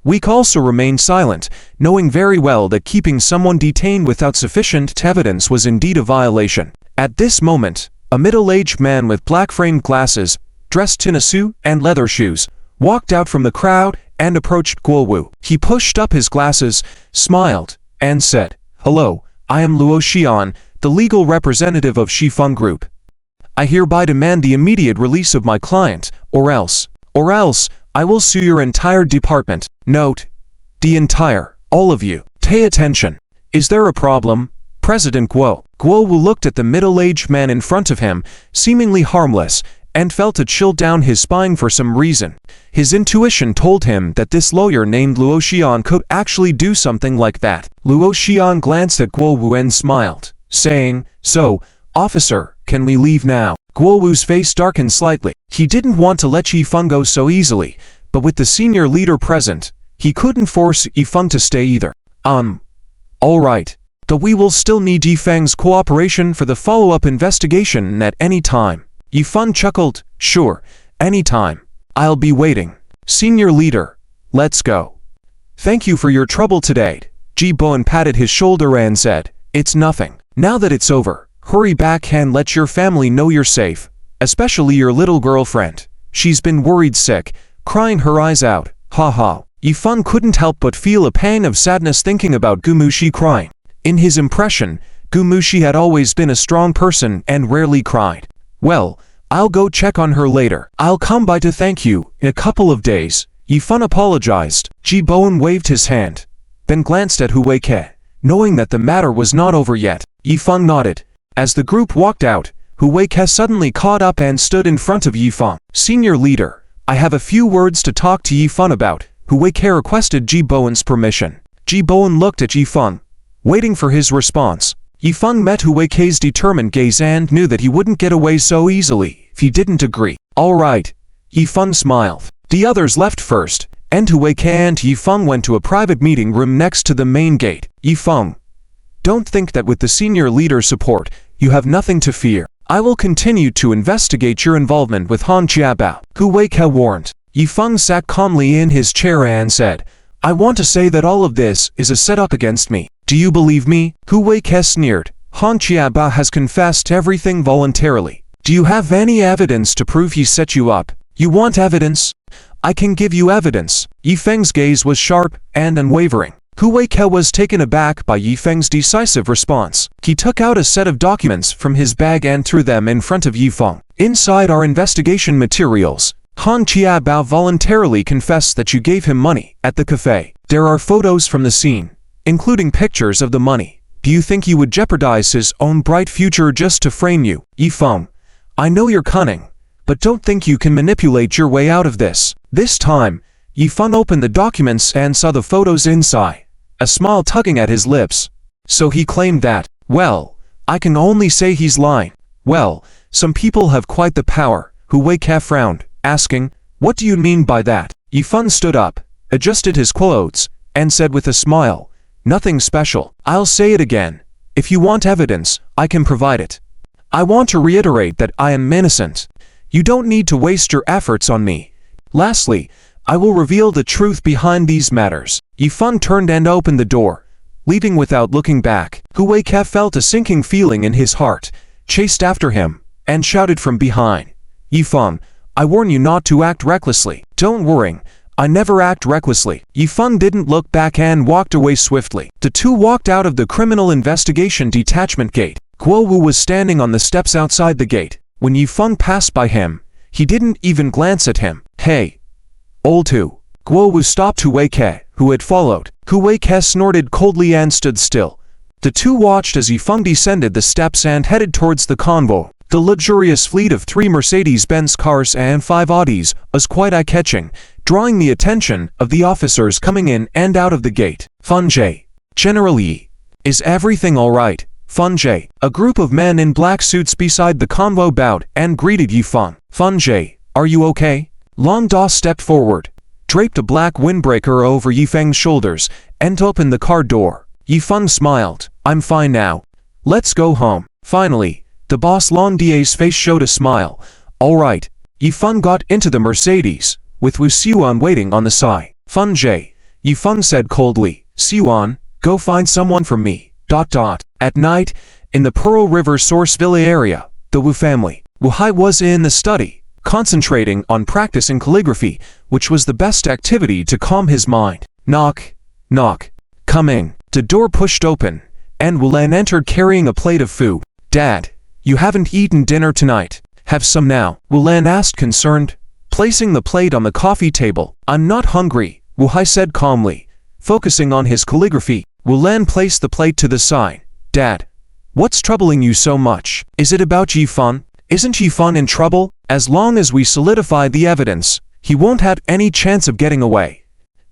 We also remained silent, knowing very well that keeping someone detained without sufficient evidence was indeed a violation. At this moment, a middle-aged man with black-framed glasses, dressed in a suit and leather shoes, walked out from the crowd and approached Guowu. He pushed up his glasses, smiled, and said, Hello, I am Luo Xian, the legal representative of Shifeng Group. I hereby demand the immediate release of my client, or else, I will sue your entire department. Note, the entire, all of you. Pay attention. Is there a problem? President Guowu looked at the middle-aged man in front of him, seemingly harmless, and felt a chill down his spine for some reason. His intuition told him that this lawyer named Luo Xian could actually do something like that. Luo Xian glanced at Guowu and smiled, saying, So, officer, can we leave now? Guowu's face darkened slightly. He didn't want to let Yifeng go so easily, but with the senior leader present, he couldn't force Yifeng to stay either. All right. But we will still need Yifeng's cooperation for the follow-up investigation at any time. Yifeng chuckled, Sure, any time. I'll be waiting. Senior leader, let's go. Thank you for your trouble today. Ji Bowen patted his shoulder and said, It's nothing. Now that it's over, hurry back and let your family know you're safe, especially your little girlfriend. She's been worried sick, crying her eyes out. Ha ha. Yifeng couldn't help but feel a pang of sadness thinking about Gumushi crying. In his impression, Gumushi had always been a strong person and rarely cried. Well, I'll go check on her later. I'll come by to thank you in a couple of days. Yifeng apologized. Ji Bowen waved his hand, then glanced at Huike, knowing that the matter was not over yet. Yifeng nodded. As the group walked out, Huike suddenly caught up and stood in front of Yifeng. Senior leader, I have a few words to talk to Yifeng about. Huike requested Ji Bowen's permission. Ji Bowen looked at Yifeng, waiting for his response. Yifeng met Huike's determined gaze and knew that he wouldn't get away so easily if he didn't agree. All right. Yifeng smiled. The others left first, and Huike and Yifeng went to a private meeting room next to the main gate. Yifeng, don't think that with the senior leader's support, you have nothing to fear. I will continue to investigate your involvement with Han Qiabao. Huike warned. Yifeng sat calmly in his chair and said, I want to say that all of this is a setup against me. Do you believe me? Huike sneered. Han Qiabao has confessed everything voluntarily. Do you have any evidence to prove he set you up? You want evidence? I can give you evidence. Yifeng's gaze was sharp and unwavering. Huike was taken aback by Yifeng's decisive response. He took out a set of documents from his bag and threw them in front of Yifeng. Inside are investigation materials. Han Qiabao voluntarily confessed that you gave him money at the cafe. There are photos from the scene, including pictures of the money. Do you think he would jeopardize his own bright future just to frame you? Yifeng, I know you're cunning, but don't think you can manipulate your way out of this. This time, Yifeng opened the documents and saw the photos inside, a smile tugging at his lips. So he claimed that, well, I can only say he's lying. Well, some people have quite the power. Huike frowned, asking, What do you mean by that? Yifeng stood up, adjusted his clothes, and said with a smile, Nothing special. I'll say it again. If you want evidence, I can provide it. I want to reiterate that I am innocent. You don't need to waste your efforts on me. Lastly, I will reveal the truth behind these matters. Yifeng turned and opened the door, leaving without looking back. Huike felt a sinking feeling in his heart, chased after him, and shouted from behind, Yifeng, I warn you not to act recklessly. Don't worry, I never act recklessly. Yifeng didn't look back and walked away swiftly. The two walked out of the criminal investigation detachment gate. Guo Wu was standing on the steps outside the gate. When Yifeng passed by him, he didn't even glance at him. Hey, old Hu. Guo Wu stopped Hu Weike, who had followed. Hu Weike snorted coldly and stood still. The two watched as Yifeng descended the steps and headed towards the convoy. The luxurious fleet of 3 Mercedes-Benz cars and 5 Audis was quite eye-catching, drawing the attention of the officers coming in and out of the gate. Funjie. General Yi. Is everything alright? Funjie. A group of men in black suits beside the convoy bowed and greeted Yifeng. Funjie, are you okay? Long Da stepped forward, draped a black windbreaker over Yifeng's shoulders, and opened the car door. Yifeng smiled. I'm fine now. Let's go home. Finally, the boss Long Da's face showed a smile. Alright. Yifeng got into the Mercedes, with Wu Xiuan waiting on the side. Funjie. Yifeng said coldly. Xiuan, go find someone for me. At night, in the Pearl River Source Villa area, the Wu family. Wu Hai was in the study, concentrating on practicing calligraphy, which was the best activity to calm his mind. Knock, knock. Coming. The door pushed open, and Wu Lan entered carrying a plate of food. Dad, you haven't eaten dinner tonight. Have some now. Wu Lan asked concerned, placing the plate on the coffee table. I'm not hungry, Wu Hai said calmly, focusing on his calligraphy. Wu Lan placed the plate to the side. Dad, what's troubling you so much? Is it about Yifeng? Isn't Yifeng in trouble? As long as we solidify the evidence, he won't have any chance of getting away.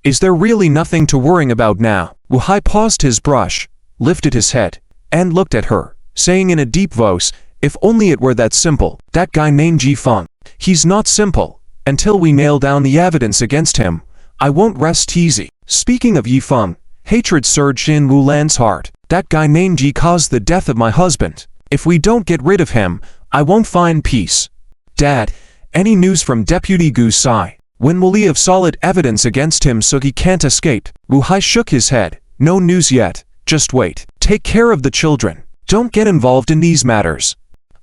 Is there really nothing to worry about now? Wu Hai paused his brush, lifted his head, and looked at her, saying in a deep voice, if only it were that simple. That guy named Yifeng. He's not simple. Until we nail down the evidence against him, I won't rest easy. Speaking of Yifeng, hatred surged in Wu Lan's heart. That guy named Yi caused the death of my husband. If we don't get rid of him, I won't find peace. Dad, any news from Deputy Gu Sai? When will he have solid evidence against him so he can't escape? Wu Hai shook his head. No news yet. Just wait. Take care of the children. Don't get involved in these matters.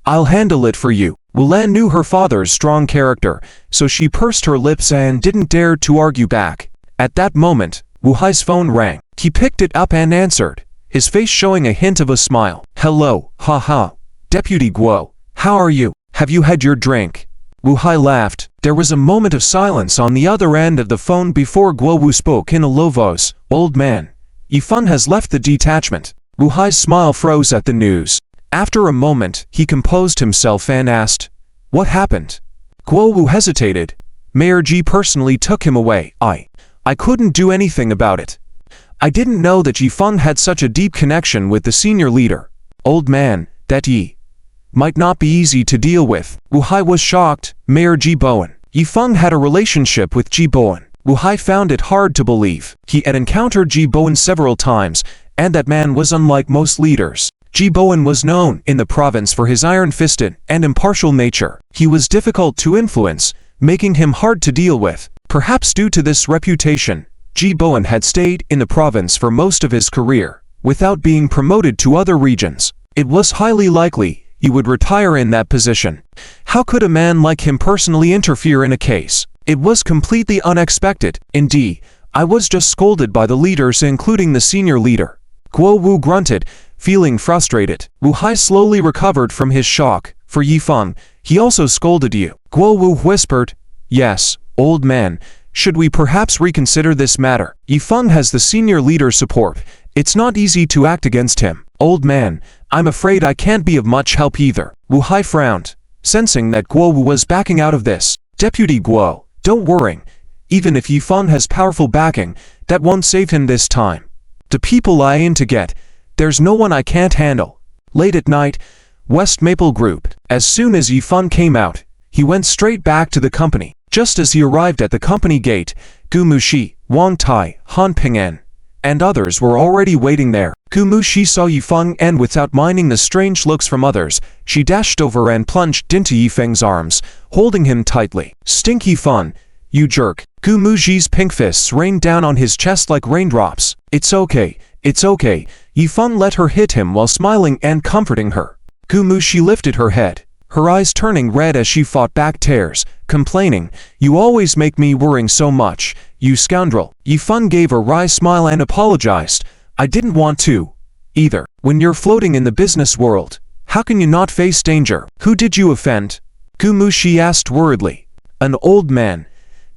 I'll handle it for you. Wu Lan knew her father's strong character, so she pursed her lips and didn't dare to argue back. At that moment, Wu Hai's phone rang. He picked it up and answered, his face showing a hint of a smile. Hello, haha. Deputy Guo, how are you? Have you had your drink? Wu Hai laughed. There was a moment of silence on the other end of the phone before Guo Wu spoke in a low voice. Old man, Yifeng has left the detachment. Wu Hai's smile froze at the news. After a moment, he composed himself and asked, what happened? Guo Wu hesitated. Mayor Ji personally took him away. I couldn't do anything about it. I didn't know that Yifeng had such a deep connection with the senior leader. Old man, that Yi might not be easy to deal with. Wu Hai was shocked. Mayor Ji Bowen. Yifeng had a relationship with Ji Bowen. Wu Hai found it hard to believe. He had encountered Ji Bowen several times, and that man was unlike most leaders. Ji Bowen was known in the province for his iron-fisted and impartial nature. He was difficult to influence, making him hard to deal with. Perhaps due to this reputation, Ji Bowen had stayed in the province for most of his career, without being promoted to other regions. It was highly likely he would retire in that position. How could a man like him personally interfere in a case? It was completely unexpected. Indeed, I was just scolded by the leaders, including the senior leader. Guo Wu grunted, feeling frustrated. Wu Hai slowly recovered from his shock. For Yifeng, he also scolded you. Guo Wu whispered, yes, old man, should we perhaps reconsider this matter? Yifeng has the senior leader's support. It's not easy to act against him. Old man, I'm afraid I can't be of much help either. Wu Hai frowned, sensing that Guo Wu was backing out of this. Deputy Guo, don't worry. Even if Yifeng has powerful backing, that won't save him this time. The people I aim to get, there's no one I can't handle. Late at night, West Maple Group. As soon as Yifeng came out, he went straight back to the company. Just as he arrived at the company gate, Gu Mushi, Wang Tai, Han Ping'an, and others were already waiting there. Gu Mushi saw Yifeng and without minding the strange looks from others, she dashed over and plunged into Yifeng's arms, holding him tightly. Stinky Fun, you jerk. Gu Mushi's pink fists rained down on his chest like raindrops. It's okay, it's okay. Yifeng let her hit him while smiling and comforting her. Gu Mushi lifted her head, her eyes turning red as she fought back tears, complaining, you always make me worrying so much, you scoundrel. Yifeng gave a wry smile and apologized. I didn't want to, either. When you're floating in the business world, How can you not face danger? Who did you offend? Gu Mushi asked worriedly. An old man.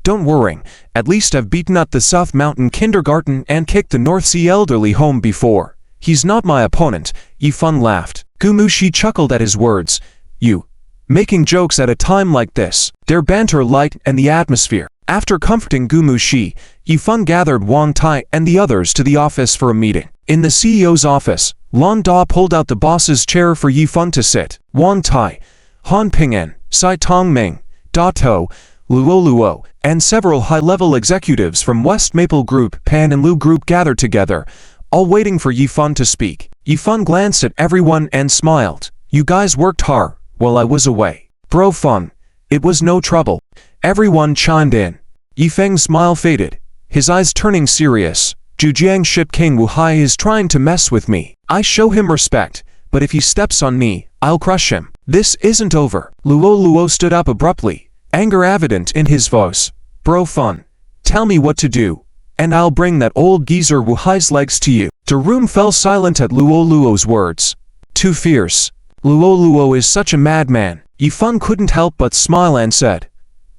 Don't worry, at least I've beaten up the South Mountain kindergarten and kicked the North Sea elderly home before. He's not my opponent, Yifan laughed. Gu Mushi chuckled at his words. You. Making jokes at a time like this. Their banter lightened and the atmosphere. After comforting Gu Mushi, Yifan gathered Wang Tai and the others to the office for a meeting. In the CEO's office, Lan Da pulled out the boss's chair for Yifan to sit. Wang Tai, Han Ping'an, Sai Tongming, Da To, Luo Luo, and several high-level executives from West Maple Group, Pan and Lu Group gathered together, all waiting for Yifan to speak. Yifan glanced at everyone and smiled. You guys worked hard while I was away. Bro Feng, it was no trouble. Everyone chimed in. Yifeng's smile faded, his eyes turning serious. Zhujiang Ship King Wuhai is trying to mess with me. I show him respect, but if he steps on me, I'll crush him. This isn't over. Luo Luo stood up abruptly, anger evident in his voice. Bro Feng, tell me what to do, and I'll bring that old geezer Wuhai's legs to you. The room fell silent at Luo Luo's words. Too fierce. Luo Luo is such a madman. Yifan couldn't help but smile and said,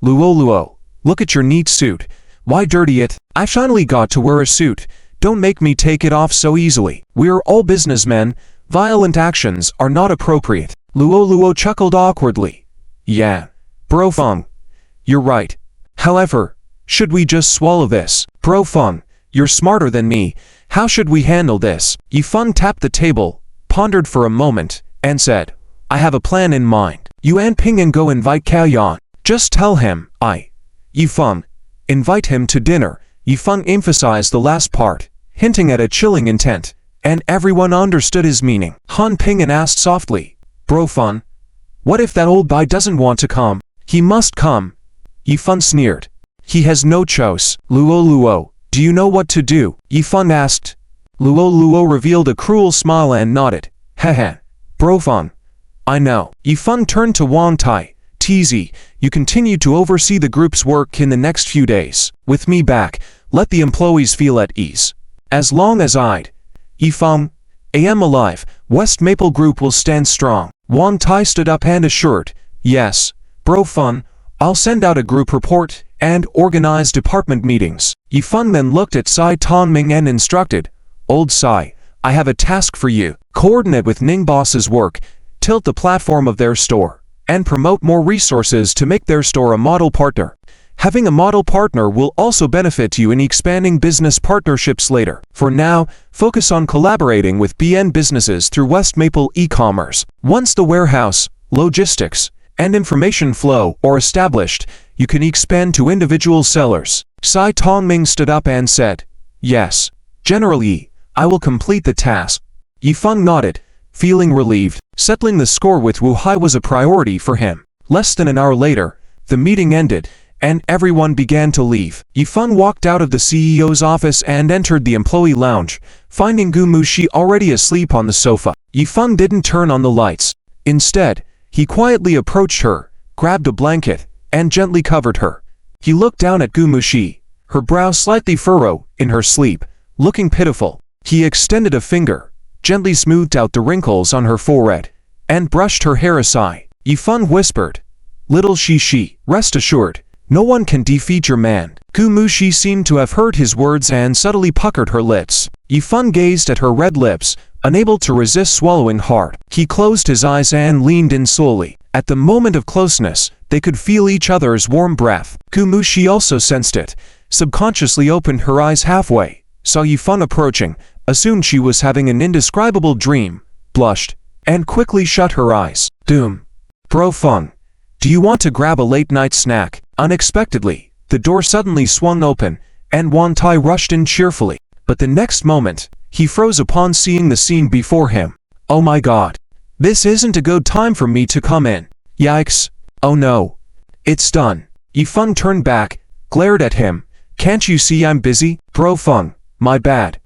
Luo Luo, look at your neat suit. Why dirty it? I finally got to wear a suit. Don't make me take it off so easily. We're all businessmen. Violent actions are not appropriate. Luo Luo chuckled awkwardly. Yeah, Bro Feng, you're right. However, should we just swallow this? Bro Feng, you're smarter than me. How should we handle this? Yifan tapped the table, pondered for a moment, and said, I have a plan in mind. You and Ping'an go invite Cao Yan. Just tell him, Yifan, invite him to dinner. Yifan emphasized the last part, hinting at a chilling intent, and everyone understood his meaning. Han Ping'an asked softly, Bro Feng, what if that old guy doesn't want to come? He must come. Yifan sneered. He has no choice. Luo Luo, do you know what to do? Yifan asked. Luo Luo revealed a cruel smile and nodded. Heh. Bro Feng, I know. Yifan turned to Wang Tai. TZ, you continue to oversee the group's work in the next few days. With me back, let the employees feel at ease. As long as Yifan, am alive, West Maple Group will stand strong. Wang Tai stood up and assured, yes, Bro Feng, I'll send out a group report and organize department meetings. Yifan then looked at Sai Tongming and instructed, Old Sai, I have a task for you. Coordinate with Ning Boss's work, tilt the platform of their store, and promote more resources to make their store a model partner. Having a model partner will also benefit you in expanding business partnerships later. For now, focus on collaborating with BN businesses through West Maple e-commerce. Once the warehouse, logistics, and information flow are established, you can expand to individual sellers. Sai Tongming stood up and said, Yes, General Yi, I will complete the task. Yifan nodded, feeling relieved. Settling the score with Wuhai was a priority for him. Less than an hour later, the meeting ended, and everyone began to leave. Yifan walked out of the CEO's office and entered the employee lounge, finding Gu Mushi already asleep on the sofa. Yifan didn't turn on the lights. Instead, he quietly approached her, grabbed a blanket, and gently covered her. He looked down at Gu Mushi, her brow slightly furrowed in her sleep, looking pitiful. He extended a finger, gently smoothed out the wrinkles on her forehead, and brushed her hair aside. Yifan whispered, Little Shishi, rest assured, no one can defeat your man. Gu Mushi seemed to have heard his words and subtly puckered her lips. Yifan gazed at her red lips, unable to resist swallowing hard. He closed his eyes and leaned in slowly. At the moment of closeness, they could feel each other's warm breath. Gu Mushi also sensed it, subconsciously opened her eyes halfway, saw Yifan approaching, assumed she was having an indescribable dream, blushed, and quickly shut her eyes. Doom. Bro Feng, do you want to grab a late-night snack? Unexpectedly, the door suddenly swung open, and Wang Tai rushed in cheerfully. But the next moment, he froze upon seeing the scene before him. Oh my god. This isn't a good time for me to come in. Yikes. Oh no. It's done. Yifan turned back, glared at him. Can't you see I'm busy? Bro Feng, my bad.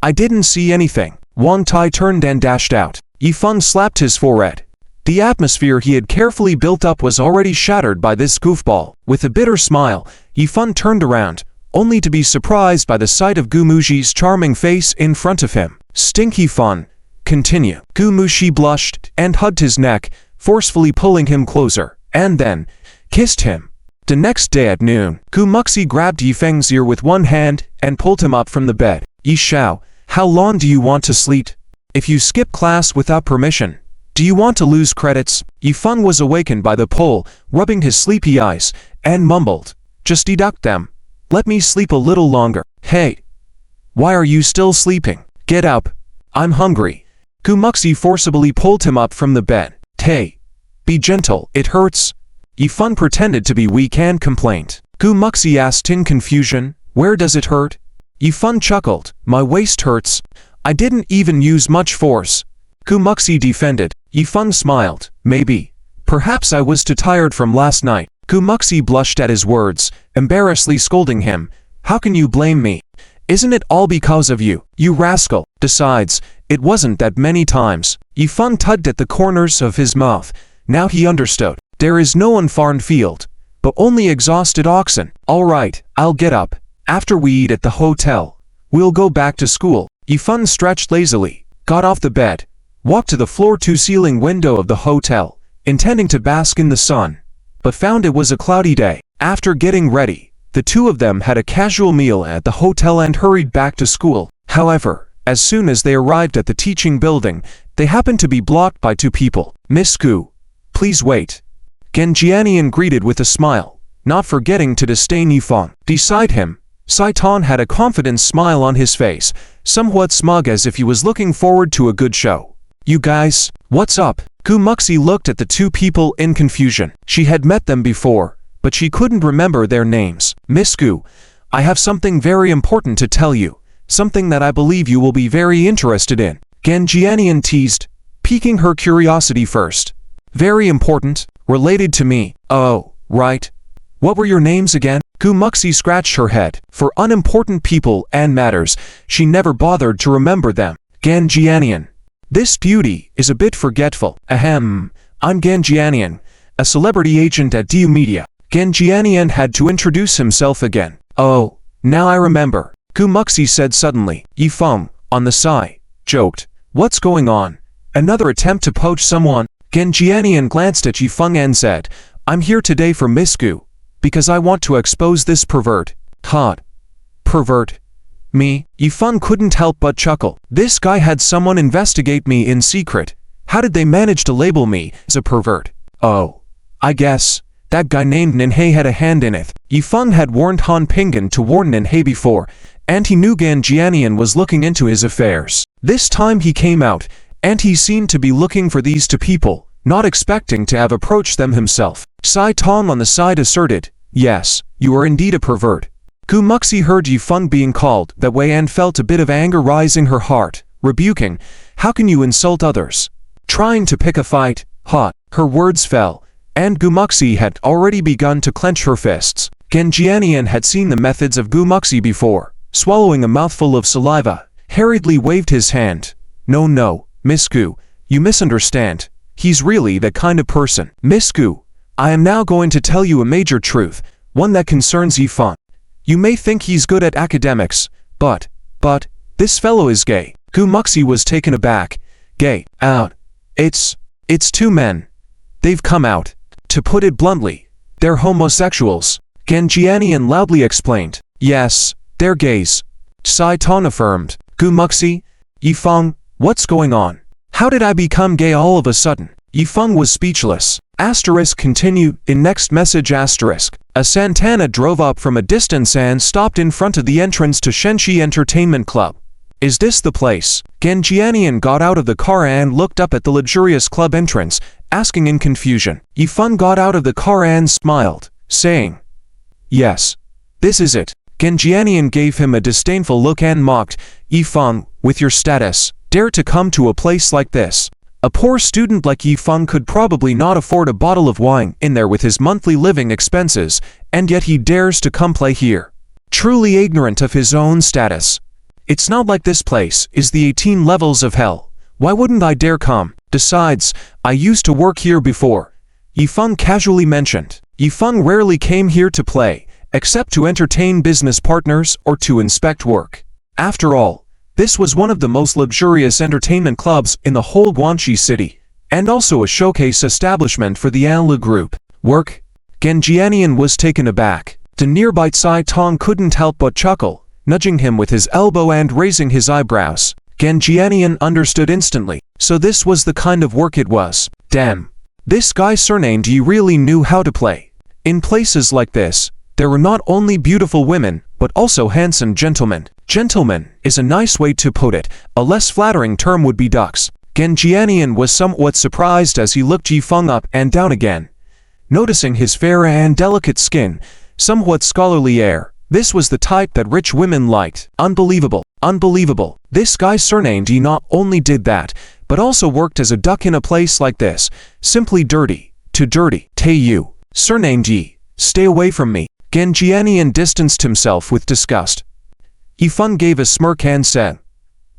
I didn't see anything. Wang Tai turned and dashed out. Yifan slapped his forehead. The atmosphere he had carefully built up was already shattered by this goofball. With a bitter smile, Yifan turned around, only to be surprised by the sight of Gu Mushi's charming face in front of him. Stinky Fun. continue. Gu Muxi blushed and hugged his neck, forcefully pulling him closer, and then kissed him. The next day at noon, Gu Muxi grabbed Yifeng's ear with one hand and pulled him up from the bed. Yi Xiao, how long do you want to sleep? If you skip class without permission, do you want to lose credits? Yifeng was awakened by the pull, rubbing his sleepy eyes, and mumbled, just deduct them. Let me sleep a little longer. Hey, why are you still sleeping? Get up. I'm hungry. Gu Muxi forcibly pulled him up from the bed. Hey, be gentle, it hurts. Yifeng pretended to be weak and complained. Gu Muxi asked in confusion, where does it hurt? Yifeng chuckled, my waist hurts. I didn't even use much force. Gu Muxi defended. Yifeng smiled, maybe. Perhaps I was too tired from last night. Gu Muxi blushed at his words, embarrassedly scolding him. How can you blame me? Isn't it all because of you, you rascal? Besides, it wasn't that many times. Yifeng tugged at the corners of his mouth. Now he understood. There is no unfarmed field, but only exhausted oxen. All right, I'll get up. After we eat at the hotel, we'll go back to school. Yifeng stretched lazily, got off the bed, walked to the floor-to-ceiling window of the hotel, intending to bask in the sun, but found it was a cloudy day. After getting ready, the two of them had a casual meal at the hotel and hurried back to school. However, as soon as they arrived at the teaching building, they happened to be blocked by two people. Miss Gu, please wait. Genjianian greeted with a smile, not forgetting to disdain Yifeng. Beside him, Saitan had a confident smile on his face, somewhat smug as if he was looking forward to a good show. You guys, what's up? Gu Muxi looked at the two people in confusion. She had met them before, but she couldn't remember their names. Miss Gu, I have something very important to tell you, something that I believe you will be very interested in. Genjianian teased, piquing her curiosity first. Very important, related to me. Oh, right. What were your names again? Gu Muxi scratched her head. For unimportant people and matters, she never bothered to remember them. Genjianian. This beauty is a bit forgetful. Ahem. I'm Genjianian, a celebrity agent at DU Media. Genjianian had to introduce himself again. Oh, now I remember. Gu Muxi said suddenly. Yifeng, on the side, joked. What's going on? Another attempt to poach someone? Genjianian glanced at Yifeng and said, I'm here today for Miss Gu, because I want to expose this pervert. Hot. Pervert. Me? Yifeng couldn't help but chuckle. This guy had someone investigate me in secret. How did they manage to label me as a pervert? Oh, I guess that guy named Ninhei had a hand in it. Yifeng had warned Han Pinggan to warn Ninhei before, and he knew Genjianian was looking into his affairs. This time he came out, and he seemed to be looking for these two people, not expecting to have approached them himself. Sai Tong on the side asserted, yes, you are indeed a pervert. Gu Muxi heard Yifeng being called that way and felt a bit of anger rise in her heart, rebuking, how can you insult others? Trying to pick a fight, hot. Her words fell, and Gu Muxi had already begun to clench her fists. Genjianian had seen the methods of Gu Muxi before. Swallowing a mouthful of saliva, hurriedly waved his hand. No, Miss Gu, you misunderstand. He's really that kind of person. Miss Gu, I am now going to tell you a major truth, one that concerns Yifeng. You may think he's good at academics, but, this fellow is gay. Gu Muxi was taken aback. Gay, out. It's two men. They've come out. To put it bluntly, they're homosexuals. Genjianian loudly explained. Yes, they're gays. Sai Tong affirmed. Gu Muxi? Yifeng, what's going on? How did I become gay all of a sudden? Yifeng was speechless. Asterisk continued. In next message asterisk. A Santana drove up from a distance and stopped in front of the entrance to Shenxi Entertainment Club. Is this the place? Genjianian got out of the car and looked up at the luxurious club entrance, asking in confusion. Yifeng got out of the car and smiled, saying, yes, this is it. Genjianian gave him a disdainful look and mocked, Yifeng, with your status, dare to come to a place like this. A poor student like Yifeng could probably not afford a bottle of wine in there with his monthly living expenses, and yet he dares to come play here. Truly ignorant of his own status. It's not like this place is the 18 levels of hell. Why wouldn't I dare come? Besides, I used to work here before. Yifeng casually mentioned. Yifeng rarely came here to play, except to entertain business partners or to inspect work. After all, This was one of the most luxurious entertainment clubs in the whole Guangxi city, and also a showcase establishment for the Anla group. Work? Gan Jianian was taken aback. The nearby Cai Tong couldn't help but chuckle, nudging him with his elbow and raising his eyebrows. Gan Jianian understood instantly. So this was the kind of work it was. Damn. This guy surnamed Yi really knew how to play. In places like this, there were not only beautiful women, but also handsome gentlemen. Gentleman is a nice way to put it. A less flattering term would be ducks. Gan Jianian was somewhat surprised as he looked Yi Feng up and down again, noticing his fair and delicate skin, somewhat scholarly air. This was the type that rich women liked. Unbelievable. Unbelievable. This guy surnamed Yi not only did that, but also worked as a duck in a place like this. Simply dirty. Too dirty. Tae-yu. Surnamed Yi. Stay away from me. Gan Jianian distanced himself with disgust. Yi Feng gave a smirk and said,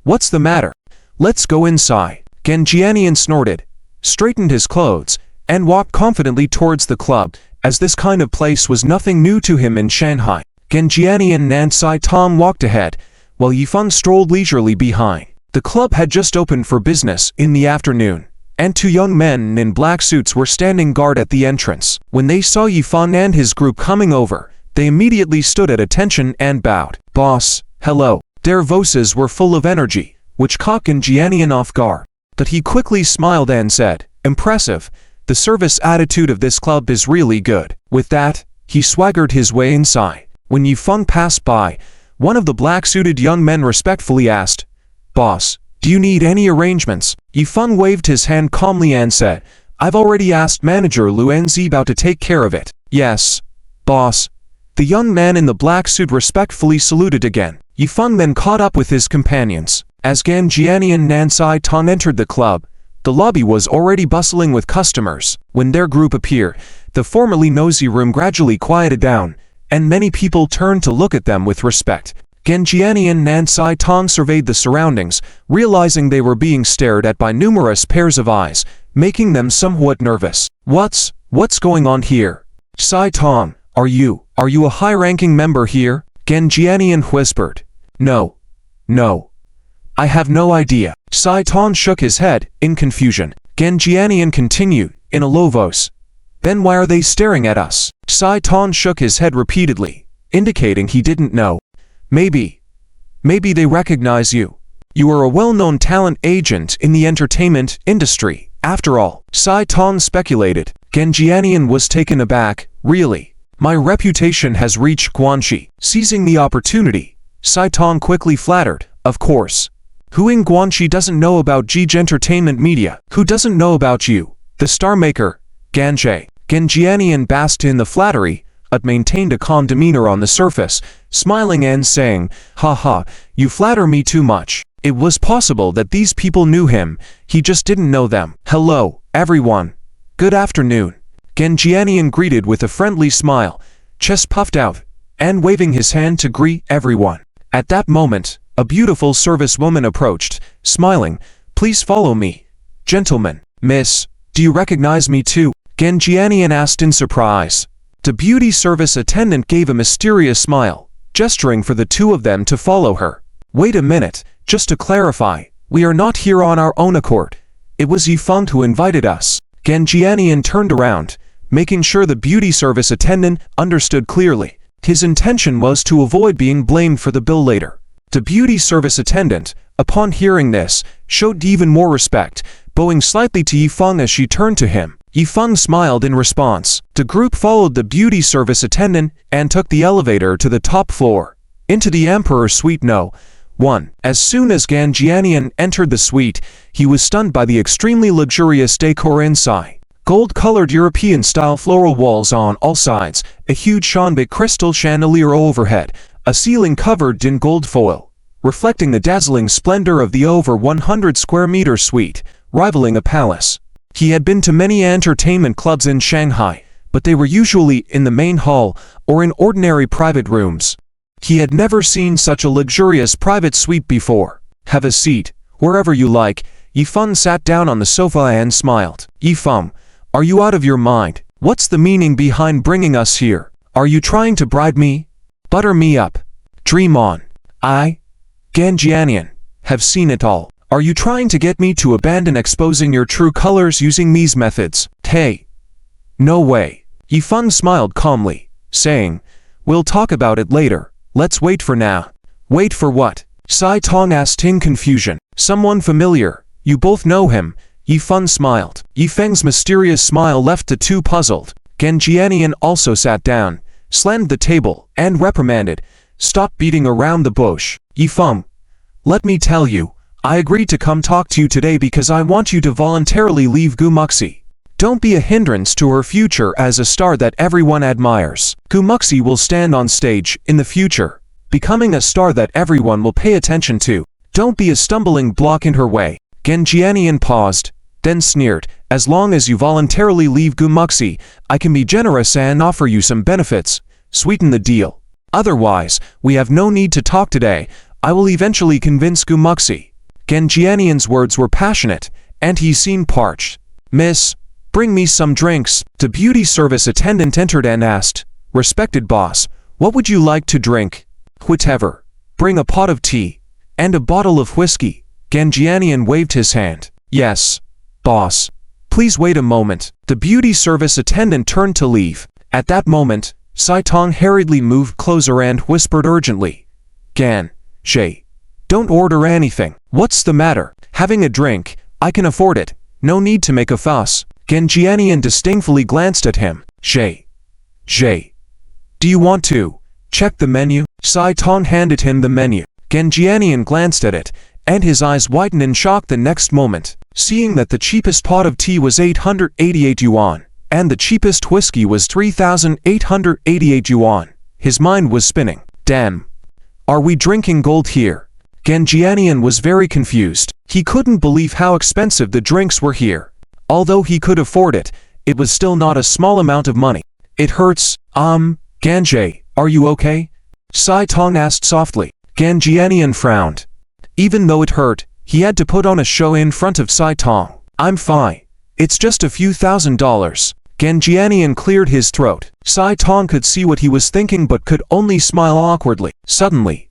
"What's the matter? Let's go inside." Gan Jianian snorted, straightened his clothes, and walked confidently towards the club, as this kind of place was nothing new to him in Shanghai. Gan Jianian and Cai Tong walked ahead, while Yi Feng strolled leisurely behind. The club had just opened for business in the afternoon, and two young men in black suits were standing guard at the entrance. When they saw Yi Feng and his group coming over, they immediately stood at attention and bowed. "Boss, hello." Their voices were full of energy, which caught Gan Jianian off guard. But he quickly smiled and said, "Impressive. The service attitude of this club is really good." With that, he swaggered his way inside. When Yi Feng passed by, one of the black-suited young men respectfully asked, "Boss, do you need any arrangements?" Yi Feng waved his hand calmly and said, "I've already asked manager Luan Zibao to take care of it." "Yes, boss." The young man in the black suit respectfully saluted again. Yi Feng then caught up with his companions. As Gan Jianian and Cai Tong entered the club, the lobby was already bustling with customers. When their group appeared, the formerly noisy room gradually quieted down, and many people turned to look at them with respect. Gan Jianian and Cai Tong surveyed the surroundings, realizing they were being stared at by numerous pairs of eyes, making them somewhat nervous. What's going on here? Cai Tong, are you a high-ranking member here? Gan Jianian whispered. No. I have no idea. Cai Tong shook his head, in confusion. Gan Jianian continued, in a low voice. Then why are they staring at us? Cai Tong shook his head repeatedly, indicating he didn't know. Maybe they recognize you. You are a well-known talent agent in the entertainment industry. After all, Cai Tong speculated. Gan Jianian was taken aback. Really? My reputation has reached Guangxi. Seizing the opportunity, Cai Tong quickly flattered. Of course. Who in Guangxi doesn't know about Gij Entertainment Media? Who doesn't know about you, the star maker, Ganjie? Gan Jianian basked in the flattery, but maintained a calm demeanor on the surface, smiling and saying, "Ha, you flatter me too much." It was possible that these people knew him, he just didn't know them. "Hello, everyone. Good afternoon." Gan Jianian greeted with a friendly smile, chest puffed out, and waving his hand to greet everyone. At that moment, a beautiful service woman approached, smiling. "Please follow me. Gentlemen, miss, do you recognize me too?" Gan Jianian asked in surprise. The beauty service attendant gave a mysterious smile, gesturing for the two of them to follow her. "Wait a minute, just to clarify, we are not here on our own accord. It was Yi Feng who invited us." Gan Jianian turned around, making sure the beauty service attendant understood clearly. His intention was to avoid being blamed for the bill later. The beauty service attendant, upon hearing this, showed even more respect, bowing slightly to Yi Feng as she turned to him. Yi Feng smiled in response. The group followed the beauty service attendant and took the elevator to the top floor, into the Emperor Suite No. 1. As soon as Gan Jianian entered the suite, he was stunned by the extremely luxurious decor inside. Gold-colored European-style floral walls on all sides, a huge Shanbei crystal chandelier overhead, a ceiling covered in gold foil, reflecting the dazzling splendor of the over 100-square-meter suite, rivaling a palace. He had been to many entertainment clubs in Shanghai, but they were usually in the main hall or in ordinary private rooms. He had never seen such a luxurious private suite before. "Have a seat, wherever you like." Yi Feng sat down on the sofa and smiled. "Yi Feng, are you out of your mind? What's the meaning behind bringing us here? Are you trying to bribe me? Butter me up? Dream on." "I, Gan Jianian, have seen it all. Are you trying to get me to abandon exposing your true colors using these methods? Hey. No way. Yifeng smiled calmly, saying, we'll talk about it later. Let's wait for now. Wait for what? Sai Tong asked in confusion. Someone familiar. You both know him. Yifeng smiled. Yifeng's mysterious smile left the two puzzled. Gan Jianian also sat down, slammed the table, and reprimanded, stop beating around the bush. Yifeng, let me tell you, I agreed to come talk to you today because I want you to voluntarily leave Gumuxi. Don't be a hindrance to her future as a star that everyone admires. Gumuxi will stand on stage in the future, becoming a star that everyone will pay attention to. Don't be a stumbling block in her way. Gan Jianian paused, then sneered, as long as you voluntarily leave Gumuxi, I can be generous and offer you some benefits. Sweeten the deal. Otherwise, we have no need to talk today. I will eventually convince Gumuxi. Gan Jianian's words were passionate, and he seemed parched. Miss, bring me some drinks. The beauty service attendant entered and asked, respected boss, what would you like to drink? Whatever. Bring a pot of tea. And a bottle of whiskey. Gan Jianian waved his hand. Yes, boss. Please wait a moment. The beauty service attendant turned to leave. At that moment, Sai Tong hurriedly moved closer and whispered urgently. Gan, Shay, don't order anything. What's the matter? Having a drink. I can afford it. No need to make a fuss. Gan Jianian disdainfully glanced at him. Shay, do you want to check the menu? Sai Tong handed him the menu. Gan Jianian glanced at it, and his eyes widened in shock the next moment, seeing that the cheapest pot of tea was 888 yuan, and the cheapest whiskey was 3,888 yuan. His mind was spinning. Damn. Are we drinking gold here? Gan Jianian was very confused. He couldn't believe how expensive the drinks were here. Although he could afford it, it was still not a small amount of money. It hurts. Ganjay, are you okay? Sai Tong asked softly. Gan Jianian frowned. Even though it hurt, he had to put on a show in front of Sai Tong. I'm fine. It's just a few $1,000s. Gan Jianian cleared his throat. Sai Tong could see what he was thinking but could only smile awkwardly. Suddenly,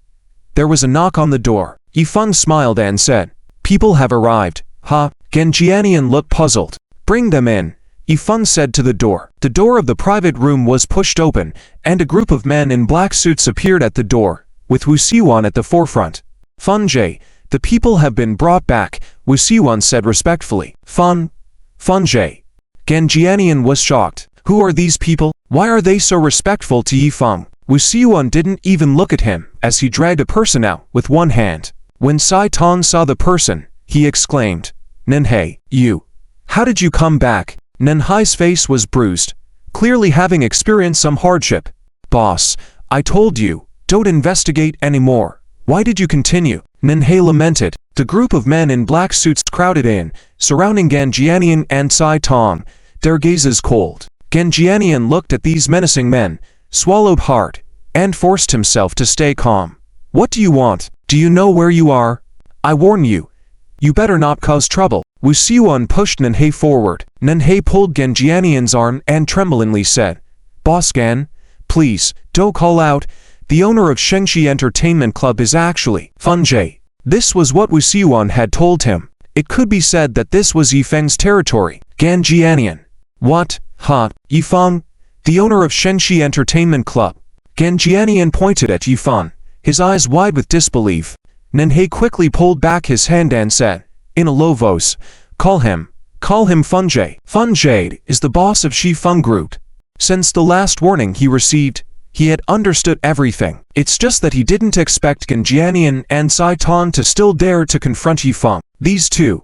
there was a knock on the door. Yifeng smiled and said, people have arrived. Huh? Gan Jianian looked puzzled. Bring them in, Yifeng said to the door. The door of the private room was pushed open, and a group of men in black suits appeared at the door, with Wu Xiuan at the forefront. Funjie, the people have been brought back, Wu Xiuan said respectfully. Funjie. Gan Jianian was shocked. Who are these people? Why are they so respectful to Yifeng? Wu Xiuan didn't even look at him, as he dragged a person out with one hand. When Sai Tong saw the person, he exclaimed, Nenhei, you. How did you come back? Nenhai's face was bruised, clearly having experienced some hardship. Boss, I told you, don't investigate anymore. Why did you continue? Nenhei lamented. The group of men in black suits crowded in, surrounding Gan Jianian and Sai Tong, their gazes cold. Gan Jianian looked at these menacing men, swallowed hard, and forced himself to stay calm. What do you want? Do you know where you are? I warn you. You better not cause trouble. Wu Xiuan pushed Nenhei forward. Nenhei pulled Gan Jianian's arm and tremblingly said, Boss Gan, please, don't call out. The owner of Shengxi Entertainment Club is actually Funjie. This was what Wu Xiuan had told him. It could be said that this was Yifeng's territory. Gan Jianian. What? Huh? Yifeng? The owner of Shengxi Entertainment Club. Gan Jianian pointed at Yifeng, his eyes wide with disbelief. Nenhei quickly pulled back his hand and said, in a low voice, Call him Funjie. Funjie is the boss of Shifeng Group. Since the last warning he received, he had understood everything. It's just that he didn't expect Gan Jianian and Sai Tong to still dare to confront Yifeng. These two,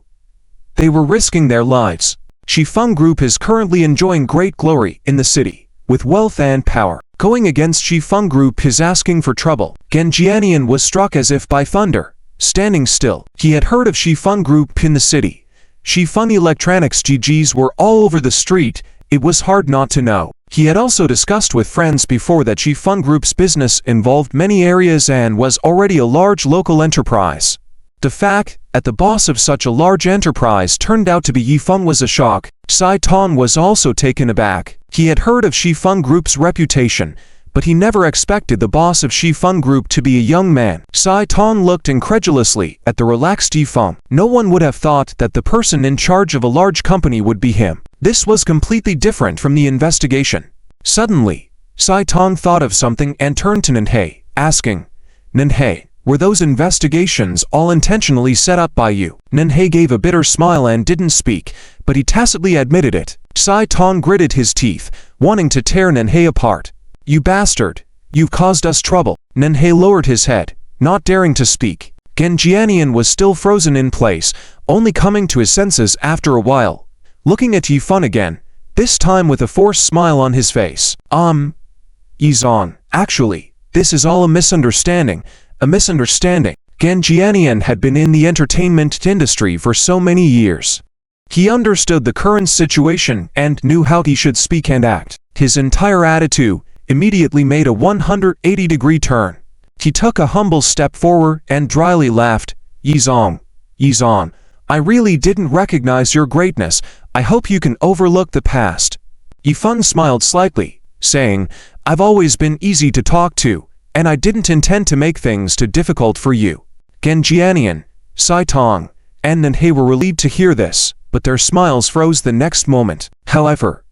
they were risking their lives. Shifeng Group is currently enjoying great glory in the city, with wealth and power. Going against Shifeng Group is asking for trouble. Gan Jianian was struck as if by thunder, standing still. He had heard of Shifeng Group in the city. Shifeng Electronics GGs were all over the street. It was hard not to know. He had also discussed with friends before that Shifeng Group's business involved many areas and was already a large local enterprise. The fact that the boss of such a large enterprise turned out to be Yifeng was a shock. Sai Tong was also taken aback. He had heard of Shifeng Group's reputation, but he never expected the boss of Shifeng Group to be a young man. Sai Tong looked incredulously at the relaxed Yifeng. No one would have thought that the person in charge of a large company would be him. This was completely different from the investigation. Suddenly, Sai Tong thought of something and turned to Nanhei, asking, "Nanhei, were those investigations all intentionally set up by you?" Nanhei gave a bitter smile and didn't speak, but he tacitly admitted it. Sai Tong gritted his teeth, wanting to tear Nanhei apart. "You bastard! You've caused us trouble." Nanhei lowered his head, not daring to speak. Genjianian was still frozen in place, only coming to his senses after a while. Looking at Yifeng again, this time with a forced smile on his face. Yizong, actually, this is all a misunderstanding. A misunderstanding. Genjianian had been in the entertainment industry for so many years. He understood the current situation and knew how he should speak and act. His entire attitude immediately made a 180-degree turn. He took a humble step forward and dryly laughed. Yizong, I really didn't recognize your greatness. I hope you can overlook the past." Yifeng smiled slightly, saying, "I've always been easy to talk to, and I didn't intend to make things too difficult for you." Genjianian, Sai Tong, and Nanhei were relieved to hear this, but their smiles froze the next moment. "However,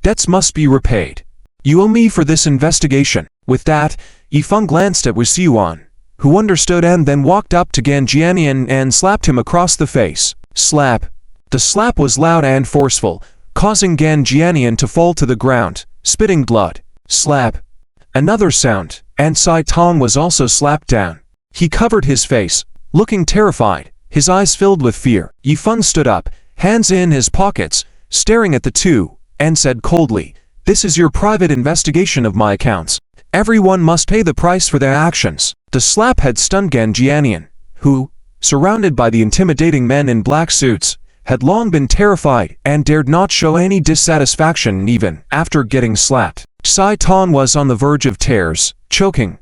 debts must be repaid. You owe me for this investigation." With that, Yifeng glanced at Wuxiuan, who understood and then walked up to Genjianian and slapped him across the face. Slap. The slap was loud and forceful, causing Genjianian to fall to the ground, spitting blood. Slap. Another sound, and Sai Tong was also slapped down. He covered his face, looking terrified, his eyes filled with fear. Yifeng stood up, hands in his pockets, staring at the two, and said coldly, "This is your private investigation of my accounts. Everyone must pay the price for their actions." The slap had stunned Genjianian, who, surrounded by the intimidating men in black suits, had long been terrified and dared not show any dissatisfaction even after getting slapped. Sai Tong was on the verge of tears, choking.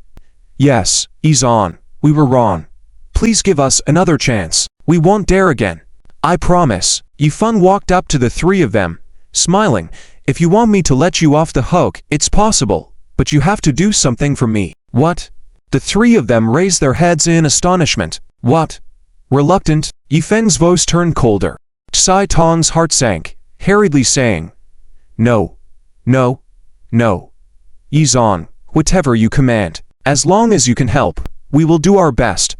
"Yes, Yizong, we were wrong. Please give us another chance. We won't dare again. I promise." Yifeng walked up to the three of them, smiling. "If you want me to let you off the hook, it's possible, but you have to do something for me." "What?" The three of them raised their heads in astonishment. "What?" Reluctant, Yifeng's voice turned colder. Sai Tong's heart sank, hurriedly saying, "No. Yizong, whatever you command. As long as you can help, we will do our best.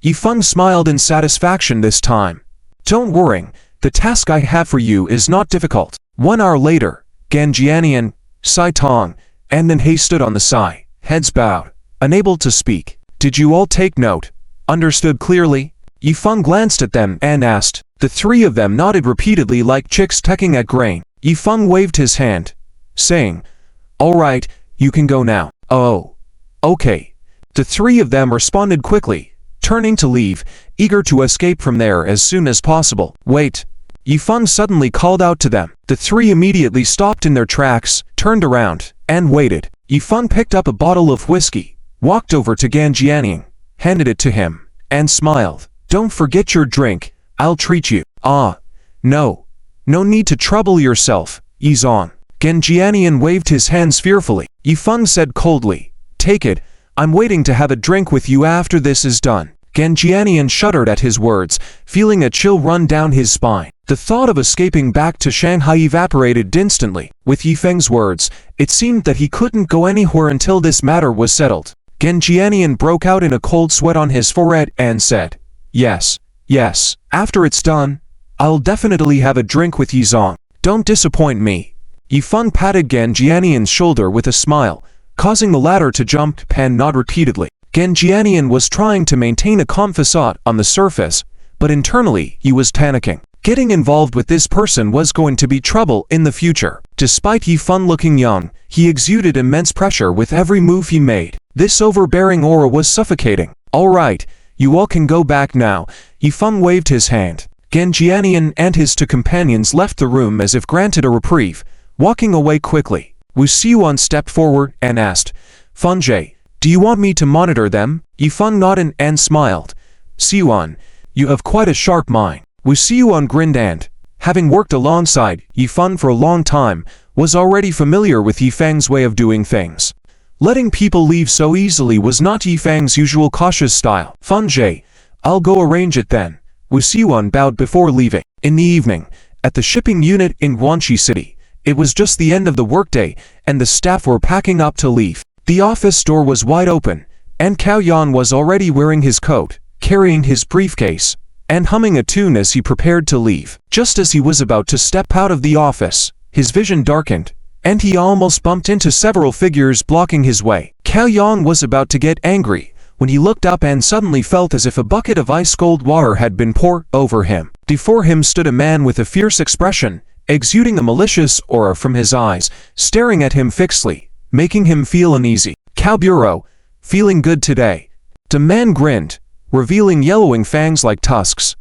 Yifeng smiled in satisfaction this time. "Don't worry, the task I have for you is not difficult." 1 hour later, Genjianian, Sai Tong, and Nanhei stood on the side, heads bowed, unable to speak. "Did you all take note? Understood clearly?" Yifeng glanced at them and asked. The three of them nodded repeatedly like chicks pecking at grain. Yifeng waved his hand, saying, "All right, you can go now." "Oh, okay." The three of them responded quickly, turning to leave, eager to escape from there as soon as possible. "Wait." Yifeng suddenly called out to them. The three immediately stopped in their tracks, turned around, and waited. Yifeng picked up a bottle of whiskey, walked over to Genjianian, handed it to him, and smiled. "Don't forget your drink. I'll treat you." "Ah, no. No need to trouble yourself, Yizong." Genjianian waved his hands fearfully. Yifeng said coldly, "Take it. I'm waiting to have a drink with you after this is done." Genjianian shuddered at his words, feeling a chill run down his spine. The thought of escaping back to Shanghai evaporated instantly. With Yifeng's words, it seemed that he couldn't go anywhere until this matter was settled. Genjianian broke out in a cold sweat on his forehead and said, Yes. After it's done, I'll definitely have a drink with Yizong. Don't disappoint me." Yifeng patted Genjianian's shoulder with a smile, causing the latter to jump and nod repeatedly. Genjianian was trying to maintain a calm facade on the surface, but internally he was panicking. Getting involved with this person was going to be trouble in the future. Despite Yifeng looking young, he exuded immense pressure with every move he made. This overbearing aura was suffocating. "All right, you all can go back now." Yifeng waved his hand. Genjianian and his two companions left the room as if granted a reprieve, walking away quickly. Wuxiuan stepped forward and asked, "Fenjie, do you want me to monitor them?" Yifeng nodded and smiled. "Xiuan, you have quite a sharp mind." Wuxiuan grinned and, having worked alongside Yifan for a long time, was already familiar with Yifang's way of doing things. Letting people leave so easily was not Yifang's usual cautious style. Funjie, I'll go arrange it then. Wu Siwan bowed before leaving. In the evening, at the shipping unit in Guanxi City, it was just the end of the workday, and the staff were packing up to leave. The office door was wide open, and Cao Yan was already wearing his coat, carrying his briefcase, and humming a tune as he prepared to leave. Just as he was about to step out of the office, his vision darkened, and he almost bumped into several figures blocking his way. Cao Yan was about to get angry when he looked up and suddenly felt as if a bucket of ice-cold water had been poured over him. Before him stood a man with a fierce expression, exuding a malicious aura from his eyes, staring at him fixedly, making him feel uneasy. Cao Bureau, feeling good today? The man grinned, revealing yellowing fangs like tusks.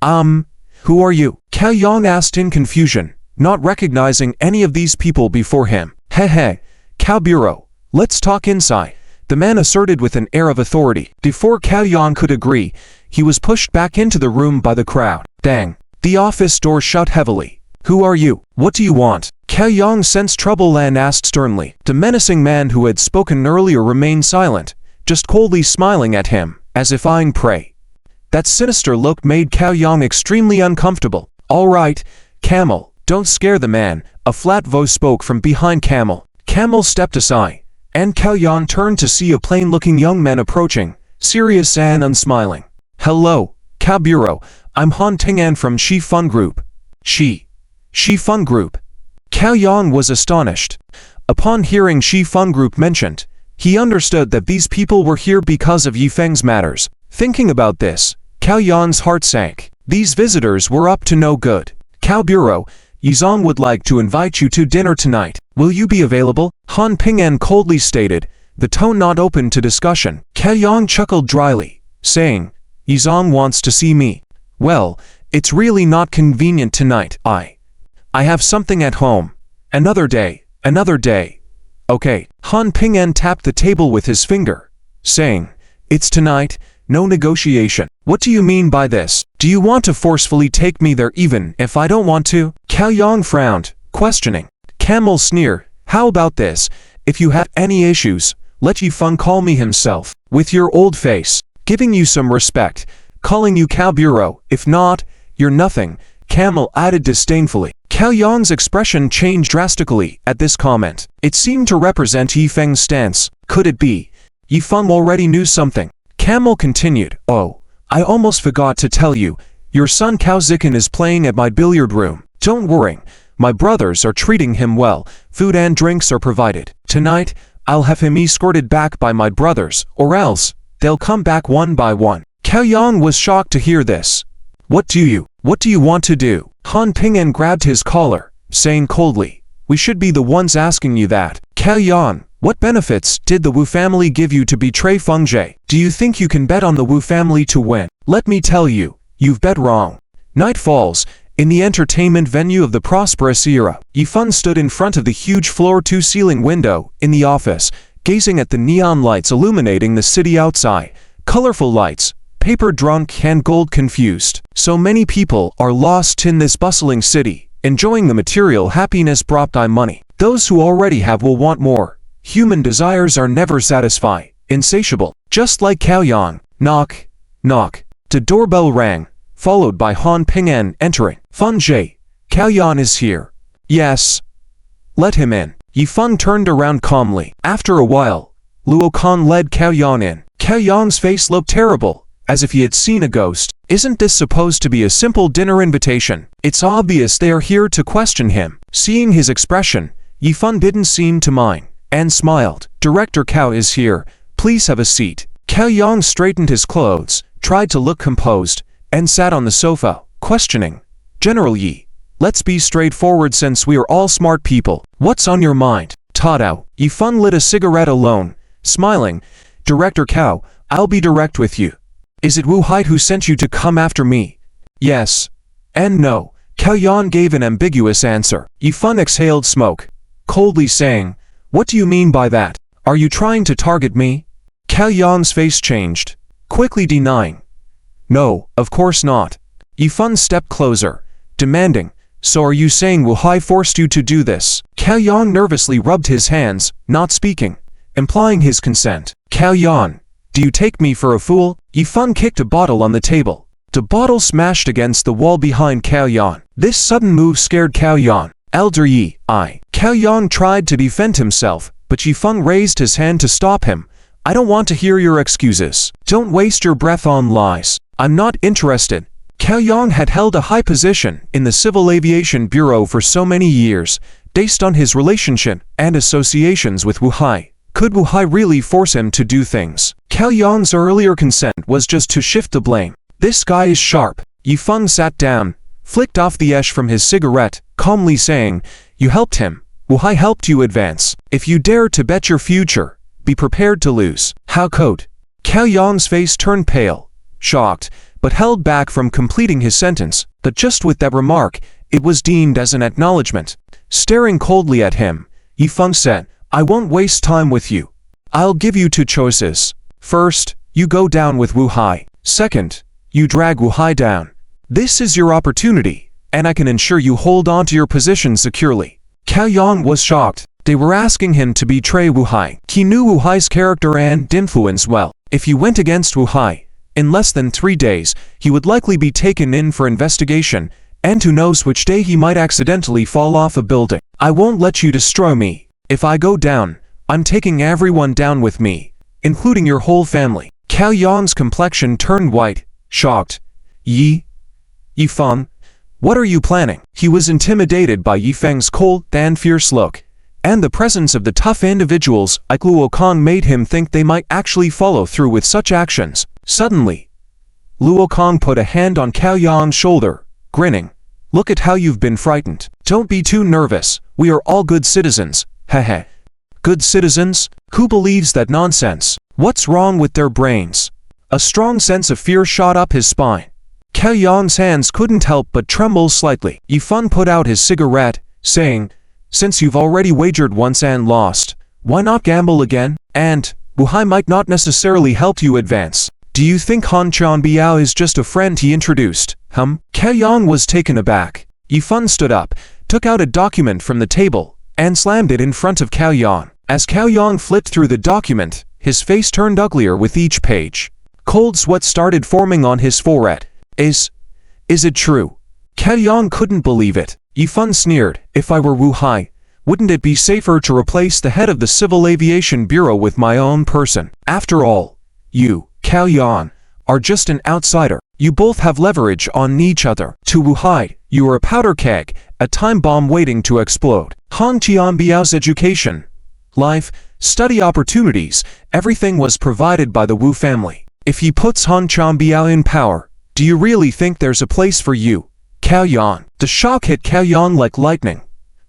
Who are you? Cao Yan asked in confusion, not recognizing any of these people before him. Hey, Cao Bureau, let's talk inside, the man asserted with an air of authority. Before Cao Yan could agree, he was pushed back into the room by the crowd. Dang. The office door shut heavily. Who are you? What do you want? Cao Yan sensed trouble and asked sternly. The menacing man who had spoken earlier remained silent, just coldly smiling at him, as if eyeing prey. That sinister look made Cao Yan extremely uncomfortable. All right, Camel, don't scare the man, a flat voice spoke from behind Camel. Camel stepped aside, and Cao Yan turned to see a plain-looking young man approaching, serious and unsmiling. Hello, Cao Bureau, I'm Han Tingan from Shi Fun Group. Shi Fun Group. Cao Yan was astonished. Upon hearing Shi Fun Group mentioned, he understood that these people were here because of Yifeng's matters. Thinking about this, Cao Yan's heart sank. These visitors were up to no good. Cao Bureau, Yizong would like to invite you to dinner tonight. Will you be available? Han Ping'an coldly stated, the tone not open to discussion. Cao Yan chuckled dryly, saying, Yizong wants to see me. Well, it's really not convenient tonight. I have something at home. Another day. Okay. Han Ping'an tapped the table with his finger, saying, it's tonight, no negotiation. What do you mean by this? Do you want to forcefully take me there even if I don't want to? Cao Yan frowned, questioning. Camel sneered, how about this? If you have any issues, let Yifeng call me himself, with your old face, giving you some respect, calling you Cao Bureau. If not, you're nothing, Camel added disdainfully. Cao Yan's expression changed drastically at this comment. It seemed to represent Yifeng's stance. Could it be? Yifeng already knew something. Camel continued, oh, I almost forgot to tell you, your son Cao Zikan is playing at my billiard room. Don't worry, my brothers are treating him well, food and drinks are provided. Tonight, I'll have him escorted back by my brothers, or else, they'll come back one by one. Cao Yan was shocked to hear this. What do you want to do? Han Ping'an grabbed his collar, saying coldly, we should be the ones asking you that. Cao Yan, what benefits did the Wu family give you to betray Fengjie? Do you think you can bet on the Wu family to win? Let me tell you, you've bet wrong. Night falls. In the entertainment venue of the prosperous era, Yifeng stood in front of the huge floor-to-ceiling window in the office, gazing at the neon lights illuminating the city outside. Colorful lights, paper drunk and gold confused. So many people are lost in this bustling city, enjoying the material happiness brought by money. Those who already have will want more. Human desires are never satisfied, insatiable. Just like Cao Yan. Knock, knock. The doorbell rang, followed by Han Ping'an entering. Fengjie, Cao Yan is here. Yes. Let him in. Yifeng turned around calmly. After a while, Luo Kan led Cao Yan in. Cao Yan's face looked terrible, as if he had seen a ghost. Isn't this supposed to be a simple dinner invitation? It's obvious they are here to question him. Seeing his expression, Yifeng didn't seem to mind, and smiled. Director Cao is here. Please have a seat. Cao Yan straightened his clothes, tried to look composed, and sat on the sofa, questioning. General Yi, let's be straightforward since we are all smart people. What's on your mind? Tadao. Yifeng lit a cigarette alone, smiling. Director Cao, I'll be direct with you. Is it Wu Haidt who sent you to come after me? Yes. And no. Cao Yan gave an ambiguous answer. Yifeng exhaled smoke, coldly saying, what do you mean by that? Are you trying to target me? Cao Yan's face changed, quickly denying. No, of course not. Yifeng stepped closer, demanding, So are you saying Wu Hai forced you to do this? Cao Yan nervously rubbed his hands, not speaking, implying his consent. Cao Yan, do you take me for a fool? Yi Feng kicked a bottle on the table. The bottle smashed against the wall behind Cao Yan. This sudden move scared Cao Yan. Elder Yi, Cao Yan tried to defend himself, but Yi Feng raised his hand to stop him. I don't want to hear your excuses. Don't waste your breath on lies. I'm not interested. Cao Yan had held a high position in the Civil Aviation Bureau for so many years, based on his relationship and associations with Wu Hai. Could Wu Hai really force him to do things? Cao Yan's earlier consent was just to shift the blame. This guy is sharp. Yi Feng sat down, flicked off the ash from his cigarette, calmly saying, you helped him. Wu Hai helped you advance. If you dare to bet your future, be prepared to lose. How could? Cao Yan's face turned pale, shocked, but held back from completing his sentence. But just with that remark, it was deemed as an acknowledgement. Staring coldly at him, Yi Feng said, I won't waste time with you. I'll give you two choices. First, you go down with Wu Hai. Second, you drag Wu Hai down. This is your opportunity, and I can ensure you hold on to your position securely. Cao Yan was shocked. They were asking him to betray Wu Hai. He knew Wu Hai's character and influence well. If he went against Wu Hai, in less than 3 days, he would likely be taken in for investigation, and who knows which day he might accidentally fall off a building. I won't let you destroy me. If I go down, I'm taking everyone down with me, including your whole family. Cao Yan's complexion turned white, shocked. Yi Feng, what are you planning? He was intimidated by Yi Feng's cold and fierce look, and the presence of the tough individuals like Luo Kong made him think they might actually follow through with such actions. Suddenly, Luo Kong put a hand on Cao Yan's shoulder, grinning. Look at how you've been frightened. Don't be too nervous. We are all good citizens. Heh. Good citizens? Who believes that nonsense? What's wrong with their brains? A strong sense of fear shot up his spine. Cao Yan's hands couldn't help but tremble slightly. Yi Feng put out his cigarette, saying, since you've already wagered once and lost, why not gamble again? And Wu Hai might not necessarily help you advance. Do you think Han Chanbiao is just a friend he introduced? Cao Yan was taken aback. Yi Feng stood up, took out a document from the table, and slammed it in front of Cao Yan. As Cao Yan flipped through the document, his face turned uglier with each page. Cold sweat started forming on his forehead. Is it true? Cao Yan couldn't believe it. Yi Feng sneered. If I were Wu Hai, wouldn't it be safer to replace the head of the Civil Aviation Bureau with my own person? After all, you, Cao Yan, are just an outsider. You both have leverage on each other. To Wu Hai, you are a powder keg, a time bomb waiting to explode. Han Qianbiao's education, life, study opportunities, everything was provided by the Wu family. If he puts Han Qianbiao in power, do you really think there's a place for you, Cao Yan? The shock hit Cao Yan like lightning,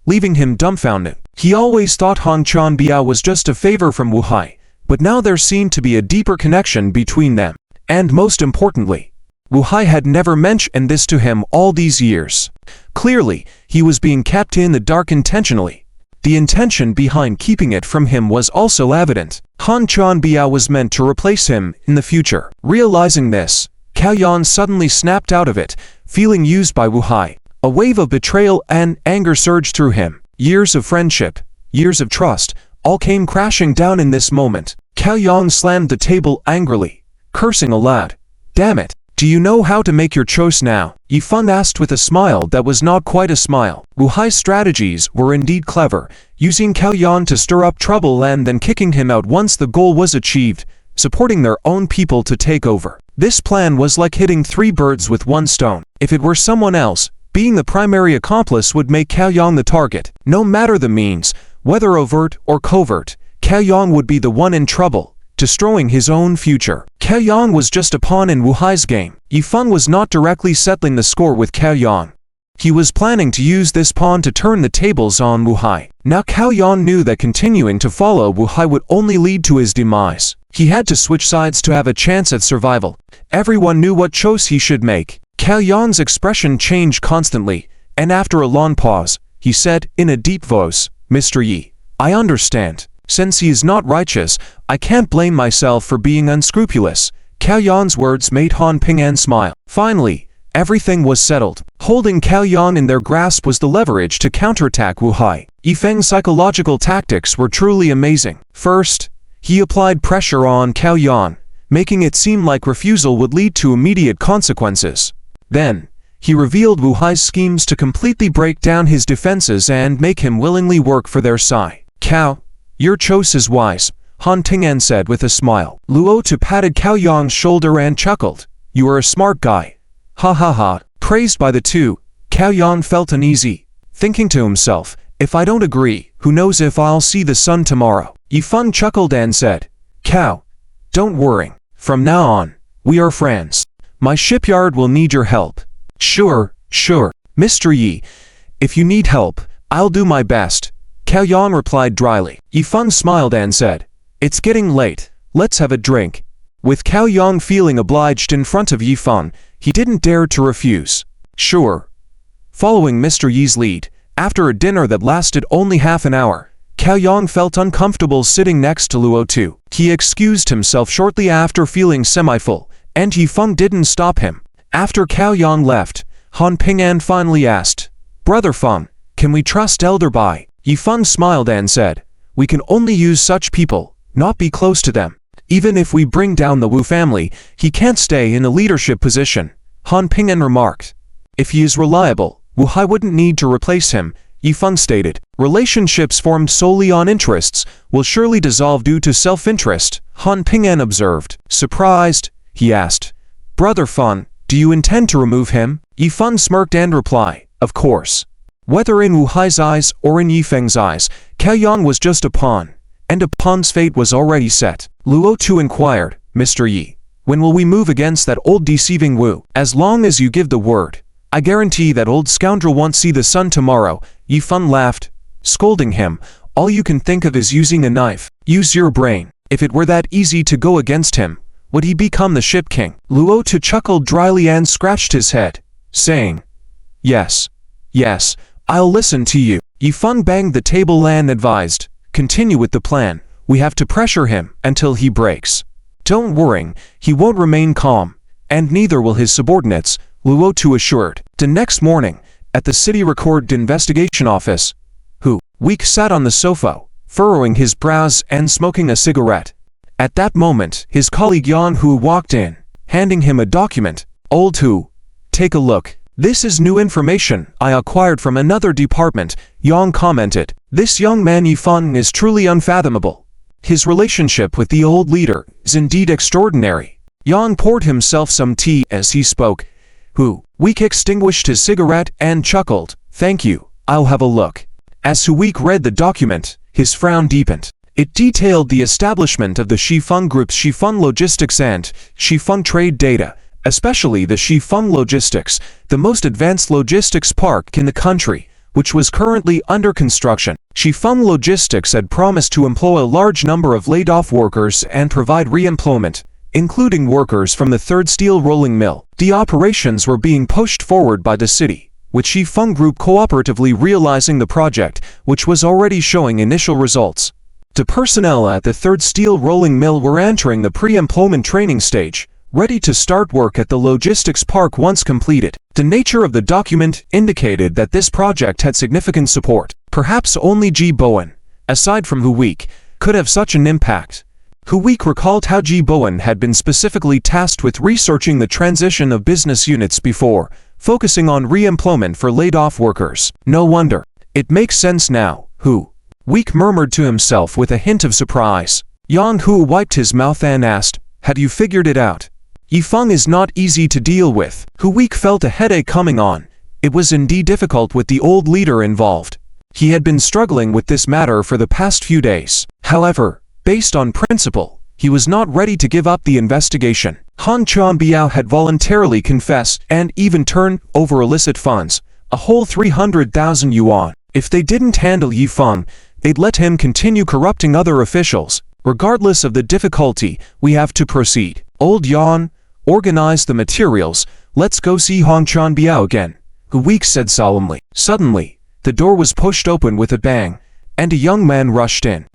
leaving him dumbfounded. He always thought Han Qianbiao was just a favor from Wu Hai, but now there seemed to be a deeper connection between them. And most importantly, Wu Hai had never mentioned this to him all these years. Clearly, he was being kept in the dark intentionally. The intention behind keeping it from him was also evident. Han Chanbiao was meant to replace him in the future. Realizing this, Cao Yan suddenly snapped out of it, feeling used by Wu Hai. A wave of betrayal and anger surged through him. Years of friendship, years of trust, all came crashing down in this moment. Cao Yan slammed the table angrily, cursing aloud. Damn it! Do you know how to make your choice now? Yi Feng asked with a smile that was not quite a smile. Wu Hai's strategies were indeed clever, using Cao Yan to stir up trouble and then kicking him out once the goal was achieved, supporting their own people to take over. This plan was like hitting 3 birds with 1 stone. If it were someone else, being the primary accomplice would make Cao Yan the target. No matter the means, whether overt or covert, Cao Yan would be the one in trouble, destroying his own future. Cao Yan was just a pawn in Wu Hai's game. Yi Feng was not directly settling the score with Cao Yan. He was planning to use this pawn to turn the tables on Wu Hai. Now Cao Yan knew that continuing to follow Wu Hai would only lead to his demise. He had to switch sides to have a chance at survival. Everyone knew what choice he should make. Cao Yan's expression changed constantly, and after a long pause, he said in a deep voice, Mr. Yi, I understand. Since he is not righteous, I can't blame myself for being unscrupulous. Cao Yan's words made Han Ping'an smile. Finally, Everything was settled. Holding Cao Yan in their grasp was the leverage to counterattack Wu Hai. Yifeng's psychological tactics were truly amazing. First, he applied pressure on Cao Yan, making it seem like refusal would lead to immediate consequences. Then, he revealed Wu Hai's schemes to completely break down his defenses and make him willingly work for their side. Cao, your choice is wise, Han Ping'an said with a smile. Luo Tu patted Cao Yan's shoulder and chuckled. You are a smart guy. Ha ha ha. Praised by the two, Cao Yan felt uneasy, thinking to himself, if I don't agree, who knows if I'll see the sun tomorrow. Yifeng chuckled and said, Cao, don't worry. From now on, we are friends. My shipyard will need your help. Sure. Mr. Yi, if you need help, I'll do my best, Cao Yan replied dryly. Yifeng smiled and said, it's getting late, let's have a drink. With Cao Yan feeling obliged in front of Yifeng, he didn't dare to refuse. Sure. Following Mr. Yi's lead, after a dinner that lasted only half an hour, Cao Yan felt uncomfortable sitting next to Luo Tu. He excused himself shortly after feeling semi-full, and Yifeng didn't stop him. After Cao Yan left, Han Ping'an finally asked, Brother Feng, can we trust Elder Bai? Yifeng smiled and said, we can only use such people, not be close to them. Even if we bring down the Wu family, he can't stay in a leadership position, Han Ping'an remarked. If he is reliable, Wu Hai wouldn't need to replace him, Yifeng stated. Relationships formed solely on interests will surely dissolve due to self-interest, Han Ping'an observed. Surprised, he asked, Brother Feng, do you intend to remove him? Yifeng smirked and replied, of course. Whether in Wu Hai's eyes or in Yifeng's eyes, Cao Yan was just a pawn, and a pawn's fate was already set. Luo Tu inquired, Mr. Yi, when will we move against that old deceiving Wu? As long as you give the word, I guarantee that old scoundrel won't see the sun tomorrow. Yifeng laughed, scolding him, all you can think of is using a knife. Use your brain. If it were that easy to go against him, would he become the ship king? Luo Tu chuckled dryly and scratched his head, saying, Yes, I'll listen to you. Yifeng banged the table and advised, continue with the plan. We have to pressure him until he breaks. Don't worry, he won't remain calm, and neither will his subordinates, Luo Tu assured. The next morning, at the city record investigation office, Hu Weik sat on the sofa, furrowing his brows and smoking a cigarette. At that moment, his colleague Yan Hu walked in, handing him a document. Old Hu, take a look. This is new information I acquired from another department, Yang commented. This young man Yifeng is truly unfathomable. His relationship with the old leader is indeed extraordinary. Yang poured himself some tea as he spoke. Hu Weik extinguished his cigarette and chuckled. Thank you, I'll have a look. As Hu Weik read the document, his frown deepened. It detailed the establishment of the Shifeng Group's Shifeng Logistics and Shifeng Trade Data, especially the Shifeng Logistics, the most advanced logistics park in the country, which was currently under construction. Shifeng Logistics had promised to employ a large number of laid-off workers and provide re-employment, including workers from the third steel rolling mill. The operations were being pushed forward by the city, with Shifeng Group cooperatively realizing the project, which was already showing initial results. The personnel at the third steel rolling mill were entering the pre-employment training stage, ready to start work at the logistics park once completed. The nature of the document indicated that this project had significant support. Perhaps only Ji Bowen, aside from Hu Weik, could have such an impact. Hu Weik recalled how Ji Bowen had been specifically tasked with researching the transition of business units before, focusing on re-employment for laid-off workers. No wonder. It makes sense now, Hu Weik murmured to himself with a hint of surprise. Yang Hu wiped his mouth and asked, had you figured it out? Yifeng is not easy to deal with. Hu Weik felt a headache coming on. It was indeed difficult with the old leader involved. He had been struggling with this matter for the past few days. However, based on principle, he was not ready to give up the investigation. Han Chanbiao had voluntarily confessed and even turned over illicit funds, a whole 300,000 yuan. If they didn't handle Yifeng, they'd let him continue corrupting other officials. Regardless of the difficulty, we have to proceed. Old Yan, organize the materials, let's go see Han Chanbiao again, Hu Weik said solemnly. Suddenly, the door was pushed open with a bang, and a young man rushed in.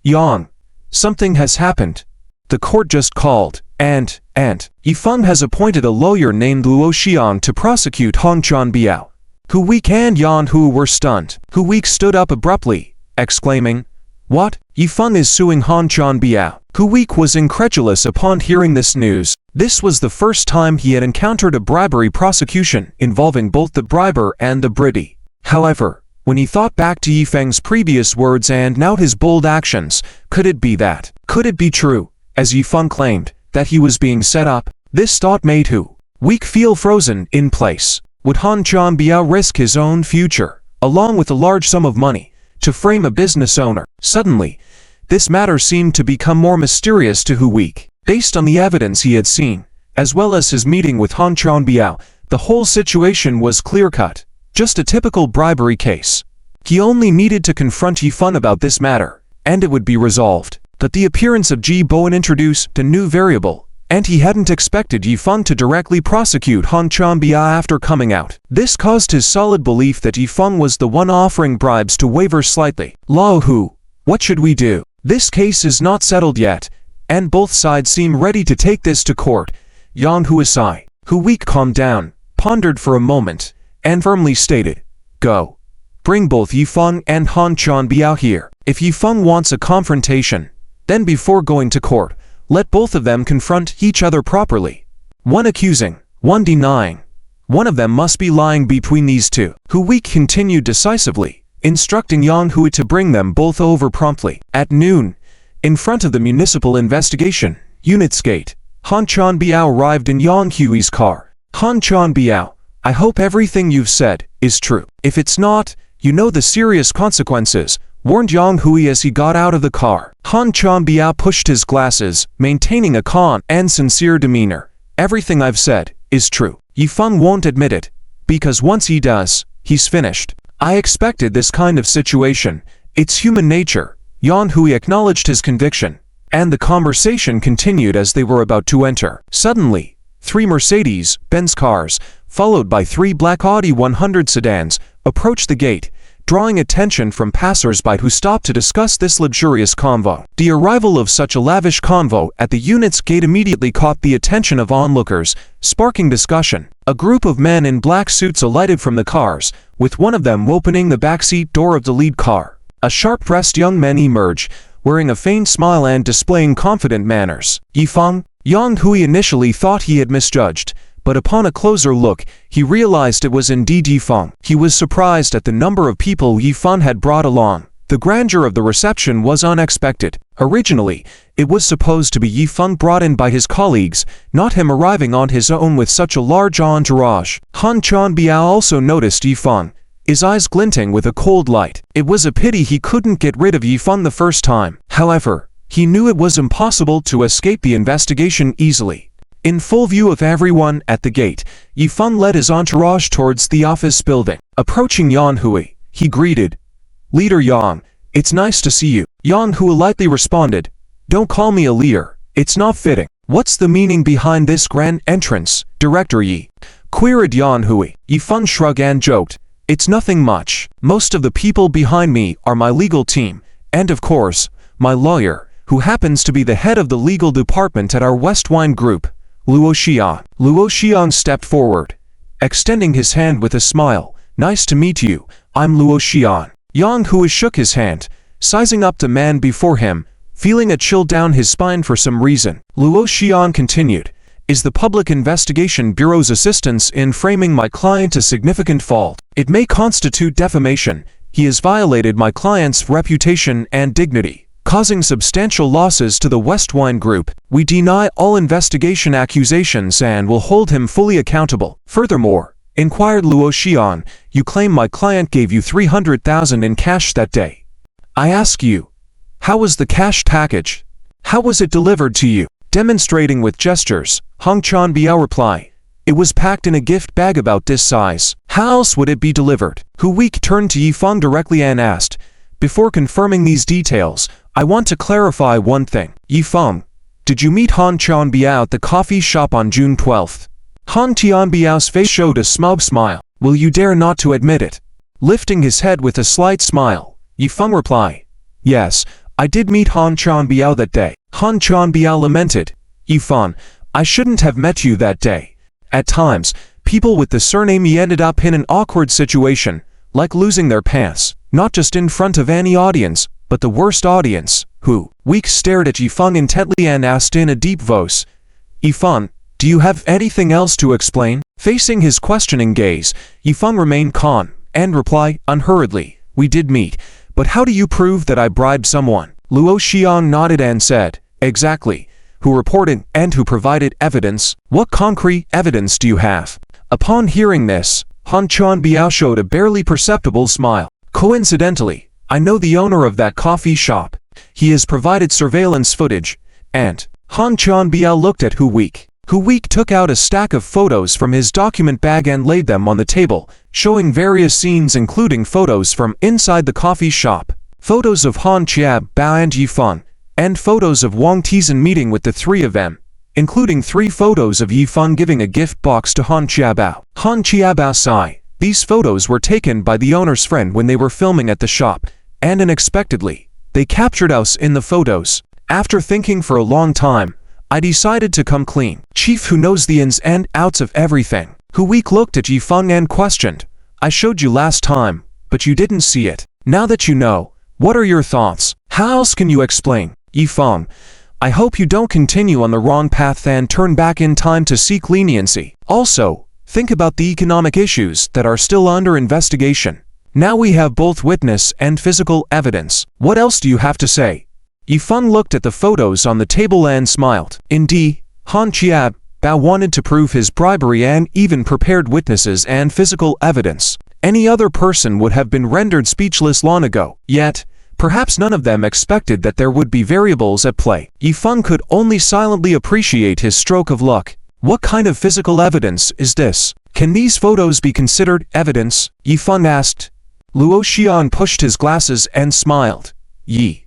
Yan, something has happened. The court just called, Yifeng has appointed a lawyer named Luo Xiang to prosecute Hong Chanbiao. Hu Weik and Yan Hu were stunned. Hu Weik stood up abruptly, exclaiming, "What? Yifeng is suing Han Chanbiao?" Hu Weik was incredulous upon hearing this news. This was the first time he had encountered a bribery prosecution involving both the briber and the briddy. However, when he thought back to Yifeng's previous words and now his bold actions, could it be that? Could it be true, as Yifeng claimed, that he was being set up? This thought made Hu Weik feel frozen in place. Would Han Chanbiao risk his own future, along with a large sum of money, to frame a business owner? Suddenly, this matter seemed to become more mysterious to Hu Weik. Based on the evidence he had seen, as well as his meeting with Han Chanbiao, the whole situation was clear-cut. Just a typical bribery case. He only needed to confront Yifeng about this matter, and it would be resolved. But the appearance of Ji Bowen introduced a new variable, and he hadn't expected Yifeng to directly prosecute Han Chanbiao after coming out. This caused his solid belief that Yifeng was the one offering bribes to waver slightly. Lao Hu, what should we do? This case is not settled yet, and both sides seem ready to take this to court. Yang Hu sighed. Hu Weik calmed down, pondered for a moment, and firmly stated, "Go. Bring both Yifeng and Han Chanbiao here. If Yifeng wants a confrontation, then before going to court, let both of them confront each other properly. One accusing, one denying. One of them must be lying between these two." Hu Weik continued decisively, instructing Yang Hui to bring them both over promptly. At noon, in front of the Municipal Investigation Unit's gate, Han Chanbiao arrived in Yang Hui's car. "Han Chanbiao, I hope everything you've said is true. If it's not, you know the serious consequences," warned Yang Hui as he got out of the car. Han Chanbiao pushed his glasses, maintaining a calm and sincere demeanor. "Everything I've said is true. Yifeng won't admit it, because once he does, he's finished. I expected this kind of situation. It's human nature." Yang Hui acknowledged his conviction, and the conversation continued as they were about to enter. Suddenly, 3 Mercedes-Benz cars, followed by 3 black Audi 100 sedans, approached the gate, drawing attention from passers-by who stopped to discuss this luxurious convoy. The arrival of such a lavish convoy at the unit's gate immediately caught the attention of onlookers, sparking discussion. A group of men in black suits alighted from the cars, with one of them opening the backseat door of the lead car. A sharp-dressed young man emerged, wearing a faint smile and displaying confident manners. "Yifeng?" Yang Hui initially thought he had misjudged, but upon a closer look, he realized it was indeed Yifeng. He was surprised at the number of people Yifeng had brought along. The grandeur of the reception was unexpected. Originally, it was supposed to be Yifeng brought in by his colleagues, not him arriving on his own with such a large entourage. Han Chanbiao also noticed Yifeng, his eyes glinting with a cold light. It was a pity he couldn't get rid of Yifeng the first time. However, he knew it was impossible to escape the investigation easily. In full view of everyone at the gate, Yifeng led his entourage towards the office building. Approaching Yang Hui, he greeted, "Leader Yang, it's nice to see you." Yang Hui lightly responded, "Don't call me a leader, it's not fitting." "What's the meaning behind this grand entrance, Director Yi?" queried Yang Hui. Yifeng shrugged and joked, "It's nothing much. Most of the people behind me are my legal team, and of course, my lawyer, who happens to be the head of the legal department at our Westwine Group, Luo Xiang." Luo Xiang stepped forward, extending his hand with a smile. "Nice to meet you, I'm Luo Xiang." Yang Hui shook his hand, sizing up the man before him, feeling a chill down his spine for some reason. Luo Xiang continued, "Is the Public Investigation Bureau's assistance in framing my client a significant fault? It may constitute defamation. He has violated my client's reputation and dignity, causing substantial losses to the Westwine Group. We deny all investigation accusations and will hold him fully accountable." "Furthermore," inquired Luo Xiang, "you claim my client gave you 300,000 in cash that day. I ask you, how was the cash package? How was it delivered to you?" Demonstrating with gestures, Han Chanbiao replied, "It was packed in a gift bag about this size. How else would it be delivered?" Hu Weik turned to Yifeng directly and asked, "Before confirming these details, I want to clarify one thing. Yifeng, did you meet Han Chanbiao at the coffee shop on June 12th? Han Chanbiao's face showed a smug smile. "Will you dare not to admit it?" Lifting his head with a slight smile, Yifeng replied, "Yes, I did meet Han Chanbiao that day." Han Chanbiao lamented, Yifan, I shouldn't have met you that day. At times, people with the surname Yi ended up in an awkward situation, like losing their pants, not just in front of any audience, but the worst audience, who Week stared at Yifan intently and asked in a deep voice, Yifan, do you have anything else to explain? Facing his questioning gaze, Yifan remained calm and replied unhurriedly, we did meet, but how do you prove that I bribed someone? Luo Xian nodded and said, exactly. Who reported and who provided evidence? What concrete evidence do you have? Upon hearing this, Han Chanbiao showed a barely perceptible smile. Coincidentally, I know the owner of that coffee shop. He has provided surveillance footage, and Han Chanbiao looked at Hu Week. Hu Week took out a stack of photos from his document bag and laid them on the table, showing various scenes including photos from inside the coffee shop, photos of Han Chiabao and Yifan, and photos of Wang Tizhen meeting with the three of them, including 3 photos of Yifan giving a gift box to Han Chiabao. Han Chiabao sighed. These photos were taken by the owner's friend when they were filming at the shop, and unexpectedly, they captured us in the photos. After thinking for a long time, I decided to come clean. Chief who knows the ins and outs of everything. Hu Week looked at Yifan and questioned, I showed you last time, but you didn't see it. Now that you know, what are your thoughts? How else can you explain? Yifan, I hope you don't continue on the wrong path and turn back in time to seek leniency. Also, think about the economic issues that are still under investigation. Now we have both witness and physical evidence. What else do you have to say? Yifan looked at the photos on the table and smiled. Indeed, Han Chiabao wanted to prove his bribery and even prepared witnesses and physical evidence. Any other person would have been rendered speechless long ago. Yet, perhaps none of them expected that there would be variables at play. Yifan could only silently appreciate his stroke of luck. What kind of physical evidence is this? Can these photos be considered evidence? Yifan asked. Luo Xian pushed his glasses and smiled. Yi.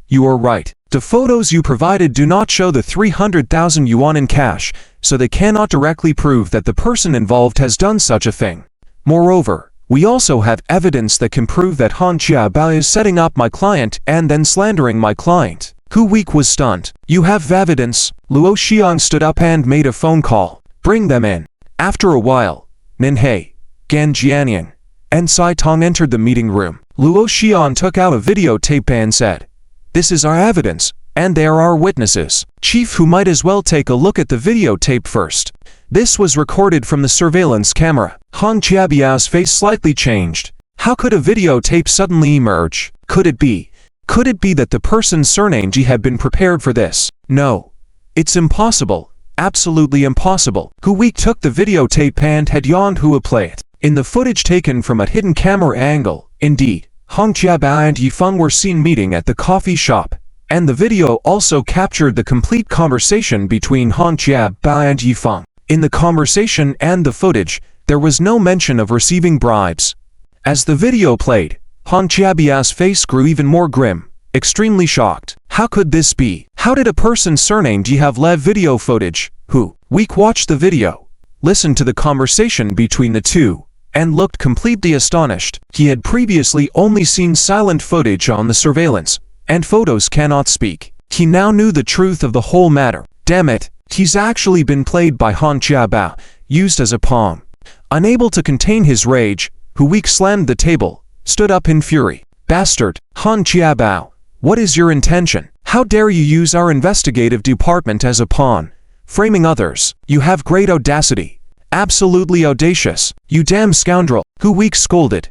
You are right. The photos you provided do not show the 300,000 yuan in cash, so they cannot directly prove that the person involved has done such a thing. Moreover, we also have evidence that can prove that Han Chiabao is setting up my client and then slandering my client. Hu Week was stunned. You have evidence? Luo Xian stood up and made a phone call. Bring them in. After a while, Ninhei, Gan Jianying, and Sai Tong entered the meeting room. Luo Xian took out a videotape and said, this is our evidence, and they are our witnesses. Chief who might as well take a look at the videotape first. This was recorded from the surveillance camera. Han Chiabiao's face slightly changed. How could a videotape suddenly emerge? Could it be that the person's surname Ji had been prepared for this? No. It's impossible. Absolutely impossible. Hu Week took the videotape and had Yan Hua play it. In the footage taken from a hidden camera angle, indeed, Han Chiabao and Yifan were seen meeting at the coffee shop, and the video also captured the complete conversation between Han Chiabao and Yifan. In the conversation and the footage, there was no mention of receiving bribes. As the video played, Han Chiabiao's face grew even more grim, extremely shocked. How could this be? How did a person surnamed Yi have live video footage? Hu Week watched the video, listened to the conversation between the two, and looked completely astonished. He had previously only seen silent footage on the surveillance, and photos cannot speak. He now knew the truth of the whole matter. Damn it, he's actually been played by Han Chiabao, used as a pawn. Unable to contain his rage, Hu Week slammed the table, stood up in fury. Bastard, Han Chiabao, what is your intention? How dare you use our investigative department as a pawn, framing others? You have great audacity. Absolutely audacious. You damn scoundrel. Hu Week scolded.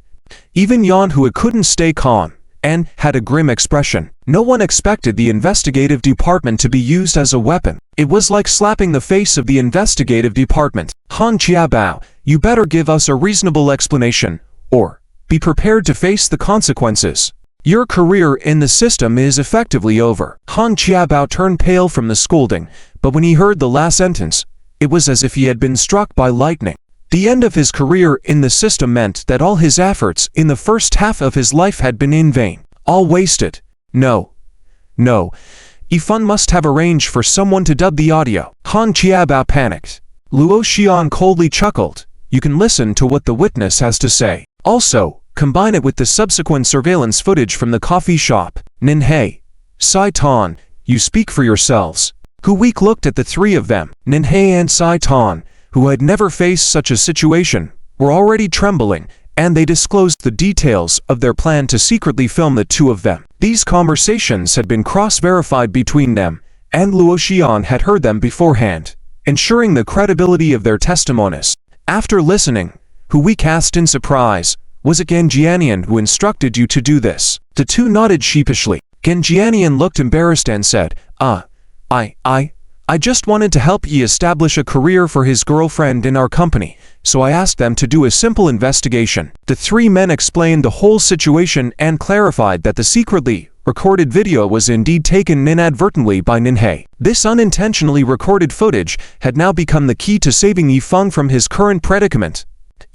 Even Yan Hua couldn't stay calm, and had a grim expression. No one expected the investigative department to be used as a weapon. It was like slapping the face of the investigative department. Han Chiabao, you better give us a reasonable explanation, or be prepared to face the consequences. Your career in the system is effectively over. Han Chiabao turned pale from the scolding, but when he heard the last sentence, it was as if he had been struck by lightning. The end of his career in the system meant that all his efforts in the first half of his life had been in vain. All wasted. No. Yifan must have arranged for someone to dub the audio. Han Chiabao panicked. Luo Xian coldly chuckled. You can listen to what the witness has to say. Also, combine it with the subsequent surveillance footage from the coffee shop. Ninhei, Sai Tong, you speak for yourselves. Hu Weik looked at the three of them. Ninhei and Saitan, who had never faced such a situation, were already trembling, and they disclosed the details of their plan to secretly film the two of them. These conversations had been cross-verified between them, and Luo Xian had heard them beforehand, ensuring the credibility of their testimonies. After listening, Hu Weik asked in surprise, "Was it Genjianian who instructed you to do this?" The two nodded sheepishly. Genjianian looked embarrassed and said, I just wanted to help Yi establish a career for his girlfriend in our company, so I asked them to do a simple investigation." The three men explained the whole situation and clarified that the secretly recorded video was indeed taken inadvertently by Ninhei. This unintentionally recorded footage had now become the key to saving Yifeng from his current predicament.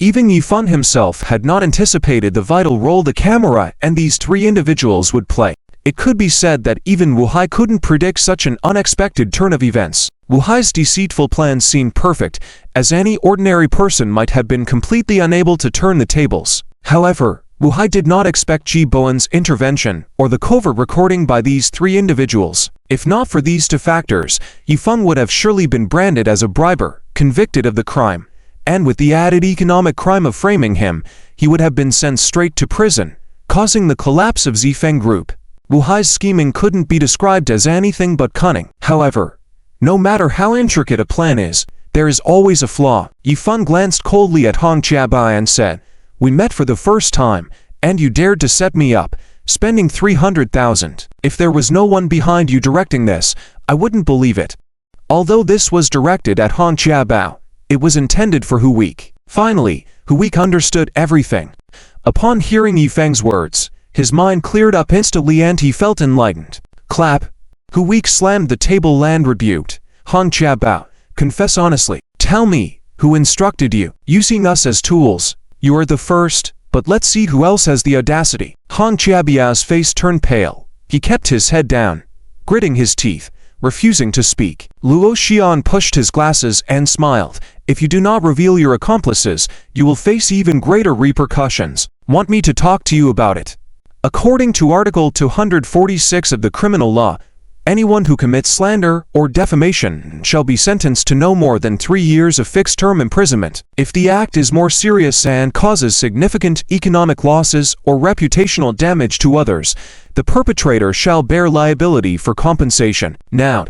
Even Yifeng himself had not anticipated the vital role the camera and these three individuals would play. It could be said that even Wu Hai couldn't predict such an unexpected turn of events. Wu Hai's deceitful plan seemed perfect, as any ordinary person might have been completely unable to turn the tables. However, Wu Hai did not expect Ji Bowen's intervention or the covert recording by these three individuals. If not for these two factors, Yifeng would have surely been branded as a briber, convicted of the crime, and with the added economic crime of framing him, he would have been sent straight to prison, causing the collapse of Zifeng Group. Wu Hai's scheming couldn't be described as anything but cunning. However, no matter how intricate a plan is, there is always a flaw. Yifeng glanced coldly at Hong Qiabai and said, "We met for the first time, and you dared to set me up, spending 300,000. If there was no one behind you directing this, I wouldn't believe it." Although this was directed at Hong Qiabao, it was intended for Hu Weik. Finally, Hu Weik understood everything. Upon hearing Yifeng's words, his mind cleared up instantly and he felt enlightened. Clap. Hu Weik slammed the table and rebuked. "Hong Qiabao, confess honestly. Tell me, who instructed you? Using us as tools. You are the first, but let's see who else has the audacity." Hong Qiabao's face turned pale. He kept his head down, gritting his teeth, refusing to speak. Luo Xian pushed his glasses and smiled. "If you do not reveal your accomplices, you will face even greater repercussions. Want me to talk to you about it?" According to Article 246 of the Criminal Law, anyone who commits slander or defamation shall be sentenced to no more than 3 years of fixed-term imprisonment. If the act is more serious and causes significant economic losses or reputational damage to others, the perpetrator shall bear liability for compensation. Now,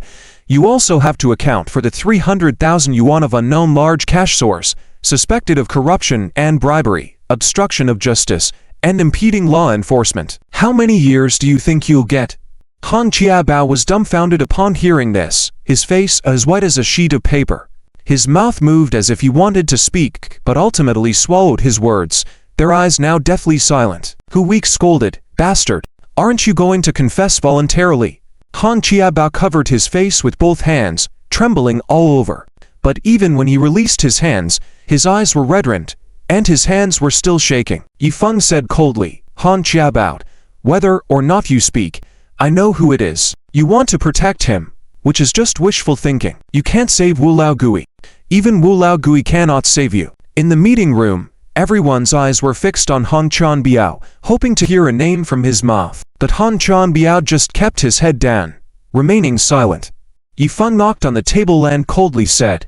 you also have to account for the 300,000 yuan of unknown large cash source, suspected of corruption and bribery, obstruction of justice, and impeding law enforcement. How many years do you think you'll get? Hong Qiabao was dumbfounded upon hearing this, his face as white as a sheet of paper. His mouth moved as if he wanted to speak, but ultimately swallowed his words, their eyes now deathly silent. Hu Weik scolded, "Bastard! Aren't you going to confess voluntarily?" Hong Qiabao covered his face with both hands, trembling all over. But even when he released his hands, his eyes were red-rimmed, and his hands were still shaking. Yifeng said coldly, "Hong Qiabao, whether or not you speak, I know who it is. You want to protect him, which is just wishful thinking. You can't save Wu Laogui. Even Wu Laogui cannot save you." In the meeting room, everyone's eyes were fixed on Hong Chanbiao, hoping to hear a name from his mouth. But Hong Chanbiao just kept his head down, remaining silent. Yifeng knocked on the table and coldly said,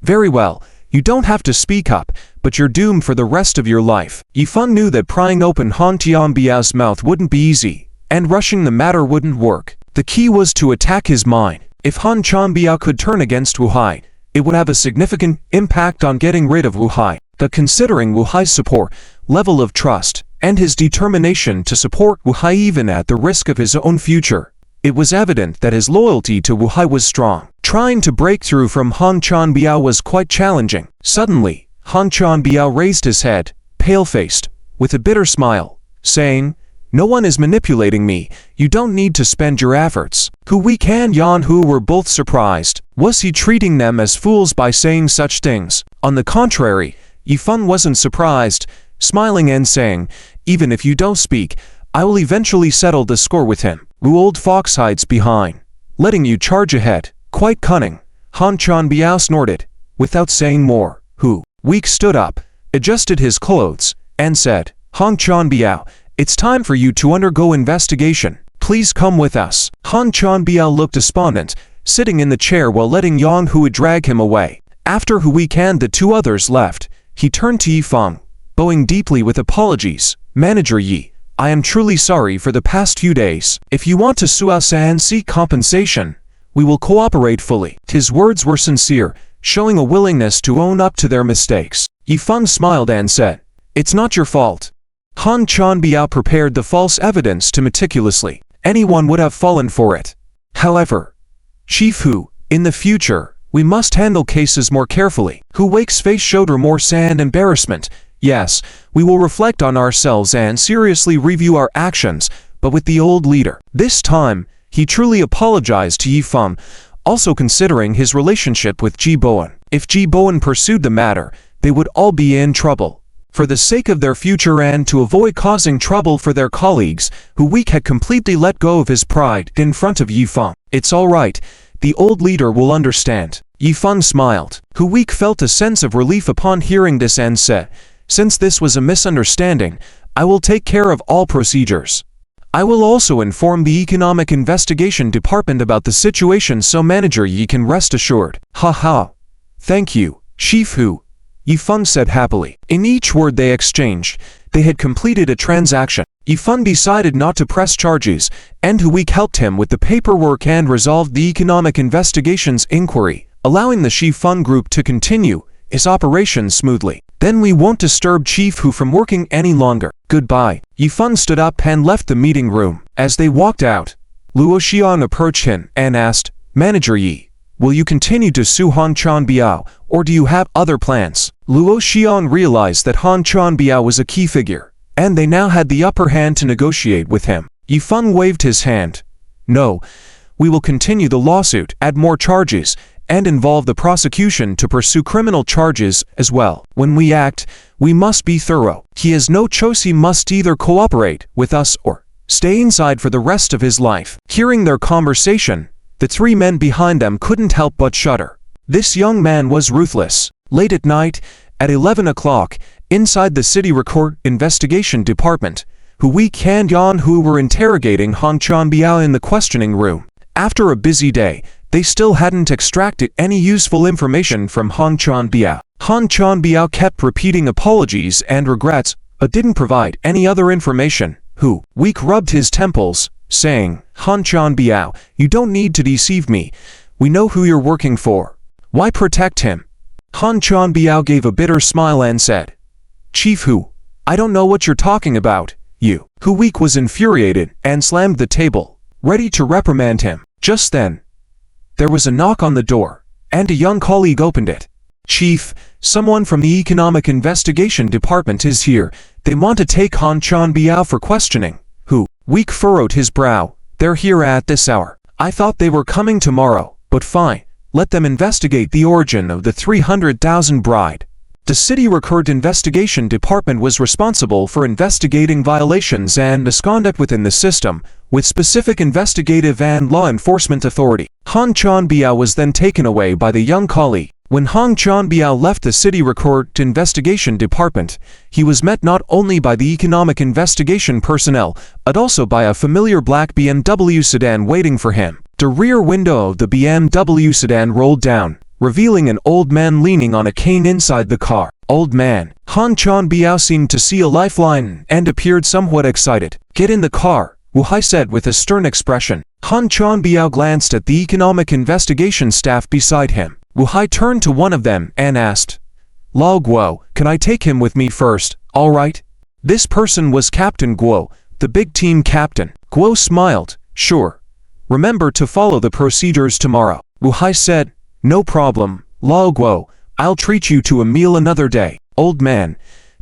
"Very well, you don't have to speak up, but you're doomed for the rest of your life." Yifeng knew that prying open Hong Tianbiao's mouth wouldn't be easy, and rushing the matter wouldn't work. The key was to attack his mind. If Hong Chanbiao could turn against Wu Hai, it would have a significant impact on getting rid of Wu Hai. But considering Wu Hai's support, level of trust, and his determination to support Wu Hai even at the risk of his own future, it was evident that his loyalty to Wu Hai was strong. Trying to break through from Hong Chanbiao was quite challenging. Suddenly, Hong Chanbiao raised his head, pale-faced, with a bitter smile, saying, "No one is manipulating me. You don't need to spend your efforts." Hu Weik and Yan Hu were both surprised. Was he treating them as fools by saying such things? On the contrary, Yifeng wasn't surprised, smiling and saying, "Even if you don't speak, I will eventually settle the score with him. Wu Old Fox hides behind, letting you charge ahead. Quite cunning." Hong Chanbiao snorted. Without saying more, Hu Weik stood up, adjusted his clothes, and said, "Hong Chanbiao, it's time for you to undergo investigation. Please come with us." Hong Chanbiao looked despondent, sitting in the chair while letting Yang Hui drag him away. After Hui and the two others left, he turned to Yi Feng, bowing deeply with apologies. Manager Yi, I am truly sorry for the past few days. If you want to sue us and seek compensation, we will cooperate fully. His words were sincere, showing a willingness to own up to their mistakes. Yi Feng smiled and said, It's not your fault. Han Chanbiao prepared the false evidence too meticulously. Anyone would have fallen for it. However, Shifu, in the future, we must handle cases more carefully. Hu Wei's face showed remorse and embarrassment. Yes, we will reflect on ourselves and seriously review our actions, but with the old leader. This time, he truly apologized to Yi Feng, also considering his relationship with Ji Bowen. If Ji Bowen pursued the matter, they would all be in trouble. For the sake of their future and to avoid causing trouble for their colleagues, Hu Wei had completely let go of his pride in front of Yi Feng. It's all right. The old leader will understand. Yi Feng smiled. Hu Wei felt a sense of relief upon hearing this and said, Since this was a misunderstanding, I will take care of all procedures. I will also inform the Economic Investigation Department about the situation so Manager Yi can rest assured. Ha ha. Thank you, Shifu, Yi Feng said happily. In each word they exchanged, they had completed a transaction. Yi Feng decided not to press charges, and Hu Wei helped him with the paperwork and resolved the Economic Investigations inquiry, allowing the Shi Feng Group to continue its operations smoothly. Then we won't disturb Chief Hu from working any longer. Goodbye. Yi Feng stood up and left the meeting room. As they walked out, Luo Xiang approached him and asked, Manager Yi, will you continue to sue Han Chanbiao, or do you have other plans? Luo Xiang realized that Han Chanbiao was a key figure, and they now had the upper hand to negotiate with him. Yi Feng waved his hand. No, we will continue the lawsuit, add more charges, and involve the prosecution to pursue criminal charges as well. When we act, we must be thorough. He has no choice. He must either cooperate with us or stay inside for the rest of his life. Hearing their conversation, the three men behind them couldn't help but shudder. This young man was ruthless. Late at night, at 11 o'clock, inside the City Record Investigation Department, Hu Wei and Yan Hu were interrogating Han Chanbiao in the questioning room. After a busy day, they still hadn't extracted any useful information from Han Chanbiao. Han Chanbiao kept repeating apologies and regrets, but didn't provide any other information. Hu Wei rubbed his temples, saying, Han Chanbiao, you don't need to deceive me. We know who you're working for. Why protect him? Han Chanbiao gave a bitter smile and said, Chief Hu, I don't know what you're talking about, you. Hu Wei was infuriated and slammed the table, ready to reprimand him. Just then, there was a knock on the door, and a young colleague opened it. Chief, someone from the Economic Investigation Department is here. They want to take Han Chanbiao for questioning. Hu Wei furrowed his brow. They're here at this hour. I thought they were coming tomorrow, but fine. Let them investigate the origin of the 300,000 bride. The City Record Investigation Department was responsible for investigating violations and misconduct within the system, with specific investigative and law enforcement authority. Han Chanbiao was then taken away by the young colleague. When Han Chanbiao left the City Record Investigation Department, he was met not only by the economic investigation personnel, but also by a familiar black BMW sedan waiting for him. The rear window of the BMW sedan rolled down, revealing an old man leaning on a cane inside the car. Old man. Han Chanbiao seemed to see a lifeline and appeared somewhat excited. Get in the car, Wu Hai said with a stern expression. Han Chanbiao glanced at the economic investigation staff beside him. Wu Hai turned to one of them and asked, Lao Guo, can I take him with me first, all right? This person was Captain Guo, the big team captain. Guo smiled, sure. Remember to follow the procedures tomorrow. Wu Hai said, no problem, Lao Guo, I'll treat you to a meal another day. Old man,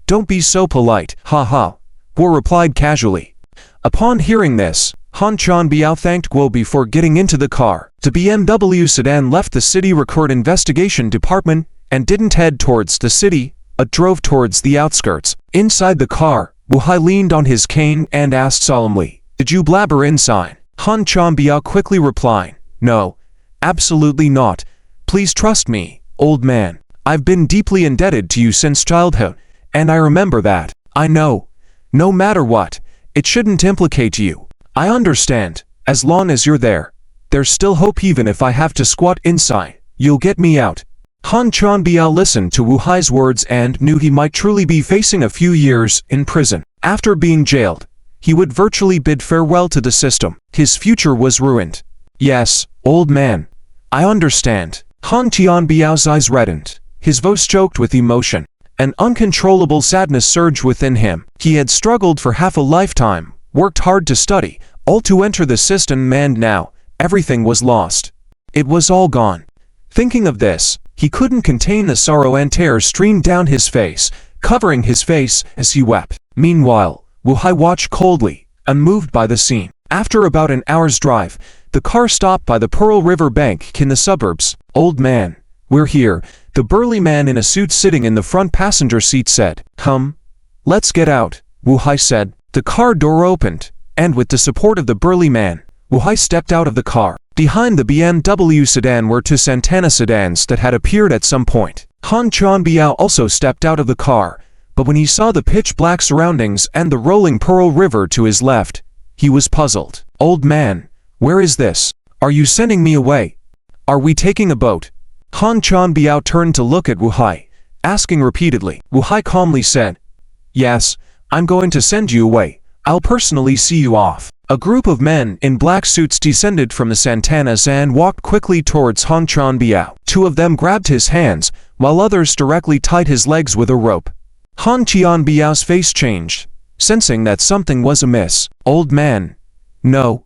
don't be so polite, ha ha, Guo replied casually. Upon hearing this, Han Chanbiao thanked Guo before getting into the car. The BMW sedan left the City Record Investigation Department and didn't head towards the city, but drove towards the outskirts. Inside the car, Wu Hai leaned on his cane and asked solemnly, did you blabber inside? Han Chanbiao quickly replied, no, absolutely not. Please trust me, old man. I've been deeply indebted to you since childhood, and I remember that. I know. No matter what, it shouldn't implicate you. I understand, as long as you're there. There's still hope even if I have to squat inside. You'll get me out. Han Chanbiao listened to Wu Hai's words and knew he might truly be facing a few years in prison. After being jailed, he would virtually bid farewell to the system. His future was ruined. Yes, old man. I understand. Han Tianbiao's eyes reddened. His voice choked with emotion. An uncontrollable sadness surged within him. He had struggled for half a lifetime, worked hard to study, all to enter the system, and now, everything was lost. It was all gone. Thinking of this, he couldn't contain the sorrow and tears streamed down his face, covering his face as he wept. Meanwhile, Wu Hai watched coldly, unmoved by the scene. After about an hour's drive, the car stopped by the Pearl River bank in the suburbs. Old man, we're here, the burly man in a suit sitting in the front passenger seat said. Let's get out, Wu Hai said. The car door opened, and with the support of the burly man, Wu Hai stepped out of the car. Behind the BMW sedan were two Santana sedans that had appeared at some point. Han Chanbiao also stepped out of the car, but when he saw the pitch-black surroundings and the rolling Pearl River to his left, he was puzzled. Old man, where is this? Are you sending me away? Are we taking a boat? Han Chanbiao turned to look at Wu Hai, asking repeatedly. Wu Hai calmly said, Yes, I'm going to send you away. I'll personally see you off. A group of men in black suits descended from the Santanas and walked quickly towards Han Chanbiao. Two of them grabbed his hands, while others directly tied his legs with a rope. Han Chanbiao's face changed, sensing that something was amiss. Old man. No.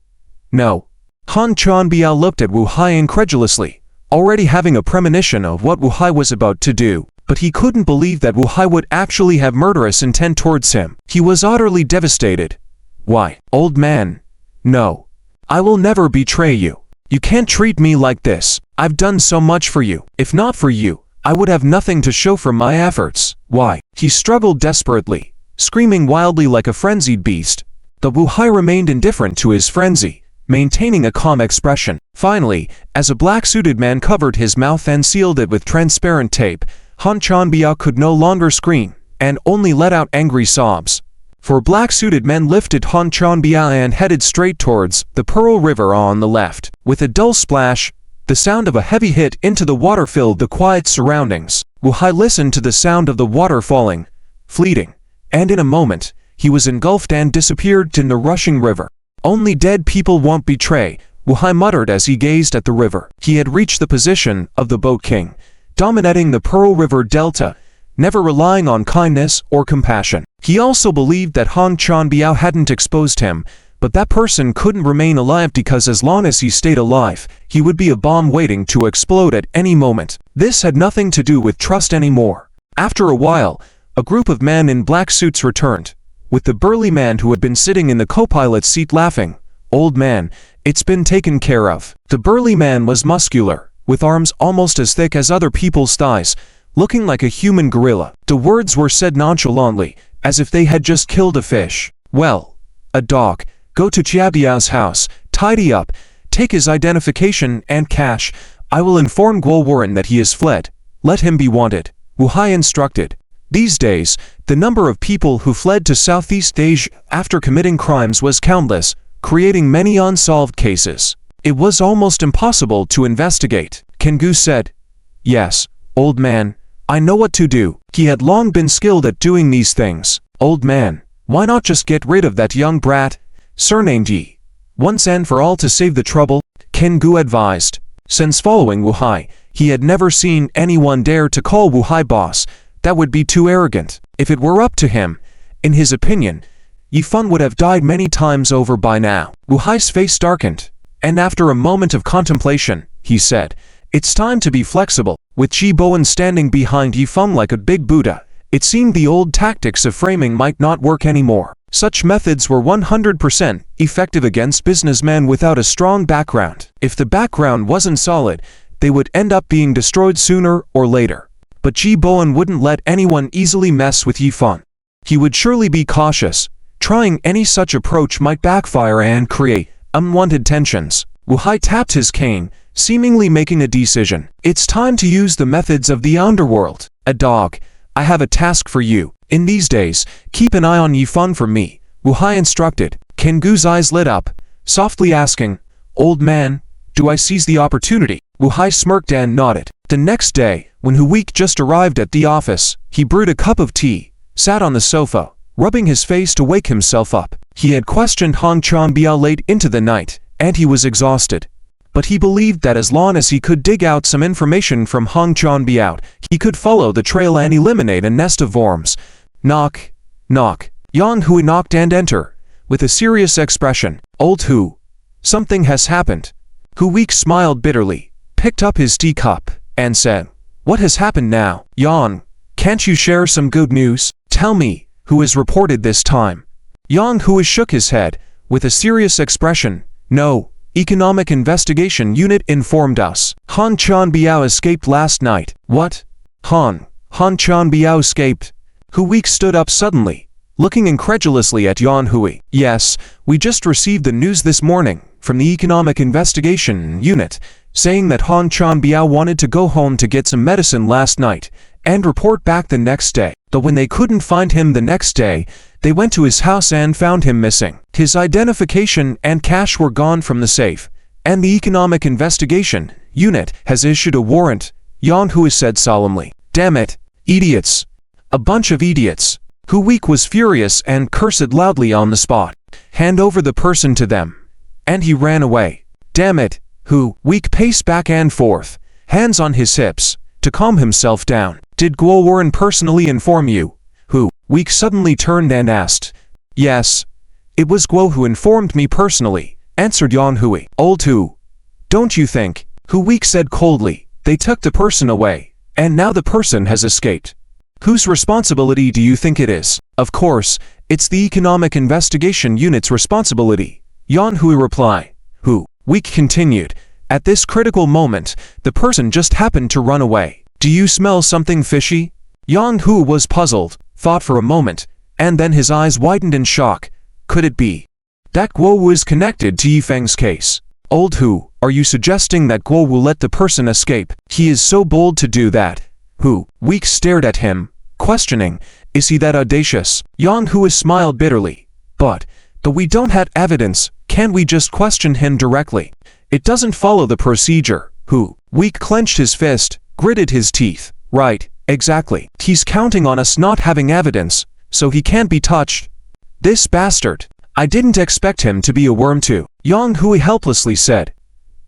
Han Chanbiao looked at Wu Hai incredulously, already having a premonition of what Wu Hai was about to do, but he couldn't believe that Wu Hai would actually have murderous intent towards him. He was utterly devastated. Why, old man? No. I will never betray you. You can't treat me like this. I've done so much for you. If not for you, I would have nothing to show for my efforts. Why? He struggled desperately, screaming wildly like a frenzied beast. The Wu Hai remained indifferent to his frenzy, maintaining a calm expression. Finally, as a black-suited man covered his mouth and sealed it with transparent tape, Han Chanbiao could no longer scream, and only let out angry sobs. Four black-suited men lifted Han Chanbiao and headed straight towards the Pearl River on the left. With a dull splash, the sound of a heavy hit into the water filled the quiet surroundings. Wu Hai listened to the sound of the water falling, fleeting, and in a moment, he was engulfed and disappeared in the rushing river. Only dead people won't betray, Wu Hai muttered as he gazed at the river. He had reached the position of the Boat King, dominating the Pearl River Delta, never relying on kindness or compassion. He also believed that Han Chanbiao hadn't exposed him, but that person couldn't remain alive because as long as he stayed alive, he would be a bomb waiting to explode at any moment. This had nothing to do with trust anymore. After a while, a group of men in black suits returned, with the burly man who had been sitting in the co-pilot's seat laughing. Old man, it's been taken care of. The burly man was muscular, with arms almost as thick as other people's thighs, looking like a human gorilla. The words were said nonchalantly, as if they had just killed a fish. Well, a dog. Go to Chiabiao's house, tidy up, take his identification and cash. I will inform Guo Warren that he has fled. Let him be wanted, Wu Hai instructed. These days, the number of people who fled to Southeast Asia after committing crimes was countless, creating many unsolved cases. It was almost impossible to investigate. Kengu said, Yes, old man, I know what to do. He had long been skilled at doing these things. Old man, why not just get rid of that young brat, surnamed Yi, once and for all to save the trouble? Kengu advised. Since following Wu Hai, he had never seen anyone dare to call Wu Hai boss. That would be too arrogant. If it were up to him, in his opinion, Yi Feng would have died many times over by now. Wu Hai's face darkened, and after a moment of contemplation, he said, It's time to be flexible. With Ji Bowen standing behind Yi Feng like a big Buddha, it seemed the old tactics of framing might not work anymore. Such methods were 100% effective against businessmen without a strong background. If the background wasn't solid, they would end up being destroyed sooner or later. But Ji Bowen wouldn't let anyone easily mess with Yi Feng. He would surely be cautious. Trying any such approach might backfire and create unwanted tensions. Wu Hai tapped his cane, seemingly making a decision. It's time to use the methods of the underworld. A dog, I have a task for you. In these days, keep an eye on Yi Feng for me, Wu Hai instructed. Kengu's eyes lit up, softly asking, Old man, Do I seize the opportunity? Wu Hai smirked and nodded. The next day, when Hu Weik just arrived at the office, he brewed a cup of tea, sat on the sofa, rubbing his face to wake himself up. He had questioned Han Chanbiao late into the night, and he was exhausted. But he believed that as long as he could dig out some information from Han Chanbiao, he could follow the trail and eliminate a nest of worms. Knock, knock. Yan Hui knocked and entered, with a serious expression. Old Hu. Something has happened. Hu Weik smiled bitterly, picked up his teacup, and said, What has happened now? Yan, can't you share some good news? Tell me, who is reported this time? Yan Hui shook his head, with a serious expression. No, Economic Investigation Unit informed us. Han Chanbiao escaped last night. What? Han Chanbiao escaped? Hu Weik stood up suddenly, looking incredulously at Yan Hui. Yes, we just received the news this morning from the Economic Investigation Unit, saying that Han Chanbiao wanted to go home to get some medicine last night and report back the next day. But when they couldn't find him the next day, they went to his house and found him missing. His identification and cash were gone from the safe, and the Economic Investigation Unit has issued a warrant, Yan Hui said solemnly. Damn it, idiots. A bunch of idiots. Hu Weik was furious and cursed loudly on the spot. Hand over the person to them. And he ran away. Damn it. Hu Weik paced back and forth, hands on his hips, to calm himself down. Did Guo Warren personally inform you? Hu Weik suddenly turned and asked. Yes. It was Guo who informed me personally, answered Yan Hui. Old Hu. Don't you think? Hu Weik said coldly. They took the person away, and now the person has escaped. Whose responsibility do you think it is? Of course, it's the Economic Investigation Unit's responsibility, Yan Hui replied. Hu Weik continued. At this critical moment, the person just happened to run away. Do you smell something fishy? Yan Hui was puzzled, thought for a moment, and then his eyes widened in shock. Could it be that Guo Wu is connected to Yifeng's case? Old Hu, are you suggesting that Guo will let the person escape? He is so bold to do that. Hu Weik stared at him, questioning, is he that audacious? Yan Hui smiled bitterly. But we don't have evidence, can't we just question him directly? It doesn't follow the procedure. Hu Weik clenched his fist, gritted his teeth. Right, exactly. He's counting on us not having evidence, so he can't be touched. This bastard. I didn't expect him to be a worm too. Yan Hui helplessly said.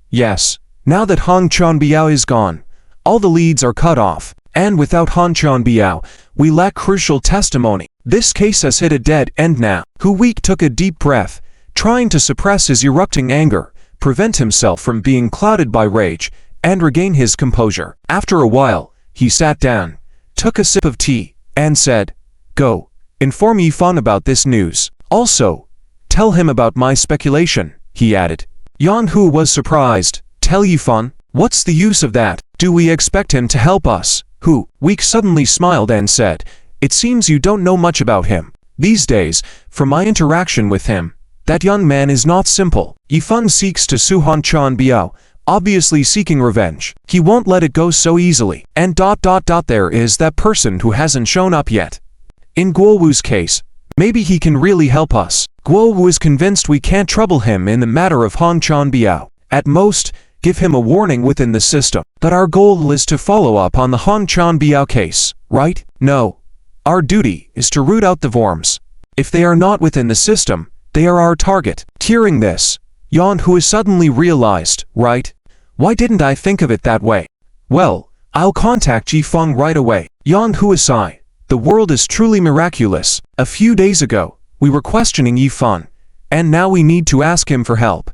Yes, now that Han Chanbiao is gone, all the leads are cut off, and without Han Chanbiao, we lack crucial testimony. This case has hit a dead end now. Hu Weik took a deep breath, trying to suppress his erupting anger, prevent himself from being clouded by rage, and regain his composure. After a while, he sat down, took a sip of tea, and said, Go, inform Yifan about this news. Also, tell him about my speculation, he added. Yan Hui was surprised. Tell Yifan? What's the use of that? Do we expect him to help us? Hu Weik suddenly smiled and said, It seems you don't know much about him. These days, from my interaction with him, that young man is not simple. Yifan seeks to sue Han Chanbiao, obviously seeking revenge. He won't let it go so easily. And there is that person who hasn't shown up yet. In Guo Wu's case, maybe he can really help us. Guo Wu is convinced we can't trouble him in the matter of Han Chanbiao. At most, give him a warning within the system. But our goal is to follow up on the Han Chanbiao case, right? No. Our duty is to root out the worms. If they are not within the system, they are our target. Hearing this, Yan Hui suddenly realized, right? Why didn't I think of it that way? Well, I'll contact Yifeng right away. Yan Hui sighed. The world is truly miraculous. A few days ago, we were questioning Yifeng, and now we need to ask him for help.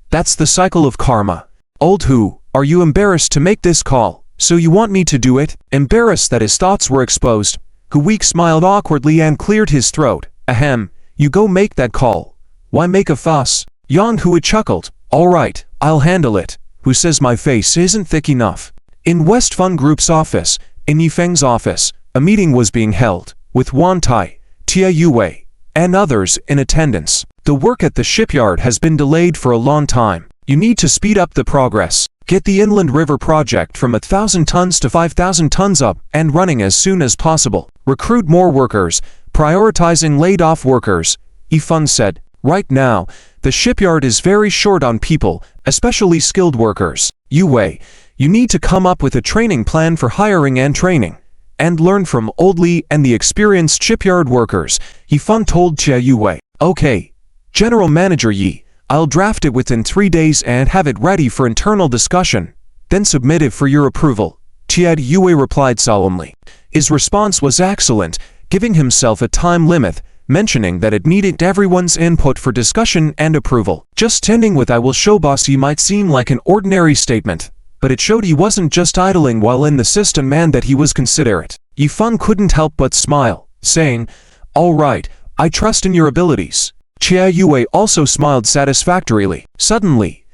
That's the cycle of karma. Old Hu, are you embarrassed to make this call? So you want me to do it? Embarrassed that his thoughts were exposed, Hu Weik smiled awkwardly and cleared his throat. Ahem, you go make that call. Why make a fuss? Yan Hui chuckled. All right, I'll handle it. Who says my face isn't thick enough? In West Fun Group's office, in Yifeng's office, a meeting was being held, with Wan Tai, Tia Yue, and others in attendance. The work at the shipyard has been delayed for a long time. You need to speed up the progress. Get the Inland River project from 1,000 tons to 5,000 tons up and running as soon as possible. Recruit more workers, prioritizing laid-off workers, Yifeng said. Right now, the shipyard is very short on people, especially skilled workers. Yue, you need to come up with a training plan for hiring and training, and learn from Old Li and the experienced shipyard workers, Yifan told Jia Yue. Okay, General Manager Yi, I'll draft it within 3 days and have it ready for internal discussion, then submit it for your approval, Jia Yue replied solemnly. His response was excellent, giving himself a time limit, mentioning that it needed everyone's input for discussion and approval. Just ending with "I will show boss" you might seem like an ordinary statement, but it showed he wasn't just idling while in the system and that he was considerate. Yifan couldn't help but smile, saying, "All right, I trust in your abilities." Jia Yue also smiled satisfactorily. Suddenly,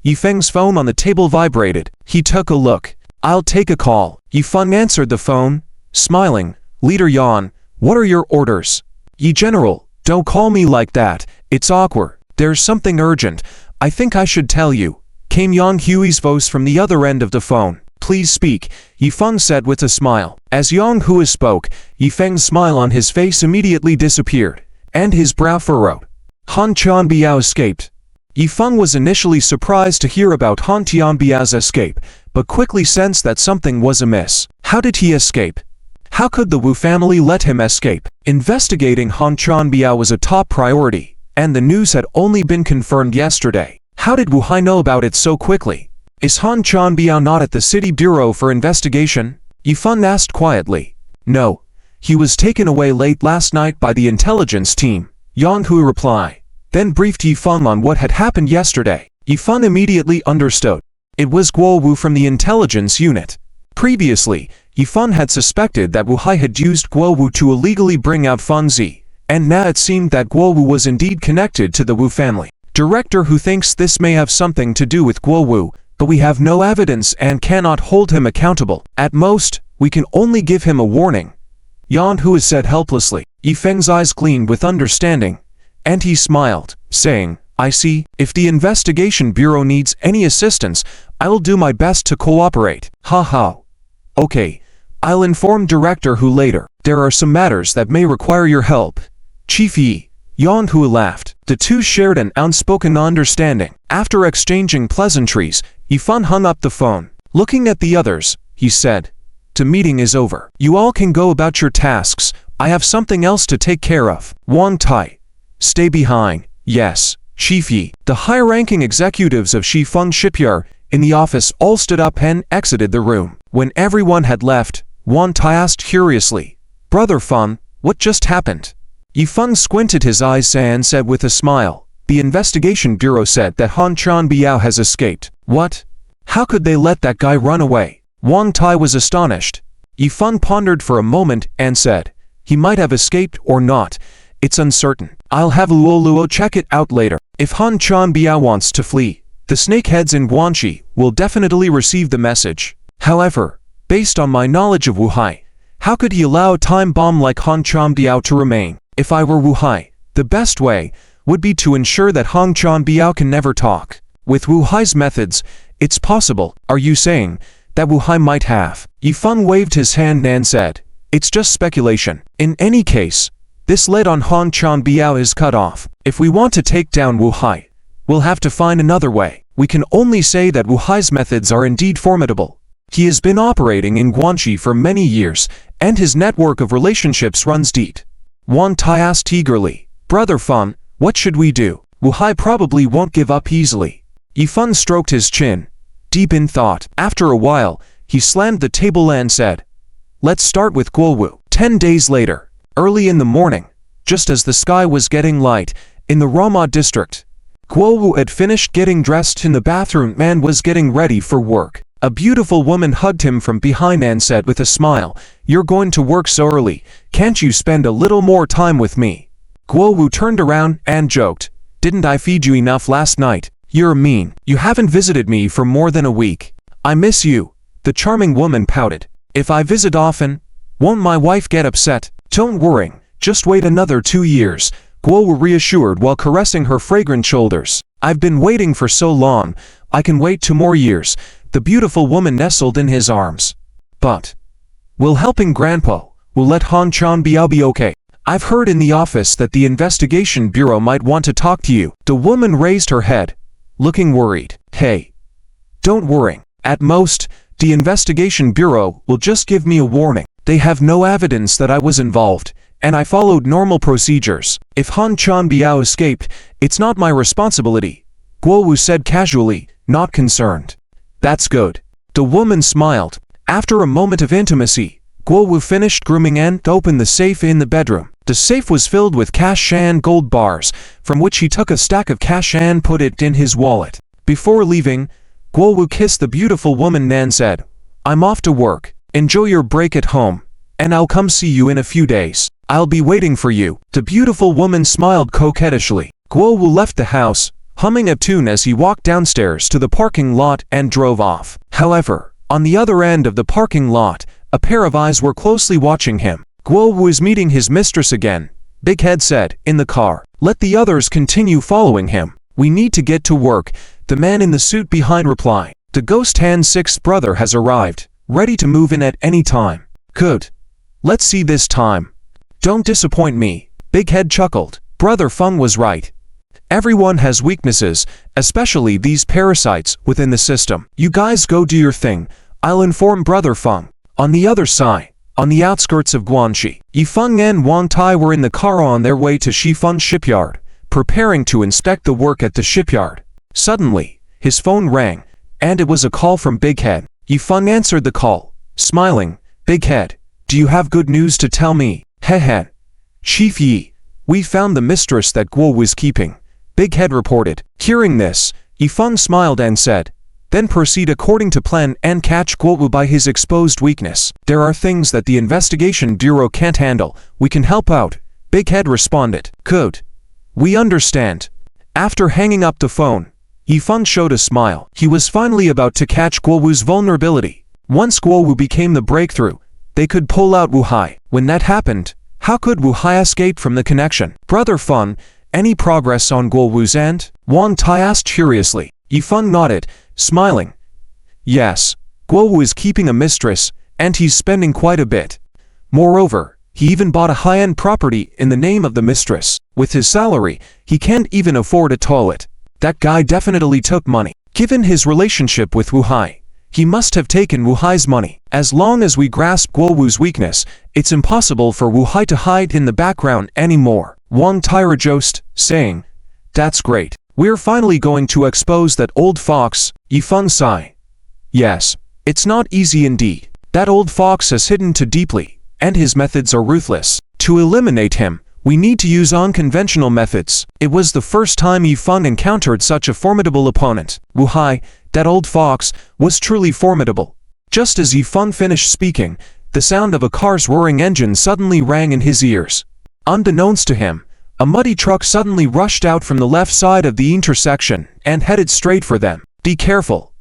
Yifeng's phone on the table vibrated. He took a look. "I'll take a call." Yifan answered the phone, smiling. "Leader Yan, what are your orders?" "Yi General, don't call me like that, it's awkward. There's something urgent, I think I should tell you," came Yang Hui's voice from the other end of the phone. "Please speak," Yifeng said with a smile. As Yang Hui spoke, Yifeng's smile on his face immediately disappeared, and his brow furrowed. Han Tianbiao escaped. Yifeng was initially surprised to hear about Han Tianbiao's escape, but quickly sensed that something was amiss. How did he escape? How could the Wu family let him escape? Investigating Han Tianbiao was a top priority, and the news had only been confirmed yesterday. How did Wu Hai know about it so quickly? Is Han Tianbiao not at the City Bureau for investigation? Yifeng asked quietly. No. He was taken away late last night by the intelligence team, Yang Hui replied, then briefed Yifeng on what had happened yesterday. Yifeng immediately understood. It was Guo Wu from the intelligence unit. Previously, Yifeng had suspected that Wu Hai had used Guo Wu to illegally bring out Fan Zi, and now it seemed that Guo Wu was indeed connected to the Wu family. Director who thinks this may have something to do with Guo Wu, but we have no evidence and cannot hold him accountable. At most, we can only give him a warning, Yan Hui said helplessly. Yifeng's eyes gleamed with understanding, and he smiled, saying, I see. If the investigation bureau needs any assistance, I'll do my best to cooperate. Ha ha. Okay. I'll inform Director Hu later. There are some matters that may require your help. Chief Yi. Yan Hui laughed. The two shared an unspoken understanding. After exchanging pleasantries, Yifan hung up the phone. Looking at the others, he said, the meeting is over. You all can go about your tasks. I have something else to take care of. Wang Tai. Stay behind. Yes. Chief Yi. The high-ranking executives of Shifeng Shipyard in the office all stood up and exited the room. When everyone had left, Wang Tai asked curiously, Brother Fan, what just happened? Yifeng squinted his eyes and said with a smile, the investigation bureau said that Han Tianbiao has escaped. What? How could they let that guy run away? Wang Tai was astonished. Yifeng pondered for a moment and said, he might have escaped or not. It's uncertain. I'll have Luo Luo check it out later. If Han Tianbiao wants to flee, the snakeheads in Guanxi will definitely receive the message. However, based on my knowledge of Wu Hai, how could he allow a time bomb like Han Tianbiao to remain? If I were Wu Hai, the best way would be to ensure that Han Tianbiao can never talk. With Wu Hai's methods, it's possible. Are you saying that Wu Hai might have? Yifeng waved his hand and said, it's just speculation. In any case, this lead on Han Tianbiao is cut off. If we want to take down Wu Hai, we'll have to find another way. We can only say that Wu Hai's methods are indeed formidable. He has been operating in Guanxi for many years, and his network of relationships runs deep. Wang Tai asked eagerly, Brother Fan, what should we do? Wu Hai probably won't give up easily. Yifeng stroked his chin, deep in thought. After a while, he slammed the table and said, let's start with Guo Wu. 10 days later, early in the morning, just as the sky was getting light, in the Rama district, Guo Wu had finished getting dressed in the bathroom and was getting ready for work. A beautiful woman hugged him from behind and said with a smile, you're going to work so early, can't you spend a little more time with me? Guo Wu turned around and joked, didn't I feed you enough last night? You're mean. You haven't visited me for more than a week. I miss you. The charming woman pouted. If I visit often, won't my wife get upset? Don't worry, just wait another 2 years, Guo Wu reassured while caressing her fragrant shoulders. I've been waiting for so long, I can wait 2 more years. The beautiful woman nestled in his arms. But will helping Grandpa, will let Han Tianbiao be okay? I've heard in the office that the investigation bureau might want to talk to you. The woman raised her head, looking worried. Hey, don't worry. At most, the investigation bureau will just give me a warning. They have no evidence that I was involved, and I followed normal procedures. If Han Chan Biao escaped, it's not my responsibility, Guo Wu said casually, not concerned. That's good. The woman smiled. After a moment of intimacy, Guo Wu finished grooming and opened the safe in the bedroom. The safe was filled with cash and gold bars, from which he took a stack of cash and put it in his wallet. Before leaving, Guo Wu kissed the beautiful woman and said, I'm off to work. Enjoy your break at home, and I'll come see you in a few days. I'll be waiting for you. The beautiful woman smiled coquettishly. Guo Wu left the house, humming a tune as he walked downstairs to the parking lot and drove off. However, on the other end of the parking lot, a pair of eyes were closely watching him. Guo Wu is meeting his mistress again, Big Head said, in the car. Let the others continue following him. We need to get to work, the man in the suit behind replied. The Ghost Hand's sixth brother has arrived, ready to move in at any time. Good. Let's see this time. Don't disappoint me, Big Head chuckled. Brother Feng was right. Everyone has weaknesses, especially these parasites within the system. You guys go do your thing. I'll inform Brother Feng. On the other side, on the outskirts of Guanxi, Yifeng and Wang Tai were in the car on their way to Shifeng shipyard, preparing to inspect the work at the shipyard. Suddenly, his phone rang, and it was a call from Big Head. Yifeng answered the call, smiling. Big Head, do you have good news to tell me? Hehe. Chief Yi, we found the mistress that Guo was keeping, Big Head reported. Hearing this, Yifeng smiled and said, then proceed according to plan and catch Guo Wu by his exposed weakness. There are things that the investigation bureau can't handle. We can help out, Big Head responded. Good. We understand. After hanging up the phone, Yifeng showed a smile. He was finally about to catch Guo Wu's vulnerability. Once Guo Wu became the breakthrough, they could pull out Wu Hai. When that happened, how could Wu Hai escape from the connection? Brother Feng, any progress on Guo Wu's end? Wang Tai asked curiously. Yifeng nodded, smiling. Yes, Guo Wu is keeping a mistress, and he's spending quite a bit. Moreover, he even bought a high-end property in the name of the mistress. With his salary, he can't even afford a toilet. That guy definitely took money. Given his relationship with Wu Hai, he must have taken Wu Hai's money. As long as we grasp Guo Wu's weakness, it's impossible for Wu Hai to hide in the background anymore. Wang Tai rejoiced, saying, that's great. We're finally going to expose that old fox, Yifeng sighed. Yes, it's not easy indeed. That old fox has hidden too deeply, and his methods are ruthless. To eliminate him, we need to use unconventional methods. It was the first time Yifeng encountered such a formidable opponent. Wu Hai, that old fox, was truly formidable. Just as Yifeng finished speaking, the sound of a car's roaring engine suddenly rang in his ears. Unbeknownst to him, a muddy truck suddenly rushed out from the left side of the intersection and headed straight for them. Be careful.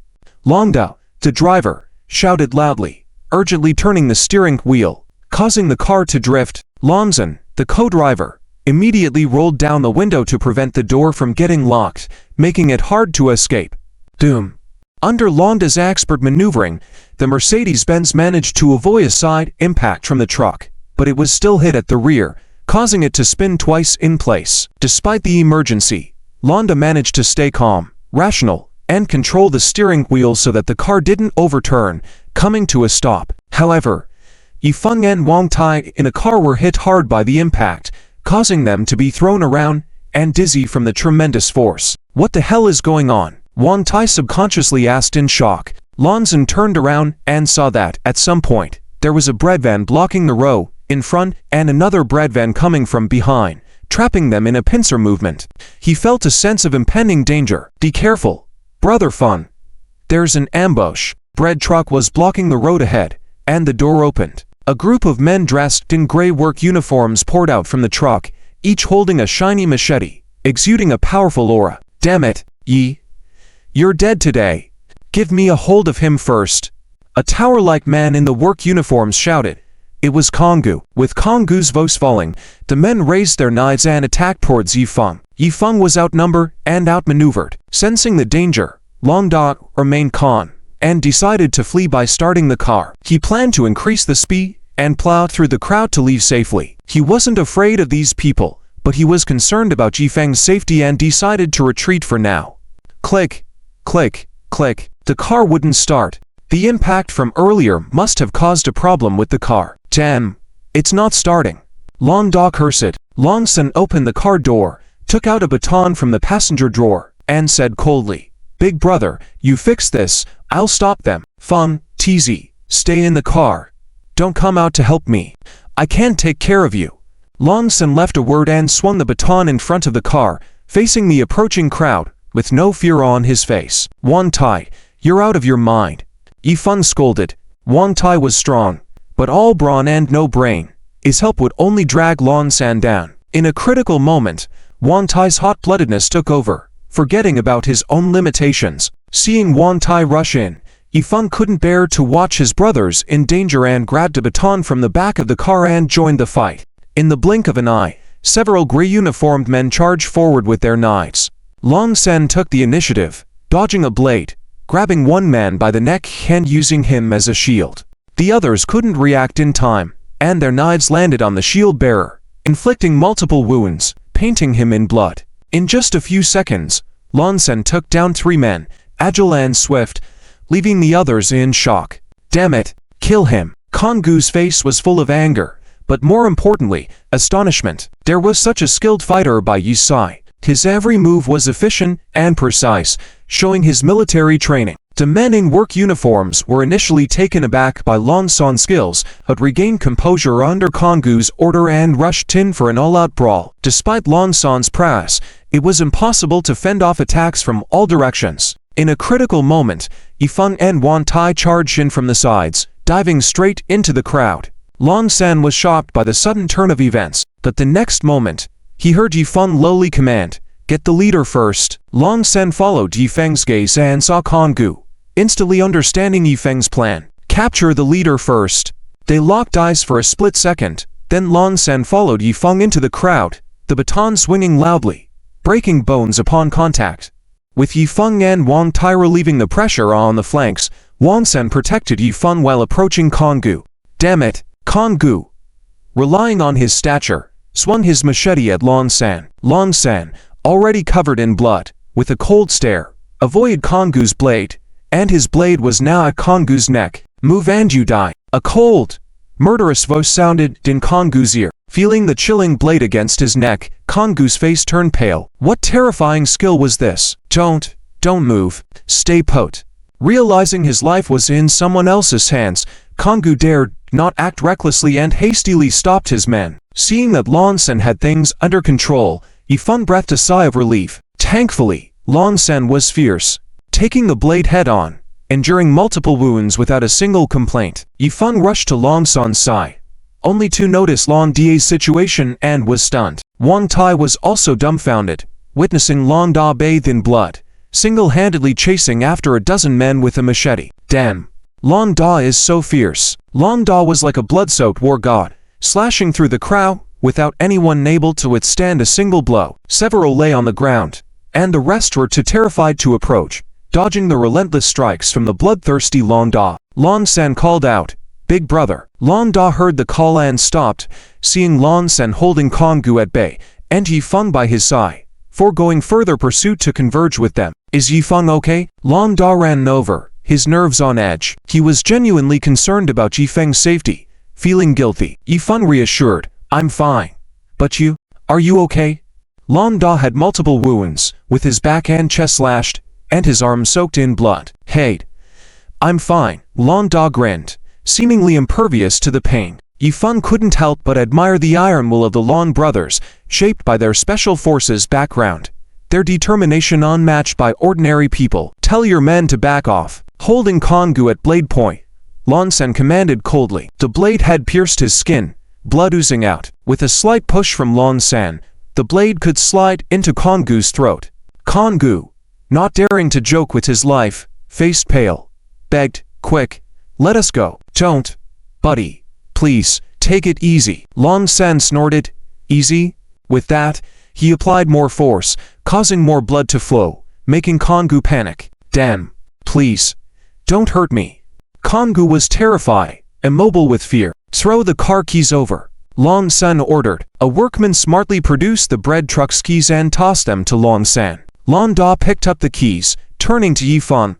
Long Dao, the driver, shouted loudly, urgently turning the steering wheel, causing the car to drift. Longzhen, the co-driver, immediately rolled down the window to prevent the door from getting locked, making it hard to escape. Doom. Under Longda's expert maneuvering, the Mercedes-Benz managed to avoid a side impact from the truck, but it was still hit at the rear, causing it to spin twice in place. Despite the emergency, Londa managed to stay calm, rational, and control the steering wheel so that the car didn't overturn, coming to a stop. However, Yifeng and Wang Tai in a car were hit hard by the impact, causing them to be thrown around and dizzy from the tremendous force. What the hell is going on? Wang Tai subconsciously asked in shock. Lonzhen turned around and saw that, at some point, there was a bread van blocking the road in front and another bread van coming from behind, trapping them in a pincer movement. He felt a sense of impending danger. Be careful, Brother Feng. There's an ambush. Bread truck was blocking the road ahead, and the door opened. A group of men dressed in gray work uniforms poured out from the truck, each holding a shiny machete, exuding a powerful aura. Damn it, Yi. You're dead today. Give me a hold of him first. A tower-like man in the work uniforms shouted. It was Konggu. With Konggu's voice falling, the men raised their knives and attacked towards Yifeng. Yifeng was outnumbered and outmaneuvered. Sensing the danger, Long Da remained calm and decided to flee by starting the car. He planned to increase the speed and plow through the crowd to leave safely. He wasn't afraid of these people, but he was concerned about Yifeng's safety and decided to retreat for now. Click, click, click. The car wouldn't start. The impact from earlier must have caused a problem with the car. Damn, it's not starting. Long Da cursed. Long Sen opened the car door, took out a baton from the passenger drawer, and said coldly, "Big brother, you fix this, I'll stop them." Fun, TZ, stay in the car. Don't come out to help me. I can't take care of you. Long Sen left a word and swung the baton in front of the car, facing the approaching crowd, with no fear on his face. Wang Tai, you're out of your mind. Yifeng scolded. Wang Tai was strong, but all brawn and no brain. His help would only drag Long San down. In a critical moment, Wang Tai's hot-bloodedness took over, forgetting about his own limitations. Seeing Wang Tai rush in, Yifeng couldn't bear to watch his brothers in danger and grabbed a baton from the back of the car and joined the fight. In the blink of an eye, several gray-uniformed men charged forward with their knives. Long Sen took the initiative, dodging a blade, grabbing one man by the neck and using him as a shield. The others couldn't react in time, and their knives landed on the shield bearer, inflicting multiple wounds, painting him in blood. In just a few seconds, Long Sen took down 3 men, agile and swift, leaving the others in shock. Damn it, kill him. Kongu's face was full of anger, but more importantly, astonishment. There was such a skilled fighter by Yi Sai. His every move was efficient and precise, showing his military training. The men in work uniforms were initially taken aback by Long San's skills, but regained composure under Kongu's order and rushed in for an all-out brawl. Despite Long San's prowess, it was impossible to fend off attacks from all directions. In a critical moment, Yifeng and Wang Tai charged in from the sides, diving straight into the crowd. Long San was shocked by the sudden turn of events, but the next moment, he heard Yifeng lowly command, "Get the leader first." Long San followed Yifeng's gaze and saw Kongu, instantly understanding Yifeng's plan. Capture the leader first. They locked eyes for a split second, then Long San followed Yifeng into the crowd, the baton swinging loudly, breaking bones upon contact. With Yifeng and Wang Tai relieving the pressure on the flanks, Long San protected Yifeng while approaching Kongu. Damn it, Kongu, relying on his stature, swung his machete at Long San. Long San, already covered in blood, with a cold stare, avoided Kongu's blade, and his blade was now at Kongu's neck. Move and you die. A cold, murderous voice sounded in Kongu's ear. Feeling the chilling blade against his neck, Kongu's face turned pale. What terrifying skill was this? Don't move. Stay put. Realizing his life was in someone else's hands, Kongu dared not act recklessly and hastily stopped his men. Seeing that Long Sen had things under control, Yifeng breathed a sigh of relief. Thankfully, Long Sen was fierce, taking the blade head-on, enduring multiple wounds without a single complaint. Yifeng rushed to Long San's side, only to notice Long Da's situation and was stunned. Wang Tai was also dumbfounded, witnessing Long Da bathed in blood, single-handedly chasing after a dozen men with a machete. Damn, Long Da is so fierce. Long Da was like a blood-soaked war god, slashing through the crowd without anyone able to withstand a single blow. Several lay on the ground, and the rest were too terrified to approach, dodging the relentless strikes from the bloodthirsty Long Da. Long San called out, "Big brother." Long Da heard the call and stopped, seeing Long San holding Kongu at bay, and Yifeng by his side, foregoing further pursuit to converge with them. Is Yifeng okay? Long Da ran over, his nerves on edge. He was genuinely concerned about Yifeng's safety, feeling guilty. Yifeng reassured, "I'm fine. But you? Are you okay?" Long Da had multiple wounds, with his back and chest slashed, and his arms soaked in blood. "Hey, I'm fine." Long Da grinned, seemingly impervious to the pain. Yifeng couldn't help but admire the iron will of the Long brothers, shaped by their special forces background, their determination unmatched by ordinary people. "Tell your men to back off." Holding Kongu at blade point, Long Sen commanded coldly. The blade had pierced his skin, blood oozing out. With a slight push from Long San, the blade could slide into Kongu's throat. Kongu, not daring to joke with his life, faced pale, begged, "Quick, let us go." "Don't, buddy. Please, take it easy." Long San snorted, "Easy?" With that, he applied more force, causing more blood to flow, making Kongu panic. "Damn, please, don't hurt me." Kongu was terrified, immobile with fear. "Throw the car keys over." Long San ordered. A workman smartly produced the bread truck's keys and tossed them to Long San. Long Da picked up the keys, turning to Yifeng.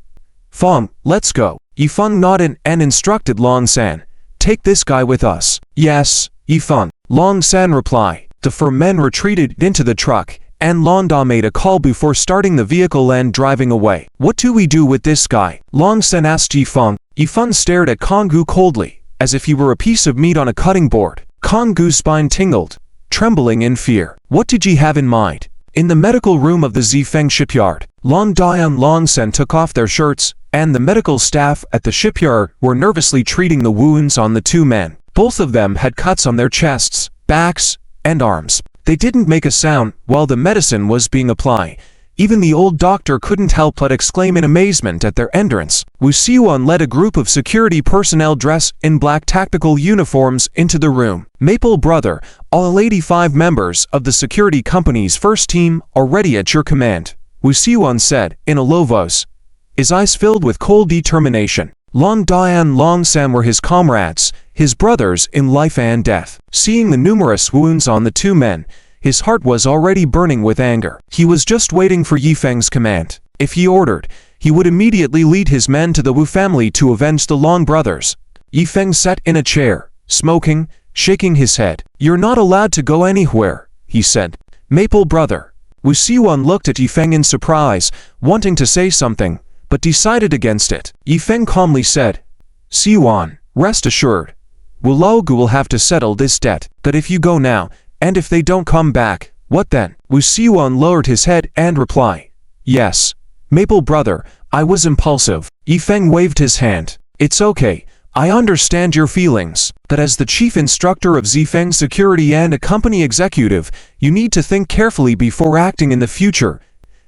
Feng, let's go. Yifeng nodded and instructed Long San. Take this guy with us. Yes, Yifeng. Long San replied. The four men retreated into the truck, and Long Da made a call before starting the vehicle and driving away. What do we do with this guy? Long San asked Yifeng. Yifeng stared at Konggu coldly, as if he were a piece of meat on a cutting board. Konggu's spine tingled, trembling in fear. What did ye have in mind? In the medical room of the Zifeng shipyard, Long Da and Long Sen took off their shirts, and the medical staff at the shipyard were nervously treating the wounds on the two men. Both of them had cuts on their chests, backs, and arms. They didn't make a sound while the medicine was being applied. Even the old doctor couldn't help but exclaim in amazement at their entrance. Wu Siuan led a group of security personnel dressed in black tactical uniforms into the room. Maple Brother, all 85 members of the security company's first team are ready at your command, Wu Siuan said in a low voice, his eyes filled with cold determination. Long Da and Long San were his comrades, his brothers in life and death. Seeing the numerous wounds on the two men, his heart was already burning with anger. He was just waiting for Yifeng's command. If he ordered, he would immediately lead his men to the Wu family to avenge the Long brothers. Yifeng sat in a chair, smoking, shaking his head. You're not allowed to go anywhere, he said. Maple Brother. Wu Siuan looked at Yifeng in surprise, wanting to say something, but decided against it. Yifeng calmly said, Siuan, rest assured, Wu Laogu will have to settle this debt. That if you go now, and if they don't come back, what then? Wu Siuan lowered his head and replied, yes. Maple Brother, I was impulsive. Yifeng waved his hand. It's okay, I understand your feelings. That as the chief instructor of Zifeng Security and a company executive, you need to think carefully before acting in the future,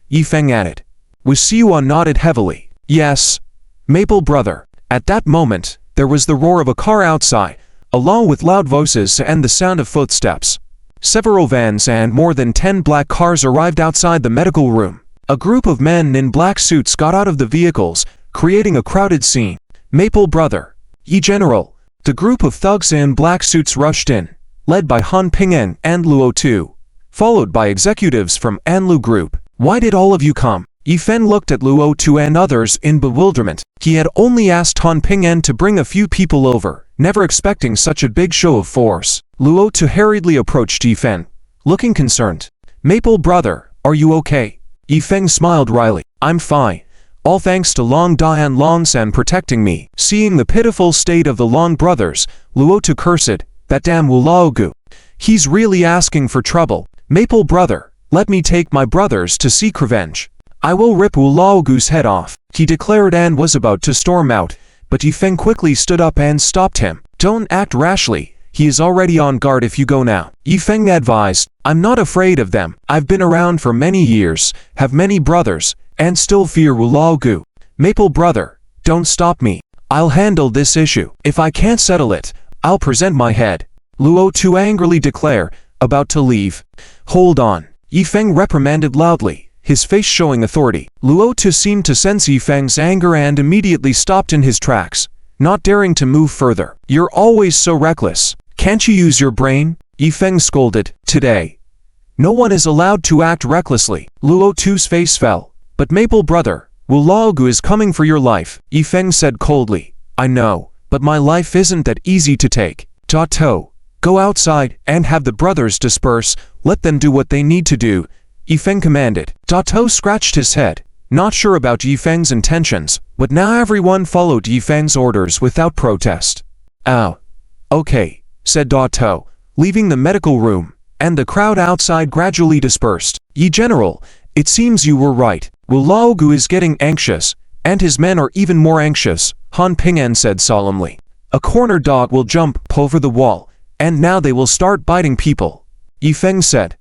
Yifeng added. Wu Siuan nodded heavily. Yes. Maple Brother. At that moment, there was the roar of a car outside, along with loud voices and the sound of footsteps. Several vans and more than 10 black cars arrived outside the medical room. A group of men in black suits got out of the vehicles, creating a crowded scene. Maple Brother. Yi General. The group of thugs in black suits rushed in, led by Han Ping'en and Luo Tu, followed by executives from Anlu Group. Why did all of you come? Yifeng looked at Luo Tu and others in bewilderment. He had only asked Han Ping'en to bring a few people over, never expecting such a big show of force. Luo Tu hurriedly approached Yifeng, looking concerned. Maple Brother, are you okay? Yifeng smiled wryly. I'm fine. All thanks to Long Da and Long San protecting me. Seeing the pitiful state of the Long brothers, Luo Tu cursed, that damn Wu Laogu. He's really asking for trouble. Maple Brother, let me take my brothers to seek revenge. I will rip Wu Laogu's head off, he declared and was about to storm out, but Yifeng quickly stood up and stopped him. Don't act rashly, he is already on guard if you go now. Yifeng advised, I'm not afraid of them. I've been around for many years, have many brothers, and still fear Wu Laogu. Maple Brother, don't stop me. I'll handle this issue. If I can't settle it, I'll present my head. Luo Tu angrily declared, about to leave. Hold on. Yifeng reprimanded loudly, his face showing authority. Luo Tu seemed to sense Yifeng's anger and immediately stopped in his tracks, not daring to move further. You're always so reckless. Can't you use your brain? Yifeng scolded. Today, no one is allowed to act recklessly. Luo Tu's face fell. But Maple Brother, Wu Laogu is coming for your life. Yifeng said coldly. I know, but my life isn't that easy to take. To, go outside and have the brothers disperse. Let them do what they need to do, Yifeng commanded. To scratched his head, not sure about Yifeng's intentions, but now everyone followed Yifeng's orders without protest. Oh. Okay, said To, leaving the medical room, and the crowd outside gradually dispersed. Yi General, it seems you were right. Wu Laogu is getting anxious, and his men are even more anxious, Han Ping'en said solemnly. A corner dog will jump over the wall, and now they will start biting people, Yifeng said.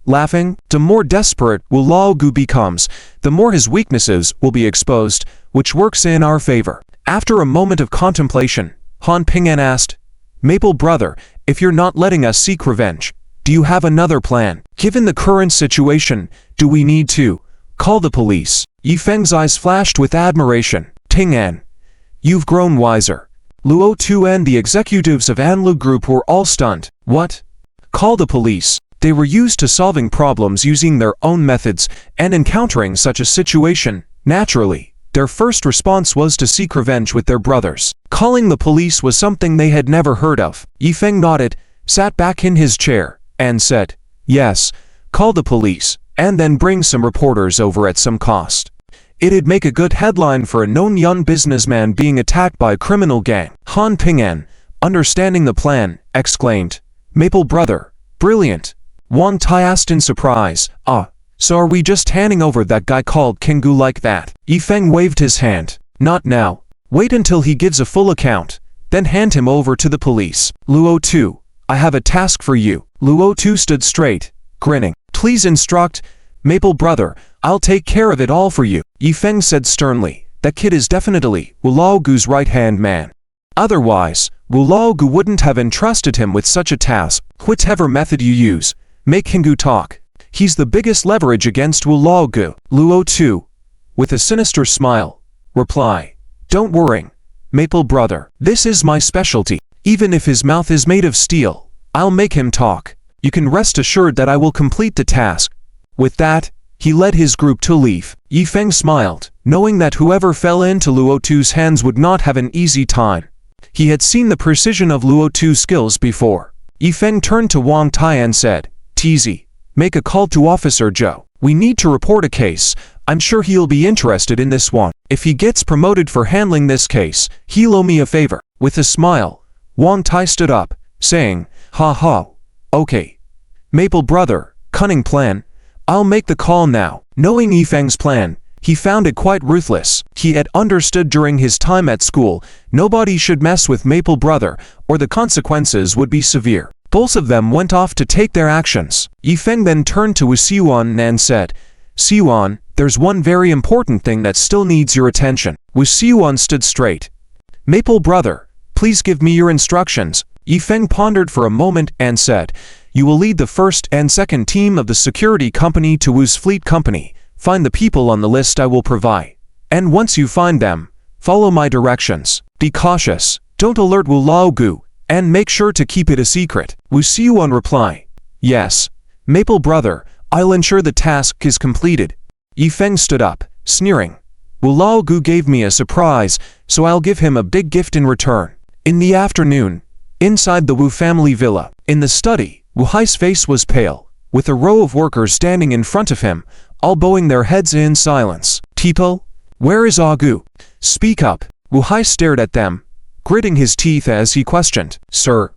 Laughing, the more desperate Wu Laogu becomes, the more his weaknesses will be exposed, which works in our favor. After a moment of contemplation, Han Ping'en asked, Maple Brother, if you're not letting us seek revenge, do you have another plan? Given the current situation, do we need to call the police? Yifeng's eyes flashed with admiration. Ping'en, you've grown wiser. Luo Tu and the executives of Anlu Group were all stunned. What? Call the police. They were used to solving problems using their own methods and encountering such a situation, naturally, their first response was to seek revenge with their brothers. Calling the police was something they had never heard of. Yifeng nodded, sat back in his chair, and said, "Yes, call the police, and then bring some reporters over at some cost." It'd make a good headline for a known young businessman being attacked by a criminal gang. Han Ping'an, understanding the plan, exclaimed, "Maple brother, brilliant." Wang Tai asked in surprise, so are we just handing over that guy called Kengu like that?" Yifeng waved his hand. "Not now. Wait until he gives a full account, then hand him over to the police." "Luo Tu, I have a task for you." Luo Tu stood straight, grinning. "Please instruct." "Maple brother, I'll take care of it all for you," Yifeng said sternly. "That kid is definitely Wu Laogu's right-hand man. Otherwise, Wu Laogu wouldn't have entrusted him with such a task. Whatever method you use, make Kengu talk. He's the biggest leverage against Wu Laogu." Luo Tu, with a sinister smile, reply, "Don't worry, Maple brother. This is my specialty. Even if his mouth is made of steel, I'll make him talk. You can rest assured that I will complete the task." With that, he led his group to leave. Yifeng smiled, knowing that whoever fell into Luo Tu's hands would not have an easy time. He had seen the precision of Luo Tu's skills before. Yifeng turned to Wang Tai and said, "TZ, make a call to Officer Zhou. We need to report a case. I'm sure he'll be interested in this one. If he gets promoted for handling this case, he'll owe me a favor." With a smile, Wang Tai stood up, saying, "Ha ha. Okay. Maple brother, cunning plan. I'll make the call now." Knowing Yifeng's plan, he found it quite ruthless. He had understood during his time at school, nobody should mess with Maple brother, or the consequences would be severe. Both of them went off to take their actions. Yifeng then turned to Wu Siuan and said, "Siuan, there's one very important thing that still needs your attention." Wu Siuan stood straight. "Maple brother, please give me your instructions." Yifeng pondered for a moment and said, "You will lead the first and second team of the security company to Wu's fleet company. Find the people on the list I will provide. And once you find them, follow my directions. Be cautious, don't alert Wu Laogu, and make sure to keep it a secret." Wu Siuan replied, "Yes, Maple brother, I'll ensure the task is completed." Yifeng stood up, sneering. "Wu Laogu gave me a surprise, so I'll give him a big gift in return." In the afternoon, inside the Wu family villa, in the study, Wu Hai's face was pale, with a row of workers standing in front of him, all bowing their heads in silence. "Tipo, where is Agu? Speak up." Wu Hai stared at them, gritting his teeth as he questioned. "Sir,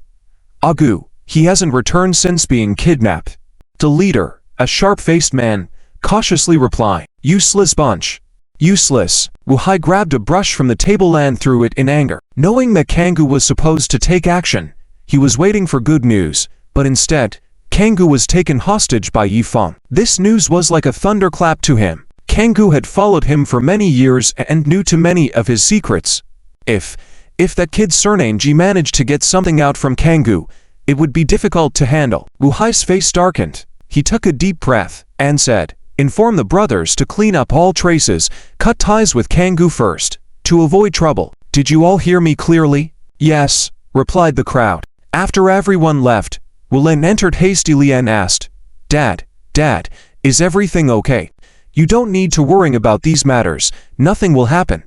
Agu, he hasn't returned since being kidnapped." The leader, a sharp-faced man, cautiously replied, "Useless bunch. Useless." Wu Hai grabbed a brush from the table and threw it in anger. Knowing that Kangoo was supposed to take action, he was waiting for good news, but instead, Kangoo was taken hostage by Yifeng. This news was like a thunderclap to him. Kangoo had followed him for many years and knew too many of his secrets. If that kid Sernanji managed to get something out from Kangoo, it would be difficult to handle. Wu Hai's face darkened. He took a deep breath and said, "Inform the brothers to clean up all traces, cut ties with Kangoo first, to avoid trouble." "Did you all hear me clearly?" "Yes," replied the crowd. After everyone left, Wu Lin entered hastily and asked, Dad, is everything okay?" "You don't need to worry about these matters, nothing will happen."